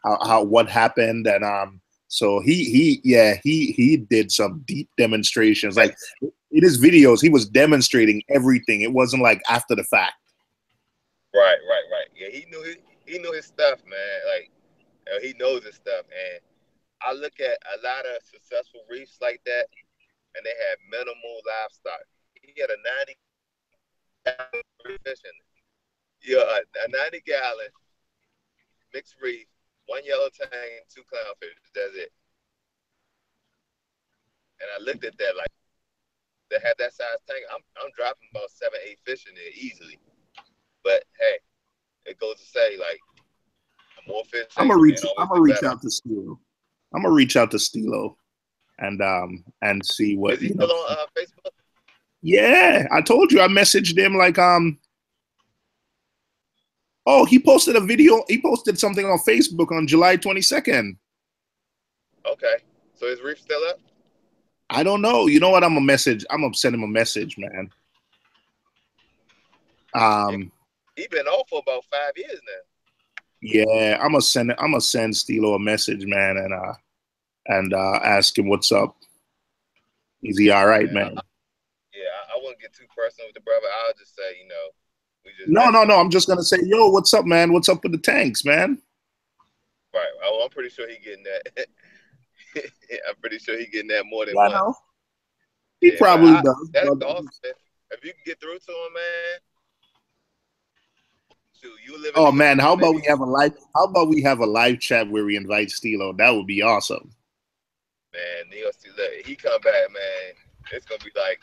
how what happened, and so he did some deep demonstrations. Like in his videos, he was demonstrating everything. It wasn't like after the fact. Right. Yeah, he knew his stuff, man. Like he knows his stuff, and I look at a lot of successful reefs like that, and they have minimal livestock. He had a 90 gallon fishing. Yeah, a 90-gallon mixed reef, 1 yellow tang, 2 clownfish. That's it. And I looked at that like, they have that size tank. I'm dropping about 7, 8 fish in there easily. But hey, it goes to say like, more fish. I'm gonna reach out to Stilo. I'm gonna reach out to Stilo and see what. Is he still on Facebook? Yeah, I told you I messaged him like Oh, he posted a video. He posted something on Facebook on July 22nd. Okay, so is Reef still up? I don't know. You know what? I'm gonna send him a message, man. He been off for about 5 years now. Yeah, I'm gonna send Stilo a message, man, and ask him what's up. Is he all right, man? I wouldn't get too personal with the brother. I'll just say, you know, we just No. I'm just gonna say, yo, what's up, man? What's up with the tanks, man? Right. Oh, I'm pretty sure he getting that. I'm pretty sure he getting that more than once. Know. He probably does. That's awesome. If you can get through to him, man. Shoot, you live. Oh man, how about we have a live chat where we invite Stilo? That would be awesome. Man, Neo Stilo, he come back, man. It's gonna be like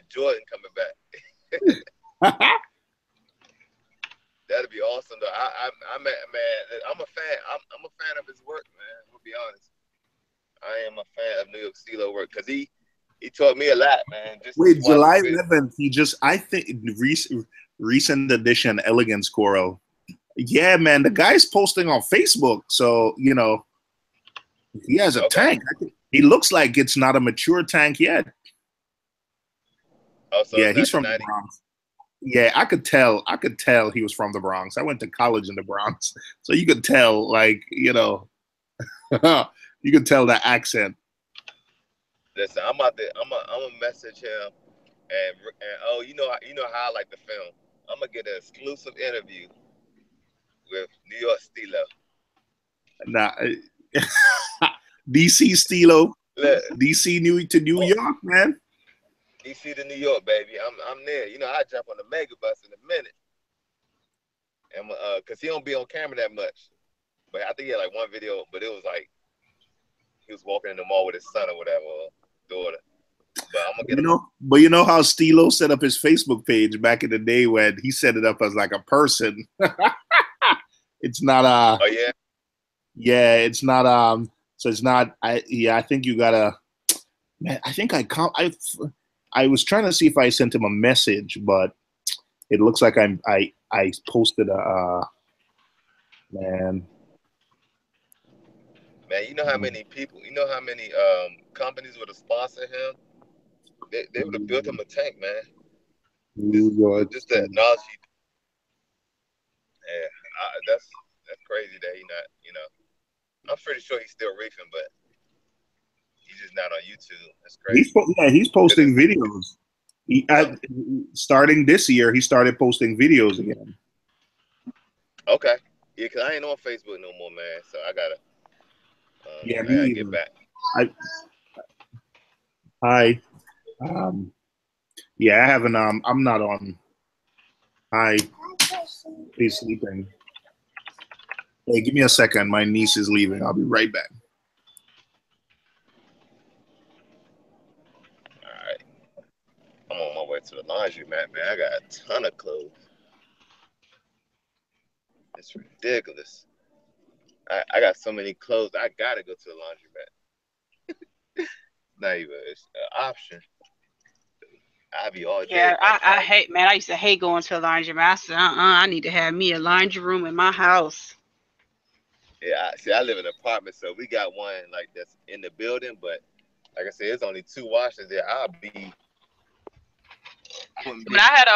Jordan coming back. That'd be awesome though. I'm a fan. I'm a fan of his work, man. I'm gonna be honest. I am a fan of New York Stilo work because he taught me a lot, man. Wait, July 11th. I think recent edition Elegance Coral. Yeah, man, the guy's posting on Facebook, so you know he has a tank. He looks like it's not a mature tank yet. Oh, so yeah, he's from the Bronx. Yeah, I could tell he was from the Bronx. I went to college in the Bronx, so you could tell, like, you know, you could tell the accent. Listen, I'm gonna message him, and oh, you know how I like to film. I'm gonna get an exclusive interview with New York Stilo. Nah, DC Stilo, DC to New York, man. DC to New York, baby. I'm there. You know, I jump on the mega bus in a minute, and cause he don't be on camera that much. But I think he had like one video, but it was like he was walking in the mall with his son or whatever, or daughter. But I'm gonna get But you know how Stilo set up his Facebook page back in the day when he set it up as like a person. It's not oh yeah. Yeah, it's not so it's not I think you gotta, man, I think I was trying to see if I sent him a message, but it looks like I posted a man. Man, you know how many people, you know how many companies would have sponsored him? They would have built him a tank, man. Just that knowledge. Yeah, that's crazy that he not, you know. I'm pretty sure he's still reefing, but he's just not on YouTube. That's crazy. He's posting videos. Starting this year, he started posting videos again. Okay. Yeah, because I ain't on Facebook no more, man. So I gotta get back. Yeah, I haven't. I'm not on. He's sleeping. Hey, give me a second. My niece is leaving. I'll be right back. All right. I'm on my way to the laundromat, man. I got a ton of clothes. It's ridiculous. I got so many clothes. I gotta go to the laundromat. Not even an option. I'll be all day. Yeah, I hate, man. I used to hate going to a laundromat. I said, I need to have me a laundry room in my house. Yeah, I live in an apartment, so we got one like that's in the building, but like I said, it's only 2 washers there. When I had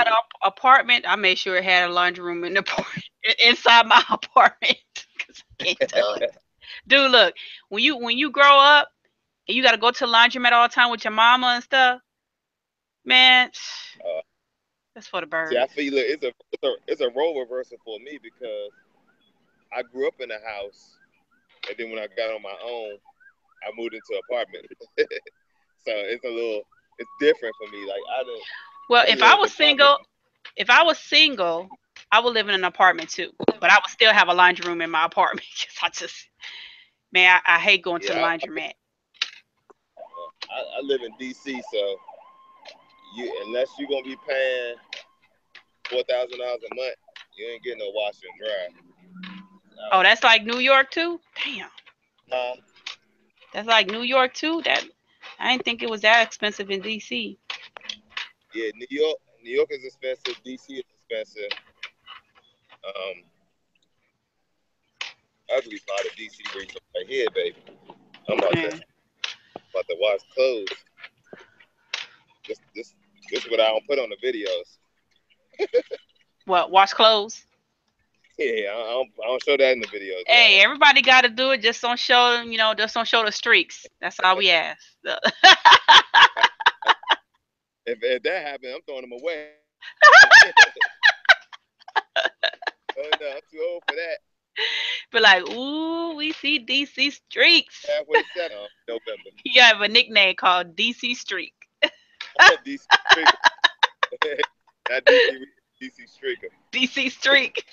an apartment, I made sure it had a laundry room in the inside my apartment. 'Cause I can't do it. Dude, look, when you grow up and you got to go to the laundromat all the time with your mama and stuff, man, that's for the birds. See, I feel like it's a role reversal for me because I grew up in a house, and then when I got on my own, I moved into an apartment. So it's different for me. Like Well, if I was single, I would live in an apartment too, but I would still have a laundry room in my apartment. I hate going to the laundromat. I live in DC, so unless you're gonna be paying $4,000 a month, you ain't getting no washer and dry. Oh, that's like New York too? Damn. That's like New York too? I didn't think it was that expensive in DC. Yeah, New York is expensive. DC is expensive. Ugly part of DC where you right here, baby. I'm about to wash clothes. This is what I don't put on the videos. What? Wash clothes? Yeah, I don't show that in the videos. Hey, everybody got to do it. Just don't show, just don't show the streaks. That's all we ask. If that happened, I'm throwing them away. Oh no, I'm too old for that. But like, ooh, we see DC streaks. Halfway set on November. You have a nickname called DC Streak. DC Streaker. Not DC Streaker. DC Streak.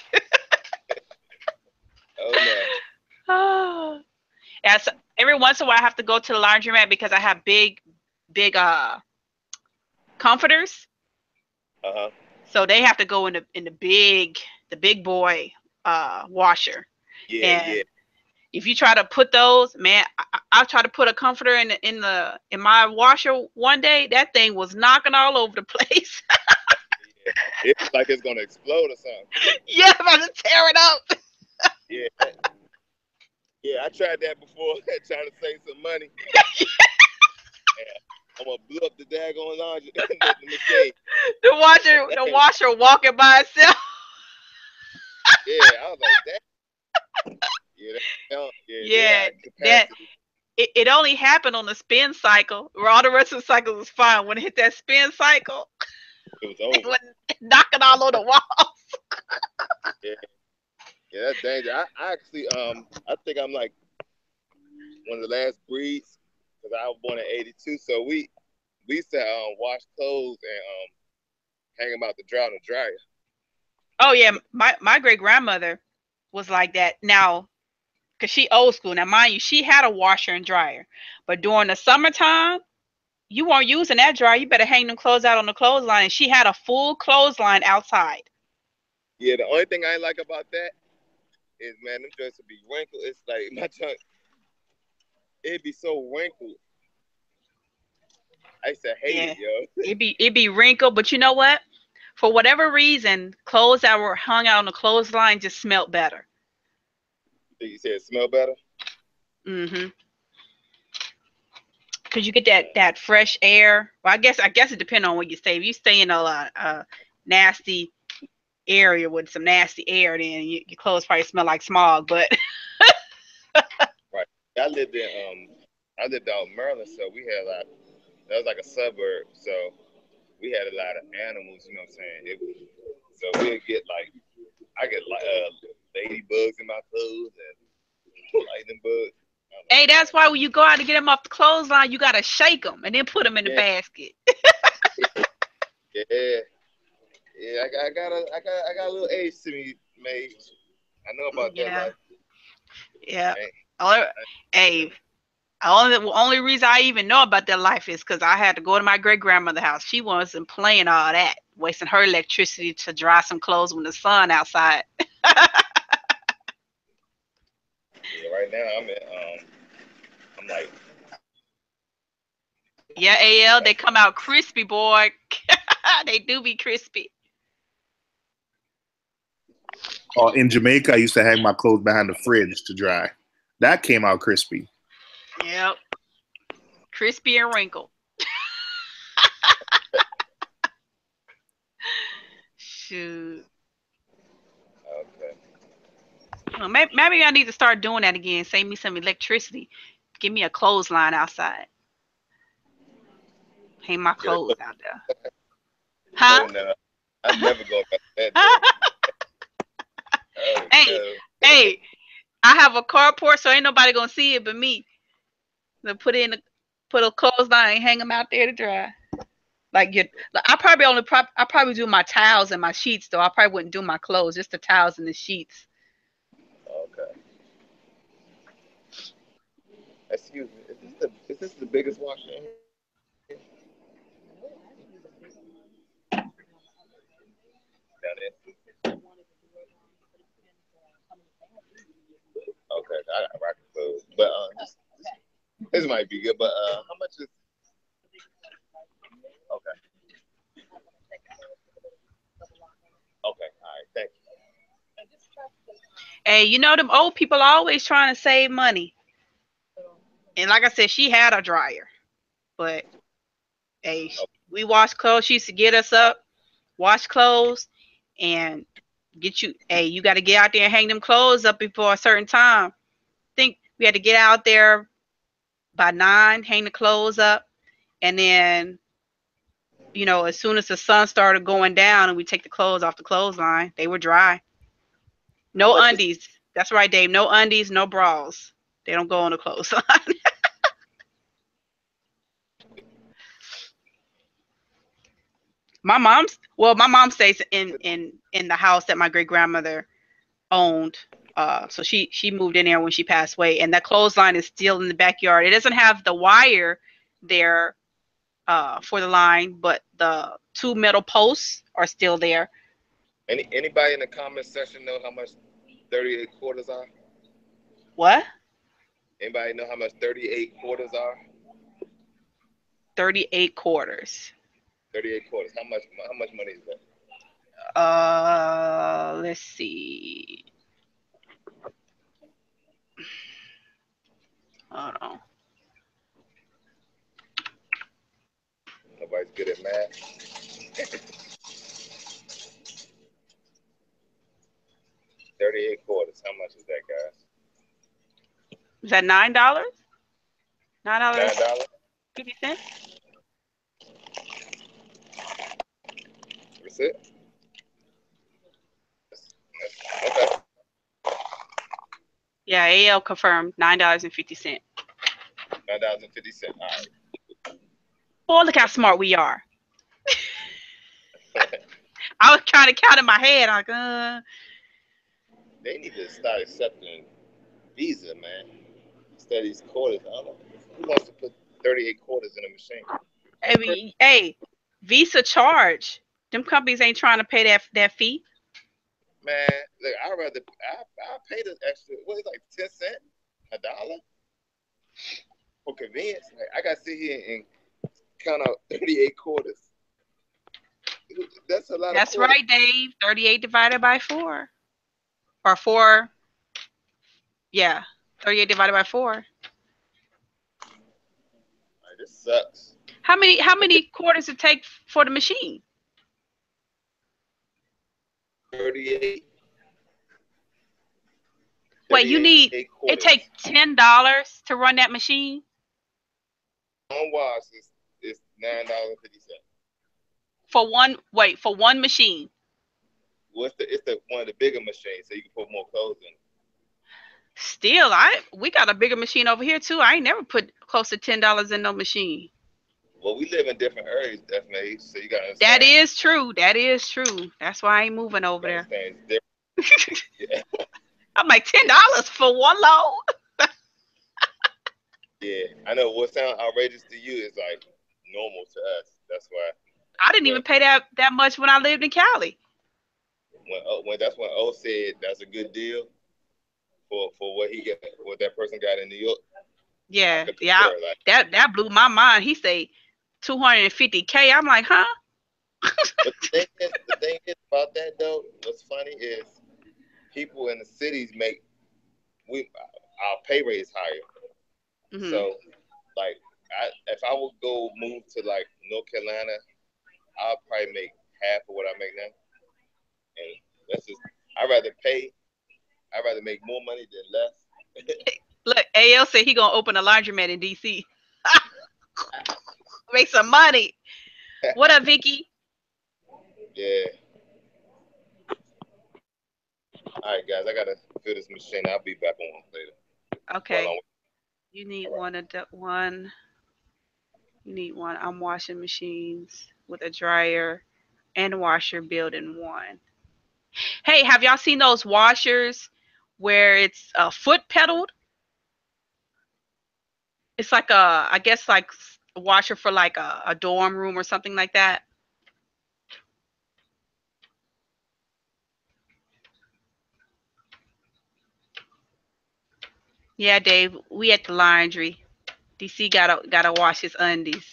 Oh no. Oh. Yeah, so every once in a while I have to go to the laundromat because I have big comforters. So they have to go in the big boy washer. Yeah. If you try to put those, man, I tried to put a comforter in my washer one day. That thing was knocking all over the place. Yeah. It's like it's gonna explode or something. Yeah, I'm about to tear it up. Yeah, I tried that before, trying to save some money. I'm gonna blow up the daggone laundry machine. The washer walking by itself. Yeah, I was like, that. It only happened on the spin cycle, where all the rest of the cycle was fine. When it hit that spin cycle, it was over. It was knocking all over the walls. Yeah, that's dangerous. I actually, I think I'm like one of the last breeds because I was born in '82. So we used to wash clothes and hang them out to dry on the dryer. Oh yeah, my great grandmother was like that. Now, cause she old school. Now, mind you, she had a washer and dryer, but during the summertime, you weren't using that dryer. You better hang them clothes out on the clothesline. And she had a full clothesline outside. Yeah, the only thing I like about that is, man, them dresses be wrinkled. It's like my tongue, it'd be so wrinkled. I used to hate it, yo. It'd be wrinkled, but you know what? For whatever reason, clothes that were hung out on the clothesline just smelled better. You said it smelled better? Mm-hmm. Cause you get that fresh air. Well, I guess it depends on what you stay. If you stay in a nasty area with some nasty air, then your clothes probably smell like smog. But right, I lived out in Maryland, so we had that was like a suburb, so we had a lot of animals. You know what I'm saying? So we'd get I get ladybugs in my clothes and lightning bugs. Hey, that's why when you go out to get them off the clothesline, you gotta shake them and then put them in the basket. Yeah, I got a little age to me, mate. I know about that life. Yeah. Only reason I even know about that life is because I had to go to my great grandmother's house. She wasn't playing all that, wasting her electricity to dry some clothes when the sun outside. Yeah, right now I'm like. Yeah, AL, they come out crispy, boy. They do be crispy. In Jamaica, I used to hang my clothes behind the fridge to dry. That came out crispy. Yep. Crispy and wrinkled. Shoot. Okay. Well, maybe I need to start doing that again. Save me some electricity. Give me a clothesline outside. Hang my clothes out there. Huh? No, I'm never going back to that. Hey, I have a carport, so ain't nobody gonna see it but me. Put a clothesline and hang them out there to dry. I probably do my towels and my sheets though. I probably wouldn't do my clothes, just the towels and the sheets. Okay. Excuse me. Is this the biggest washer in here? Down there. Okay, I got rocket clothes, but this might be good. But how much is? Okay. Okay. All right. Thank you. Hey, you know them old people are always trying to save money. And like I said, she had a dryer, but hey, we wash clothes. She used to get us up, wash clothes, and get you. Hey, you got to get out there and hang them clothes up before a certain time. Think we had to get out there by 9, hang the clothes up, and then as soon as the sun started going down and we take the clothes off the clothesline, they were dry. No undies. That's right, Dave. No undies, no bras. They don't go on the clothesline. My mom stays in the house that my great grandmother owned. So she moved in there when she passed away, and that clothesline is still in the backyard. It doesn't have the wire there for the line, but the 2 metal posts are still there. Anybody in the comment section know how much 38 quarters are? What? Anybody know how much 38 quarters are? 38 quarters. 38 quarters. How much money is that? Let's see. Hold on. Nobody's good at math. 38 quarters. How much is that, guys? Is that $9? $9.50. That's it. Okay. Yeah, AL confirmed $9.50. $9.50. All right. Boy, look how smart we are. I was trying to count in my head. Like, They need to start accepting Visa, man. Instead of these quarters. I don't know. Who wants to put 38 quarters in a machine? Hey, Visa charge. Them companies ain't trying to pay that fee. Man, look, I'll pay the extra. What is it, like 10 cents? $1? For convenience. Like, I got to sit here and count out 38 quarters. That's a lot. That's right, Dave. 38 divided by 4. Or 4. Yeah. 38 divided by 4. Right, this sucks. How many quarters it take for the machine? 38. Wait, it takes $10 to run that machine? One wash is $9.50. For one machine. Well, it's one of the bigger machines, so you can put more clothes in. Still, we got a bigger machine over here too. I ain't never put close to $10 in no machine. Well, we live in different areas, definitely, so you gotta understand. That is true. That's why I ain't moving over there. Yeah. I'm like $10 for one load. Yeah, I know. What sounds outrageous to you is like normal to us. That's why. I didn't even pay that much when I lived in Cali. That's when O said that's a good deal for what that person got in New York. Yeah. That blew my mind. He said $250K. I'm like, huh? But the thing is about that though, what's funny is people in the cities our pay rate is higher. Mm-hmm. So, like, if I would go move to like North Carolina, I'll probably make half of what I make now. And that's just, I'd rather make more money than less. Look, AL said he gonna open a laundromat in DC. Make some money. What up, Vicky? Yeah. All right, guys, I gotta fill this machine. I'll be back on later. Okay. You need one. You need one. I'm washing machines with a dryer and washer building one. Hey, have y'all seen those washers where it's foot pedaled? It's like I guess like a washer for like a dorm room or something like that. Yeah, Dave, we at the laundry. DC gotta wash his undies.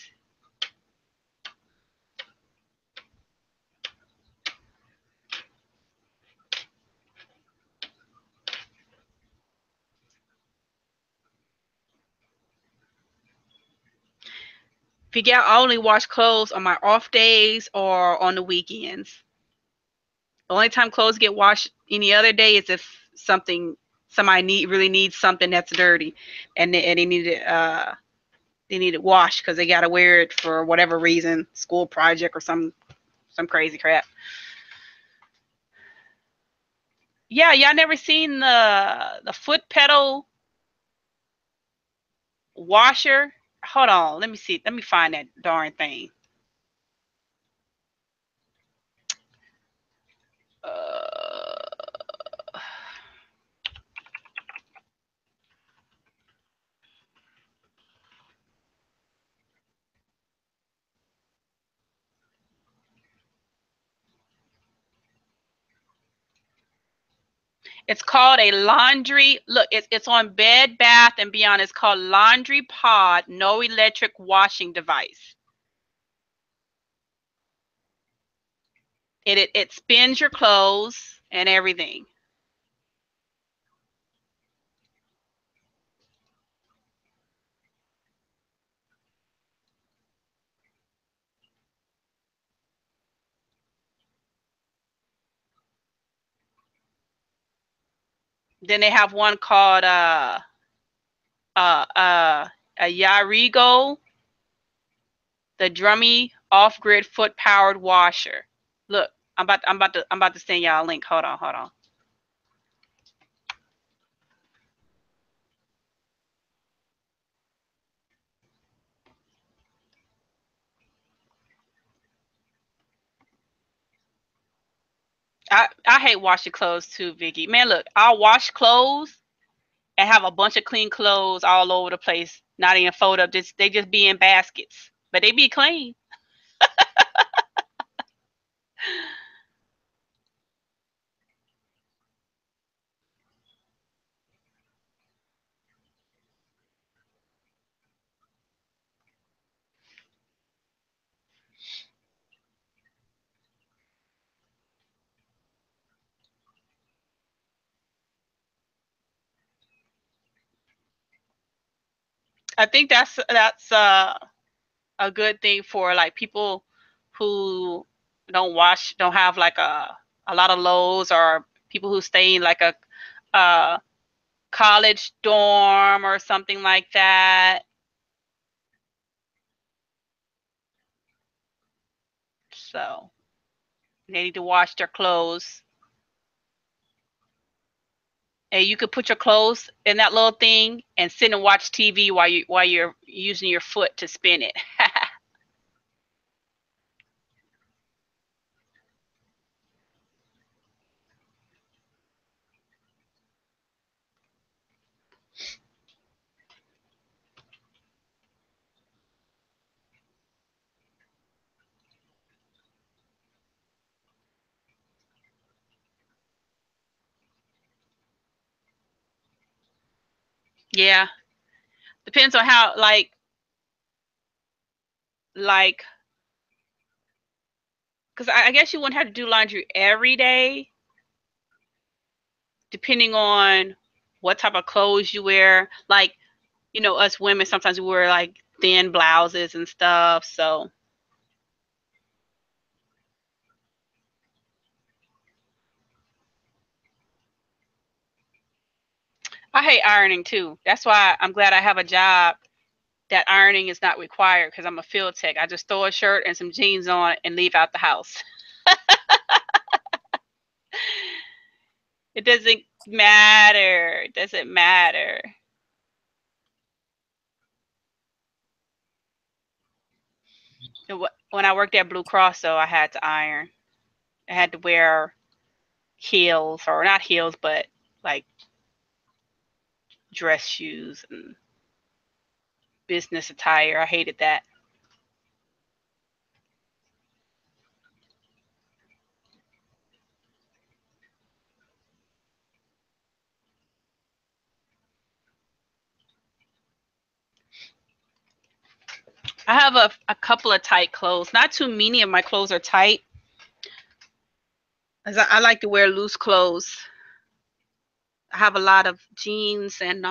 Figure out I only wash clothes on my off days or on the weekends. The only time clothes get washed any other day is if somebody really needs something that's dirty, and they need it washed because they gotta wear it for whatever reason, school project or some crazy crap. Yeah, y'all never seen the foot pedal washer? Hold on, let me see. Let me find that darn thing. It's called a laundry. Look, it's on Bed Bath and Beyond. It's called Laundry Pod, no electric washing device. It spins your clothes and everything. Then they have one called a Yarigo, the Drummy off-grid foot-powered washer. Look, I'm about to send y'all a link. Hold on. I hate washing clothes too, Vicky. Man, look, I'll wash clothes and have a bunch of clean clothes all over the place, not even fold up. They just be in baskets, but they be clean. I think that's a good thing for like people who don't have like a lot of loads, or people who stay in like a college dorm or something like that. So they need to wash their clothes. And you could put your clothes in that little thing and sit and watch TV while you're using your foot to spin it. Yeah, depends on how like because I guess you wouldn't have to do laundry every day, depending on what type of clothes you wear. Like you know, us women sometimes we wear like thin blouses and stuff. So I hate ironing too. That's why I'm glad I have a job that ironing is not required, because I'm a field tech. I just throw a shirt and some jeans on and leave out the house. It doesn't matter. It doesn't matter. When I worked at Blue Cross, though, I had to iron. I had to wear heels, or not heels, but like dress shoes and business attire. I hated that. I have a couple of tight clothes. Not too many of my clothes are tight, as I like to wear loose clothes. I have a lot of jeans and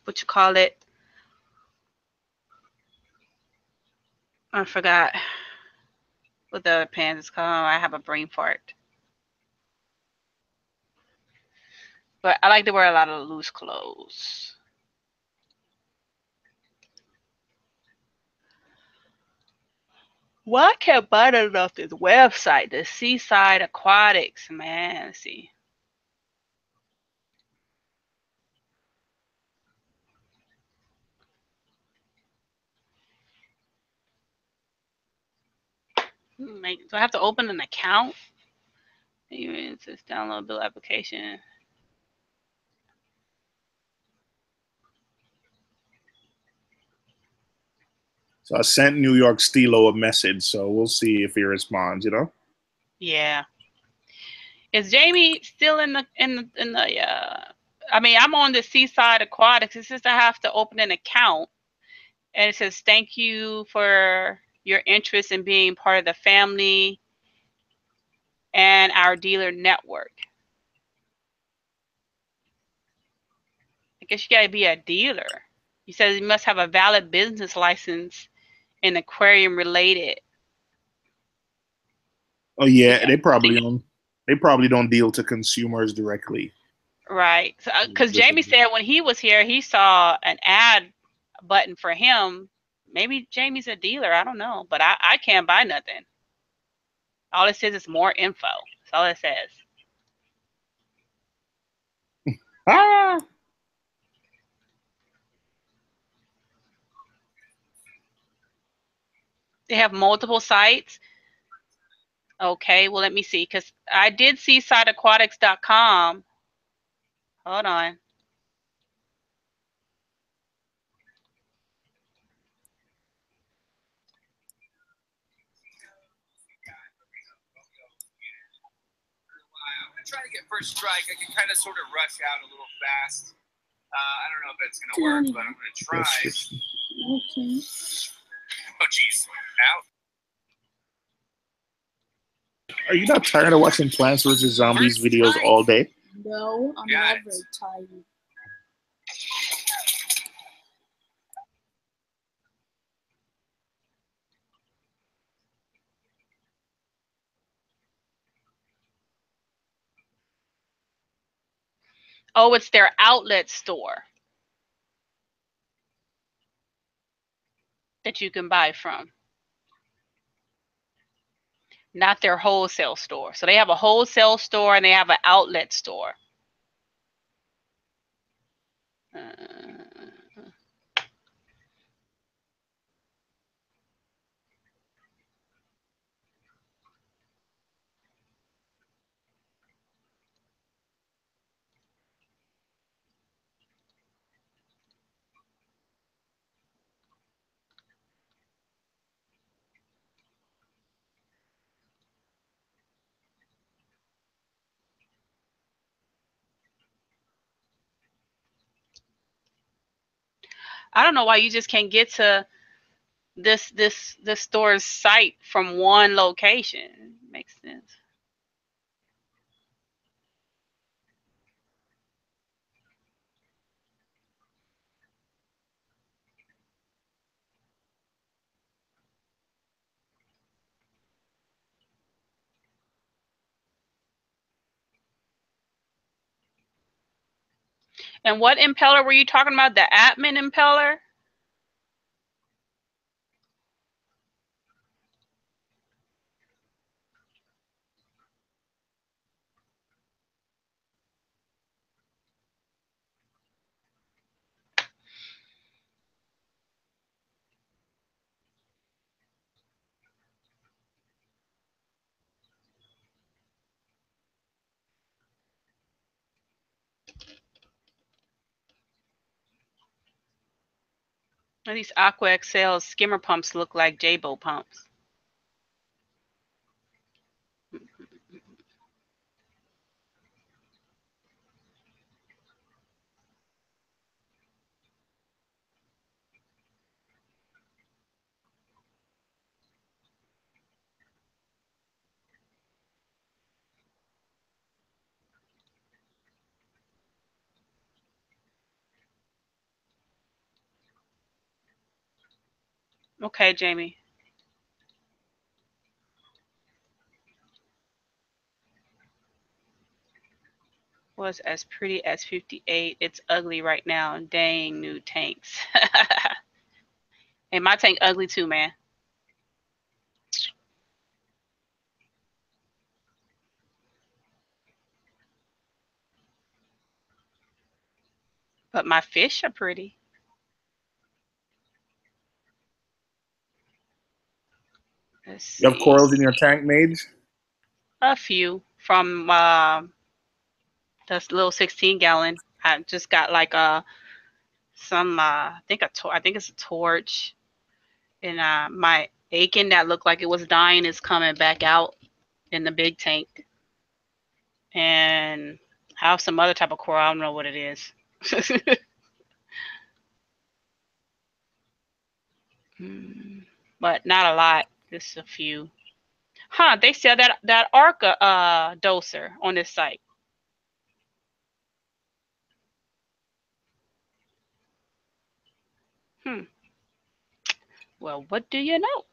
what you call it? I forgot what the pants is called. I have a brain fart. But I like to wear a lot of loose clothes. Well, I can't buy that off this website, the Seaside Aquatics, man. Let's see. Do I have to open an account? It says download bill application. So I sent New York Stilo a message, so we'll see if he responds. You know. Yeah. Is Jamie still in the I mean, I'm on the Seaside Aquatics. It says I have to open an account, and it says thank you for your interest in being part of the family and our dealer network. I guess you gotta be a dealer. He says you must have a valid business license in aquarium related. Oh yeah, they probably don't deal to consumers directly. Right. Because Jamie said when he was here, he saw an ad button for him. Maybe Jamie's a dealer. I don't know. But I can't buy nothing. All it says is more info. That's all it says. Ah! They have multiple sites. Okay, well, let me see. Because I did see sideaquatics.com. Hold on. Trying to get first strike. I can kind of sort of rush out a little fast. I don't know if that's going to work, but I'm going to try. Okay. Oh, geez. Out. Are you not tired of watching Plants vs. Zombies videos all day? No, I'm never tired. Oh, it's their outlet store that you can buy from. Not their wholesale store. So they have a wholesale store and they have an outlet store. I don't know why you just can't get to this store's site from one location. Makes sense. And what impeller were you talking about? The admin impeller? These Aqua XL skimmer pumps look like J-Bo pumps. Okay, Jamie. Was as pretty as 58. It's ugly right now. Dang, new tanks. Hey, my tank ugly too, man. But my fish are pretty. You have corals in your tank, Mage? A few from this little 16-gallon. I just got like some I think it's a torch, and my Aiken that looked like it was dying is coming back out in the big tank, and I have some other type of coral. I don't know what it is. But not a lot, just a few. Huh? They sell that Arca doser on this site. Well, what do you know?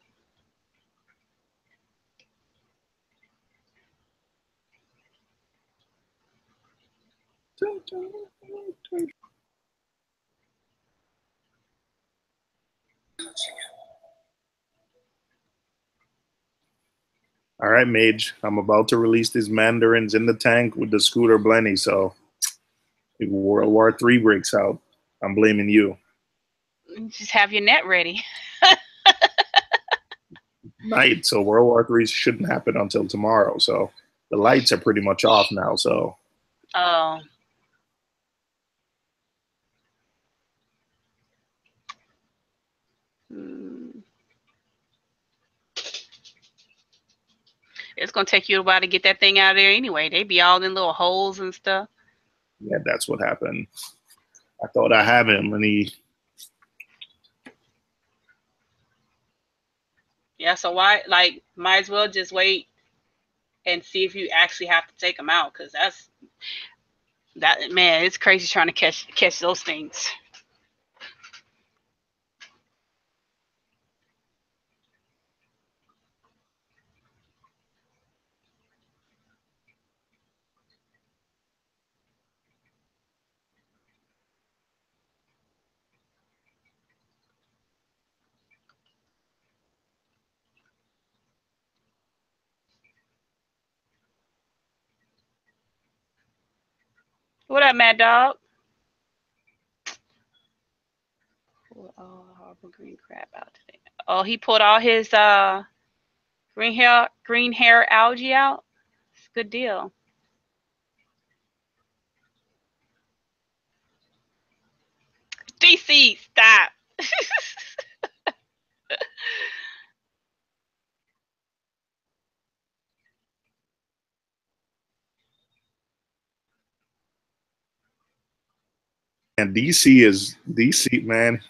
All right, Mage. I'm about to release these mandarins in the tank with the Scooter Blenny, so if World War III breaks out, I'm blaming you. Just have your net ready. Night, so World War III shouldn't happen until tomorrow. So the lights are pretty much off now. So Oh. It's gonna take you a while to get that thing out of there anyway. They be all in little holes and stuff. yeah, that's what happened. I thought I had him, and he. Yeah, so why, like, might as well just wait and see if you actually have to take them out, because that man, it's crazy trying to catch those things. What up, Mad Dog? Oh, harbor green crab out today. Oh, he pulled all his green hair algae out. It's a good deal. DC, stop. And DC is DC, man.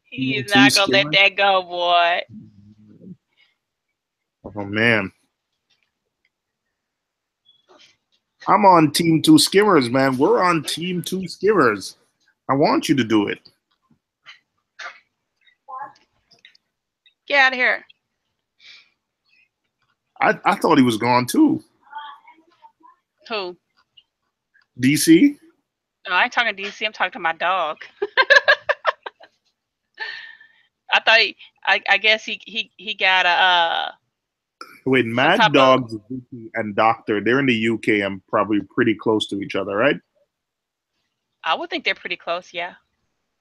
He's not gonna let that go, boy. Oh man, I'm on Team 2 Skimmers, man. We're on Team 2 Skimmers. I want you to do it. Get out of here. I thought he was gone too. Who? DC? No, I ain't talking to DC. I'm talking to my dog. I thought I guess he got a Wait, some Mad type of. Dog, Vicky, and Doctor, they're in the UK and probably pretty close to each other, right? I would think they're pretty close, yeah.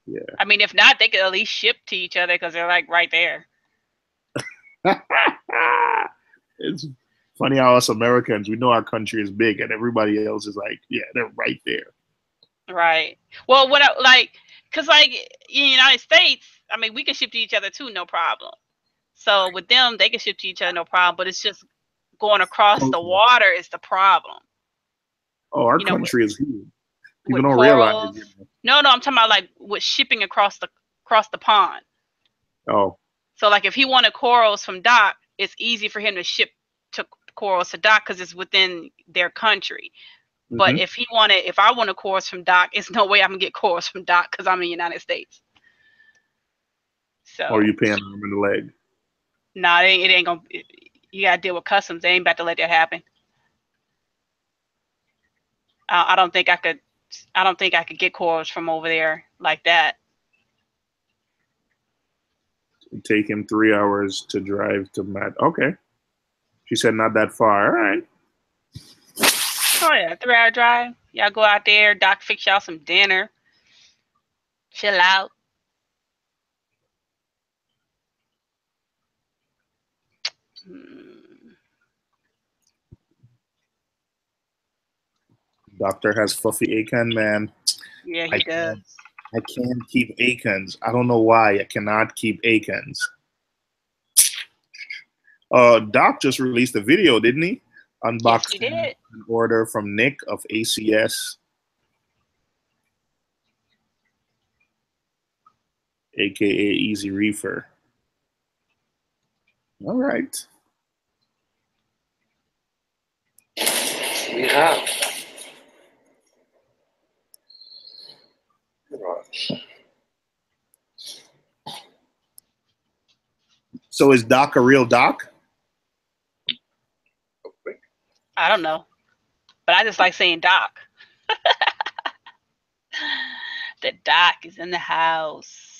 Yeah. I mean, if not, they could at least ship to each other because they're like right there. It's funny how us Americans, we know our country is big, and everybody else is like, yeah, they're right there. Right. Well, what I like, because like in the United States, I mean, we can ship to each other too, no problem. So with them, they can ship to each other, no problem. But it's just going across the water is the problem. Oh, our country is huge. People don't corals. realize it. No, I'm talking about like with shipping across the pond. Oh. So like if he wanted corals from Doc, it's easy for him to ship corals to Doc because it's within their country. Mm-hmm. But if I wanted corals from Doc, it's no way I'm gonna get corals from Doc because I'm in the United States. So. Or you paying arm and a leg? Nah, it ain't gonna. You gotta deal with customs. They ain't about to let that happen. I don't think I could. I don't think I could get corals from over there like that. It'd take him 3 hours to drive to Matt. Okay. She said not that far. All right. Oh yeah, 3-hour drive. Y'all go out there. Doc fix y'all some dinner. Chill out. Doctor has fluffy Akan, man. Yeah, he does. I can't keep Akans. I don't know why I cannot keep Akans. Doc just released a video, didn't he? Unboxing yes, he did. An order from Nick of ACS, aka Easy Reefer. All right. Yeah. So is Doc a real Doc? I don't know, but I just like saying Doc. The Doc is in the house.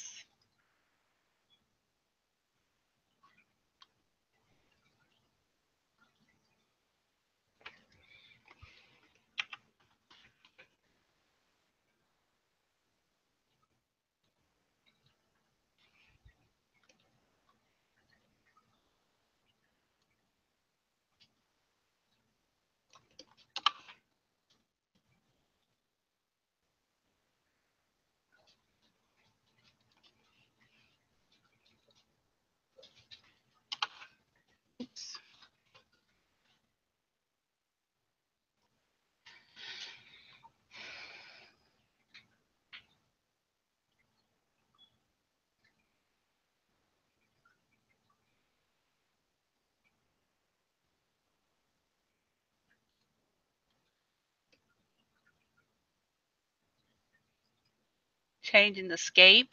Changing the scape.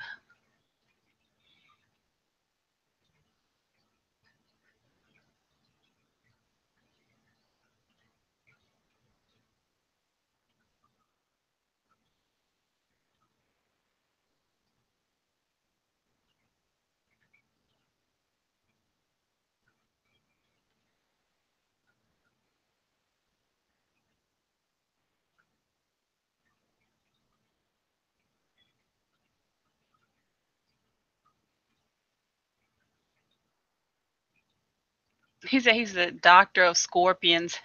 He said he's the doctor of scorpions.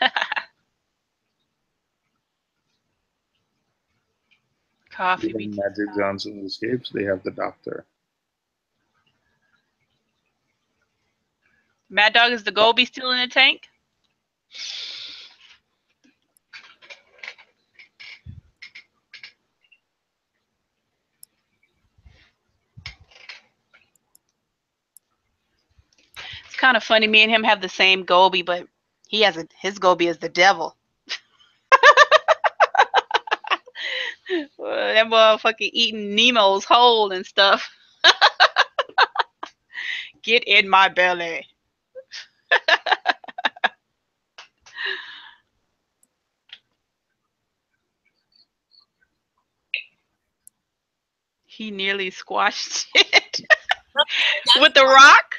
Coffee. Even Magic Johnson escapes, they have the doctor. Mad Dog, is the Gobi still in the tank? It's kind of funny. Me and him have the same Gobi, but he has his Gobi is the devil. That motherfucker eating Nemo's whole and stuff. Get in my belly. He nearly squashed it with the rock.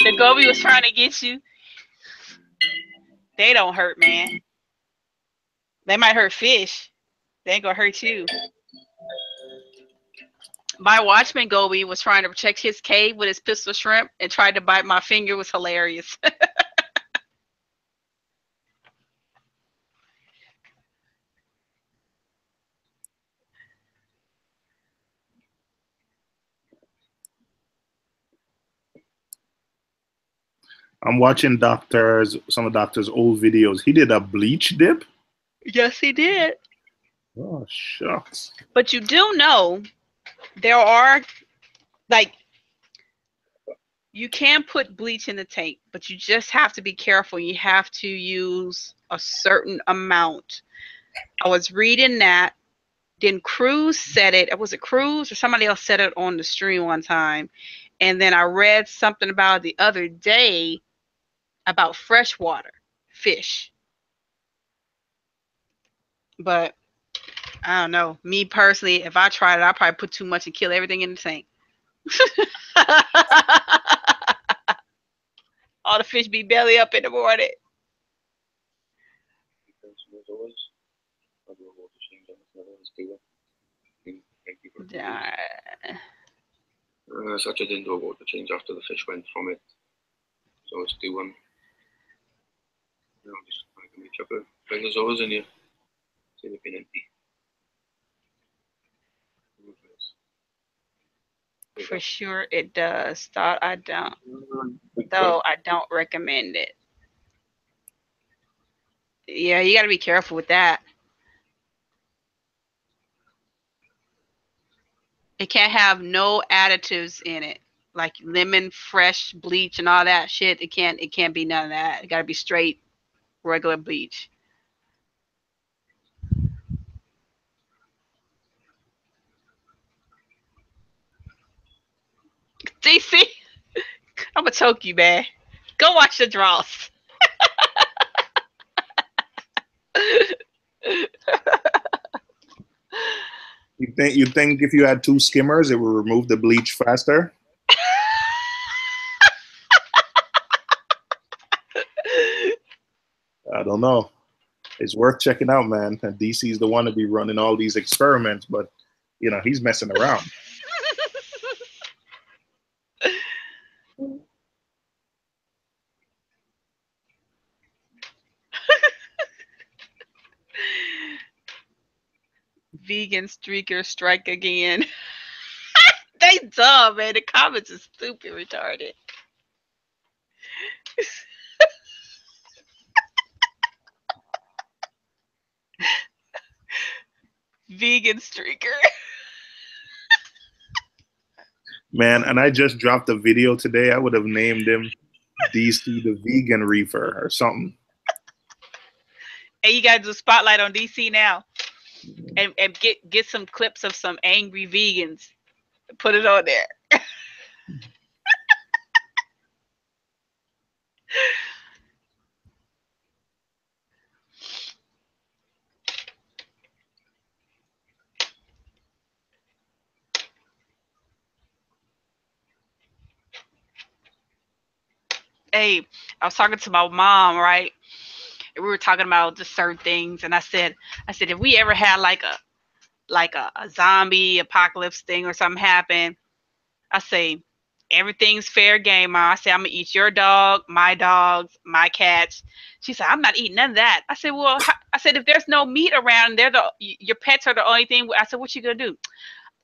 The goby was trying to get you. They don't hurt, man. They might hurt fish. They ain't gonna hurt you. My watchman goby was trying to protect his cave with his pistol shrimp and tried to bite my finger. It was hilarious. I'm watching some of Doctor's old videos. He did a bleach dip. Yes, he did. Oh, shucks. But you do know there are, like, you can put bleach in the tank, but you just have to be careful. You have to use a certain amount. I was reading that. Then Cruz said it. Was it Cruz or somebody else said it on the stream one time? And then I read something about the other day about freshwater fish. But I don't know. Me personally, if I tried it, I'd probably put too much and kill everything in the tank. All the fish be belly up in the morning. Such a didn't know about the change after the fish went from it. So it's doing. You know, just make sure to bring those oars in here. See if they've been empty. For sure it does. Thought I don't. Though I don't recommend it. Yeah, you got to be careful with that. It can't have no additives in it, like lemon, fresh bleach, and all that shit. It can't be none of that. It got to be straight, regular bleach. DC, I'm gonna choke you, man. Go watch the draws. You think if you had 2 skimmers, it would remove the bleach faster? I don't know. It's worth checking out, man. And DC's the one to be running all these experiments, but you know he's messing around. Vegan streaker strike again. They dumb, man. The comments are stupid retarded. Vegan streaker. Man, and I just dropped a video today. I would have named him DC the Vegan Reefer or something. And you gotta do a spotlight on DC now. And get some clips of some angry vegans. Put it on there. Hey, I was talking to my mom, right? And we were talking about just certain things, and I said, if we ever had like a zombie apocalypse thing or something happen, I say everything's fair game, Ma. I say I'm gonna eat your dog, my dogs, my cats. She said I'm not eating none of that. I said, well, I said if there's no meat around, your pets are the only thing. I said, what you gonna do?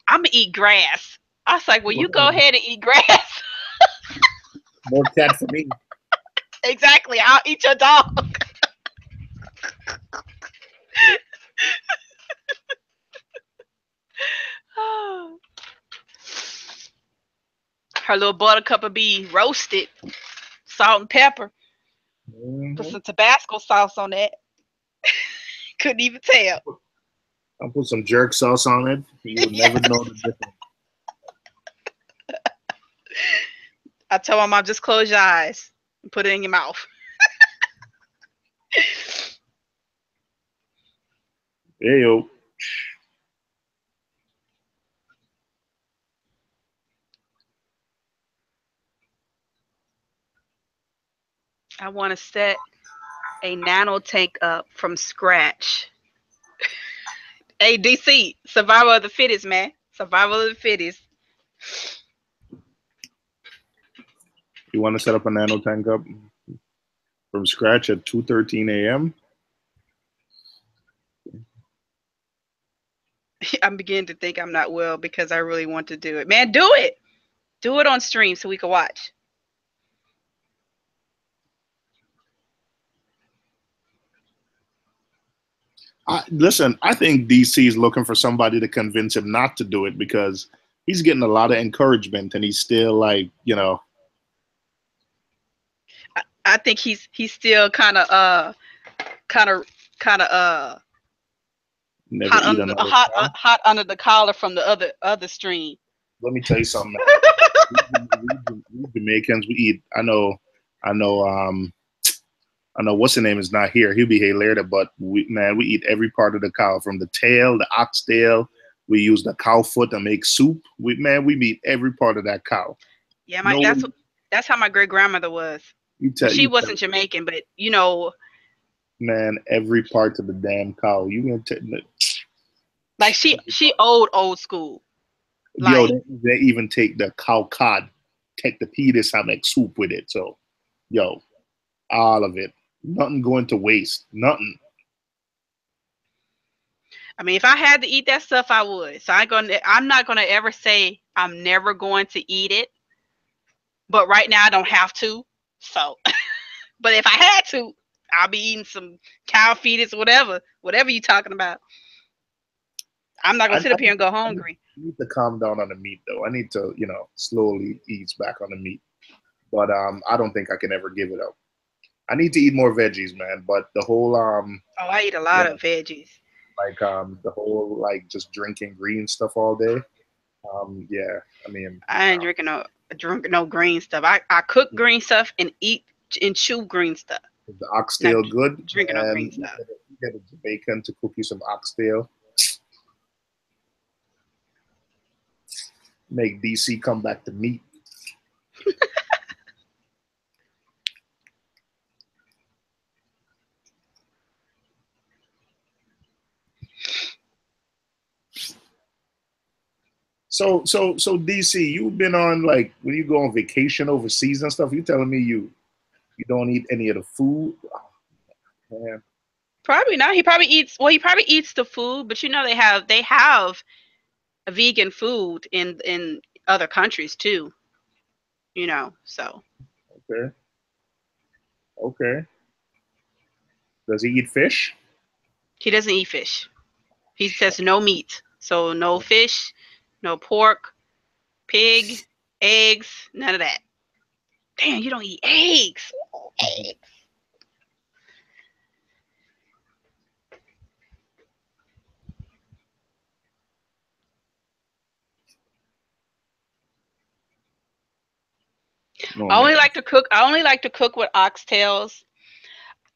I'm gonna eat grass. I was like, well, you go ahead and eat grass. More cat for me. Exactly. I'll eat your dog. Her little buttercup will be roasted, salt and pepper. Put some Tabasco sauce on that. Couldn't even tell. I'll put some jerk sauce on it. You would never know the difference. I told my mom, just close your eyes and put it in your mouth. Hey, yo. I want to set a nano tank up from scratch. Hey, DC, survival of the fittest, man. Survival of the fittest. You want to set up a nano tank up from scratch at 2:13 a.m.? I'm beginning to think I'm not well because I really want to do it. Man, do it. Do it on stream so we can watch. Listen, I think DC is looking for somebody to convince him not to do it because he's getting a lot of encouragement and he's still like, you know. I think he's still kind of hot under the collar from the other stream. Let me tell you something, man. we Jamaicans, we eat. I know. What's the name is not here. He'll be here later, but we eat every part of the cow, from the tail, the oxtail. We use the cow foot to make soup. We eat every part of that cow. Yeah, that's how my great grandmother was. She wasn't Jamaican, but you know. Man, every part of the damn cow. You gonna take like she old school. Yo, they even take the cow cod, take the penis and make soup with it. So, yo, all of it. Nothing going to waste. Nothing. I mean, if I had to eat that stuff, I would. So I'm not gonna ever say I'm never going to eat it. But right now I don't have to. So, but if I had to, I'll be eating some cow fetus, whatever you're talking about. I'm not gonna sit up here and go hungry. I need to calm down on the meat, though. I need to, slowly ease back on the meat. But I don't think I can ever give it up. I need to eat more veggies, man. But the whole I eat a lot of veggies. Like the whole just drinking green stuff all day. Yeah, I mean, I ain't drinking no green stuff. I cook green stuff and eat and chew green stuff. The oxtail good. Drinking no green stuff. You get a Jamaican to cook you some oxtail. Make DC come back to meat. So DC, you've been on when you go on vacation overseas and stuff. You telling me you don't eat any of the food? Oh, man. Probably not. He probably eats the food, but they have a vegan food in other countries too. So. Okay. Does he eat fish? He doesn't eat fish. He says no meat. So no fish, no pork, pig, eggs, none of that. Damn, you don't eat eggs. Oh, eggs. I only like to cook with oxtails.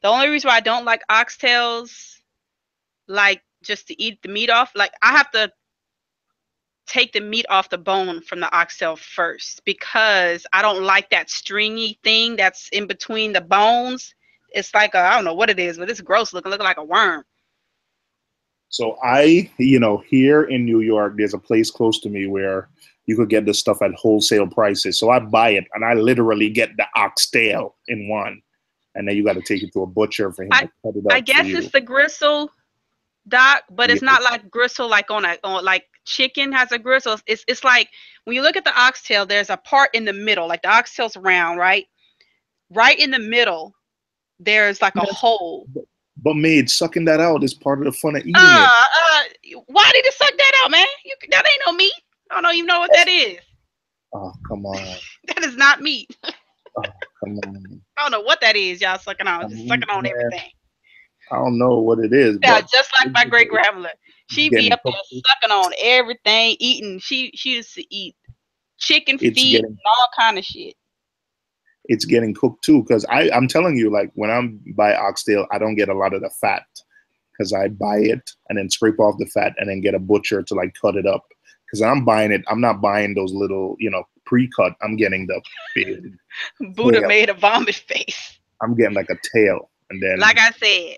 The only reason why I don't like oxtails, just to eat the meat off, I have to take the meat off the bone from the oxtail first because I don't like that stringy thing that's in between the bones. It's I don't know what it is, but it's gross looking like a worm. So here in New York, there's a place close to me where you could get this stuff at wholesale prices. So I buy it and I literally get the oxtail in one. And then you got to take it to a butcher for him to cut it up. I guess it's the gristle, Doc, but it's not like gristle like on chicken has a gristle. It's like when you look at the oxtail, there's a part in the middle, like the oxtail's round, right? Right in the middle, there's like a hole. But maid, sucking that out is part of the fun of eating it. Why did it suck that out, man? That ain't no meat. I don't even know what that is. Oh, come on. That is not meat. Oh, come on. I don't know what that is, y'all sucking on. Just sucking on everything. I don't know what it is. Yeah, But just like my great grandmother. She be getting up there cooked. sucking on everything, eating. She used to eat chicken It's feet getting and all kind of shit. it's getting cooked too. Because I'm telling you, like when I'm buy oxtail, I don't get a lot of the fat because I buy it and then scrape off the fat and then get a butcher to like cut it up. Because I'm buying it, I'm not buying those little, pre-cut. I'm getting the big Buddha tail. made a vomit face. I'm getting like a tail, and then Like I said,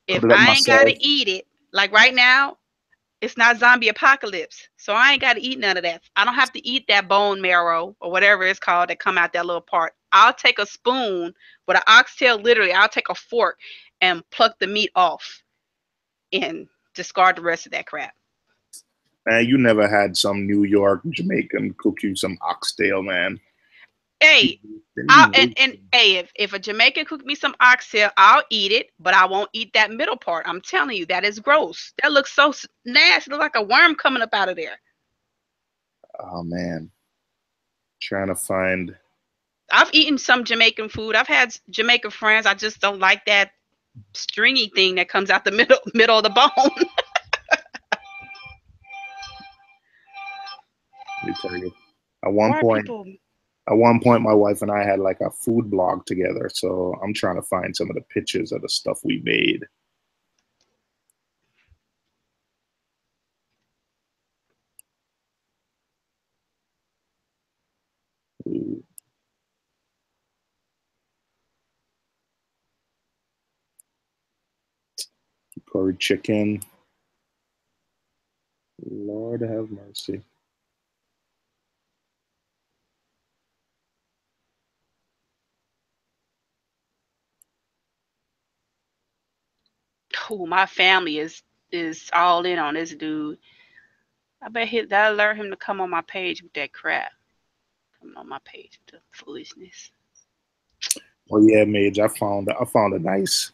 if cut it up I ain't gotta myself. eat it, like right now, it's not zombie apocalypse, so I ain't gotta eat none of that. I don't have to eat that bone marrow or whatever it's called that come out that little part. I'll take a spoon with an oxtail. Literally, I'll take a fork and pluck the meat off and discard the rest of that crap. Man, you never had some New York Jamaican cook you some oxtail, man. Hey, hey, if a Jamaican cook me some oxtail, I'll eat it, but I won't eat that middle part. I'm telling you, that is gross. That looks so nasty. It looks like a worm coming up out of there. Oh man, trying to find. I've eaten some Jamaican food. I've had Jamaican friends. I just don't like that stringy thing that comes out the middle of the bone. Let me tell you, at one point, my wife and I had like a food blog together. So I'm trying to find some of the pictures of the stuff we made. Ooh. Curry chicken. Lord have mercy. Oh, my family is all in on this dude. I bet that'll alert him to come on my page with that crap. Coming on my page with the foolishness. Oh yeah, Mage. I found a nice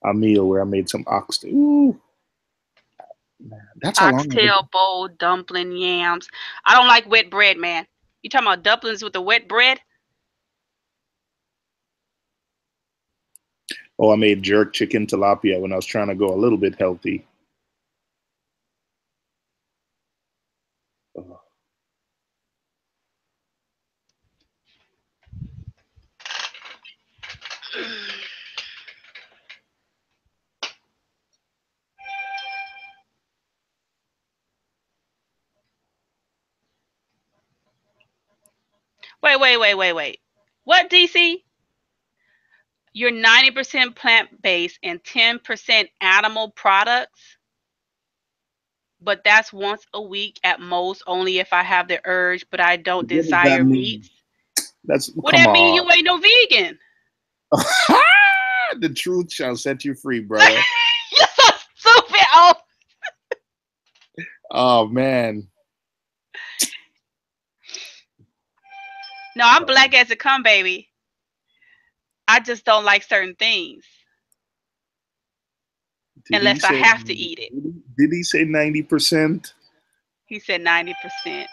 a meal where I made some oxtail. Ooh. Man, that's how long Oxtail bowl, dumpling, yams. I don't like wet bread, man. You talking about dumplings with the wet bread? Oh, I made jerk chicken tilapia when I was trying to go a little bit healthy. Oh. Wait. What, DC? You're 90% plant-based and 10% animal products? But that's once a week at most, only if I have the urge, but I don't What does that desire mean? meats. What that mean you ain't no vegan? The truth shall set you free, brother. You're so stupid. Oh man. No, I'm black as it come, baby. I just don't like certain things. Unless I have to eat it. Did he say 90%? He said 90%.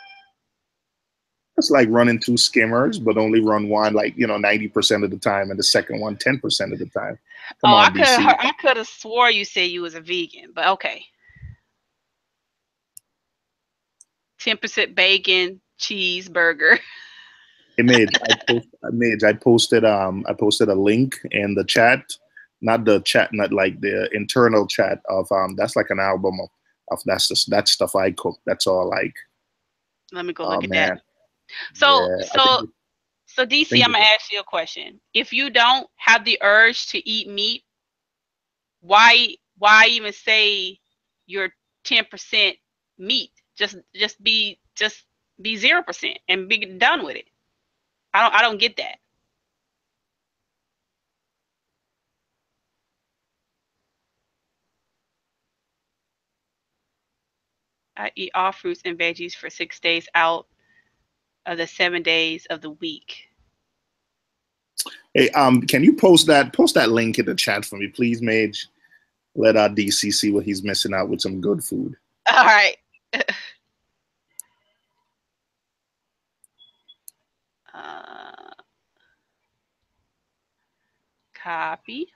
It's like running 2 skimmers, but only run one 90% of the time, and the second one 10% of the time. Come on, DC. I could have swore you said you was a vegan, but okay. 10% bacon, cheeseburger. Hey, I posted a link in the chat, not like the internal chat of that's like an album of that stuff I cook. That's all like. Let me go look at that. So DC, I'm gonna ask you a question. If you don't have the urge to eat meat, why even say you're 10% meat? Just be 0% and be done with it. I don't get that. I eat all fruits and veggies for 6 days out of the 7 days of the week. Hey, can you post that link in the chat for me, please, Mage? Let our DC see what he's missing out with some good food. All right. Copy.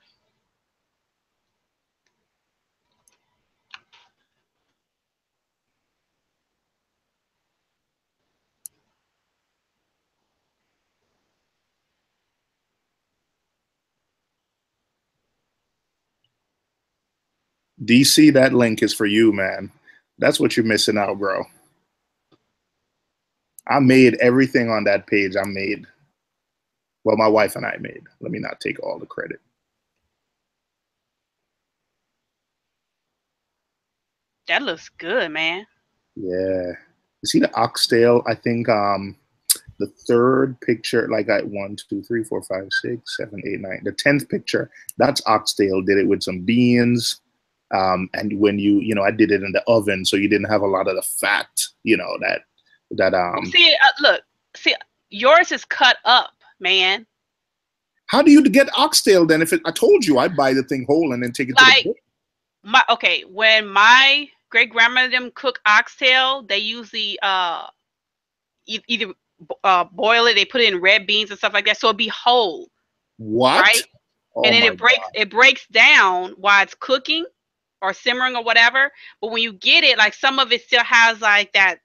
DC, that link is for you, man. That's what you're missing out, bro. I made everything on that page. I made. Well, my wife and I made. Let me not take all the credit. That looks good, man. Yeah. You see the oxtail? I think the third picture, like I 1, 2, 3, 4, 5, 6, 7, 8, 9. The 10th picture, that's oxtail. Did it with some beans. And when I did it in the oven, so you didn't have a lot of the fat, See, look, see, yours is cut up, man. How do you get oxtail then? I told you I'd buy the thing whole and then take it to the book. When my great grandmother them cook oxtail, they usually either boil it, they put it in red beans and stuff like that, so it'd be whole. What? Right? Oh, and then it breaks down while it's cooking or simmering or whatever. But when you get it, like some of it still has like that.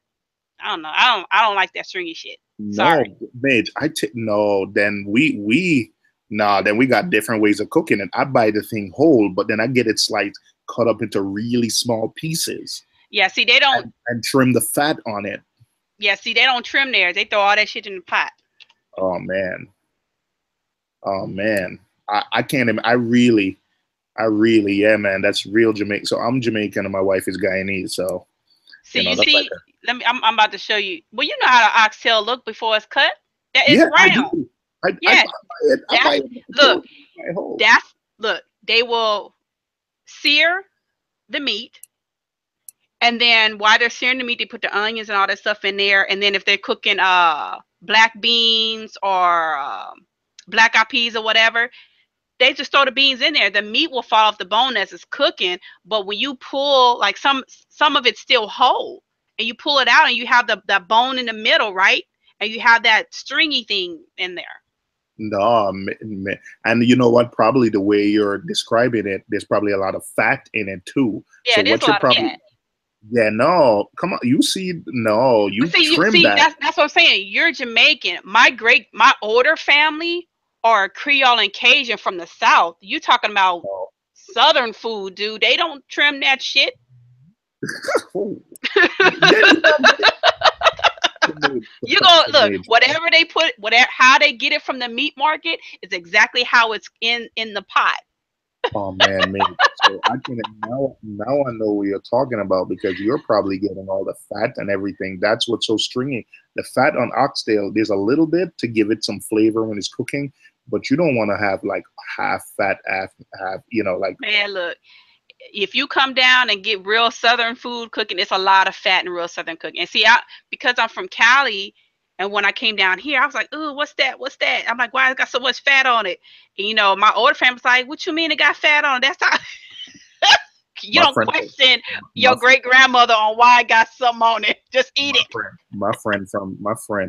I don't know. I don't like that stringy shit. Sorry. No, mate. Then then we got different ways of cooking it. I buy the thing whole, but then I get it sliced, cut up into really small pieces. Yeah, see, they don't and trim the fat on it. Yeah, see, they don't trim theirs. They throw all that shit in the pot. Oh man. I can't even. I really, yeah, man. That's real Jamaican. So I'm Jamaican and my wife is Guyanese. So see, like let me. I'm about to show you. Well, you know how the oxtail look before it's cut. That is round. Look. They will sear the meat, and then while they're searing the meat, they put the onions and all that stuff in there. And then if they're cooking black beans or black eyed peas or whatever, they just throw the beans in there. The meat will fall off the bone as it's cooking, but when you pull, like some of it's still whole, and you pull it out, and you have that bone in the middle, right? And you have that stringy thing in there. No, and you know what? Probably the way you're describing it, there's probably a lot of fat in it too. Yeah, so there's a lot of fat. Yeah, no, come on. You trim that. That's what I'm saying. You're Jamaican. My older family are Creole and Cajun from the South. You talking about Southern food, dude? They don't trim that shit. You go look. Whatever they put, how they get it from the meat market is exactly how it's in the pot. Oh man. So I can now I know what you're talking about, because you're probably getting all the fat and everything. That's what's so stringy. The fat on oxtail, there's a little bit to give it some flavor when it's cooking, but you don't want to have like half fat, half like. Man, look, if you come down and get real Southern food cooking, it's a lot of fat in real Southern cooking. And see, because I'm from Cali, and when I came down here, I was like, "Ooh, what's that? What's that?" I'm like, "Why it got so much fat on it?" And, my older family's like, "What you mean it got fat on it?" That's how you don't question your great grandmother on why it got something on it. Just eat it. My friend,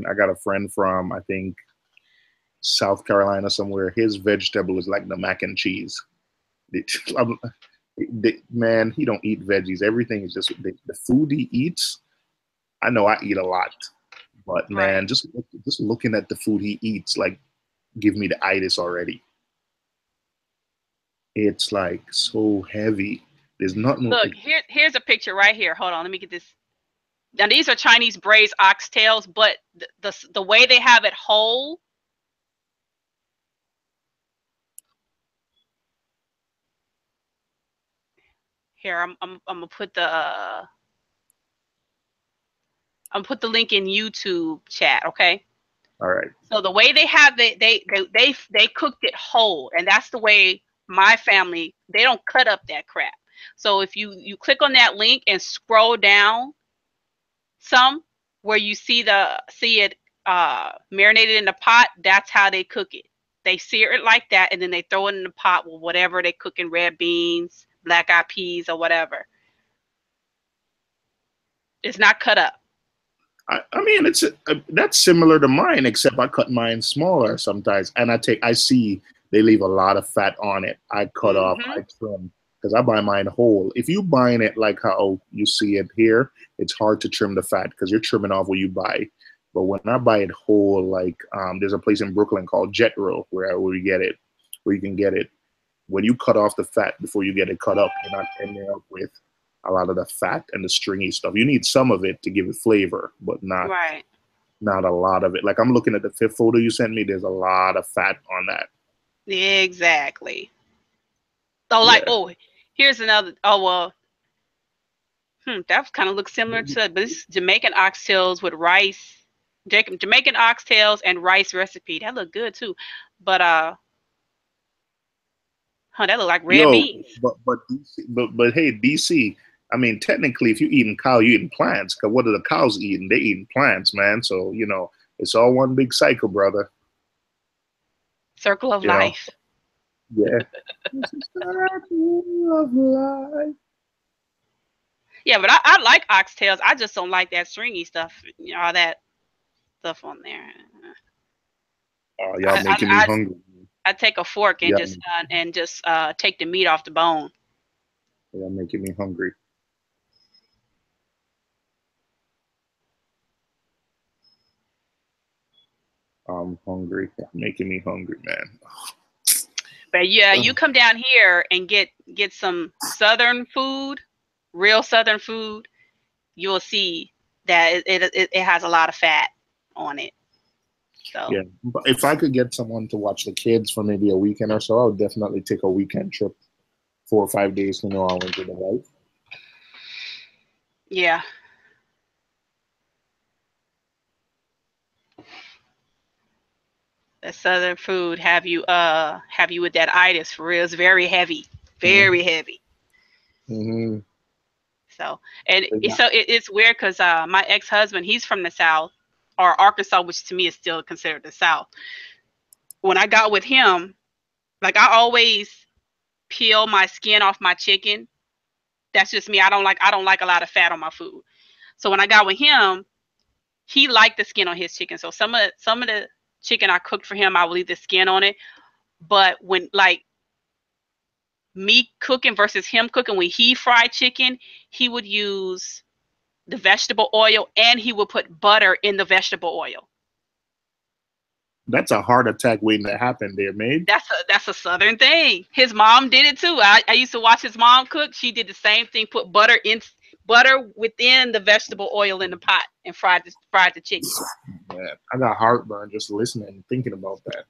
I got a friend from, I think, South Carolina somewhere. His vegetable is like the mac and cheese. Man, he don't eat veggies. Everything is just the food he eats. I know I eat a lot. But man, just looking at the food he eats, like, give me the itis already. It's like so heavy. There's nothing. Look, here's a picture right here. Hold on, let me get this. Now these are Chinese braised oxtails, but the way they have it whole. Here, I'm gonna put the. I'm gonna put the link in YouTube chat, okay? All right. So the way they have it, they cooked it whole, and that's the way my family, they don't cut up that crap. So if you click on that link and scroll down some where you see it marinated in the pot, that's how they cook it. They sear it like that, and then they throw it in the pot with whatever they cook in, red beans, black eyed peas, or whatever. It's not cut up. I mean, it's that's similar to mine, except I cut mine smaller sometimes, and I see they leave a lot of fat on it. I cut off, Mm-hmm. I trim, because I buy mine whole. If you buying it like how you see it here, it's hard to trim the fat because you're trimming off what you buy. But when I buy it whole, like there's a place in Brooklyn called Jet Row where we get it, where you can get it. When you cut off the fat before you get it cut up, you're not ending up with a lot of the fat and the stringy stuff. You need some of it to give it flavor, but not a lot of it. Like I'm looking at the fifth photo you sent me. There's a lot of fat on that. Exactly. So like, here's another. Oh well. That kind of looks similar to, but this is Jamaican oxtails with rice. Jamaican oxtails and rice recipe. That look good too, but that look like red beans. But hey, DC. I mean, technically, if you're eating cow, you're eating plants. Because what are the cows eating? They eating plants, man. So it's all one big cycle, brother. Circle of life. Yeah. Circle of life. Yeah, but I like oxtails. I just don't like that stringy stuff. All that stuff on there. Oh, y'all making me hungry. I take a fork and just take the meat off the bone. Y'all making me hungry. I'm hungry. You're making me hungry, man. But yeah, you come down here and get some southern food, real southern food. You'll see that it has a lot of fat on it. So yeah, but if I could get someone to watch the kids for maybe a weekend or so, I would definitely take a weekend trip, 4 or 5 days to New Orleans with the wife. Yeah. The southern food have you with that itis for real. It's very heavy, very heavy. Mm-hmm. So it's weird because my ex-husband, he's from the South, or Arkansas, which to me is still considered the South. When I got with him, like I always peel my skin off my chicken. That's just me. I don't like a lot of fat on my food. So when I got with him, he liked the skin on his chicken. So some of the chicken I cooked for him, I would leave the skin on it. But when like me cooking versus him cooking, when he fried chicken, he would use the vegetable oil and he would put butter in the vegetable oil. That's a heart attack waiting to happen there, man. That's a southern thing. His mom did it too. I used to watch his mom cook. She did the same thing, put butter within the vegetable oil in the pot and fried the chicken. Man, I got heartburn just listening and thinking about that.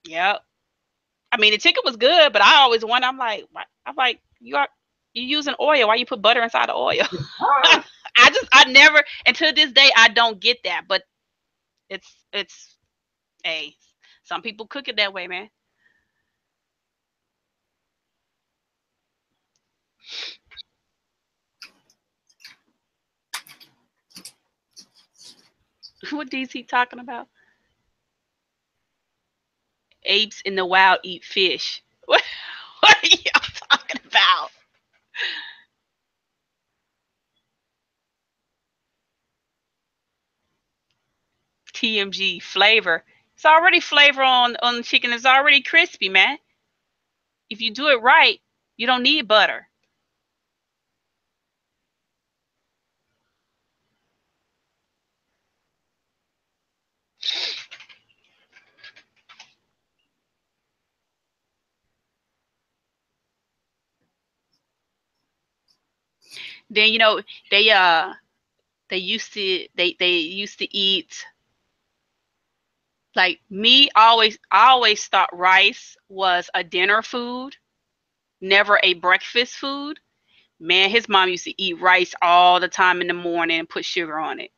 Yep. I mean, the chicken was good, but I always wonder. I'm like, you're using oil. Why you put butter inside the oil? I never, until this day, I don't get that. But it's some people cook it that way, man. What DC talking about? Apes in the wild eat fish. What are y'all talking about? TMG flavor. It's already flavor on chicken. It's already crispy, man. If you do it right, you don't need butter. Then they used to eat like me. I always thought rice was a dinner food, never a breakfast food. Man, his mom used to eat rice all the time in the morning and put sugar on it.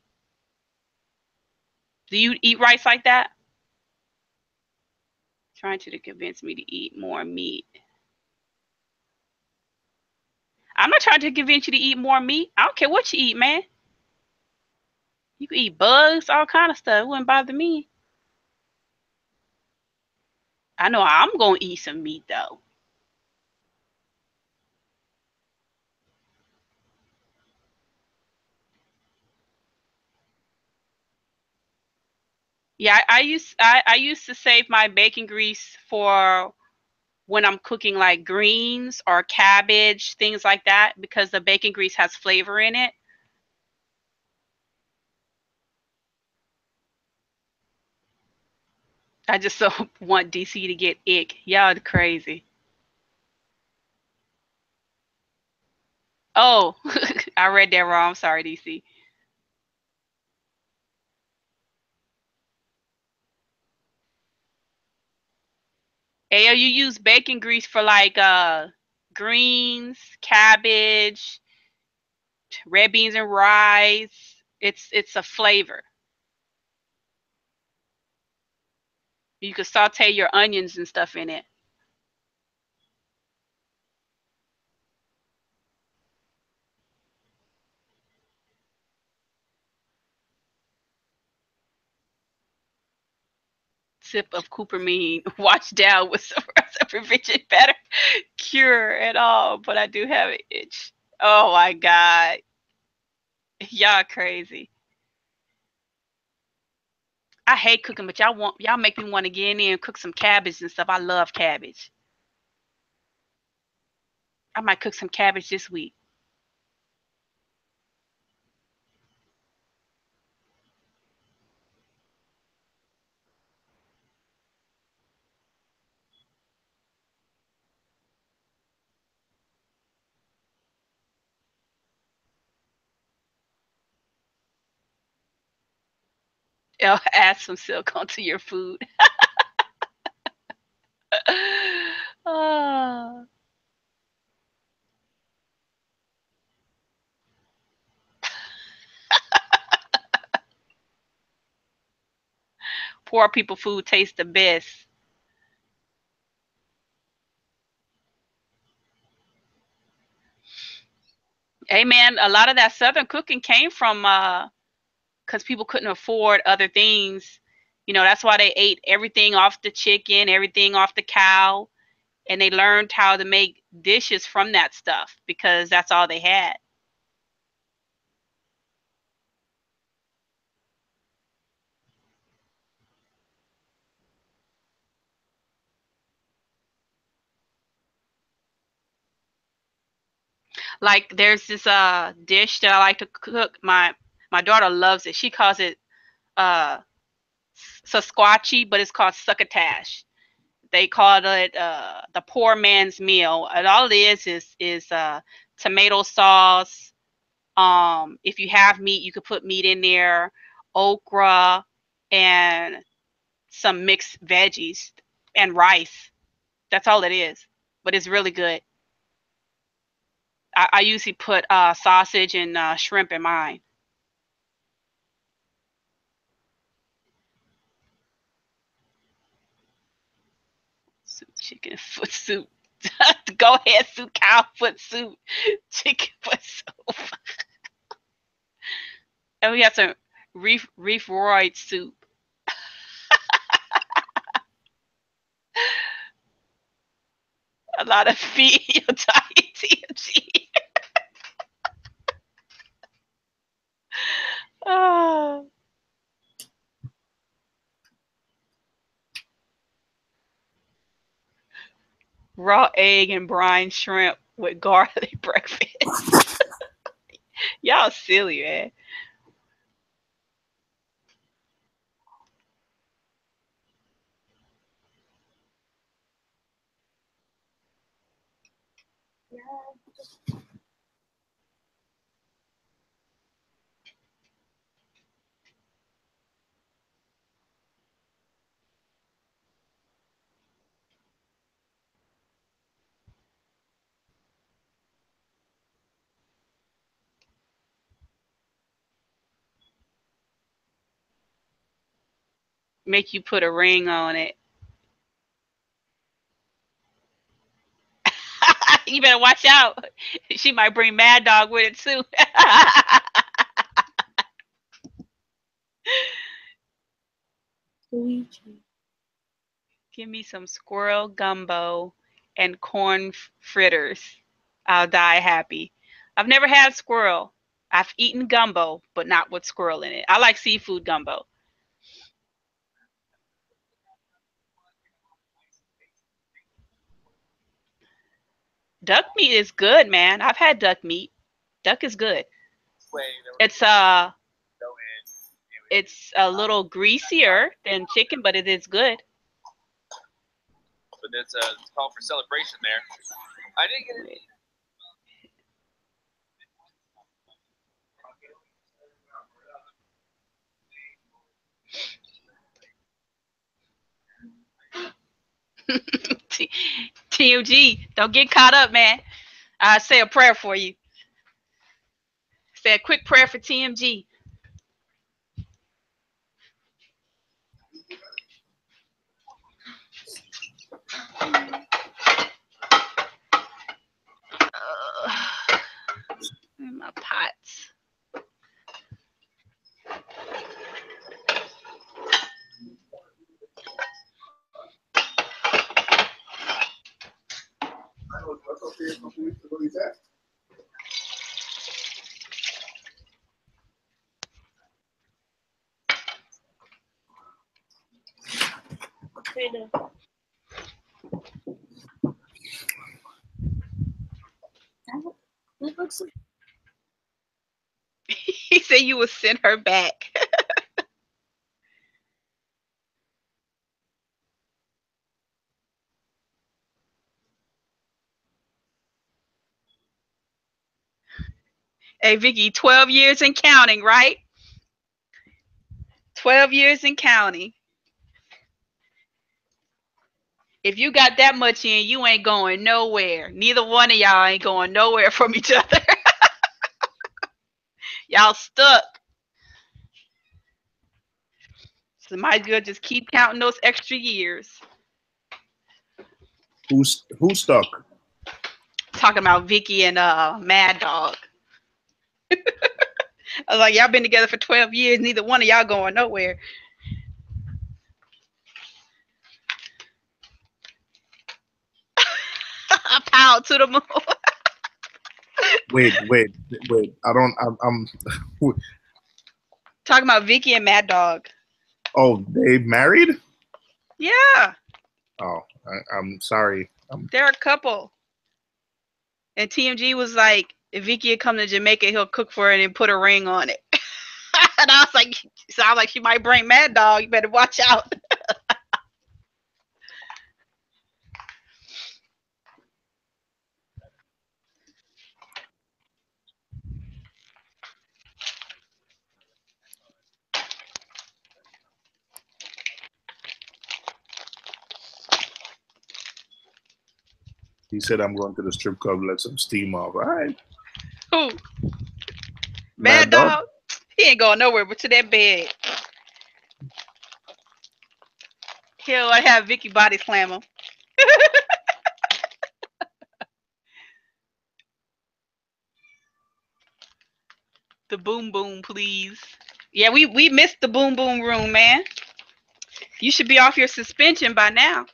Do you eat rice like that? Trying to convince me to eat more meat. I'm not trying to convince you to eat more meat. I don't care what you eat, man. You can eat bugs, all kind of stuff. It wouldn't bother me. I know I'm gonna eat some meat though. Yeah, I used to save my bacon grease for when I'm cooking like greens or cabbage, things like that, because the bacon grease has flavor in it. I just so want DC to get ick. Y'all crazy. Oh, I read that wrong. I'm sorry, DC. Ayo, you use bacon grease for like greens, cabbage, red beans and rice. It's a flavor. You could saute your onions and stuff in it. Sip of Coopermine, wash down with some prevention better cure at all, but I do have an itch. Oh my god, y'all crazy. I hate cooking, but y'all make me want to get in there and cook some cabbage and stuff. I love cabbage. I might cook some cabbage this week. Add some silicone to your food. Oh. Poor people food tastes the best. Hey man, a lot of that southern cooking came from because people couldn't afford other things. You know, that's why they ate everything off the chicken, everything off the cow, and they learned how to make dishes from that stuff because that's all they had. Like there's this dish that I like to cook. My daughter loves it. She calls it uh Sasquatchy, but it's called succotash. They call it the poor man's meal. And all it is tomato sauce. If you have meat, you could put meat in there, okra, and some mixed veggies and rice. That's all it is. But it's really good. I usually put sausage and shrimp in mine. Soup, chicken foot soup. Go ahead, soup, cow foot soup, chicken foot soup. And we got some reef roid soup. A lot of feed your diet TMG. Oh. Raw egg and brine shrimp with garlic breakfast. Y'all silly, man. Make you put a ring on it. You better watch out. She might bring Mad Dog with it too. Luigi. Give me some squirrel gumbo and corn fritters. I'll die happy. I've never had squirrel. I've eaten gumbo, but not with squirrel in it. I like seafood gumbo. Duck meat is good, man. I've had duck meat. Duck is good. It's a little greasier than chicken, but it is good. But it's call for celebration there. I didn't get it. TMG, don't get caught up, man. I say a prayer for you. Say a quick prayer for TMG. My pots. That looks like He said you will send her back. Hey, Vicky, 12 years and counting, right? 12 years and counting. If you got that much in, you ain't going nowhere. Neither one of y'all ain't going nowhere from each other. Y'all stuck. So might as well just keep counting those extra years. Who's stuck? Talking about Vicky and Mad Dog. I was like, y'all been together for 12 years. Neither one of y'all going nowhere. Pow to the moon. Wait. I'm Talking about Vicky and Mad Dog. Oh, they married? Yeah. Oh, I'm sorry. They're a couple. And TMG was like, if Vicky had come to Jamaica, he'll cook for her and then put a ring on it. And I was like, sounds like she might bring Mad Dog. You better watch out. He said, I'm going to the strip club, let some steam off. All right. Who? Mad Dog? He ain't going nowhere but to that bed. He'll have Vicky body slam him. The boom boom, please. Yeah, we missed the boom boom room, man. You should be off your suspension by now.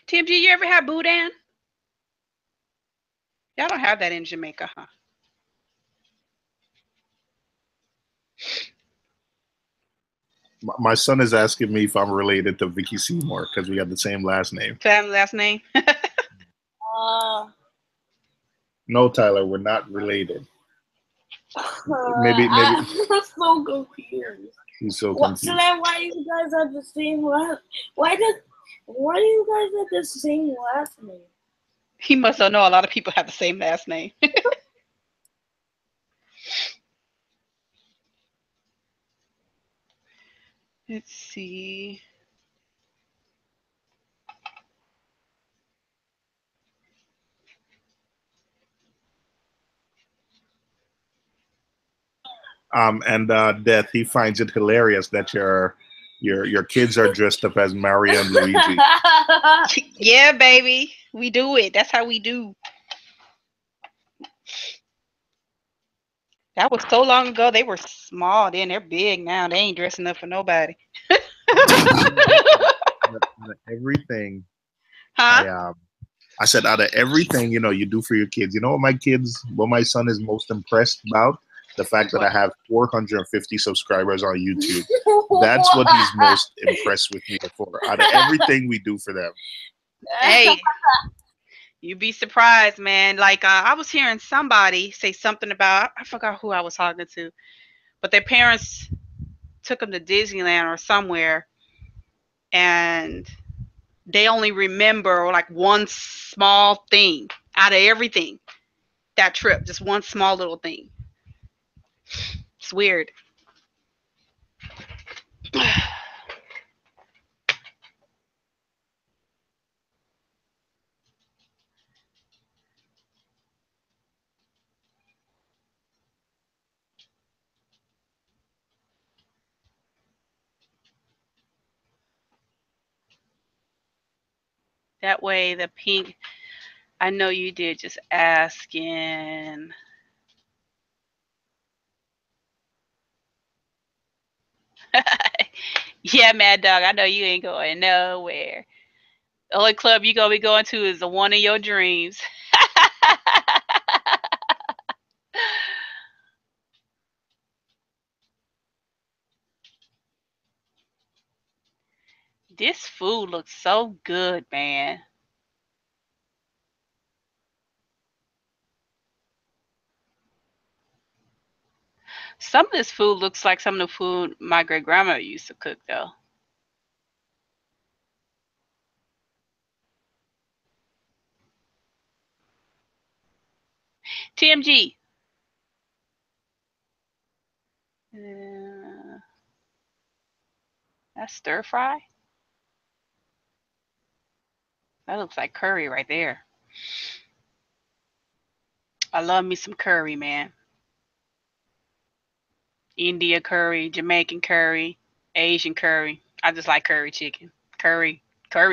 TMG, you ever had boudin? Y'all don't have that in Jamaica, huh? My son is asking me if I'm related to Vicky Seymour because we got the same last name. Family last name? No, Tyler, we're not related. Maybe. I'm so confused. He's so confused. So then why you guys have the same last? Why do you guys have the same last name? He must not know a lot of people have the same last name. Let's see. And Death, he finds it hilarious that you're Your kids are dressed up as Mario and Luigi. Yeah, baby. We do it. That's how we do. That was so long ago. They were small then. They're big now. They ain't dressing up for nobody. Everything Huh? I said, out of everything, you do for your kids, what my son is most impressed about? The fact that I have 450 subscribers on YouTube. That's what he's most impressed with me for. Out of everything we do for them. Hey, you'd be surprised, man. Like I was hearing somebody say something about, I forgot who I was talking to, but their parents took them to Disneyland or somewhere, and they only remember like one small thing out of everything. That trip, just one small little thing. It's weird. That way, the pink, I know you did, just asking. Yeah, Mad Dog, I know you ain't going nowhere. The only club you gonna be going to is the one in your dreams. This food looks so good, man. Some of this food looks like some of the food my great grandma used to cook, though. TMG. That's stir fry. That looks like curry right there. I love me some curry, man. India curry, Jamaican curry, Asian curry. I just like curry chicken. Curry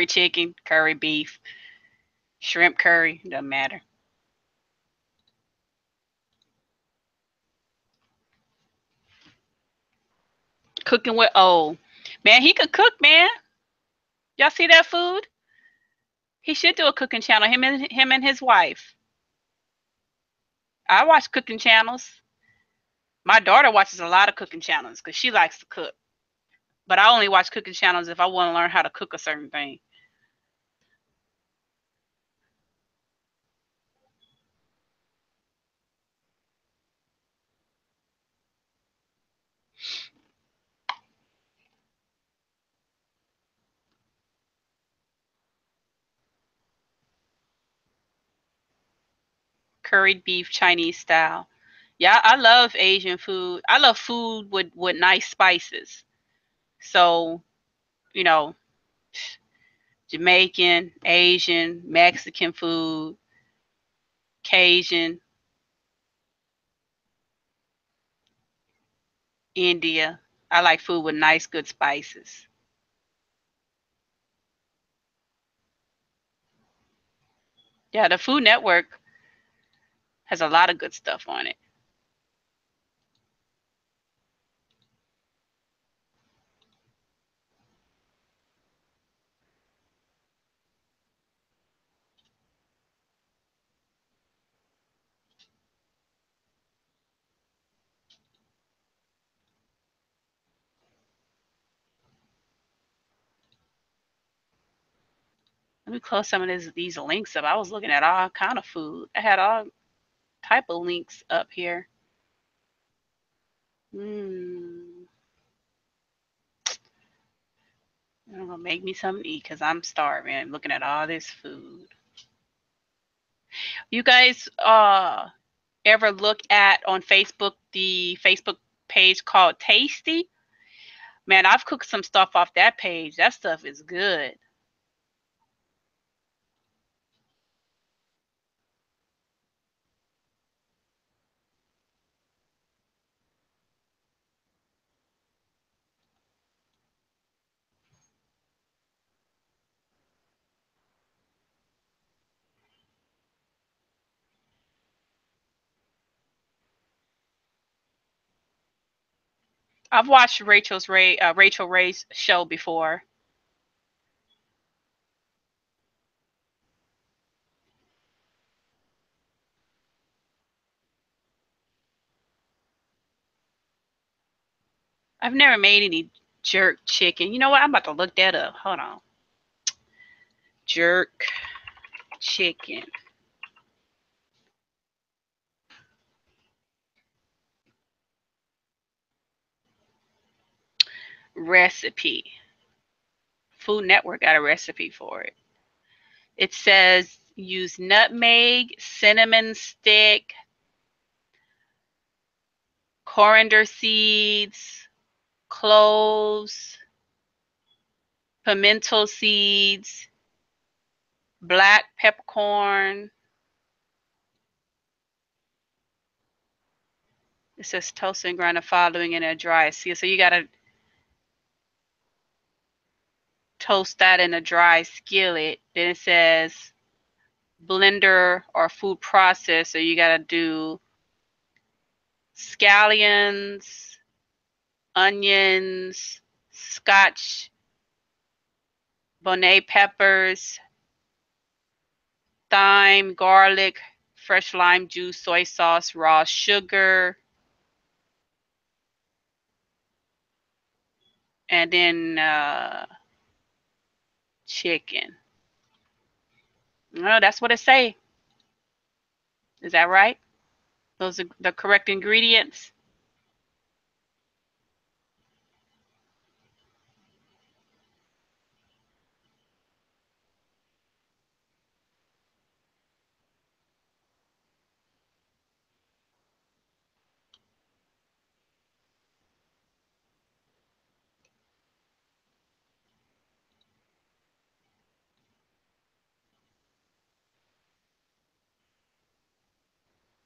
chicken, curry beef, shrimp curry, doesn't matter. Cooking with man, he could cook, man. Y'all see that food? He should do a cooking channel. Him and his wife. I watch cooking channels. My daughter watches a lot of cooking channels because she likes to cook. But I only watch cooking channels if I want to learn how to cook a certain thing. Curried beef, Chinese style. Yeah, I love Asian food. I love food with nice spices. So, you know, Jamaican, Asian, Mexican food, Cajun, India. I like food with nice, good spices. Yeah, the Food Network has a lot of good stuff on it. Let me close some of these links up. I was looking at all kind of food. I had all type of links up here. I'm gonna make me something to eat because I'm starving. I'm looking at all this food. You guys ever look at on Facebook the Facebook page called Tasty? Man, I've cooked some stuff off that page. That stuff is good. I've watched Rachel Ray's show before. I've never made any jerk chicken. You know what? I'm about to look that up. Hold on. Jerk chicken. Recipe. Food Network got a recipe for it. It says use nutmeg, cinnamon stick, coriander seeds, cloves, pimento seeds, black peppercorn. It says toast and grind the following in a dry skillet. So you got to toast that in a dry skillet. Then it says blender or food processor. You got to do scallions, onions, scotch bonnet peppers, thyme, garlic, fresh lime juice, soy sauce, raw sugar, and then chicken. No, that's what it say. Is that right? Those are the correct ingredients?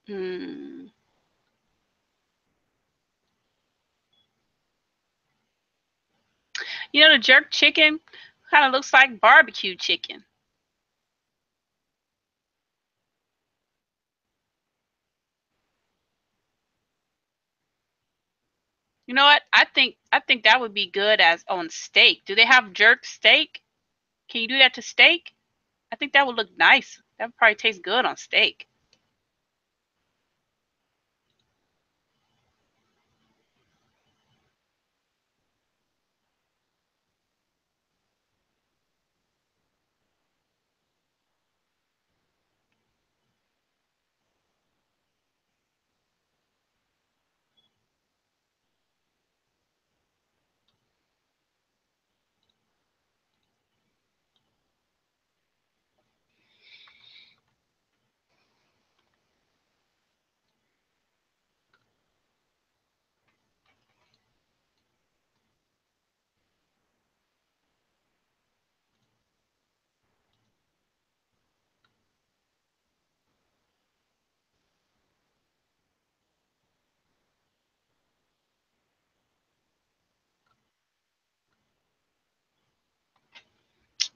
Hmm. You know, the jerk chicken kind of looks like barbecue chicken. You know what? I think that would be good as on steak. Do they have jerk steak? Can you do that to steak? I think that would look nice. That would probably taste good on steak.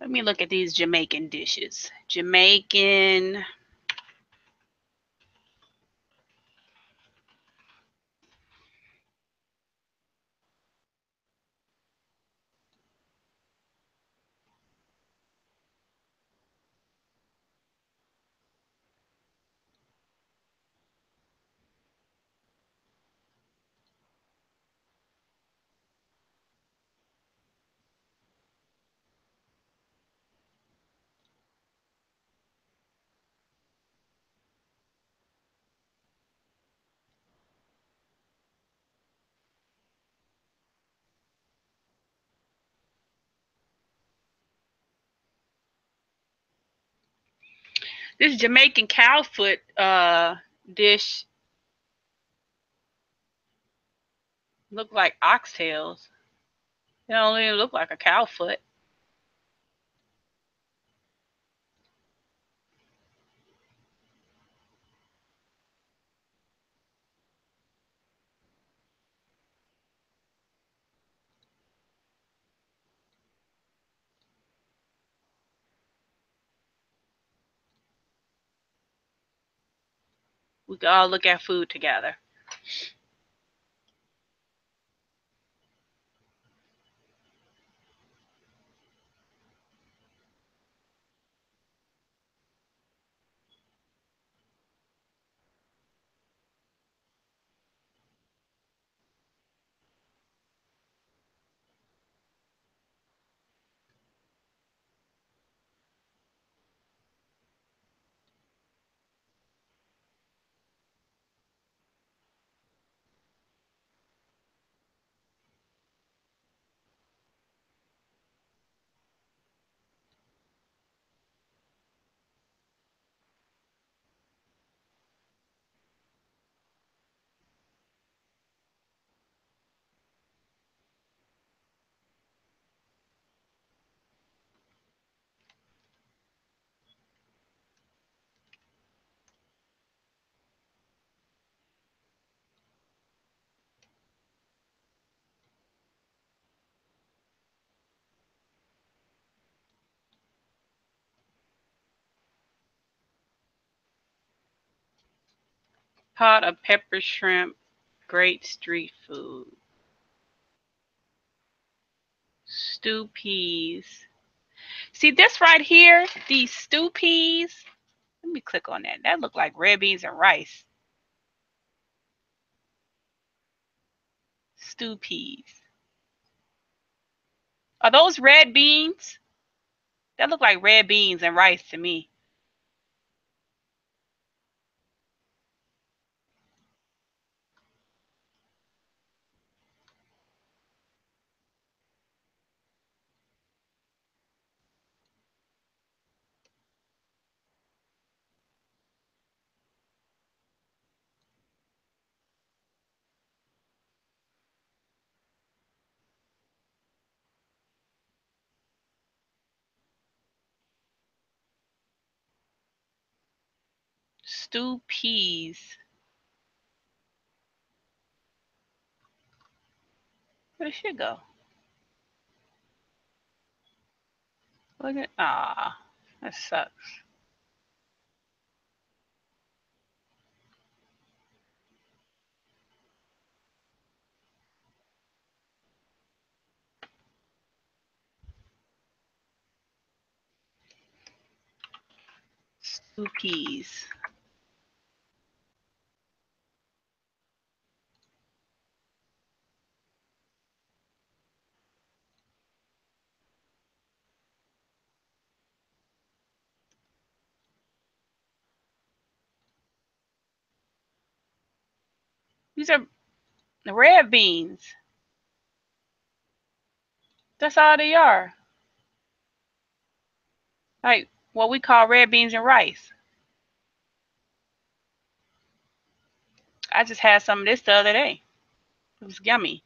Let me look at these Jamaican dishes. Jamaican. This Jamaican cow foot dish look like oxtails. It don't even look like a cow foot. We can all look at food together. Pot of pepper shrimp, great street food. Stew peas. See this right here, these stew peas. Let me click on that. That look like red beans and rice. Stew peas. Are those red beans? That look like red beans and rice to me. Stew peas. Where did she go? Look at that sucks. Stew peas. These are red beans. That's all they are. Like what we call red beans and rice. I just had some of this the other day. It was yummy.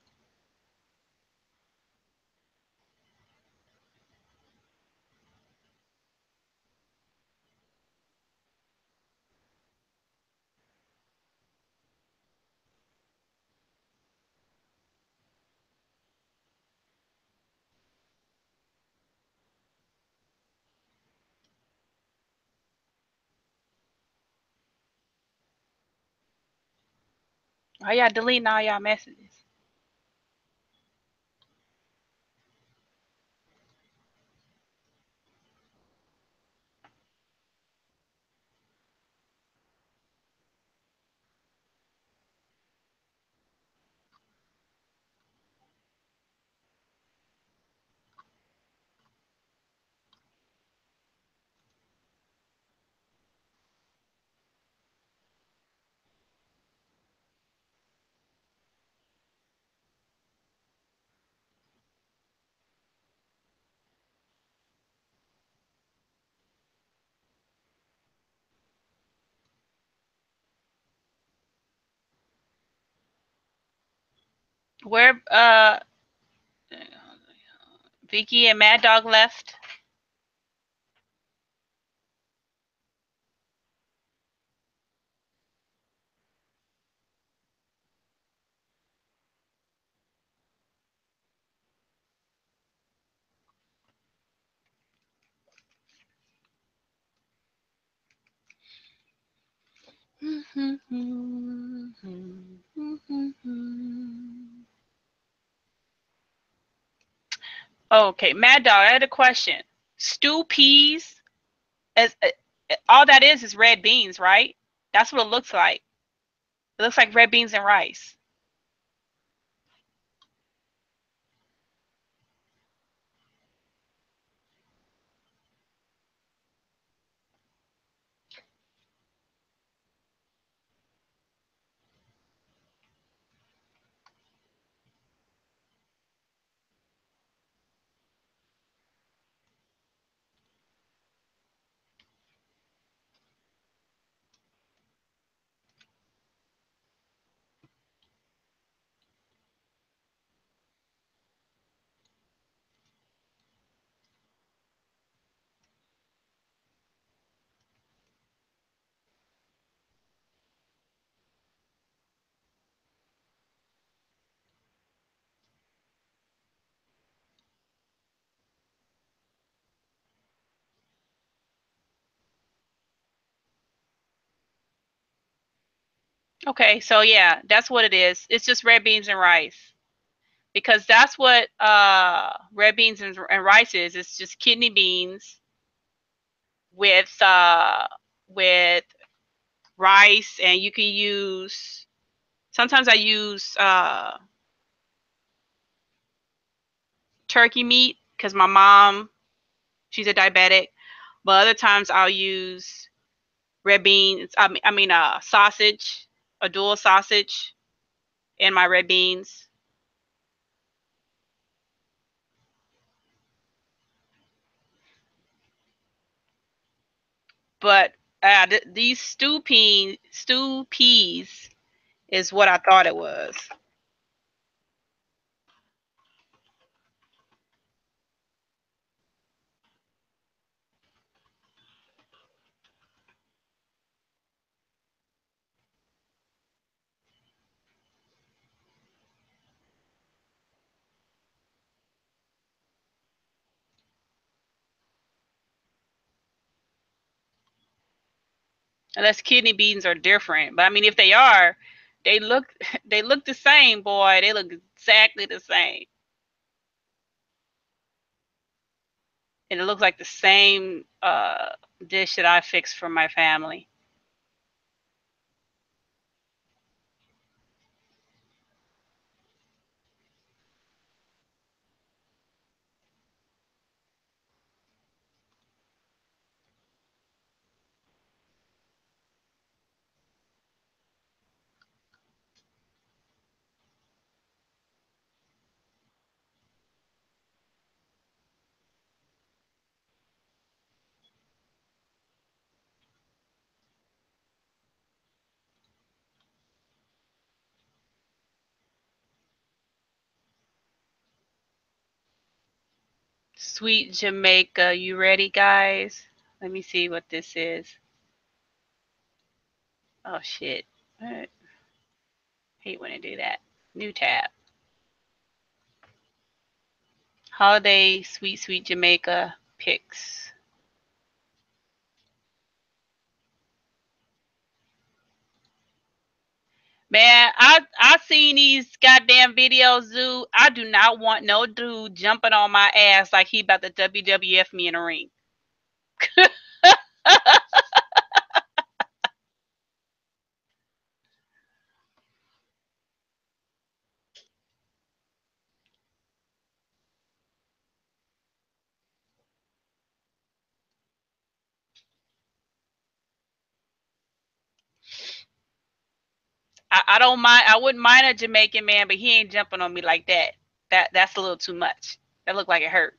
Why y'all deleting all y'all messages? Where Vicky and Mad Dog left? Okay, Mad Dog, I had a question. Stew peas, as all that is red beans, right? That's what it looks like. It looks like red beans and rice. Okay, so yeah, that's what it is. It's just red beans and rice. Because that's what red beans and rice is. It's just kidney beans with rice, and you can use. Sometimes I use turkey meat because my mom, she's a diabetic. But other times I'll use red beans. I mean sausage, a dual sausage, in my red beans. But these stew peas is what I thought it was. Unless kidney beans are different. But I mean, if they are, they look the same, boy. They look exactly the same. And it looks like the same dish that I fixed for my family. Sweet Jamaica. You ready, guys? Let me see what this is. Oh, shit. Right. Hate when I do that. New tab. Holiday Sweet Jamaica pics. Man, I seen these goddamn videos, Zoo. I do not want no dude jumping on my ass like he about to WWF me in a ring. I don't mind. I wouldn't mind a Jamaican man, but he ain't jumping on me like that. That's a little too much. That looked like it hurt.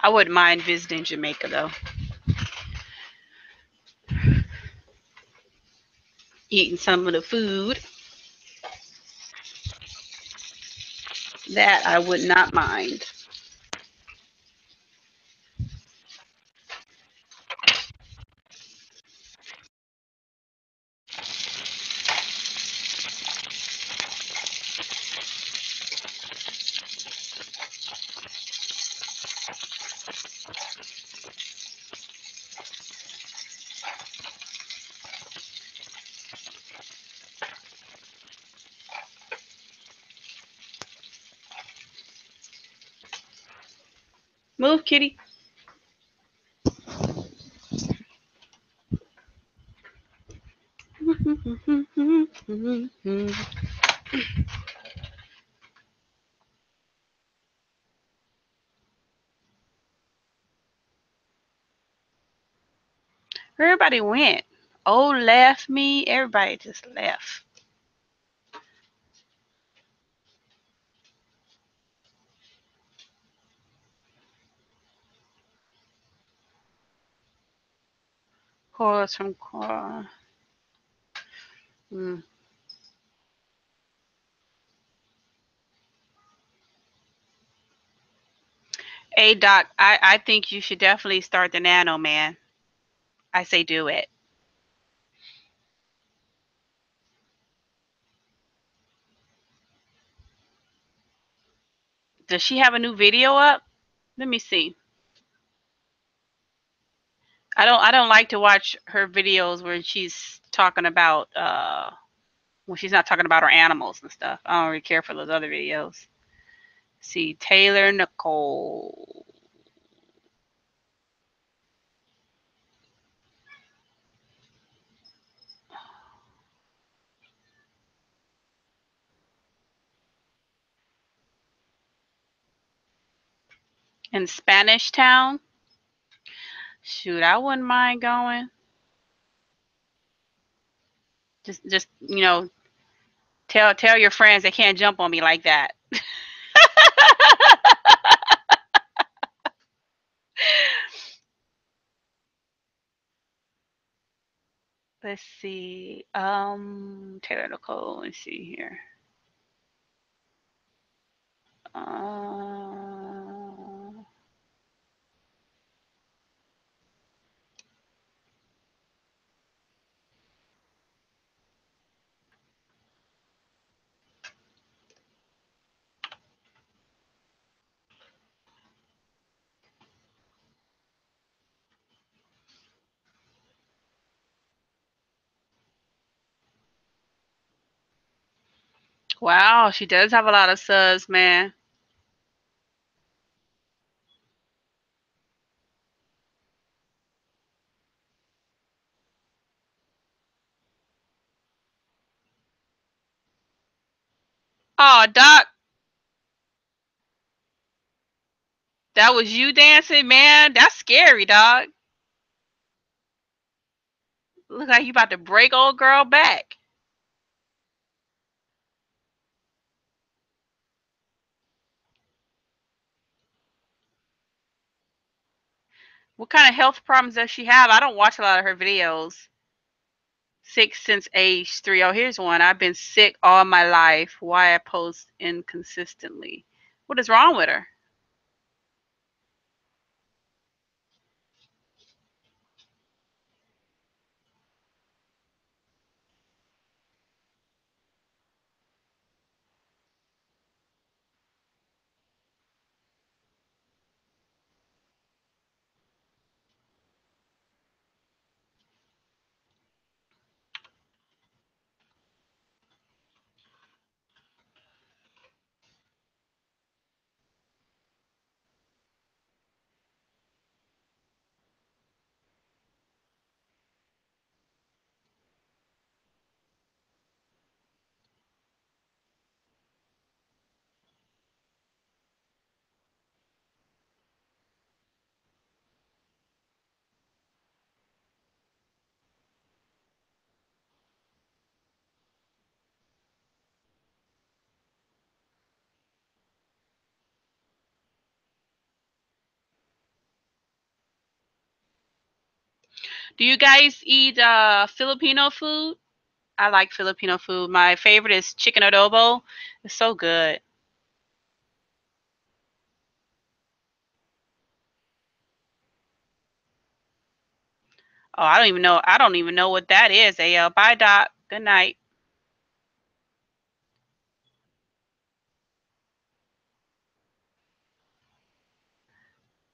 I wouldn't mind visiting Jamaica though. Eating some of the food. That I would not mind. Move, kitty. Everybody went. Oh, left me. Everybody just left. Chorus from core. Hey, Doc, I think you should definitely start the Nano, man. I say do it. Does she have a new video up? Let me see. I don't like to watch her videos where she's talking about when she's not talking about her animals and stuff. I don't really care for those other videos. See, Taylor Nicole. In Spanish Town. Shoot, I wouldn't mind going. Just you know, tell your friends they can't jump on me like that. Let's see. Taylor Nicole. Let's see here. Wow, she does have a lot of subs, man. Oh, Doc, that was you dancing, man. That's scary, dog. Look like you about to break old girl back. What kind of health problems does she have? I don't watch a lot of her videos. Sick since age 3. Oh, here's one. I've been sick all my life. Why I post inconsistently. What is wrong with her? Do you guys eat Filipino food? I like Filipino food. My favorite is chicken adobo. It's so good. Oh, I don't even know. I don't even know what that is. AL. Bye, Doc. Good night.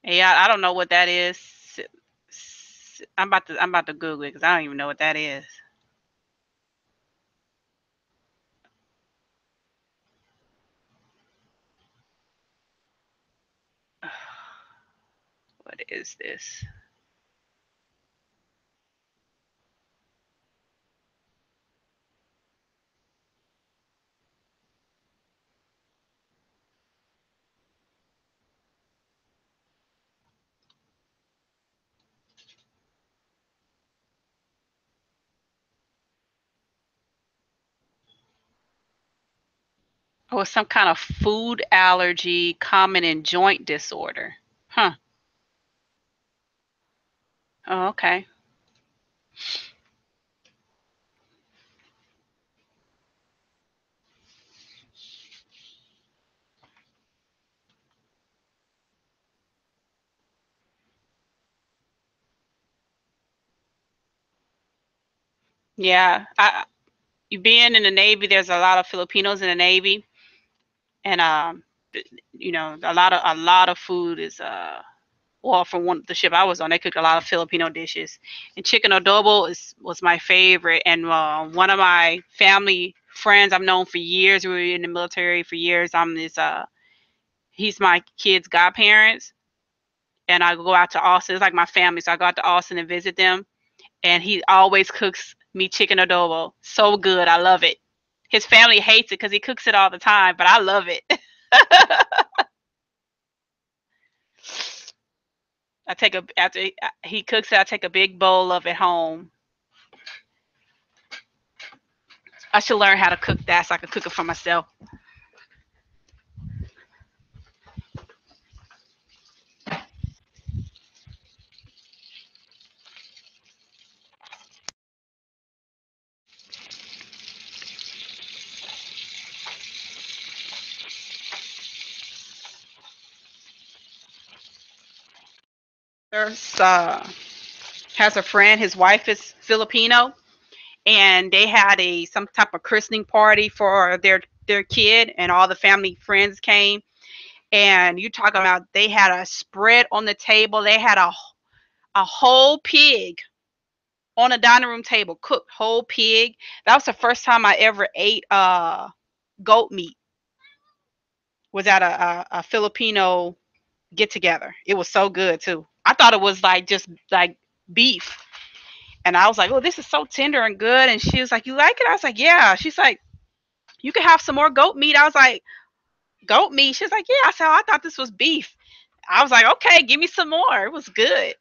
Yeah, I don't know what that is. I'm about to Google it because I don't even know what that is. What is this? Oh, it's some kind of food allergy common in joint disorder. Huh. Oh, okay. Yeah, you being in the Navy, there's a lot of Filipinos in the Navy, and you know, a lot of food is well, from the ship I was on, they cook a lot of Filipino dishes, and chicken adobo was my favorite. And one of my family friends I've known for years, we were in the military for years. He's my kids' godparents, and I go out to Austin. It's like my family, so I go out to Austin and visit them. And he always cooks me chicken adobo. So good, I love it. His family hates it because he cooks it all the time, but I love it. I take a after he cooks it, I take a big bowl of it home. I should learn how to cook that so I can cook it for myself. There's has a friend, his wife is Filipino, and they had some type of christening party for their kid, and all the family friends came. And you talk about, they had a spread on the table. They had a whole pig on a dining room table, cooked whole pig. That was the first time I ever ate goat meat. Was at a Filipino get together. It was so good too. I thought it was like just like beef. And I was like, oh, this is so tender and good. And she was like, you like it? I was like, yeah. She's like, you can have some more goat meat. I was like, goat meat? She's like, yeah. I said, oh, I thought this was beef. I was like, okay, give me some more. It was good.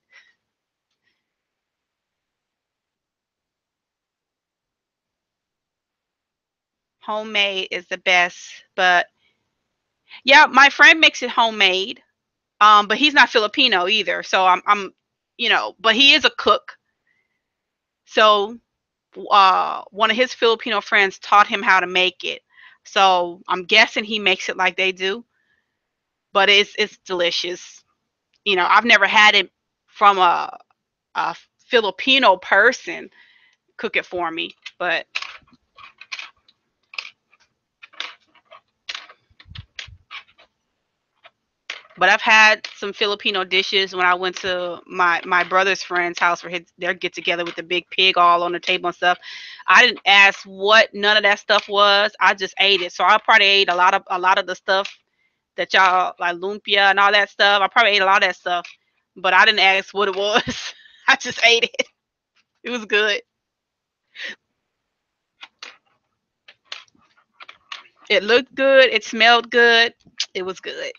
Homemade is the best. But yeah, my friend makes it homemade. But he's not Filipino either. So I'm but he is a cook. So one of his Filipino friends taught him how to make it. So I'm guessing he makes it like they do, but it's delicious. I've never had it from a Filipino person cook it for me, but I've had some Filipino dishes when I went to my brother's friend's house for their get together with the big pig all on the table and stuff. I didn't ask what none of that stuff was. I just ate it. So I probably ate a lot of the stuff that y'all like lumpia and all that stuff. I probably ate a lot of that stuff, but I didn't ask what it was. I just ate it. It was good. It looked good. It smelled good. It was good.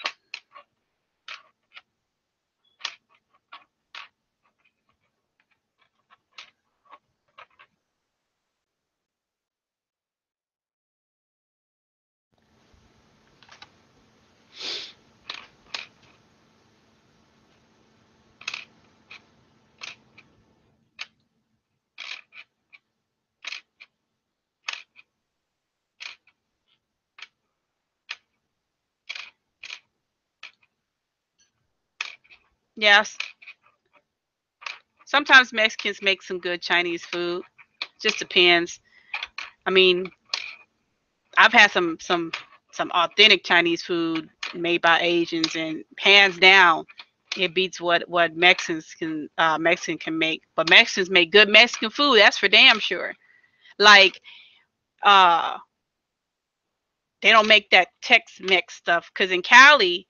Yes. Sometimes Mexicans make some good Chinese food. Just depends. I mean, I've had some authentic Chinese food made by Asians, and hands down, it beats what Mexican can make. But Mexicans make good Mexican food. That's for damn sure. Like uh, they don't make that Tex-Mex stuff because in Cali,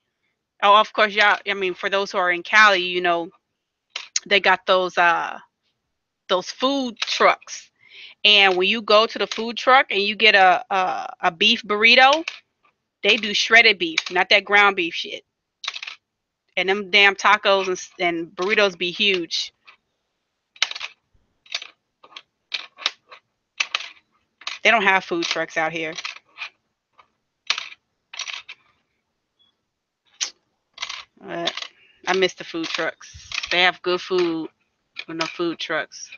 Oh, of course, yeah. I mean, for those who are in Cali, they got those food trucks. And when you go to the food truck and you get a beef burrito, they do shredded beef, not that ground beef shit. And them damn tacos and burritos be huge. They don't have food trucks out here. I miss the food trucks. They have good food with no food trucks.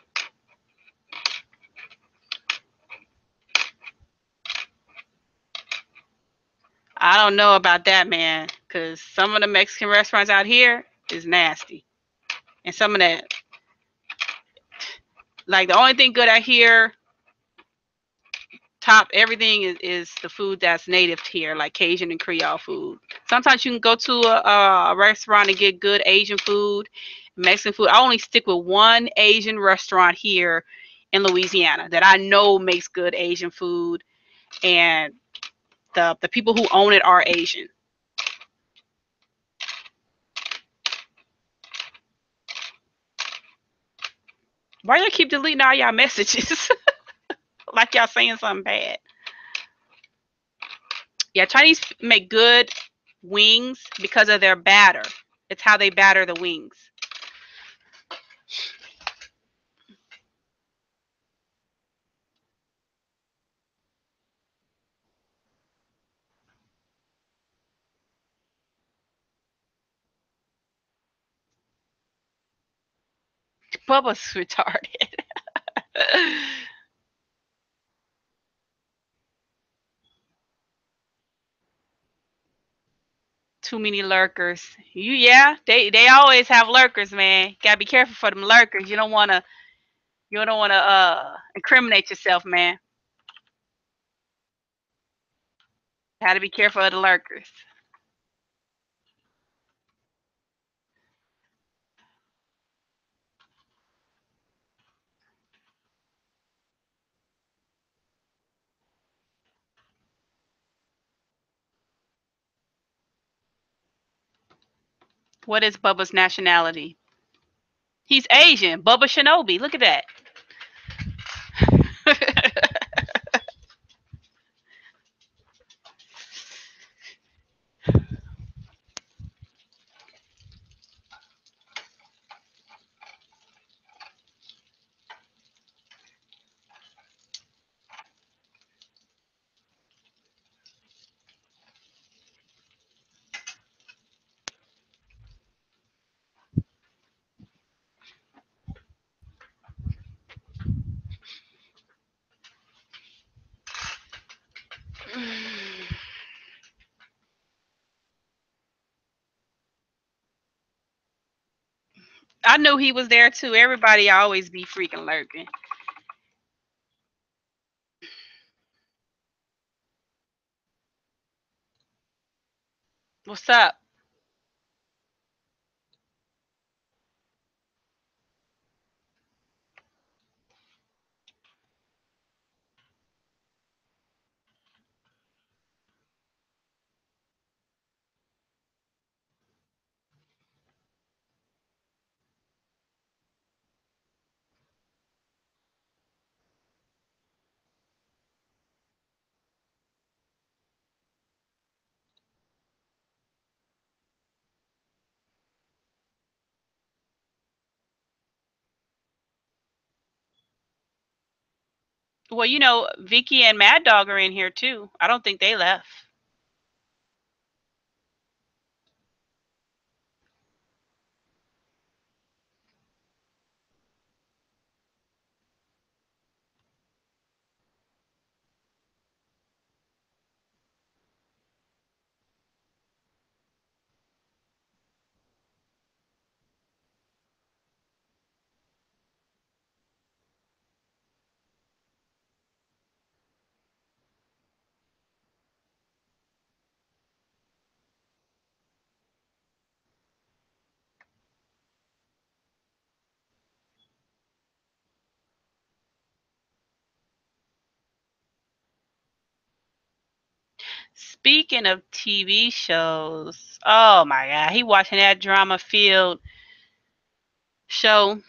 I don't know about that, man, because some of the Mexican restaurants out here is nasty. And some of that, like the only thing good out here, top everything is the food that's native here, like Cajun and Creole food. Sometimes you can go to a restaurant and get good Asian food, Mexican food. I only stick with one Asian restaurant here in Louisiana that I know makes good Asian food, and the people who own it are Asian. Why y'all keep deleting all y'all messages? Like y'all saying something bad. Yeah, Chinese make good wings because of their batter. It's how they batter the wings. Bubba's retarded. Too many lurkers. Yeah, they always have lurkers, man. Gotta be careful for them lurkers. You don't wanna incriminate yourself, man. Had to be careful of the lurkers. What is Bubba's nationality? He's Asian. Bubba Shinobi. Look at that. I knew he was there too. Everybody always be freaking lurking. What's up? Well, Vicky and Mad Dog are in here too. I don't think they left. Speaking of TV shows, oh my God, he watching that drama-filled show.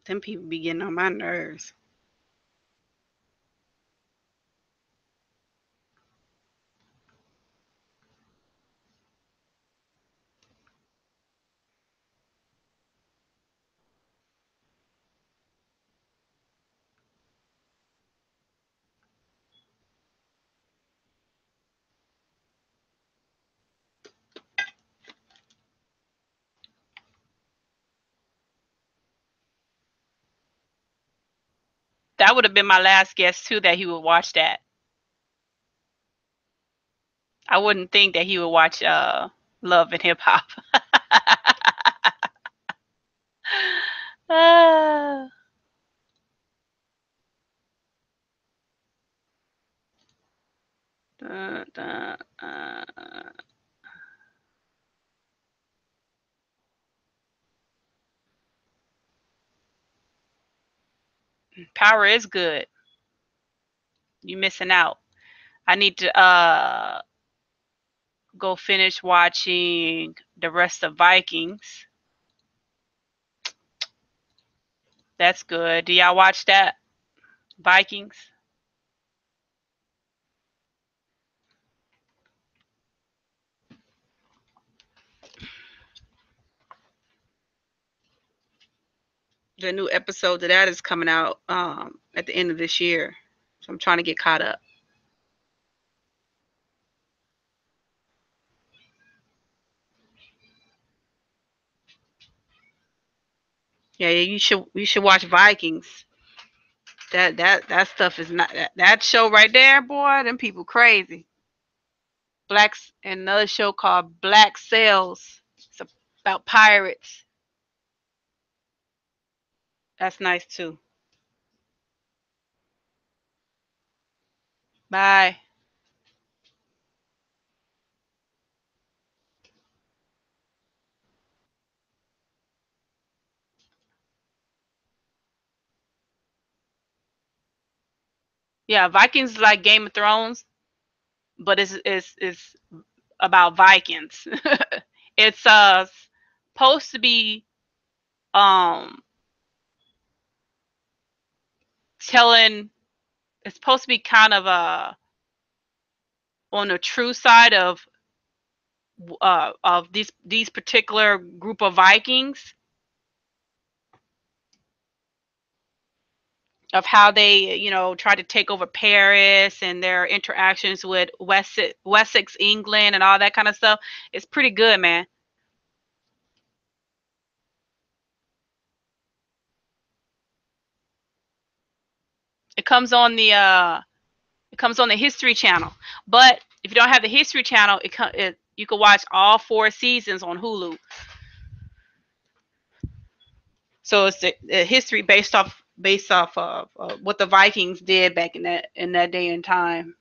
Them people be getting on my nerves. That would have been my last guess too, that he would watch that. I wouldn't think that he would watch Love and Hip Hop. Power is good. You missing out. I need to go finish watching the rest of Vikings. That's good. Do y'all watch that? Vikings? The new episode of that is coming out at the end of this year. So I'm trying to get caught up. Yeah, you should watch Vikings. That stuff is not that show right there, boy. Them people crazy. Blacks and another show called Black Sails. It's about pirates. That's nice too. Bye. Yeah, Vikings is like Game of Thrones, but it's about Vikings. It's supposed to be um telling. It's supposed to be kind of on the true side of these particular group of Vikings, of how they tried to take over Paris and their interactions with Wessex, England, and all that kind of stuff. It's pretty good, man. It comes on the History Channel, but if you don't have the History Channel, you can watch all 4 seasons on Hulu. So it's the history based off of what the Vikings did back in that day and time.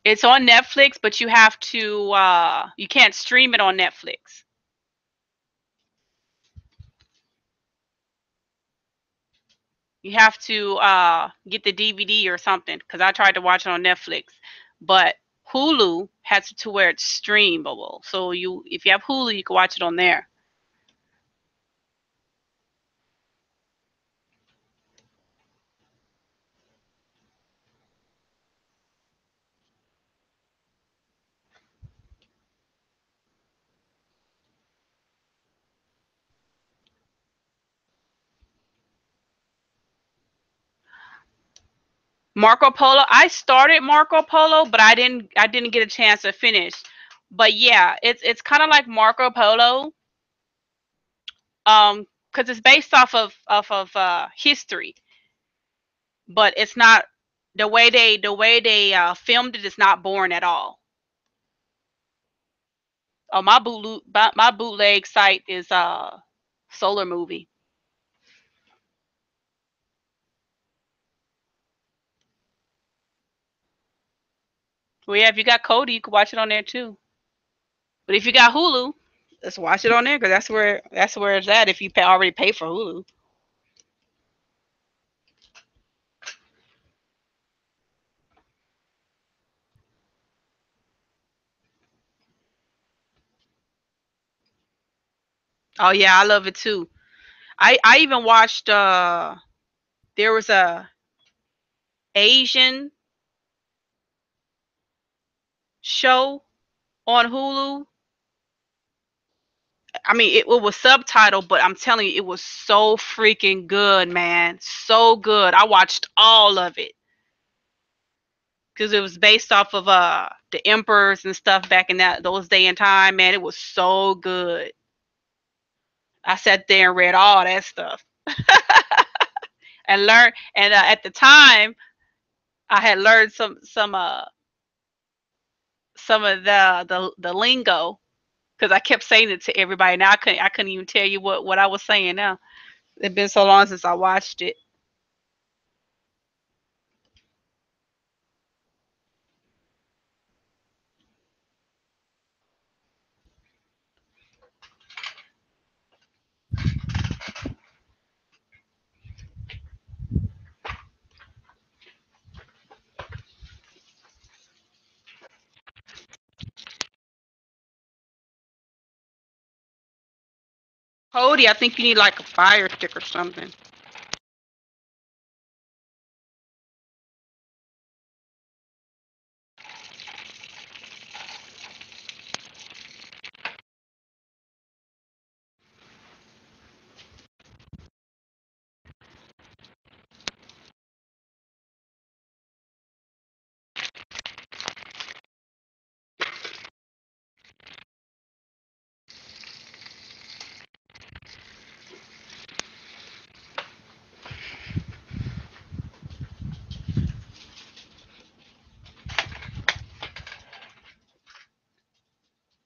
It's on Netflix, but you have to you can't stream it on Netflix. You have to get the DVD or something, because I tried to watch it on Netflix, but Hulu has it to where it's streamable. So if you have Hulu, you can watch it on there. Marco Polo. I started Marco Polo, but I didn't get a chance to finish. But yeah, it's kind of like Marco Polo, because it's based off of history, but it's not the way they filmed it is not boring at all. Oh, my bootleg site is Solar Movie. Well, yeah, if you got Cody, you can watch it on there too. But if you got Hulu, let's watch it on there because that's where it's at. If you already pay for Hulu. Oh yeah, I love it too. I even watched there was a Asian show on Hulu. I mean, it was subtitled, but I'm telling you, it was so freaking good, man. So good. I watched all of it because it was based off of the emperors and stuff back in those day and time. Man, it was so good. I sat there and read all that stuff and learned. And at the time, I had learned some of the lingo because I kept saying it to everybody. Now I couldn't even tell you what I was saying now. It's been so long since I watched it. Cody, I think you need like a fire stick or something.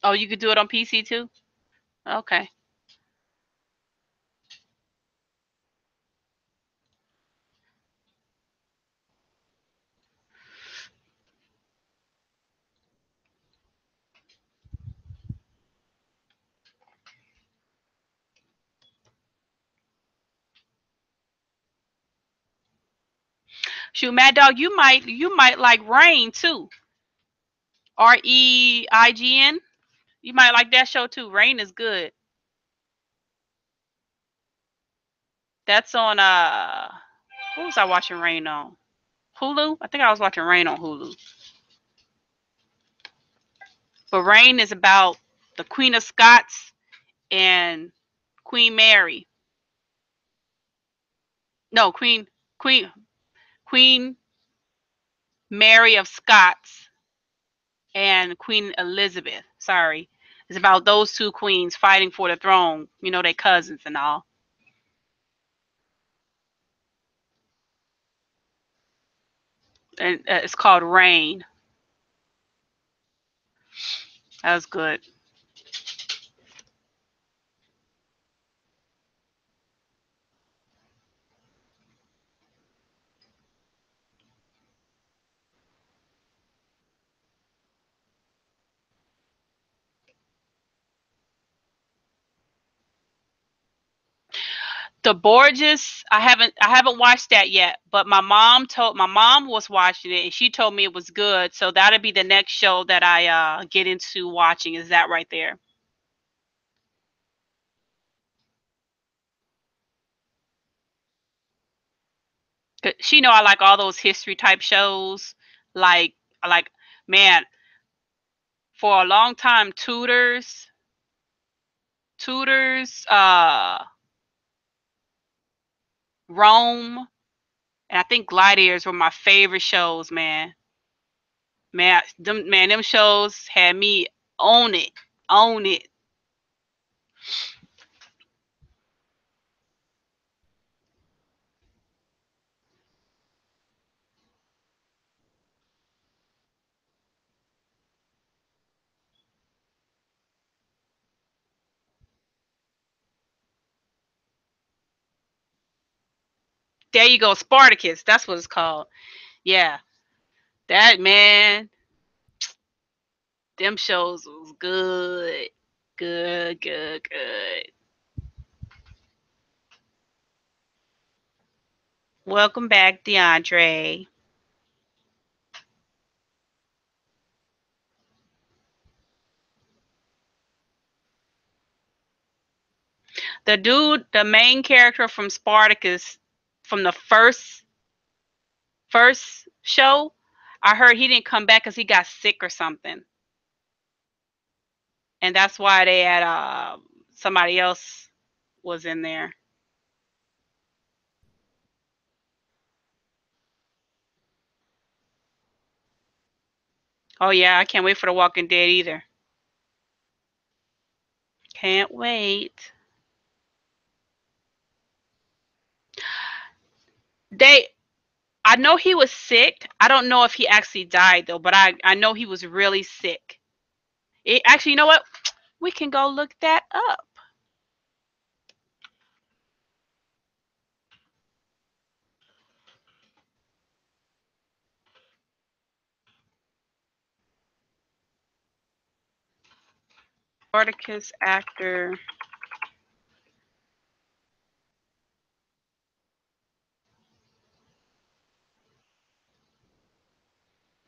Oh, you could do it on PC too? Okay. Shoot, Mad Dog, you might like Rain too. REIGN. You might like that show too. Rain is good. That's on what was I watching Rain on? Hulu? I think I was watching Rain on Hulu. But Rain is about the Queen of Scots and Queen Mary. No, Queen Queen Mary of Scots and Queen Elizabeth. Sorry. It's about those two queens fighting for the throne. You know, they cousins and all. And it's called Rain. That was good. The Borgias, I haven't watched that yet, but my mom was watching it and she told me it was good. So that'll be the next show that I get into watching. Is that right there? She know I like all those history type shows. Like I like man, for a long time Tudors, Rome, and I think Gladiators were my favorite shows, man. Them shows had me on it. On it. There you go, Spartacus. That's what it's called. Yeah, that man. Them shows was good, good, good, good. Welcome back, DeAndre. The dude, the main character from Spartacus, from the first show, I heard he didn't come back because he got sick or something, and that's why they had somebody else was in there. Oh yeah, I can't wait for The Walking Dead either. Can't wait. I know he was sick. I don't know if he actually died though, but I know he was really sick. Actually, you know what? We can go look that up. Spartacus actor.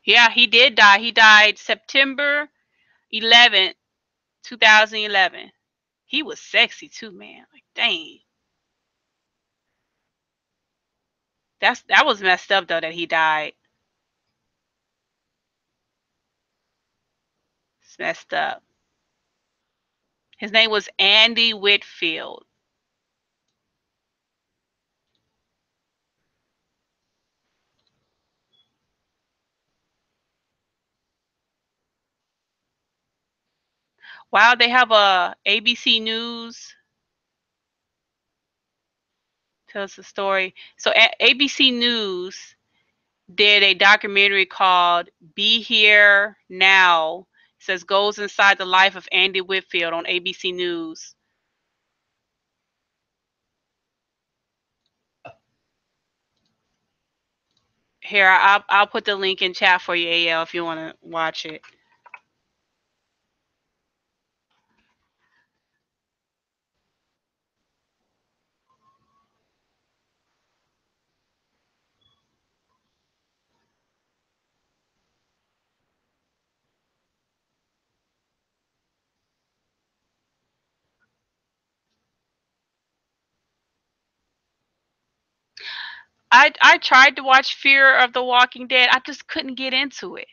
Yeah, he did die. He died September 11th, 2011. He was sexy too, man. Like, dang. That was messed up though that he died. It's messed up. His name was Andy Whitfield. Wow, they have a ABC News tells the story. So ABC News did a documentary called Be Here Now. It says goes inside the life of Andy Whitfield on ABC News. Here, I'll put the link in chat for you, AL, if you want to watch it. I tried to watch Fear of the Walking Dead. I just couldn't get into it.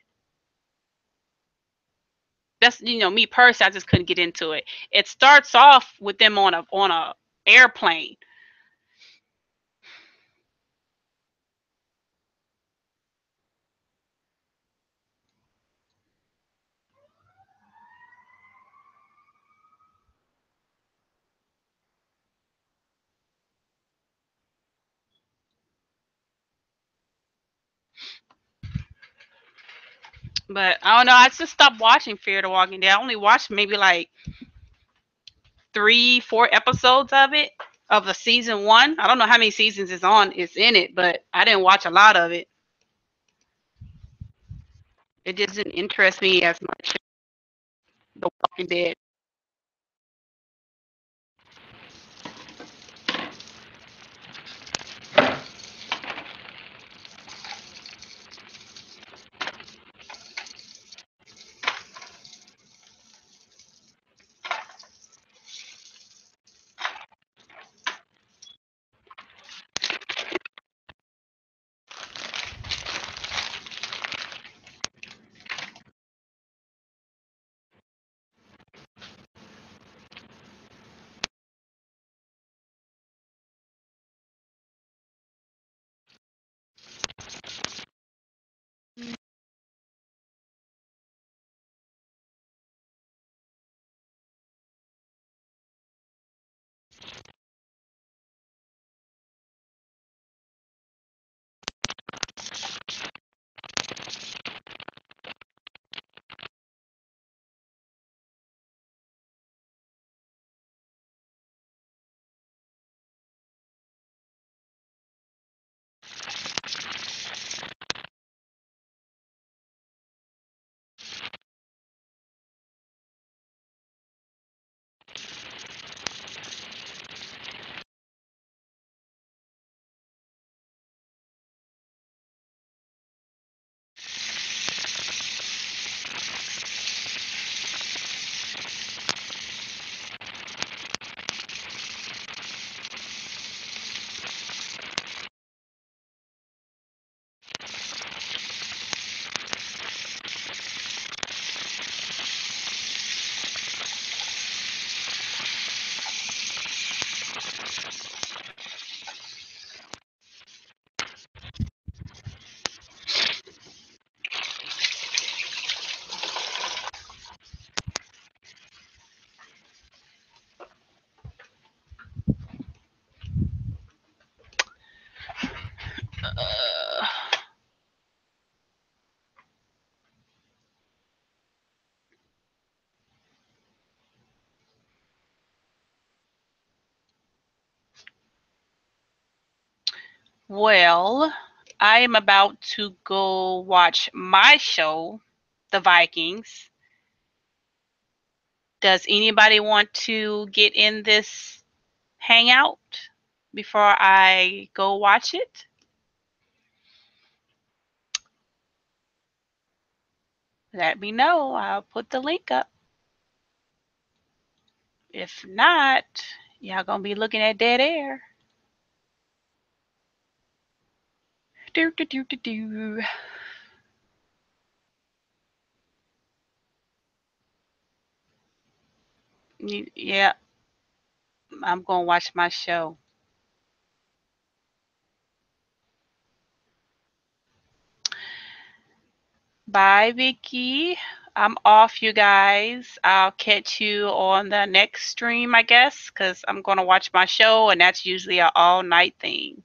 That's, you know, me personally, I just couldn't get into it. It starts off with them on a airplane. But I don't know. I just stopped watching Fear the Walking Dead. I only watched maybe like 3-4 episodes of it, of the season 1. I don't know how many seasons it's in it, but I didn't watch a lot of it. It just didn't interest me as much. The Walking Dead. Well, I am about to go watch my show, The Vikings. Does anybody want to get in this hangout before I go watch it? Let me know. I'll put the link up. If not, y'all gonna be looking at dead air. Do do do do do. Yeah, I'm gonna watch my show. Bye, Vicky. I'm off, you guys. I'll catch you on the next stream, I guess, because I'm going to watch my show, and that's usually an all-night thing.